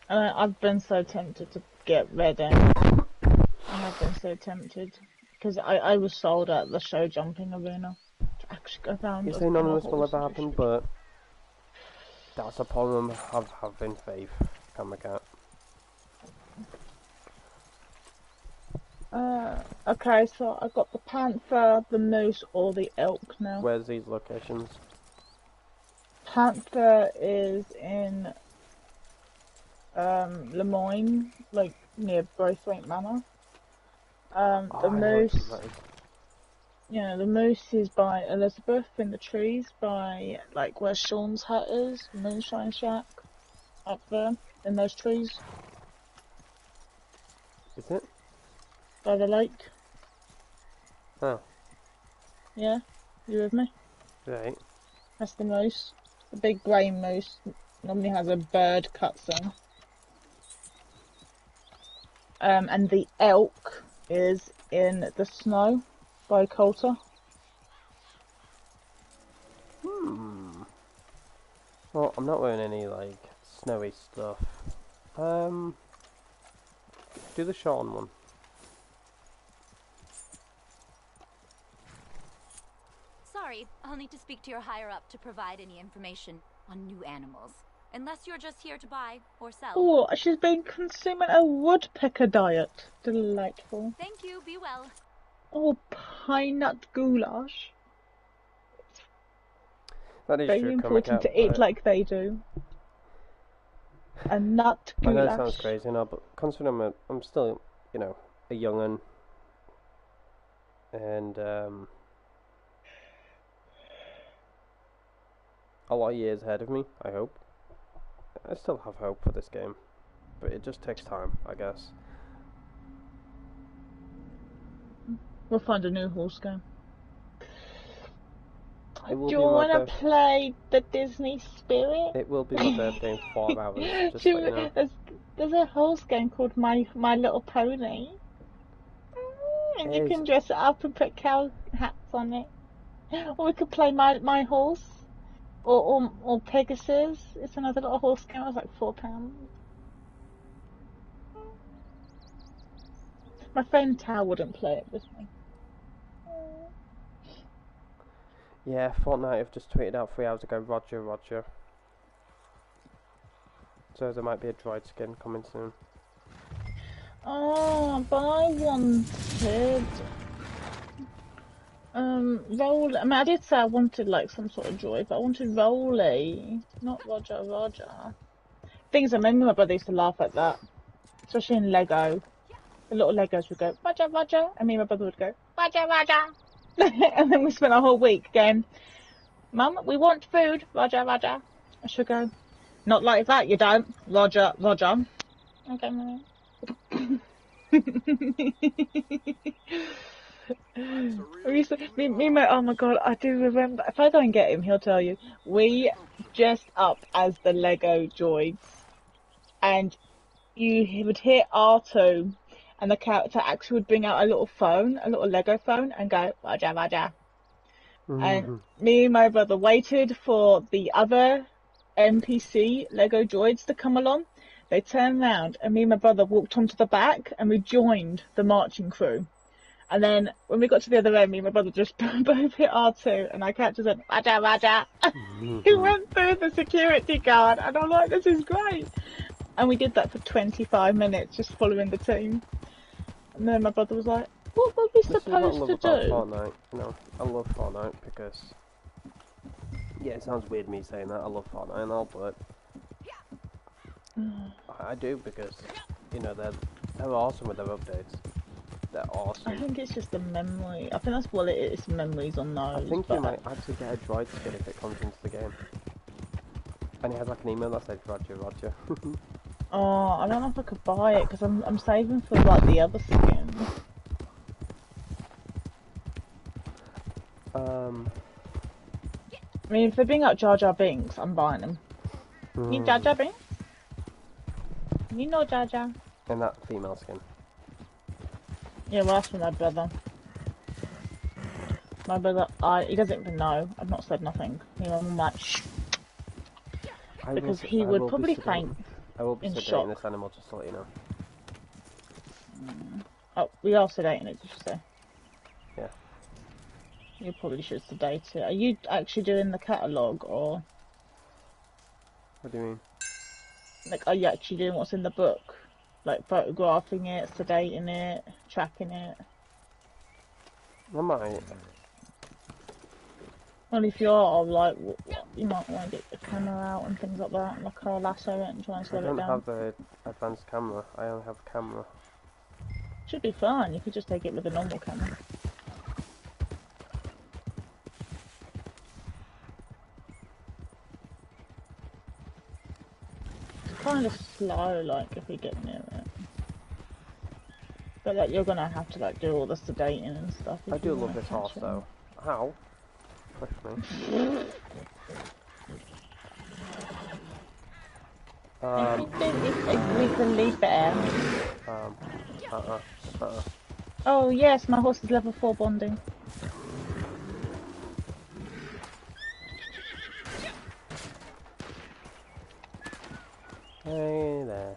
I've been so tempted to get Reddit. I have been so tempted because I was sold at the show jumping arena to actually go down. You say none of this will ever happen, but that's a problem of having faith, Comicat. Okay, so I got the panther, the moose, or the elk now. Where's these locations? Panther is in Lemoyne, like near Braithwaite Manor. The moose, the moose is by Elizabeth in the trees by like where Sean's hut is, Moonshine Shack, up there in those trees. Is it? By the lake. Oh. Yeah? You with me? Right. That's the moose. The big grey moose normally has a bird cutscene. And the elk is in the snow by Coulter. Well, I'm not wearing any, like, snowy stuff. Do the Sean one. Sorry, I'll need to speak to your higher-up to provide any information on new animals. Unless you're just here to buy or sell. Oh, she's been consuming a woodpecker diet. Delightful. Thank you, be well. Oh, pine nut goulash. That is Very true, important to eat like they do. A nut I know goulash. it sounds crazy now, but considering I'm still, you know, a young'un, and a lot of years ahead of me, I hope. I still have hope for this game, but it just takes time, I guess. We'll find a new horse game. It will Do be you my want to play the Disney Spirit? It will be my birthday in 4 hours, just so you know. There's a horse game called My Little Pony. And you can dress it up and put cow hats on it. Or we could play My Horse. Or Pegasus. It's another little horse game. It was like £4. My friend Tao wouldn't play it with me. Yeah, Fortnite have just tweeted out 3 hours ago, Roger, Roger. So there might be a droid skin coming soon. Oh, but I wanted... Roll... I mean, I did say I wanted, like, some sort of droid, but I wanted Rolly, not Roger, Roger. Things I remember my brother used to laugh at that. Especially in Lego. The little Legos would go, Roger, Roger, and me and my brother would go, Roger, Roger. And then we spent a whole week going, Mum, we want food, Roger, Roger. I should go, not like that, you don't, Roger, Roger. Okay, Mum. Oh my god, I do remember. If I go and get him, he'll tell you. We dressed up as the Lego droids, and you would hit R2, and the character actually would bring out a little phone, a little Lego phone, and go, Roger, Roger. And me and my brother waited for the other NPC Lego droids to come along. They turned round, and me and my brother walked onto the back, and we joined the marching crew. And then when we got to the other end, me and my brother just both hit R2, and our character said, Roger, Roger. He went through the security guard, and I'm like, this is great. And we did that for 25 minutes, just following the team. And then my brother was like, what were we supposed to do? This is what I love about Fortnite. You know, I love Fortnite because... Yeah, it sounds weird me saying that. I love Fortnite and all, but... I do because, you know, they're awesome with their updates. They're awesome. I think it's just the memory. I think that's what it is, memories on those. I think you might actually get a droid skin if it comes into the game. And he has like an email that says Roger, Roger. Oh, I don't know if I could buy it because I'm saving for like the other skins. I mean, if they bring out Jar Jar Binks, I'm buying them. You Jar Jar Binks? You know Jar Jar. And that female skin. Yeah, well, that's for my brother. My brother, he doesn't even know. I've not said nothing. You know, I'm like, shh. Because he would probably faint. I will be in sedating shock. this animal, just to let you know. Oh, we are sedating it, did you say? Yeah. You probably should sedate it. Are you actually doing the catalogue, or... What do you mean? Like, are you actually doing what's in the book? Like, photographing it, sedating it, tracking it? I might. Well, if you are, like, you might want to get the camera out and things like that, like a lasso it and try and slow it down. I don't have the advanced camera, I only have a camera. Should be fine, you could just take it with a normal camera. It's kind of slow, like, if we get near it. But like, you're gonna have to like do all the sedating and stuff. I if do you love wanna this horse catch though. him. How? Push me. We can leave there. Um, Oh yes, my horse is level 4 bonding. Hey there.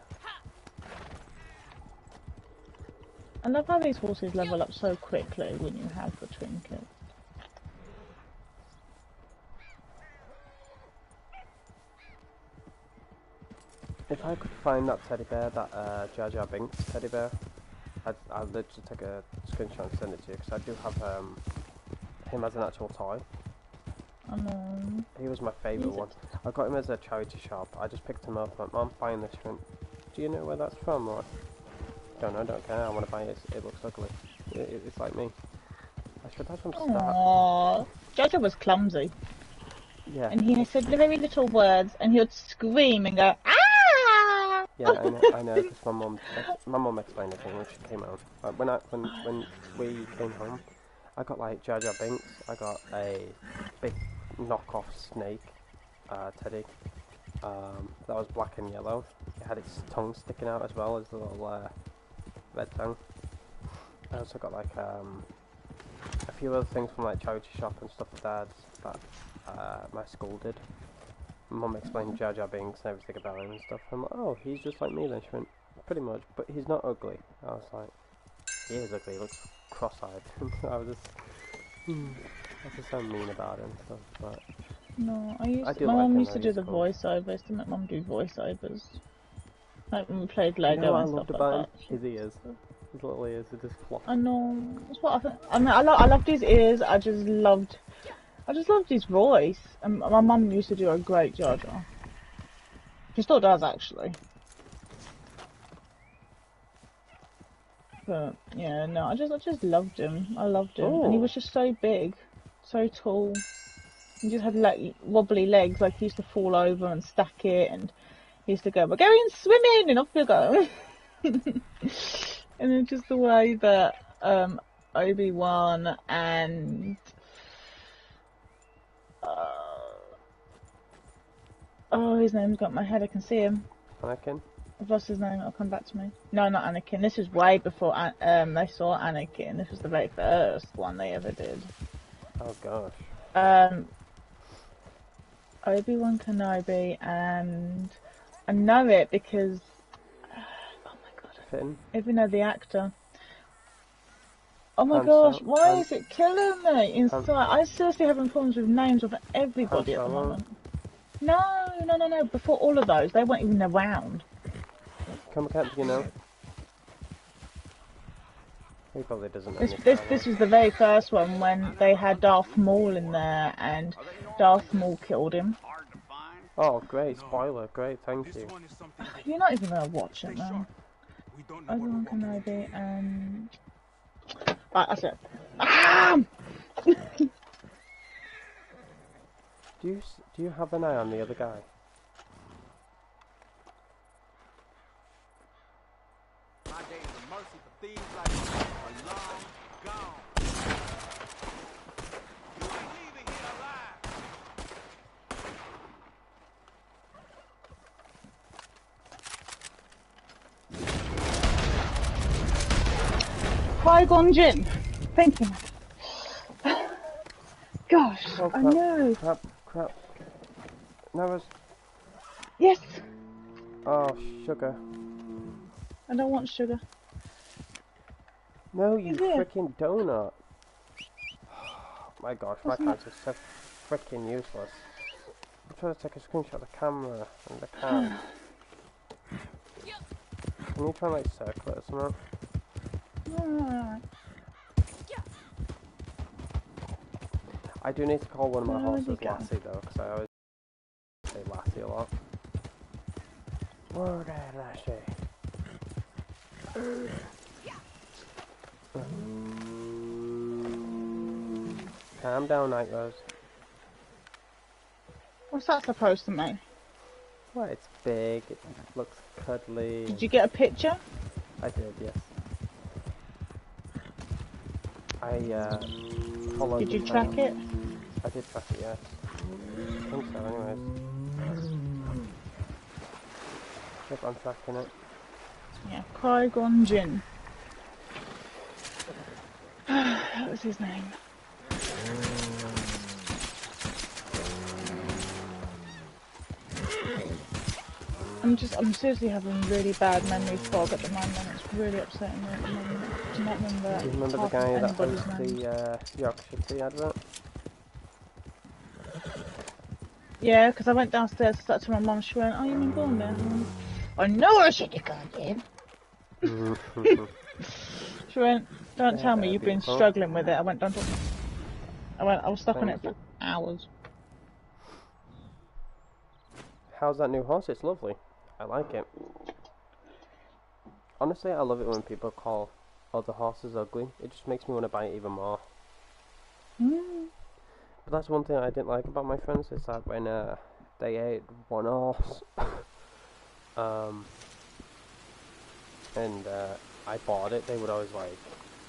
I love how these horses level up so quickly when you have the trinket. If I could find that teddy bear, that Jar Jar Binks teddy bear, I'd literally take a screenshot and send it to you, because I do have him as an actual toy. He was my favourite one. I got him as a charity shop. I just picked him up. Like, Mom, buying this one. Do you know where that's from? Like, don't know, don't care. I want to buy it. It looks ugly. It's like me. I should have him start. Aww. Jojo was clumsy. Yeah. And he said very little words, and he would scream and go, ah! Yeah, I know, because my mum explained it to me when she came home. Like, when we came home, I got like Jar Jar Binks. I got a big knockoff snake teddy. That was black and yellow. It had its tongue sticking out as well as the little red tongue. I also got like a few other things from like charity shop and stuff like that my school did. Mum explained Jar Jar Binks and everything about him and stuff. I'm like, oh, he's just like me then. She went, pretty much, but he's not ugly. I was like, he is ugly. He looks cross-eyed. I was just so mean about it and stuff. But No, my like mum used to him, do he's the cool. voiceovers. I used to make mum do voiceovers. Like when we played Lego You know what I and loved stuff about like him? that. His ears. His little ears are just floppy. I know. That's what I think. I mean, I loved his ears. I just loved his voice. And my mum used to do a great Jar Jar. She still does, actually. But yeah, no, I just loved him. I loved him, and he was just so big, so tall. He just had like wobbly legs. Like he used to fall over and stack it, and he used to go, "We're going swimming," and off we go. And then just the way that Obi-Wan and oh, his name's got in my head. I can see him. Anakin? I've lost his name. It'll come back to me. No, not Anakin. This was way before they saw Anakin. This was the very first one they ever did. Oh gosh. Obi-Wan Kenobi, and I know it because oh my god, Finn? even though the actor. Oh my Han gosh, Solo? why is it killing me inside? I'm seriously having problems with names of everybody at the moment. No. Before all of those, they weren't even around. Come catch you know. He probably doesn't know. This was the very first one when they had Darth Maul in there, and Darth Maul killed him. Oh, great spoiler! Great, thank you. You're not even gonna watch it, man. Obi-Wan Kenobi and right, that's it. Ah! Do you have an eye on the other guy? My days of mercy for thieves like you are long gone. You ain't leaving here alive. Qui-Gon Jinn. Thank you. Gosh, Oh, I know. Crap. No, Yes. oh, sugar. I don't want sugar. No, you He's here. freaking donut. My gosh, my Wasn't cards are so freaking useless. I'm trying to take a screenshot of the camera and the card. Can you try and like circle it or something? I do need to call one of my horses Lassie though, because I always say Lassie a lot. Word Lassie. Calm down, Night Rose. What's that supposed to mean? Well, it's big, it looks cuddly. Did you get a picture? I did, yes. I followed Did the you track trail. it? I did track it, yes. I think so, anyways. Yep, I'm tracking it. Yeah, Qui-Gon Jinn. That was his name. I'm seriously having really bad memory fog at the moment. It's really upsetting me at the moment. I do not remember Do you remember the half of guy that anybody's hosts name. the Yorkshire Tea advert? Yeah, because I went downstairs to start to my mum. She went, "Oh, you mean gone there?" I know I should have gone in. She went, "Don't tell me you've been beautiful. struggling with it." I went, "Don't talk." I was stuck on it Thank for hours. How's that new horse? It's lovely. I like it. Honestly, I love it when people call other horses ugly. It just makes me want to buy it even more. But that's one thing I didn't like about my friends, is that when they ate one horse, and I bought it, they would always like,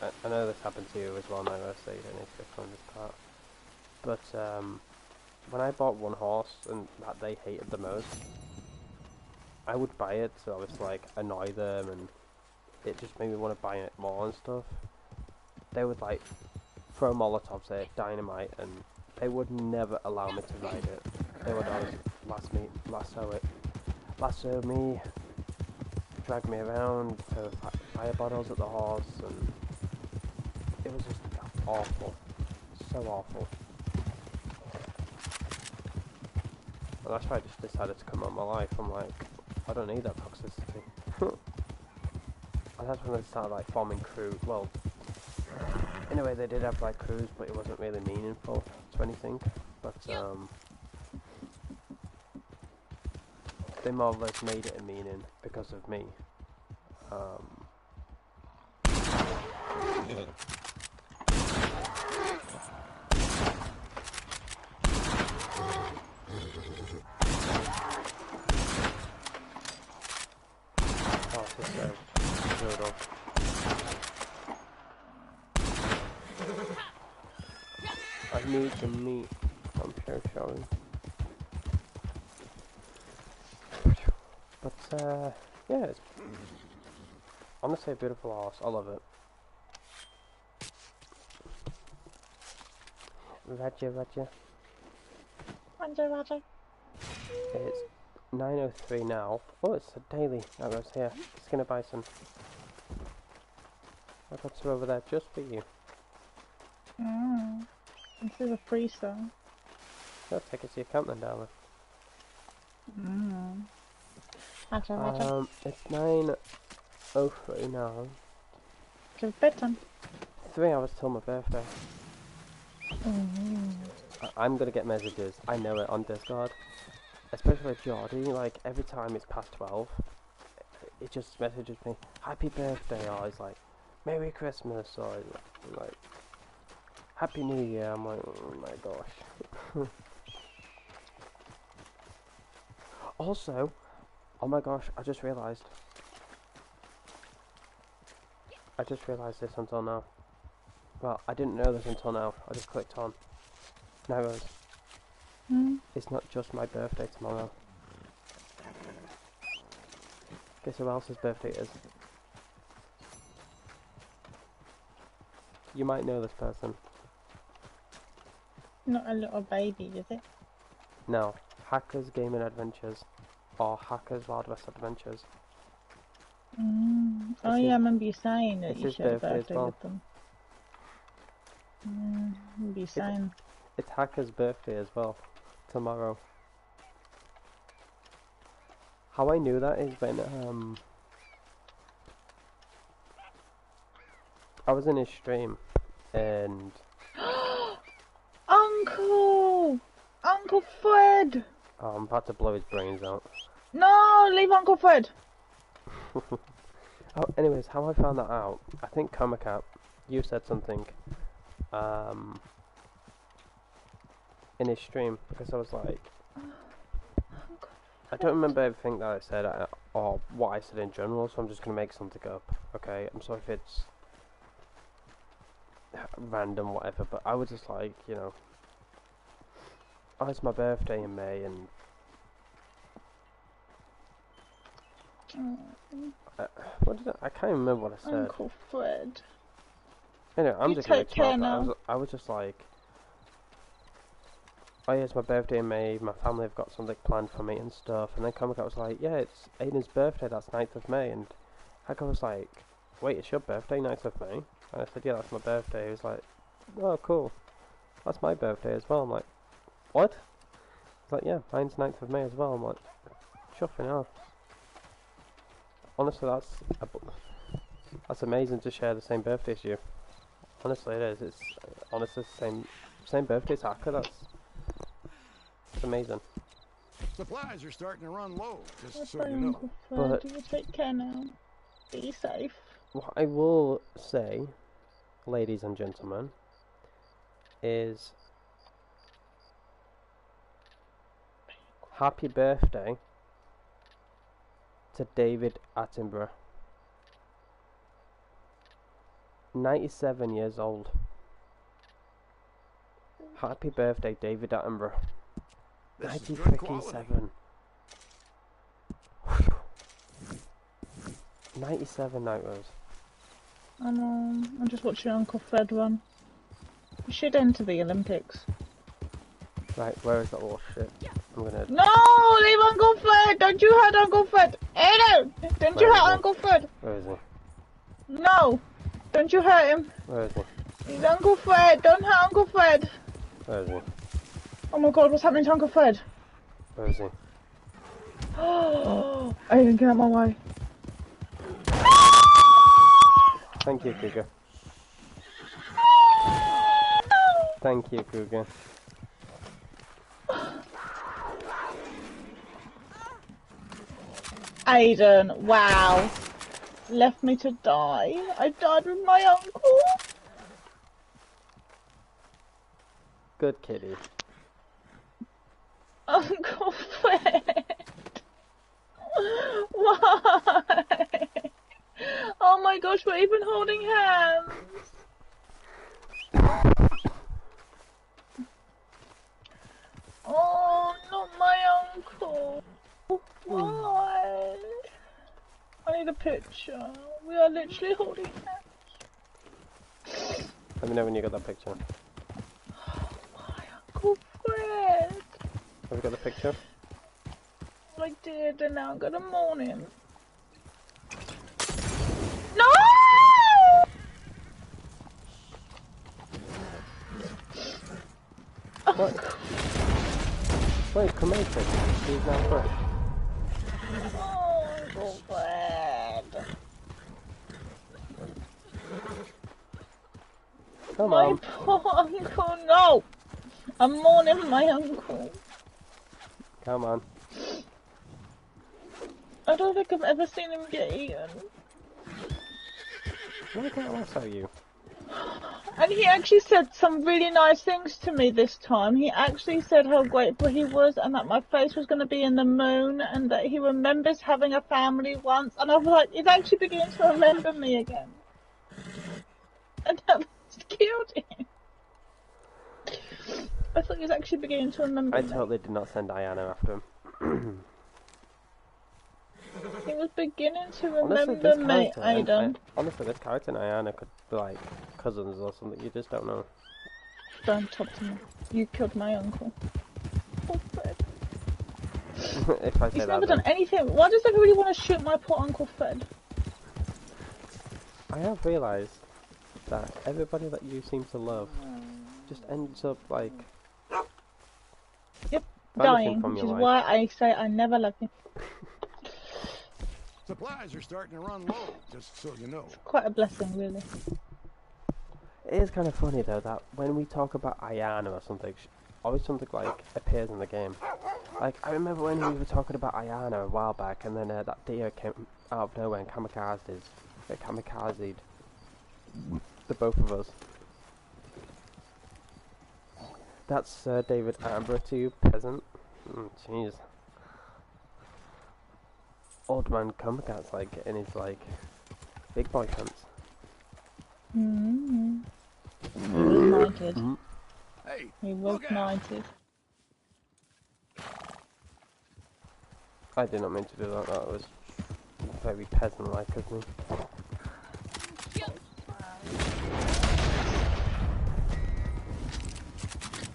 I know this happened to you as well, now so you don't need to explain this part, but when I bought one horse and that they hated the most, I would buy it to obviously like annoy them, and it just made me want to buy it more and stuff. They would like throw Molotovs at it, dynamite, and they would never allow me to ride it. They would always lasso me, drag me around, throw fire bottles at the horse, and it was just awful. So awful. And that's why I just decided to come out of my life. I'm like, I don't need that toxicity. And that's when they started like forming crews. Well, anyway, they did have like crews, but it wasn't really meaningful to anything. But they more or less made it a meaning because of me. Oh, this is so brutal. I need some meat. I'm so sorry. But yeah, it's honestly a beautiful horse. I love it. Roger. Roger. It's 9:03 now. Oh, it's a daily. That goes here. Just gonna buy some. I got some over there just for you. This is a freestyle. I'll take it to your camp then, darling. Roger. It's 9:03 now. It's bedtime. 3 hours till my birthday. I'm gonna get messages. I know it on Discord. Especially Geordie, like every time it's past 12, it just messages me, "Happy birthday," or it's like, "Merry Christmas," or like, "Happy New Year." I'm like, oh my gosh. Also, oh my gosh, I just realised this until now. Well, I didn't know this until now. I just clicked on. Now it goes, it's not just my birthday tomorrow. Guess who else's birthday it is? You might know this person. Not a little baby, is it? No. Hackers Gaming Adventures. Or Hackers Wild West Adventures. Oh yeah, I remember you saying that it's you his shared a birthday as birthday well. with them. I remember you saying. It's Hacker's birthday as well. Tomorrow. How I knew that is when I was in his stream and Uncle Fred! oh, I'm about to blow his brains out. No, leave Uncle Fred! Oh, anyways, how I found that out, I think Comicat, you said something in his stream, because I was like, I don't remember everything that I said or what I said in general, so I'm just going to make something up, okay? I'm sorry if it's random whatever, but I was just like, you know, oh, it's my birthday in May, and what did I can't remember what I said. Uncle Fred. Anyway, I'm You just gonna take care ignore that. now. I was just like, oh yeah, it's my birthday in May, my family have got something planned for me and stuff, and then Comic was like, yeah, it's Aidan's birthday, that's 9th of May, and Haggar was like, wait, it's your birthday, 9th of May? And I said, yeah, that's my birthday. He was like, oh, cool, that's my birthday as well. I'm like, what? He's like, yeah, mine's 9th of May as well. I'm like, chuffing off. Honestly, that's amazing to share the same birthday as you. Honestly, it is. It's honestly the same birthday as Haggar. It's amazing. Supplies are starting to run low, just so Bye, you know. Uncle Fred. But- You take care now. Be safe. What I will say, ladies and gentlemen, is happy birthday to David Attenborough. 97 years old. Happy birthday, David Attenborough. This is 90 good freaking quality. 7. 97 night was. I'm just watching Uncle Fred run. We should enter the Olympics. Right, where is that little shit? I'm gonna. No! Leave Uncle Fred! Don't you hurt Uncle Fred! Aidan! Don't Where you is hurt he? Uncle Fred! Where is he? No! Don't you hurt him! Where is he? He's Uncle Fred! Don't hurt Uncle Fred! Where is he? Oh my god, what's happening to Uncle Fred? Where is he? Oh, Aidan, get out of my way. Thank you, Cougar. Thank you, Cougar. Aidan, wow. Left me to die. I died with my uncle. Good kitty. Uncle Fred. Why? Oh my gosh, we're even holding hands. Oh, not my uncle. Why? I need a picture. We are literally holding hands. Let me know when you got that picture. My Uncle Fred. Have you got the picture? I did, and now I'm gonna mourn him. No! What? Wait, come here, Chris. He's now fresh. Oh, Uncle Fred. Come My on. poor uncle, no! I'm mourning my uncle. Come on. I don't think I've ever seen him get eaten. Why can't I show you? And he actually said some really nice things to me this time. He actually said how grateful he was and that my face was going to be in the moon and that he remembers having a family once. And I was like, he's actually beginning to remember me again. And that killed him. I thought he was actually beginning to remember I me. totally did not send Diana after him. He was beginning to Honestly, remember this me, character and Aidan. honestly, this character and Diana could be like cousins or something. You just don't know. Don't talk to me. You killed my uncle. Poor Fred. If I say He's that, never then done anything. Why does everybody want to shoot my poor Uncle Fred? I have realised that everybody that you seem to love just ends up like Yep, vanishing dying, from which your is life. why I say I never love you. Supplies are starting to run low, just so you know. Quite a blessing, really. It is kind of funny though that when we talk about Ayana or something, always something like appears in the game. Like I remember when we were talking about Ayana a while back, and then that deer came out of nowhere and kamikazed the both of us. That's Sir David Attenborough to you, peasant. Jeez. Old man kamikaze like getting his like big boy pants. Mm-hmm. He was knighted. Hey, He was look out! knighted. I did not mean to do that. That was very peasant-like of me.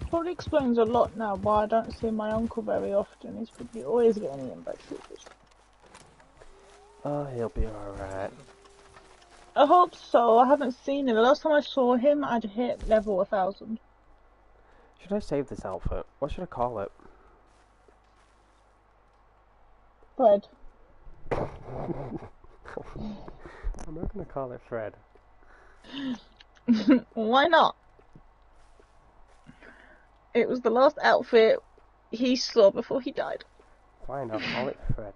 Probably explains a lot now why I don't see my uncle very often. He's probably always getting in by troopers. Oh, he'll be alright. I hope so. I haven't seen him. The last time I saw him, I'd hit level 1000. Should I save this outfit? What should I call it? Fred. I'm not gonna call it Fred. Why not? It was the last outfit he saw before he died. Fine, I'll call it Fred.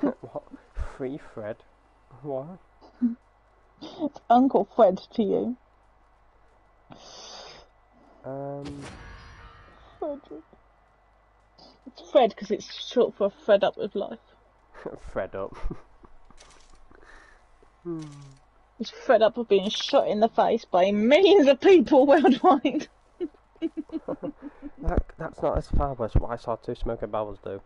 What? Free Fred? What? It's Uncle Fred to you. Frederick. It's Fred because it's short for fed up with life. Fred up. He's fed up of being shot in the face by millions of people worldwide. That's not as far as what I saw two smoking barrels do.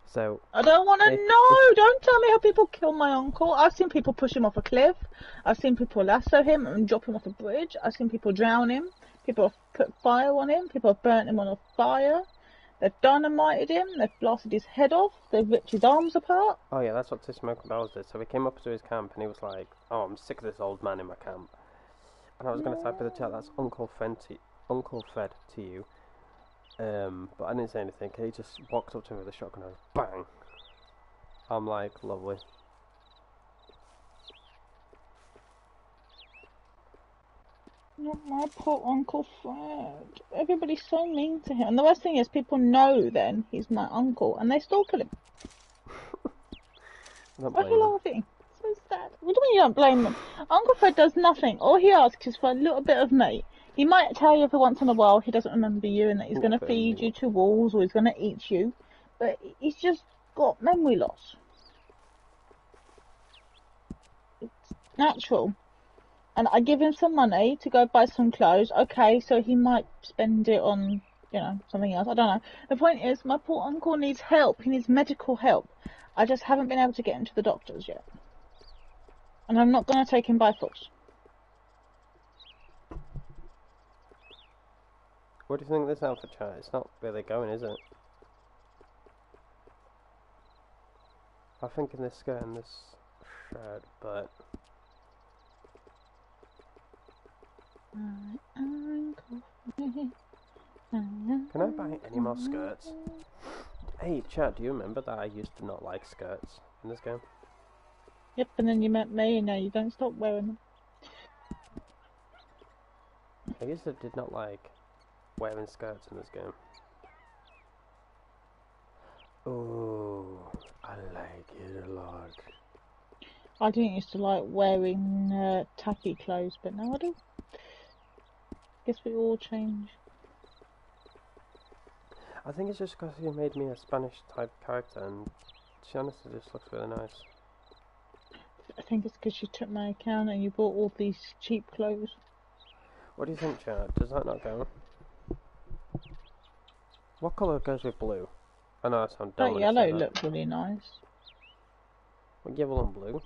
So I don't want to know. Don't tell me how people kill my uncle. I've seen people push him off a cliff. I've seen people lasso him and drop him off a bridge. I've seen people drown him. People have put fire on him. People have burnt him on a fire. They've dynamited him. They've blasted his head off. They've ripped his arms apart. Oh yeah, that's what two smoking barrels did. So we came up to his camp and he was like, "Oh, I'm sick of this old man in my camp." And I was going to type in the chat, "That's Uncle Fred to you." But I didn't say anything. He just walked up to me with a shotgun and bang. I'm like, lovely. Not my poor Uncle Fred. Everybody's so mean to him. And the worst thing is, people know then he's my uncle, and they still kill him. Why are you laughing? So sad. What do you mean you don't blame them? Uncle Fred does nothing. All he asks is for a little bit of meat. He might tell you every once in a while he doesn't remember you and that he's going to feed you to wolves or he's going to eat you. But he's just got memory loss. It's natural. And I give him some money to go buy some clothes. Okay, so he might spend it on, you know, something else. I don't know. The point is, my poor uncle needs help. He needs medical help. I just haven't been able to get him to the doctors yet. And I'm not going to take him by force. What do you think of this outfit, chat? It's not really going, is it? I'm thinking this skirt and this shirt, but... Can I buy any more skirts? Hey, chat, do you remember that I used to not like skirts in this game? Yep, and then you met me and now you don't stop wearing them. I used to did not like wearing skirts in this game. Oh, I like it a lot. I didn't used to like wearing tacky clothes, but now I do. Guess we all change. I think it's just because you made me a Spanish type character, and to be honest, it just looks really nice. I think it's because you took my account and you bought all these cheap clothes. What do you think, chat? Does that not go? What colour goes with blue? I know I sound dumb. That yellow looks really nice. Well, yellow and blue.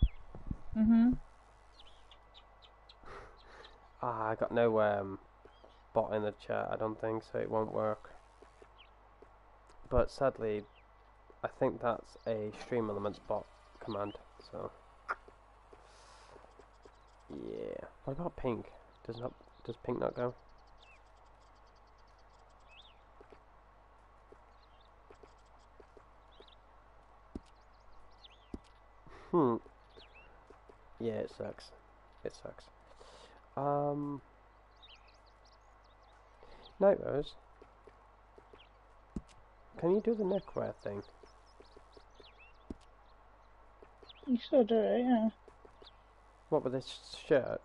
I got no bot in the chat, I don't think, so it won't work. But sadly, I think that's a stream elements bot command, so... Yeah. What about pink? Does pink not go? Yeah, it sucks. It sucks. Night Rose. Can you do the neckwear thing? You still do it, yeah. What with this shirt?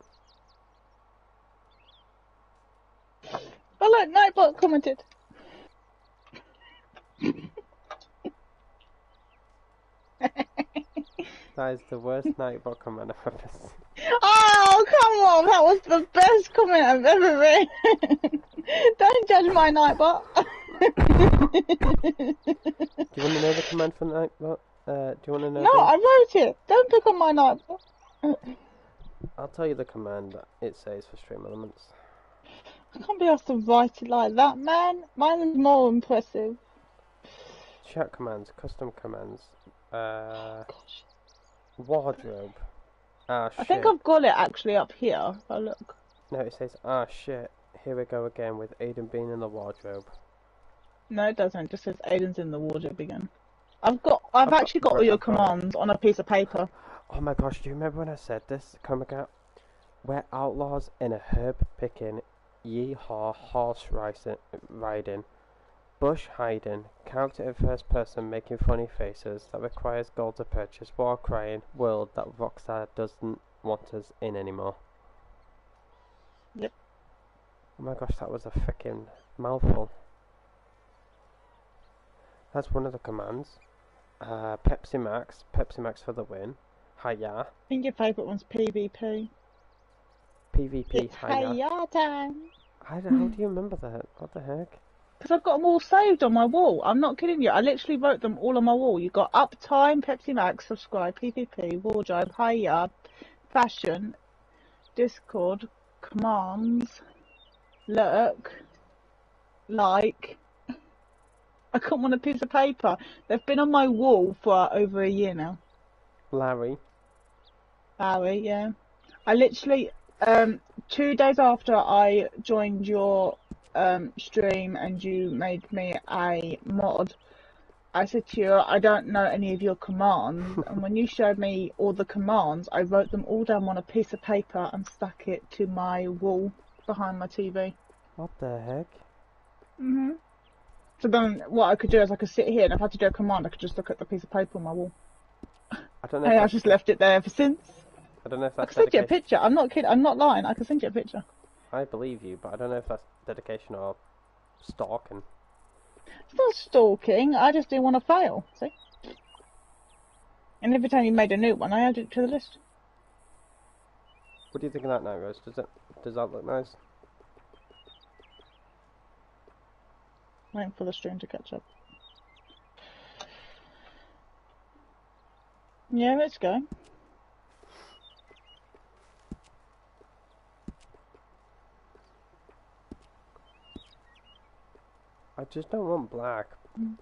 Oh look, Nightbot commented. That is the worst Nightbot comment I've ever seen. Oh, that was the best comment I've ever read. Don't judge my Nightbot. Do you want to know the command for Nightbot? Do you want to know? No, I wrote it. Don't pick on my Nightbot. I'll tell you the command that it says for stream elements. I can't be asked to write it like that, man. Mine is more impressive. Chat commands, custom commands, wardrobe. Ah, shit. I think I've got it actually up here. If I look. No, it says, ah, shit. Here we go again with Aidan being in the wardrobe. No, it doesn't. It just says Aidan's in the wardrobe again. I've actually got all your commands on a piece of paper. Oh my gosh, do you remember when I said this? Comic out. We're outlaws in a herb picking, yeehaw horse riding, bush hiding, character in first person making funny faces that requires gold to purchase, war crying world that Rockstar doesn't want us in anymore. Yep. Oh my gosh, that was a freaking mouthful. That's one of the commands. Pepsi Max for the win. Hiya. I think your favourite one's PvP. PvP, It's hiya. hiya time. How do you remember that? What the heck? Because I've got them all saved on my wall. I'm not kidding you. I literally wrote them all on my wall. You got Uptime, Pepsi Max, Subscribe, PvP, Wardrobe, Hiya, Fashion, Discord, Commands, Lurk, Like. I got them on a piece of paper. They've been on my wall for over a year now. Larry, yeah. I literally, 2 days after I joined your stream and you made me a mod, I said to you, I don't know any of your commands. And when you showed me all the commands, I wrote them all down on a piece of paper and stuck it to my wall behind my TV. what the heck? Mhm. So then what I could do is I could sit here and if I had to do a command, I could just look at the piece of paper on my wall. I don't know. And I've just left it there ever since. I don't know if I that's can send you a dedication. picture. I'm not kidding. I'm not lying. I can send you a picture. I believe you, but I don't know if that's dedication or stalking. It's not stalking. I just didn't want to fail. See? And every time you made a new one, I added it to the list. What do you think of that now, Rose? Does that look nice? Waiting for the stream to catch up. Yeah, let's go. I just don't want black.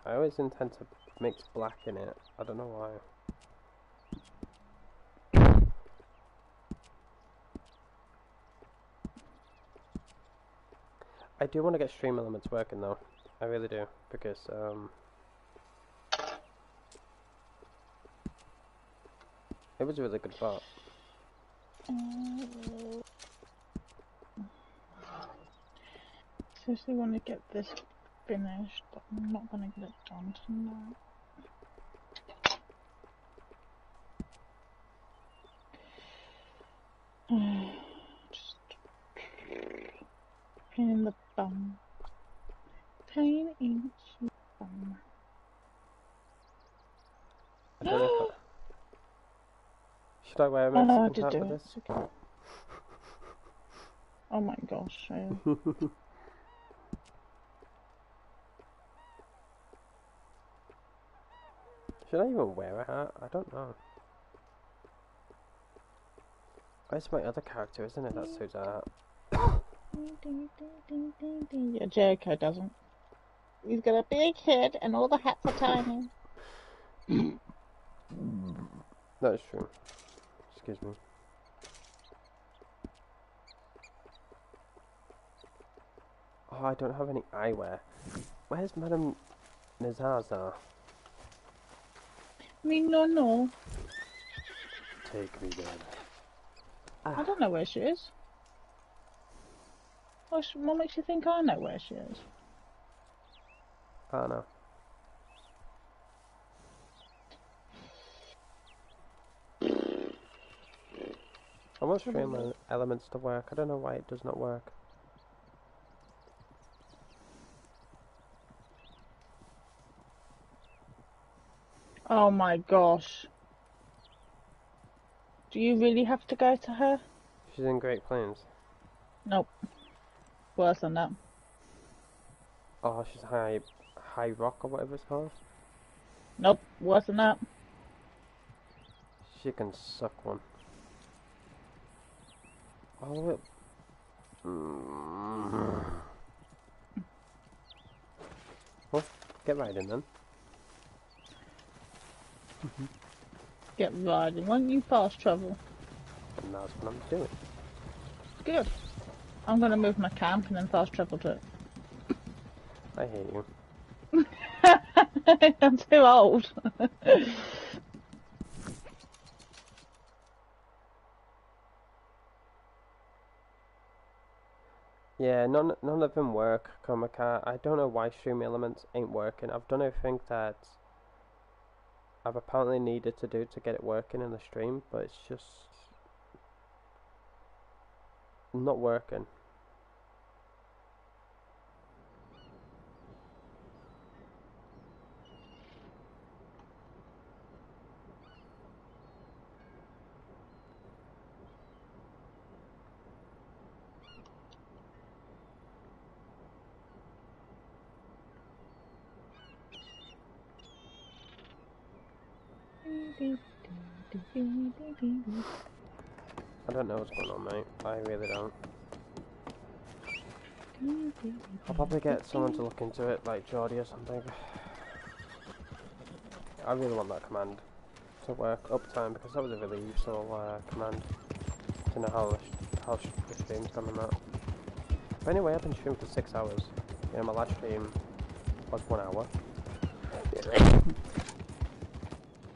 I always intend to mix black in it. I don't know why. I do want to get stream elements working though. I really do, because it was a really good part. Seriously want to get this finished, but I'm not going to get it done tonight. Just pain in the bum. Pain in the bum. I don't know if should I wear a Oh no, I Mexican did hat do for it. this? It's okay. Oh my gosh. Should I even wear a hat? I don't know. Oh, it's my other character, isn't it? That suits a hat. Yeah, Jericho doesn't. He's got a big head and all the hats are tiny. That is true. Excuse me. Oh, I don't have any eyewear. Where's Madame Nazaza? Me no. Take me then. I don't know where she is. What makes you think I know where she is? I don't know. I want stream elements to work. I don't know why it does not work. Oh my gosh. Do you really have to go to her? She's in Great Plains. Nope. Worse than that. Oh, she's High Rock or whatever it's called. Nope. Worse than that. She can suck one. Oh, it... Well, get riding then. Get riding. Why don't you fast travel? And that's what I'm doing. Good. I'm gonna move my camp and then fast travel to it. I hate you. I'm too old. Yeah, none of them work, Comica. I don't know why Stream Elements ain't working. I've done everything that I've apparently needed to do to get it working in the stream, but it's just not working. I don't know what's going on, mate. I really don't. I'll probably get someone to look into it, like Geordie or something. I really want that command to work uptime, because that was a really useful command to know how the stream's gone on that. But anyway, I've been streaming for 6 hours. You know, my last stream was 1 hour.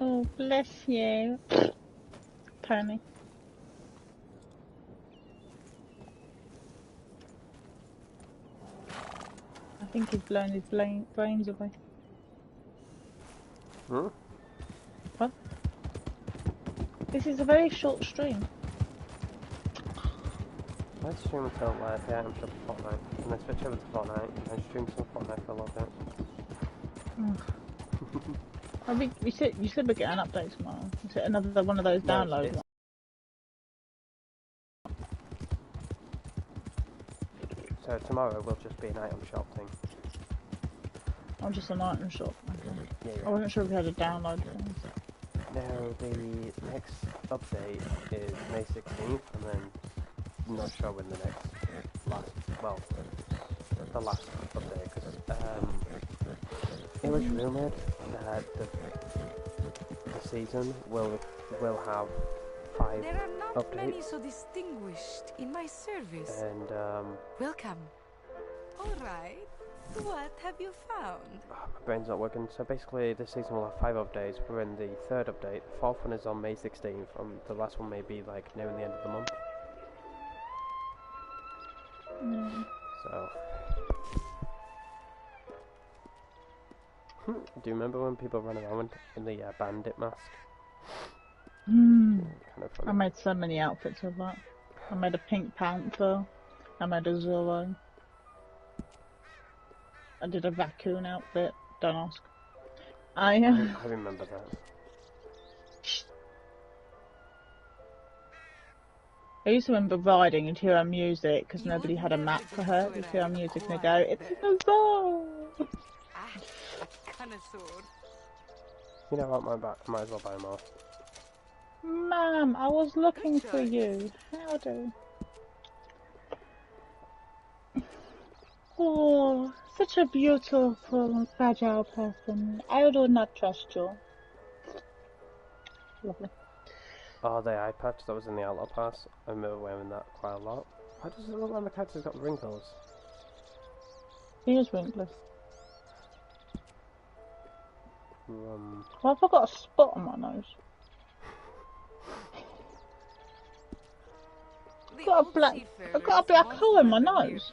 Oh, bless you. Tony. I think he's blown his brains away. Hmm? What? This is a very short stream. Let's stream until the item shop for Fortnite, and then switch over to Fortnite, and then stream some Fortnite for a little bit. I think you said we're getting an update tomorrow. Is it another one of those downloads? So tomorrow will just be an item shop thing. Oh, just an item shop. Okay. Yeah, I wasn't sure if we had a download thing. No, the next update is May 16th, and then I'm not sure when the last update, because it was rumoured that the season will have 5 There are not updates. many so distinguished in my service. And Welcome. All right. What have you found? my brain's not working. So basically, this season will have 5 updates. We're in the 3rd update. The 4th one is on May 16th, and the last one may be like near the end of the month. So, do you remember when people ran around in the bandit mask? Kind of funny. I made so many outfits of that. I made a Pink Panther. I made a Zorro. I did a raccoon outfit. Don't ask. I remember that. I used to remember riding and hear her music because nobody had a map for her. You hear her music and they go, "It's a bazaar!" A connoisseur. You know what? Might as well buy more. Ma'am, I was looking for you. Howdy. Oh, such a beautiful and fragile person. I do not trust you. Lovely. Oh, the eye patch that was in the Outlaw Pass. I remember wearing that quite a lot. Why does it look like my character's got wrinkles? He is wrinkly. Well, I've got a spot on my nose. I've got a black hole in my nose.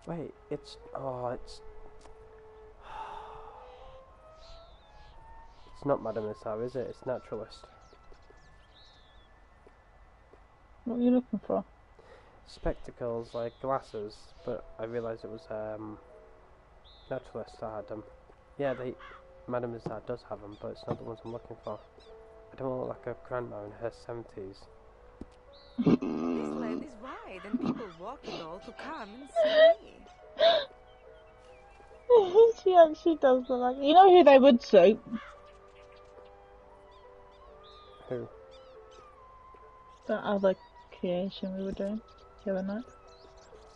Wait, it's... It's not Madame Isar, is it? It's Naturalist. What are you looking for? Spectacles, like glasses, but I realised it was Naturalist that had them. Yeah, Madame Isar does have them, but it's not the ones I'm looking for. I don't look like a grandma in her 70s. This land is wide and people walk it all to come and see me. She actually does look like... You know who they would suit? Who? That other creation we were doing the other night.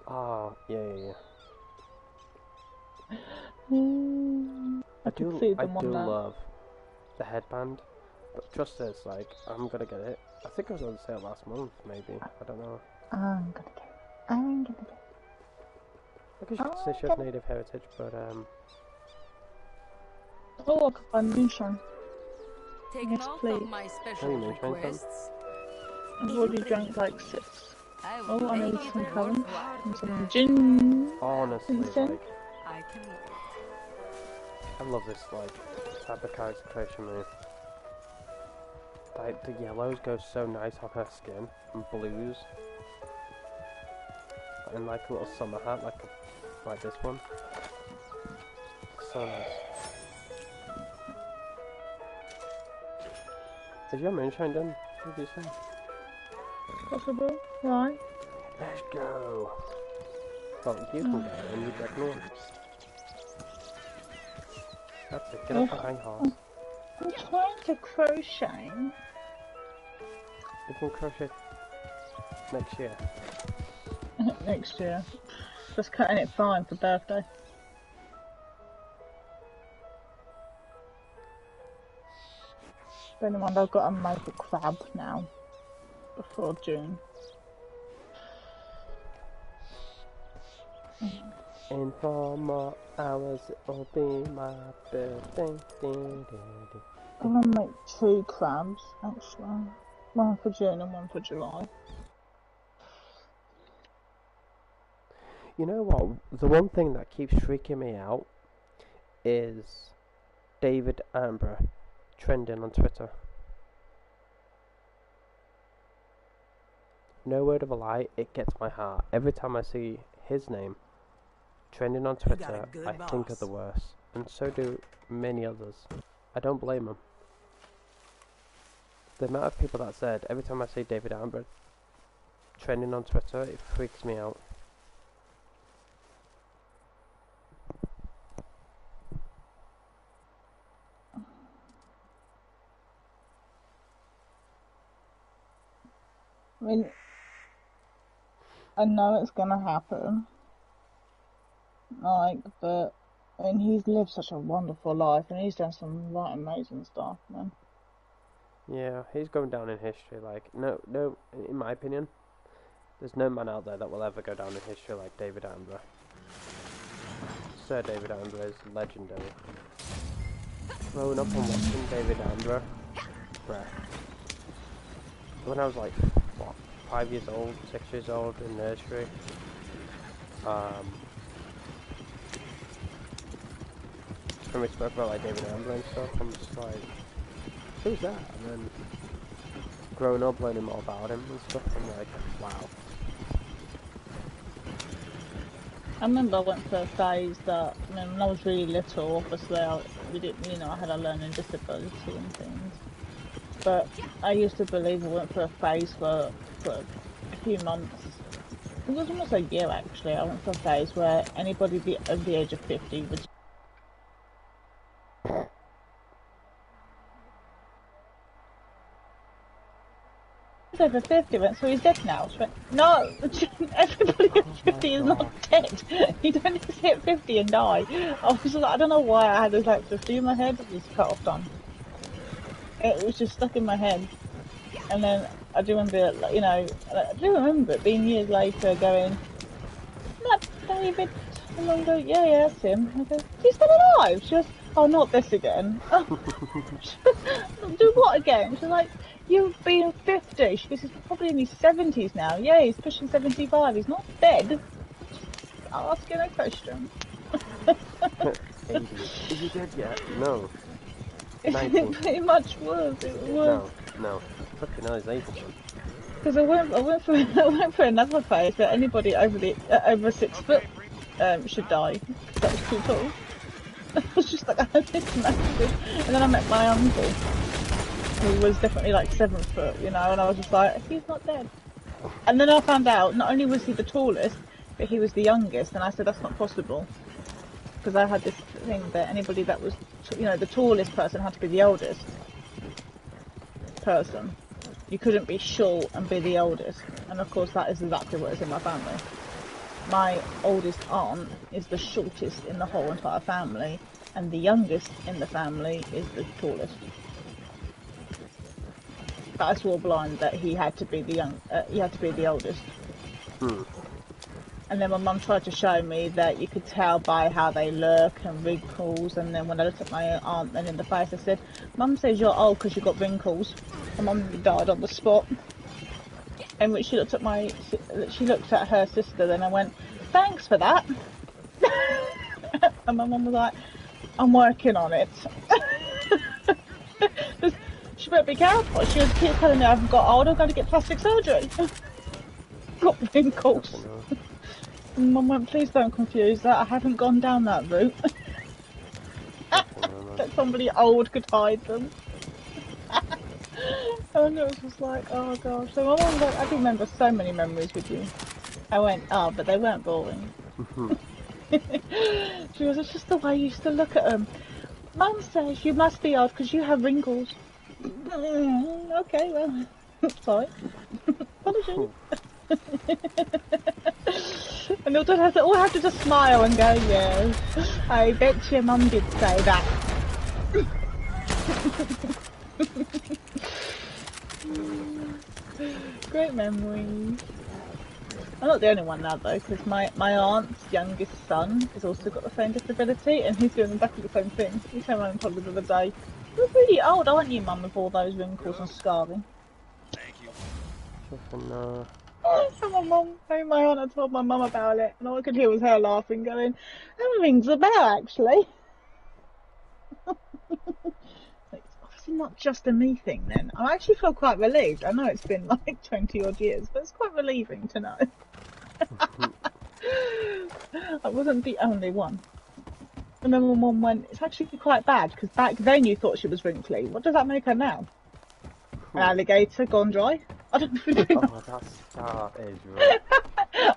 Oh, yeah. I could see them on that. Love the headband, but trust us, like, I'm gonna get it. I think it was on sale last month, maybe. I don't know. I'm gonna get it. I guess you could say she has native heritage, but Oh, I could find moonshine. Take Yes, note please. of my special moonshine requests. I've already drank like 6. I Oh, will I make need it some colour. worthwhile. And some gin. honestly, Vincent? like, I can wait. I love this, like, type of character creation move. Like, the yellows go so nice on her skin, and blues. And like a little summer hat, like this one. So nice. Is your moonshine done? What did you say? Possible. Right. Let's go. Well, you can go and you get more. That's it, get off the hang horse. I'm trying to crochet. You can crochet next year. Next year. Just cutting it fine for birthday. Bear in mind, I've got to make a crab now. Before June. In 4 more hours it'll be my birthday. I'm gonna make 2 crabs, actually. One for June and one for July. You know what? The one thing that keeps freaking me out is David Attenborough trending on Twitter. No word of a lie, it gets my heart. Every time I see his name trending on Twitter, I think of the worst. And so do many others. I don't blame them. The amount of people that said, every time I see David Attenborough trending on Twitter, it freaks me out. I mean, I know it's gonna happen. Like, but I mean, he's lived such a wonderful life, and he's done some right amazing stuff, man. Yeah, he's going down in history. Like, no, in my opinion, there's no man out there that will ever go down in history like David Attenborough. Sir David Attenborough is legendary. Growing up and watching David Attenborough, bruh. When I was like, what, 5 years old, 6 years old in nursery, when we spoke about like David Attenborough and stuff, I'm just like, who's that? And then growing up, learning more about him and stuff, I'm like, wow. I remember I went through a phase that, I mean, when I was really little, obviously, we didn't, you know, I had a learning disability and things. But I used to believe I went through a phase for a few months. It was almost a year, actually. I went through a phase where anybody over the age of 50 would over 50 went, so he's dead now. She went, no, everybody at 50 is not dead. You don't just hit 50 and die. I was like, I don't know why I had this like 50 in my head. It was cut off done. It was just stuck in my head. And then I do remember, you know, I do remember it being years later going, that David Longer, yeah, that's him. I go, he's still alive? She goes, oh, not this again. Do what again? She's like, you've been 50. She goes, he's probably in his 70s now. Yeah, he's pushing 75. He's not dead. I'll ask you no question. Is he dead yet? No. It pretty much was. It was. No. Fucking hell, he's 80. Because I went for another phase that anybody over 6 foot should die. That was too tall. I was just like, this massive. And then I met my uncle, who was definitely like 7 foot, you know, and I was just like, he's not dead. And then I found out not only was he the tallest, but he was the youngest, and I said that's not possible. Because I had this thing that anybody that was, the tallest person had to be the oldest person. You couldn't be short and be the oldest. And of course that is exactly what is in my family. My oldest aunt is the shortest in the whole entire family, and the youngest in the family is the tallest. But I swore blind that he had to be the oldest. And then my mum tried to show me that you could tell by how they look and wrinkles. And then when I looked at my aunt then in the face, I said, "Mum says you're old because you've got wrinkles." And Mum died on the spot. And when she looked at her sister, then I went, "Thanks for that." And my mum was like, "I'm working on it." She better be careful. She was keep telling me I've got old, I've got to get plastic surgery. Got wrinkles. And Mum went, "Please don't confuse that. I haven't gone down that route." That somebody old could hide them. And it was just like, oh gosh. So my mum like, "I can remember so many memories with you." I went, "Oh, but they weren't boring." She goes, "It's just the way you used to look at them." "Mum says you must be old because you have wrinkles." Okay, well, sorry. Apologies. And all have to just smile and go, "Yes, I bet your mum did say that." Great memories. I'm not the only one now though, because my aunt's youngest son has also got the same disability, and he's doing exactly the same thing. He came around and told me the other day, "You're really old, aren't you, Mum, with all those wrinkles and scarring?" Thank you. And my aunt had told my mum about it, and all I could hear was her laughing, going, "That rings a bell, actually." It's obviously not just a me thing then. I actually feel quite relieved. I know it's been like 20 odd years, but it's quite relieving to know. I wasn't the only one. I remember my mum went, "It's actually quite bad, because back then you thought she was wrinkly. What does that make her now? An alligator gone dry?" I don't think. Oh, that is right.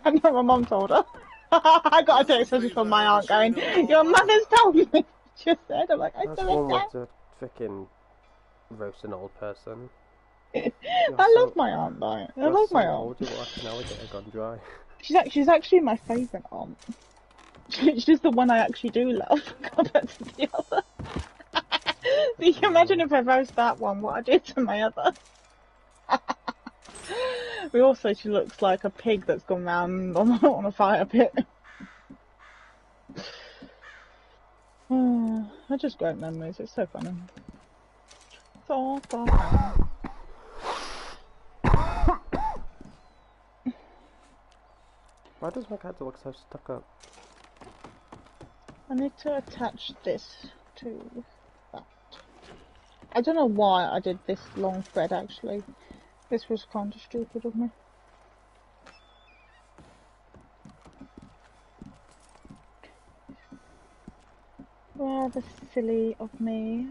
I know my mum told her. I got a text message from my aunt going, "Your mother's told me." She said, I'm like, "I That's said one way that." to freaking roast an old person. I love my aunt though. I love my aunt. Old, you're like an alligator gone dry. She's actually my favourite aunt. She's the one I actually do love compared to the other. So you can imagine if I roast that one, what I did to my other. We also, she looks like a pig that's gone round on a fire pit. I just great memories. It's so funny. So funny. Why does my character look so stuck up? I need to attach this to that. I don't know why I did this long thread actually. This was kind of stupid of me. Rather silly of me.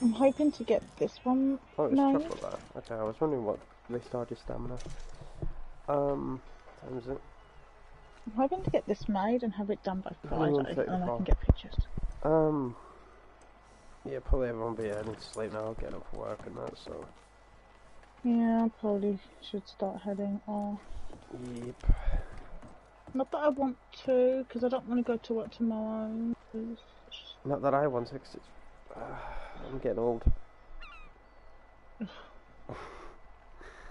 I'm hoping to get this one. Oh, it's made. triple that. Okay, I was wondering what restored your stamina. Time is it? I'm hoping to get this made and have it done by Friday, and then I 1:34. can get pictures. Yeah, probably everyone will be heading to sleep now, getting up for work and that, so... Yeah, I probably should start heading off. Yep. Not that I want to, because I don't want to go to work tomorrow. Not that I want to, because it's... I'm getting old.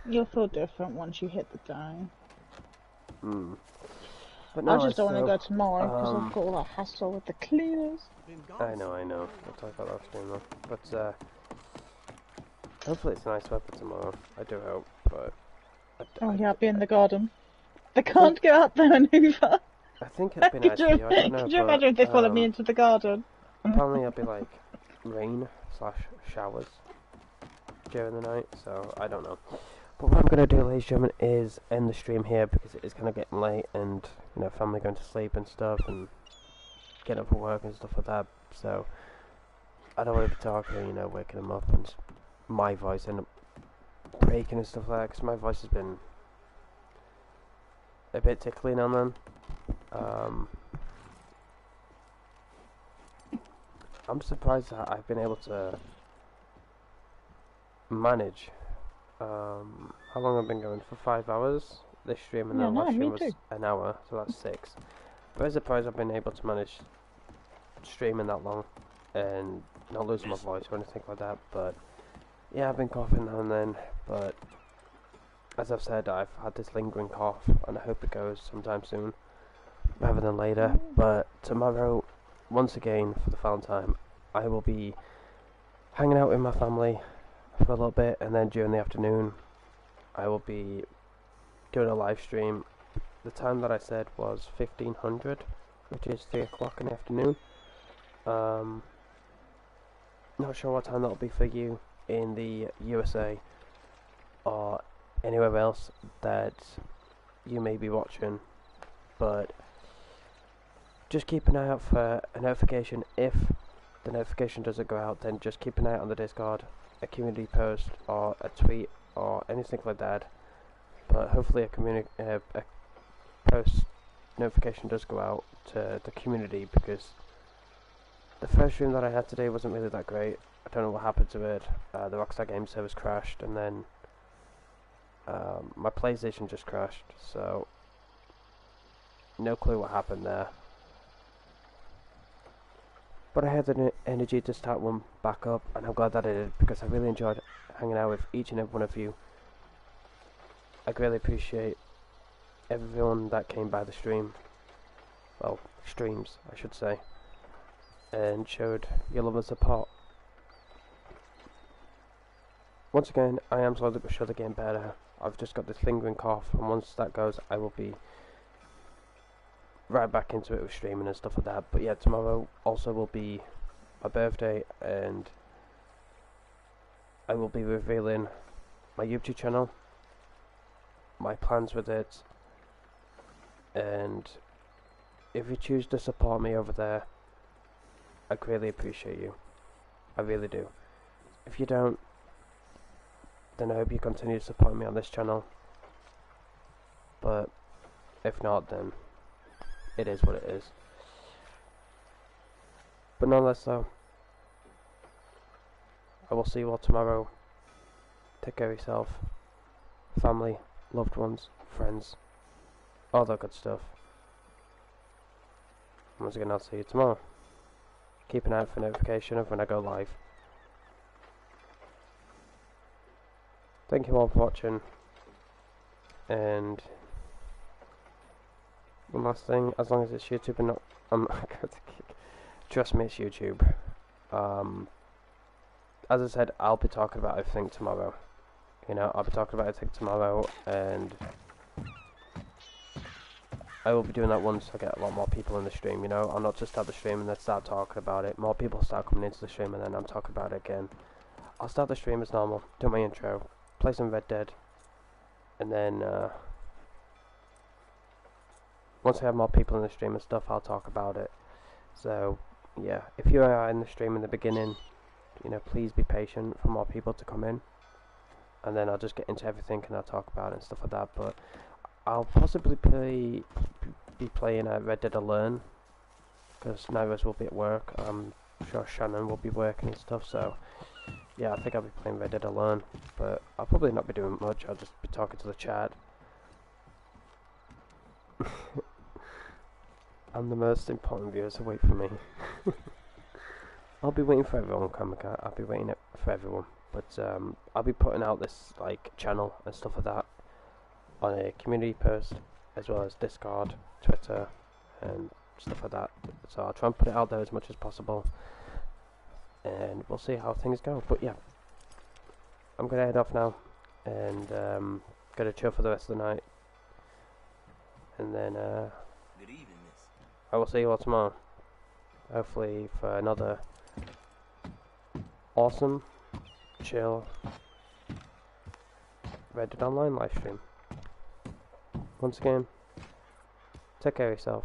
You'll feel different once you hit the day. But no, I just don't want to go tomorrow because I've got all that hassle with the cleaners. I know. We'll talk about that soon though. But hopefully it's nice weather tomorrow. I do hope, but... Oh yeah, I'll be in the garden. They can't get up there and hoover. I think it'd be nice for you, I don't know, Could you imagine if they followed me into the garden? Apparently it'll be like rain/showers during the night, so I don't know. But what I'm going to do, ladies and gentlemen, is end the stream here because it is kind of getting late and, you know, family going to sleep and stuff and getting up for work and stuff like that. So I don't want to be talking, you know, waking them up and my voice end up breaking and stuff like that, because my voice has been a bit tickly now and then. I'm surprised that I've been able to manage. How long I've been going? For 5 hours this stream, and Yeah, then no, last me stream was too. an hour, so that's 6. Very surprised I've been able to manage streaming that long and not losing my voice or anything like that. But yeah, I've been coughing now and then, but as I've said, I've had this lingering cough, and I hope it goes sometime soon rather than later. But tomorrow, once again, for the final time, I will be hanging out with my family for a little bit, and then during the afternoon I will be doing a live stream. The time that I said was 1500, which is 3 o'clock in the afternoon. Not sure what time that'll be for you in the USA or anywhere else that you may be watching, but just keep an eye out for a notification. If the notification doesn't go out, then just keep an eye out on the Discord, a community post or a tweet or anything like that. But hopefully a post notification does go out to the community, because the first stream that I had today wasn't really that great. I don't know what happened to it. The Rockstar Game servers crashed, and then my PlayStation just crashed, so no clue what happened there. But I had the energy to start one back up, and I'm glad that I did, because I really enjoyed hanging out with each and every one of you. I greatly appreciate everyone that came by the stream, well, streams I should say, and showed your love and support. Once again, I am slowly but surely getting better. I've just got this lingering cough, and once that goes, I will be right back into it with streaming and stuff like that. But yeah, tomorrow also will be my birthday, and I will be revealing my YouTube channel, my plans with it, and if you choose to support me over there, I greatly appreciate you. I really do. If you don't, then I hope you continue to support me on this channel, but if not, then it is what it is. But nonetheless though, I will see you all tomorrow. Take care of yourself, family, loved ones, friends, all that good stuff. Once again, I'll see you tomorrow. Keep an eye out for notification of when I go live. Thank you all for watching, and one last thing, as long as it's YouTube and not, trust me, it's YouTube. As I said, I'll be talking about everything tomorrow. You know, I'll be talking about everything tomorrow, and I will be doing that once I get a lot more people in the stream. You know, I'll not just start the stream and then start talking about it. More people start coming into the stream, and then I'm talking about it again. I'll start the stream as normal, do my intro, play some Red Dead, and then once I have more people in the stream and stuff, I'll talk about it. So yeah, if you are in the stream in the beginning, you know, please be patient for more people to come in, and then I'll just get into everything and I'll talk about it and stuff like that. But I'll possibly be playing Red Dead Alone, because neither of us will be at work. I'm sure Shannon will be working and stuff, so yeah, I think I'll be playing Red Dead Alone, but I'll probably not be doing much. I'll just be talking to the chat. I'm the most important viewer, so wait for me. I'll be waiting for everyone, Kamika. I'll be waiting for everyone. But I'll be putting out this like channel and stuff like that on a community post, as well as Discord, Twitter, and stuff like that. So I'll try and put it out there as much as possible, and we'll see how things go. But yeah, I'm gonna head off now, and gonna chill for the rest of the night, and then Good evening, miss. I will see you all tomorrow, hopefully for another awesome, chill Red Dead Online live stream. Once again, take care of yourself,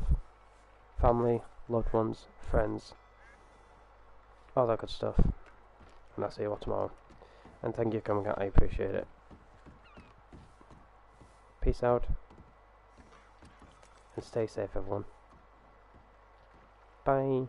family, loved ones, friends, all that good stuff, and I'll see you all tomorrow. And thank you for coming out, I appreciate it. Peace out. And stay safe, everyone. Bye.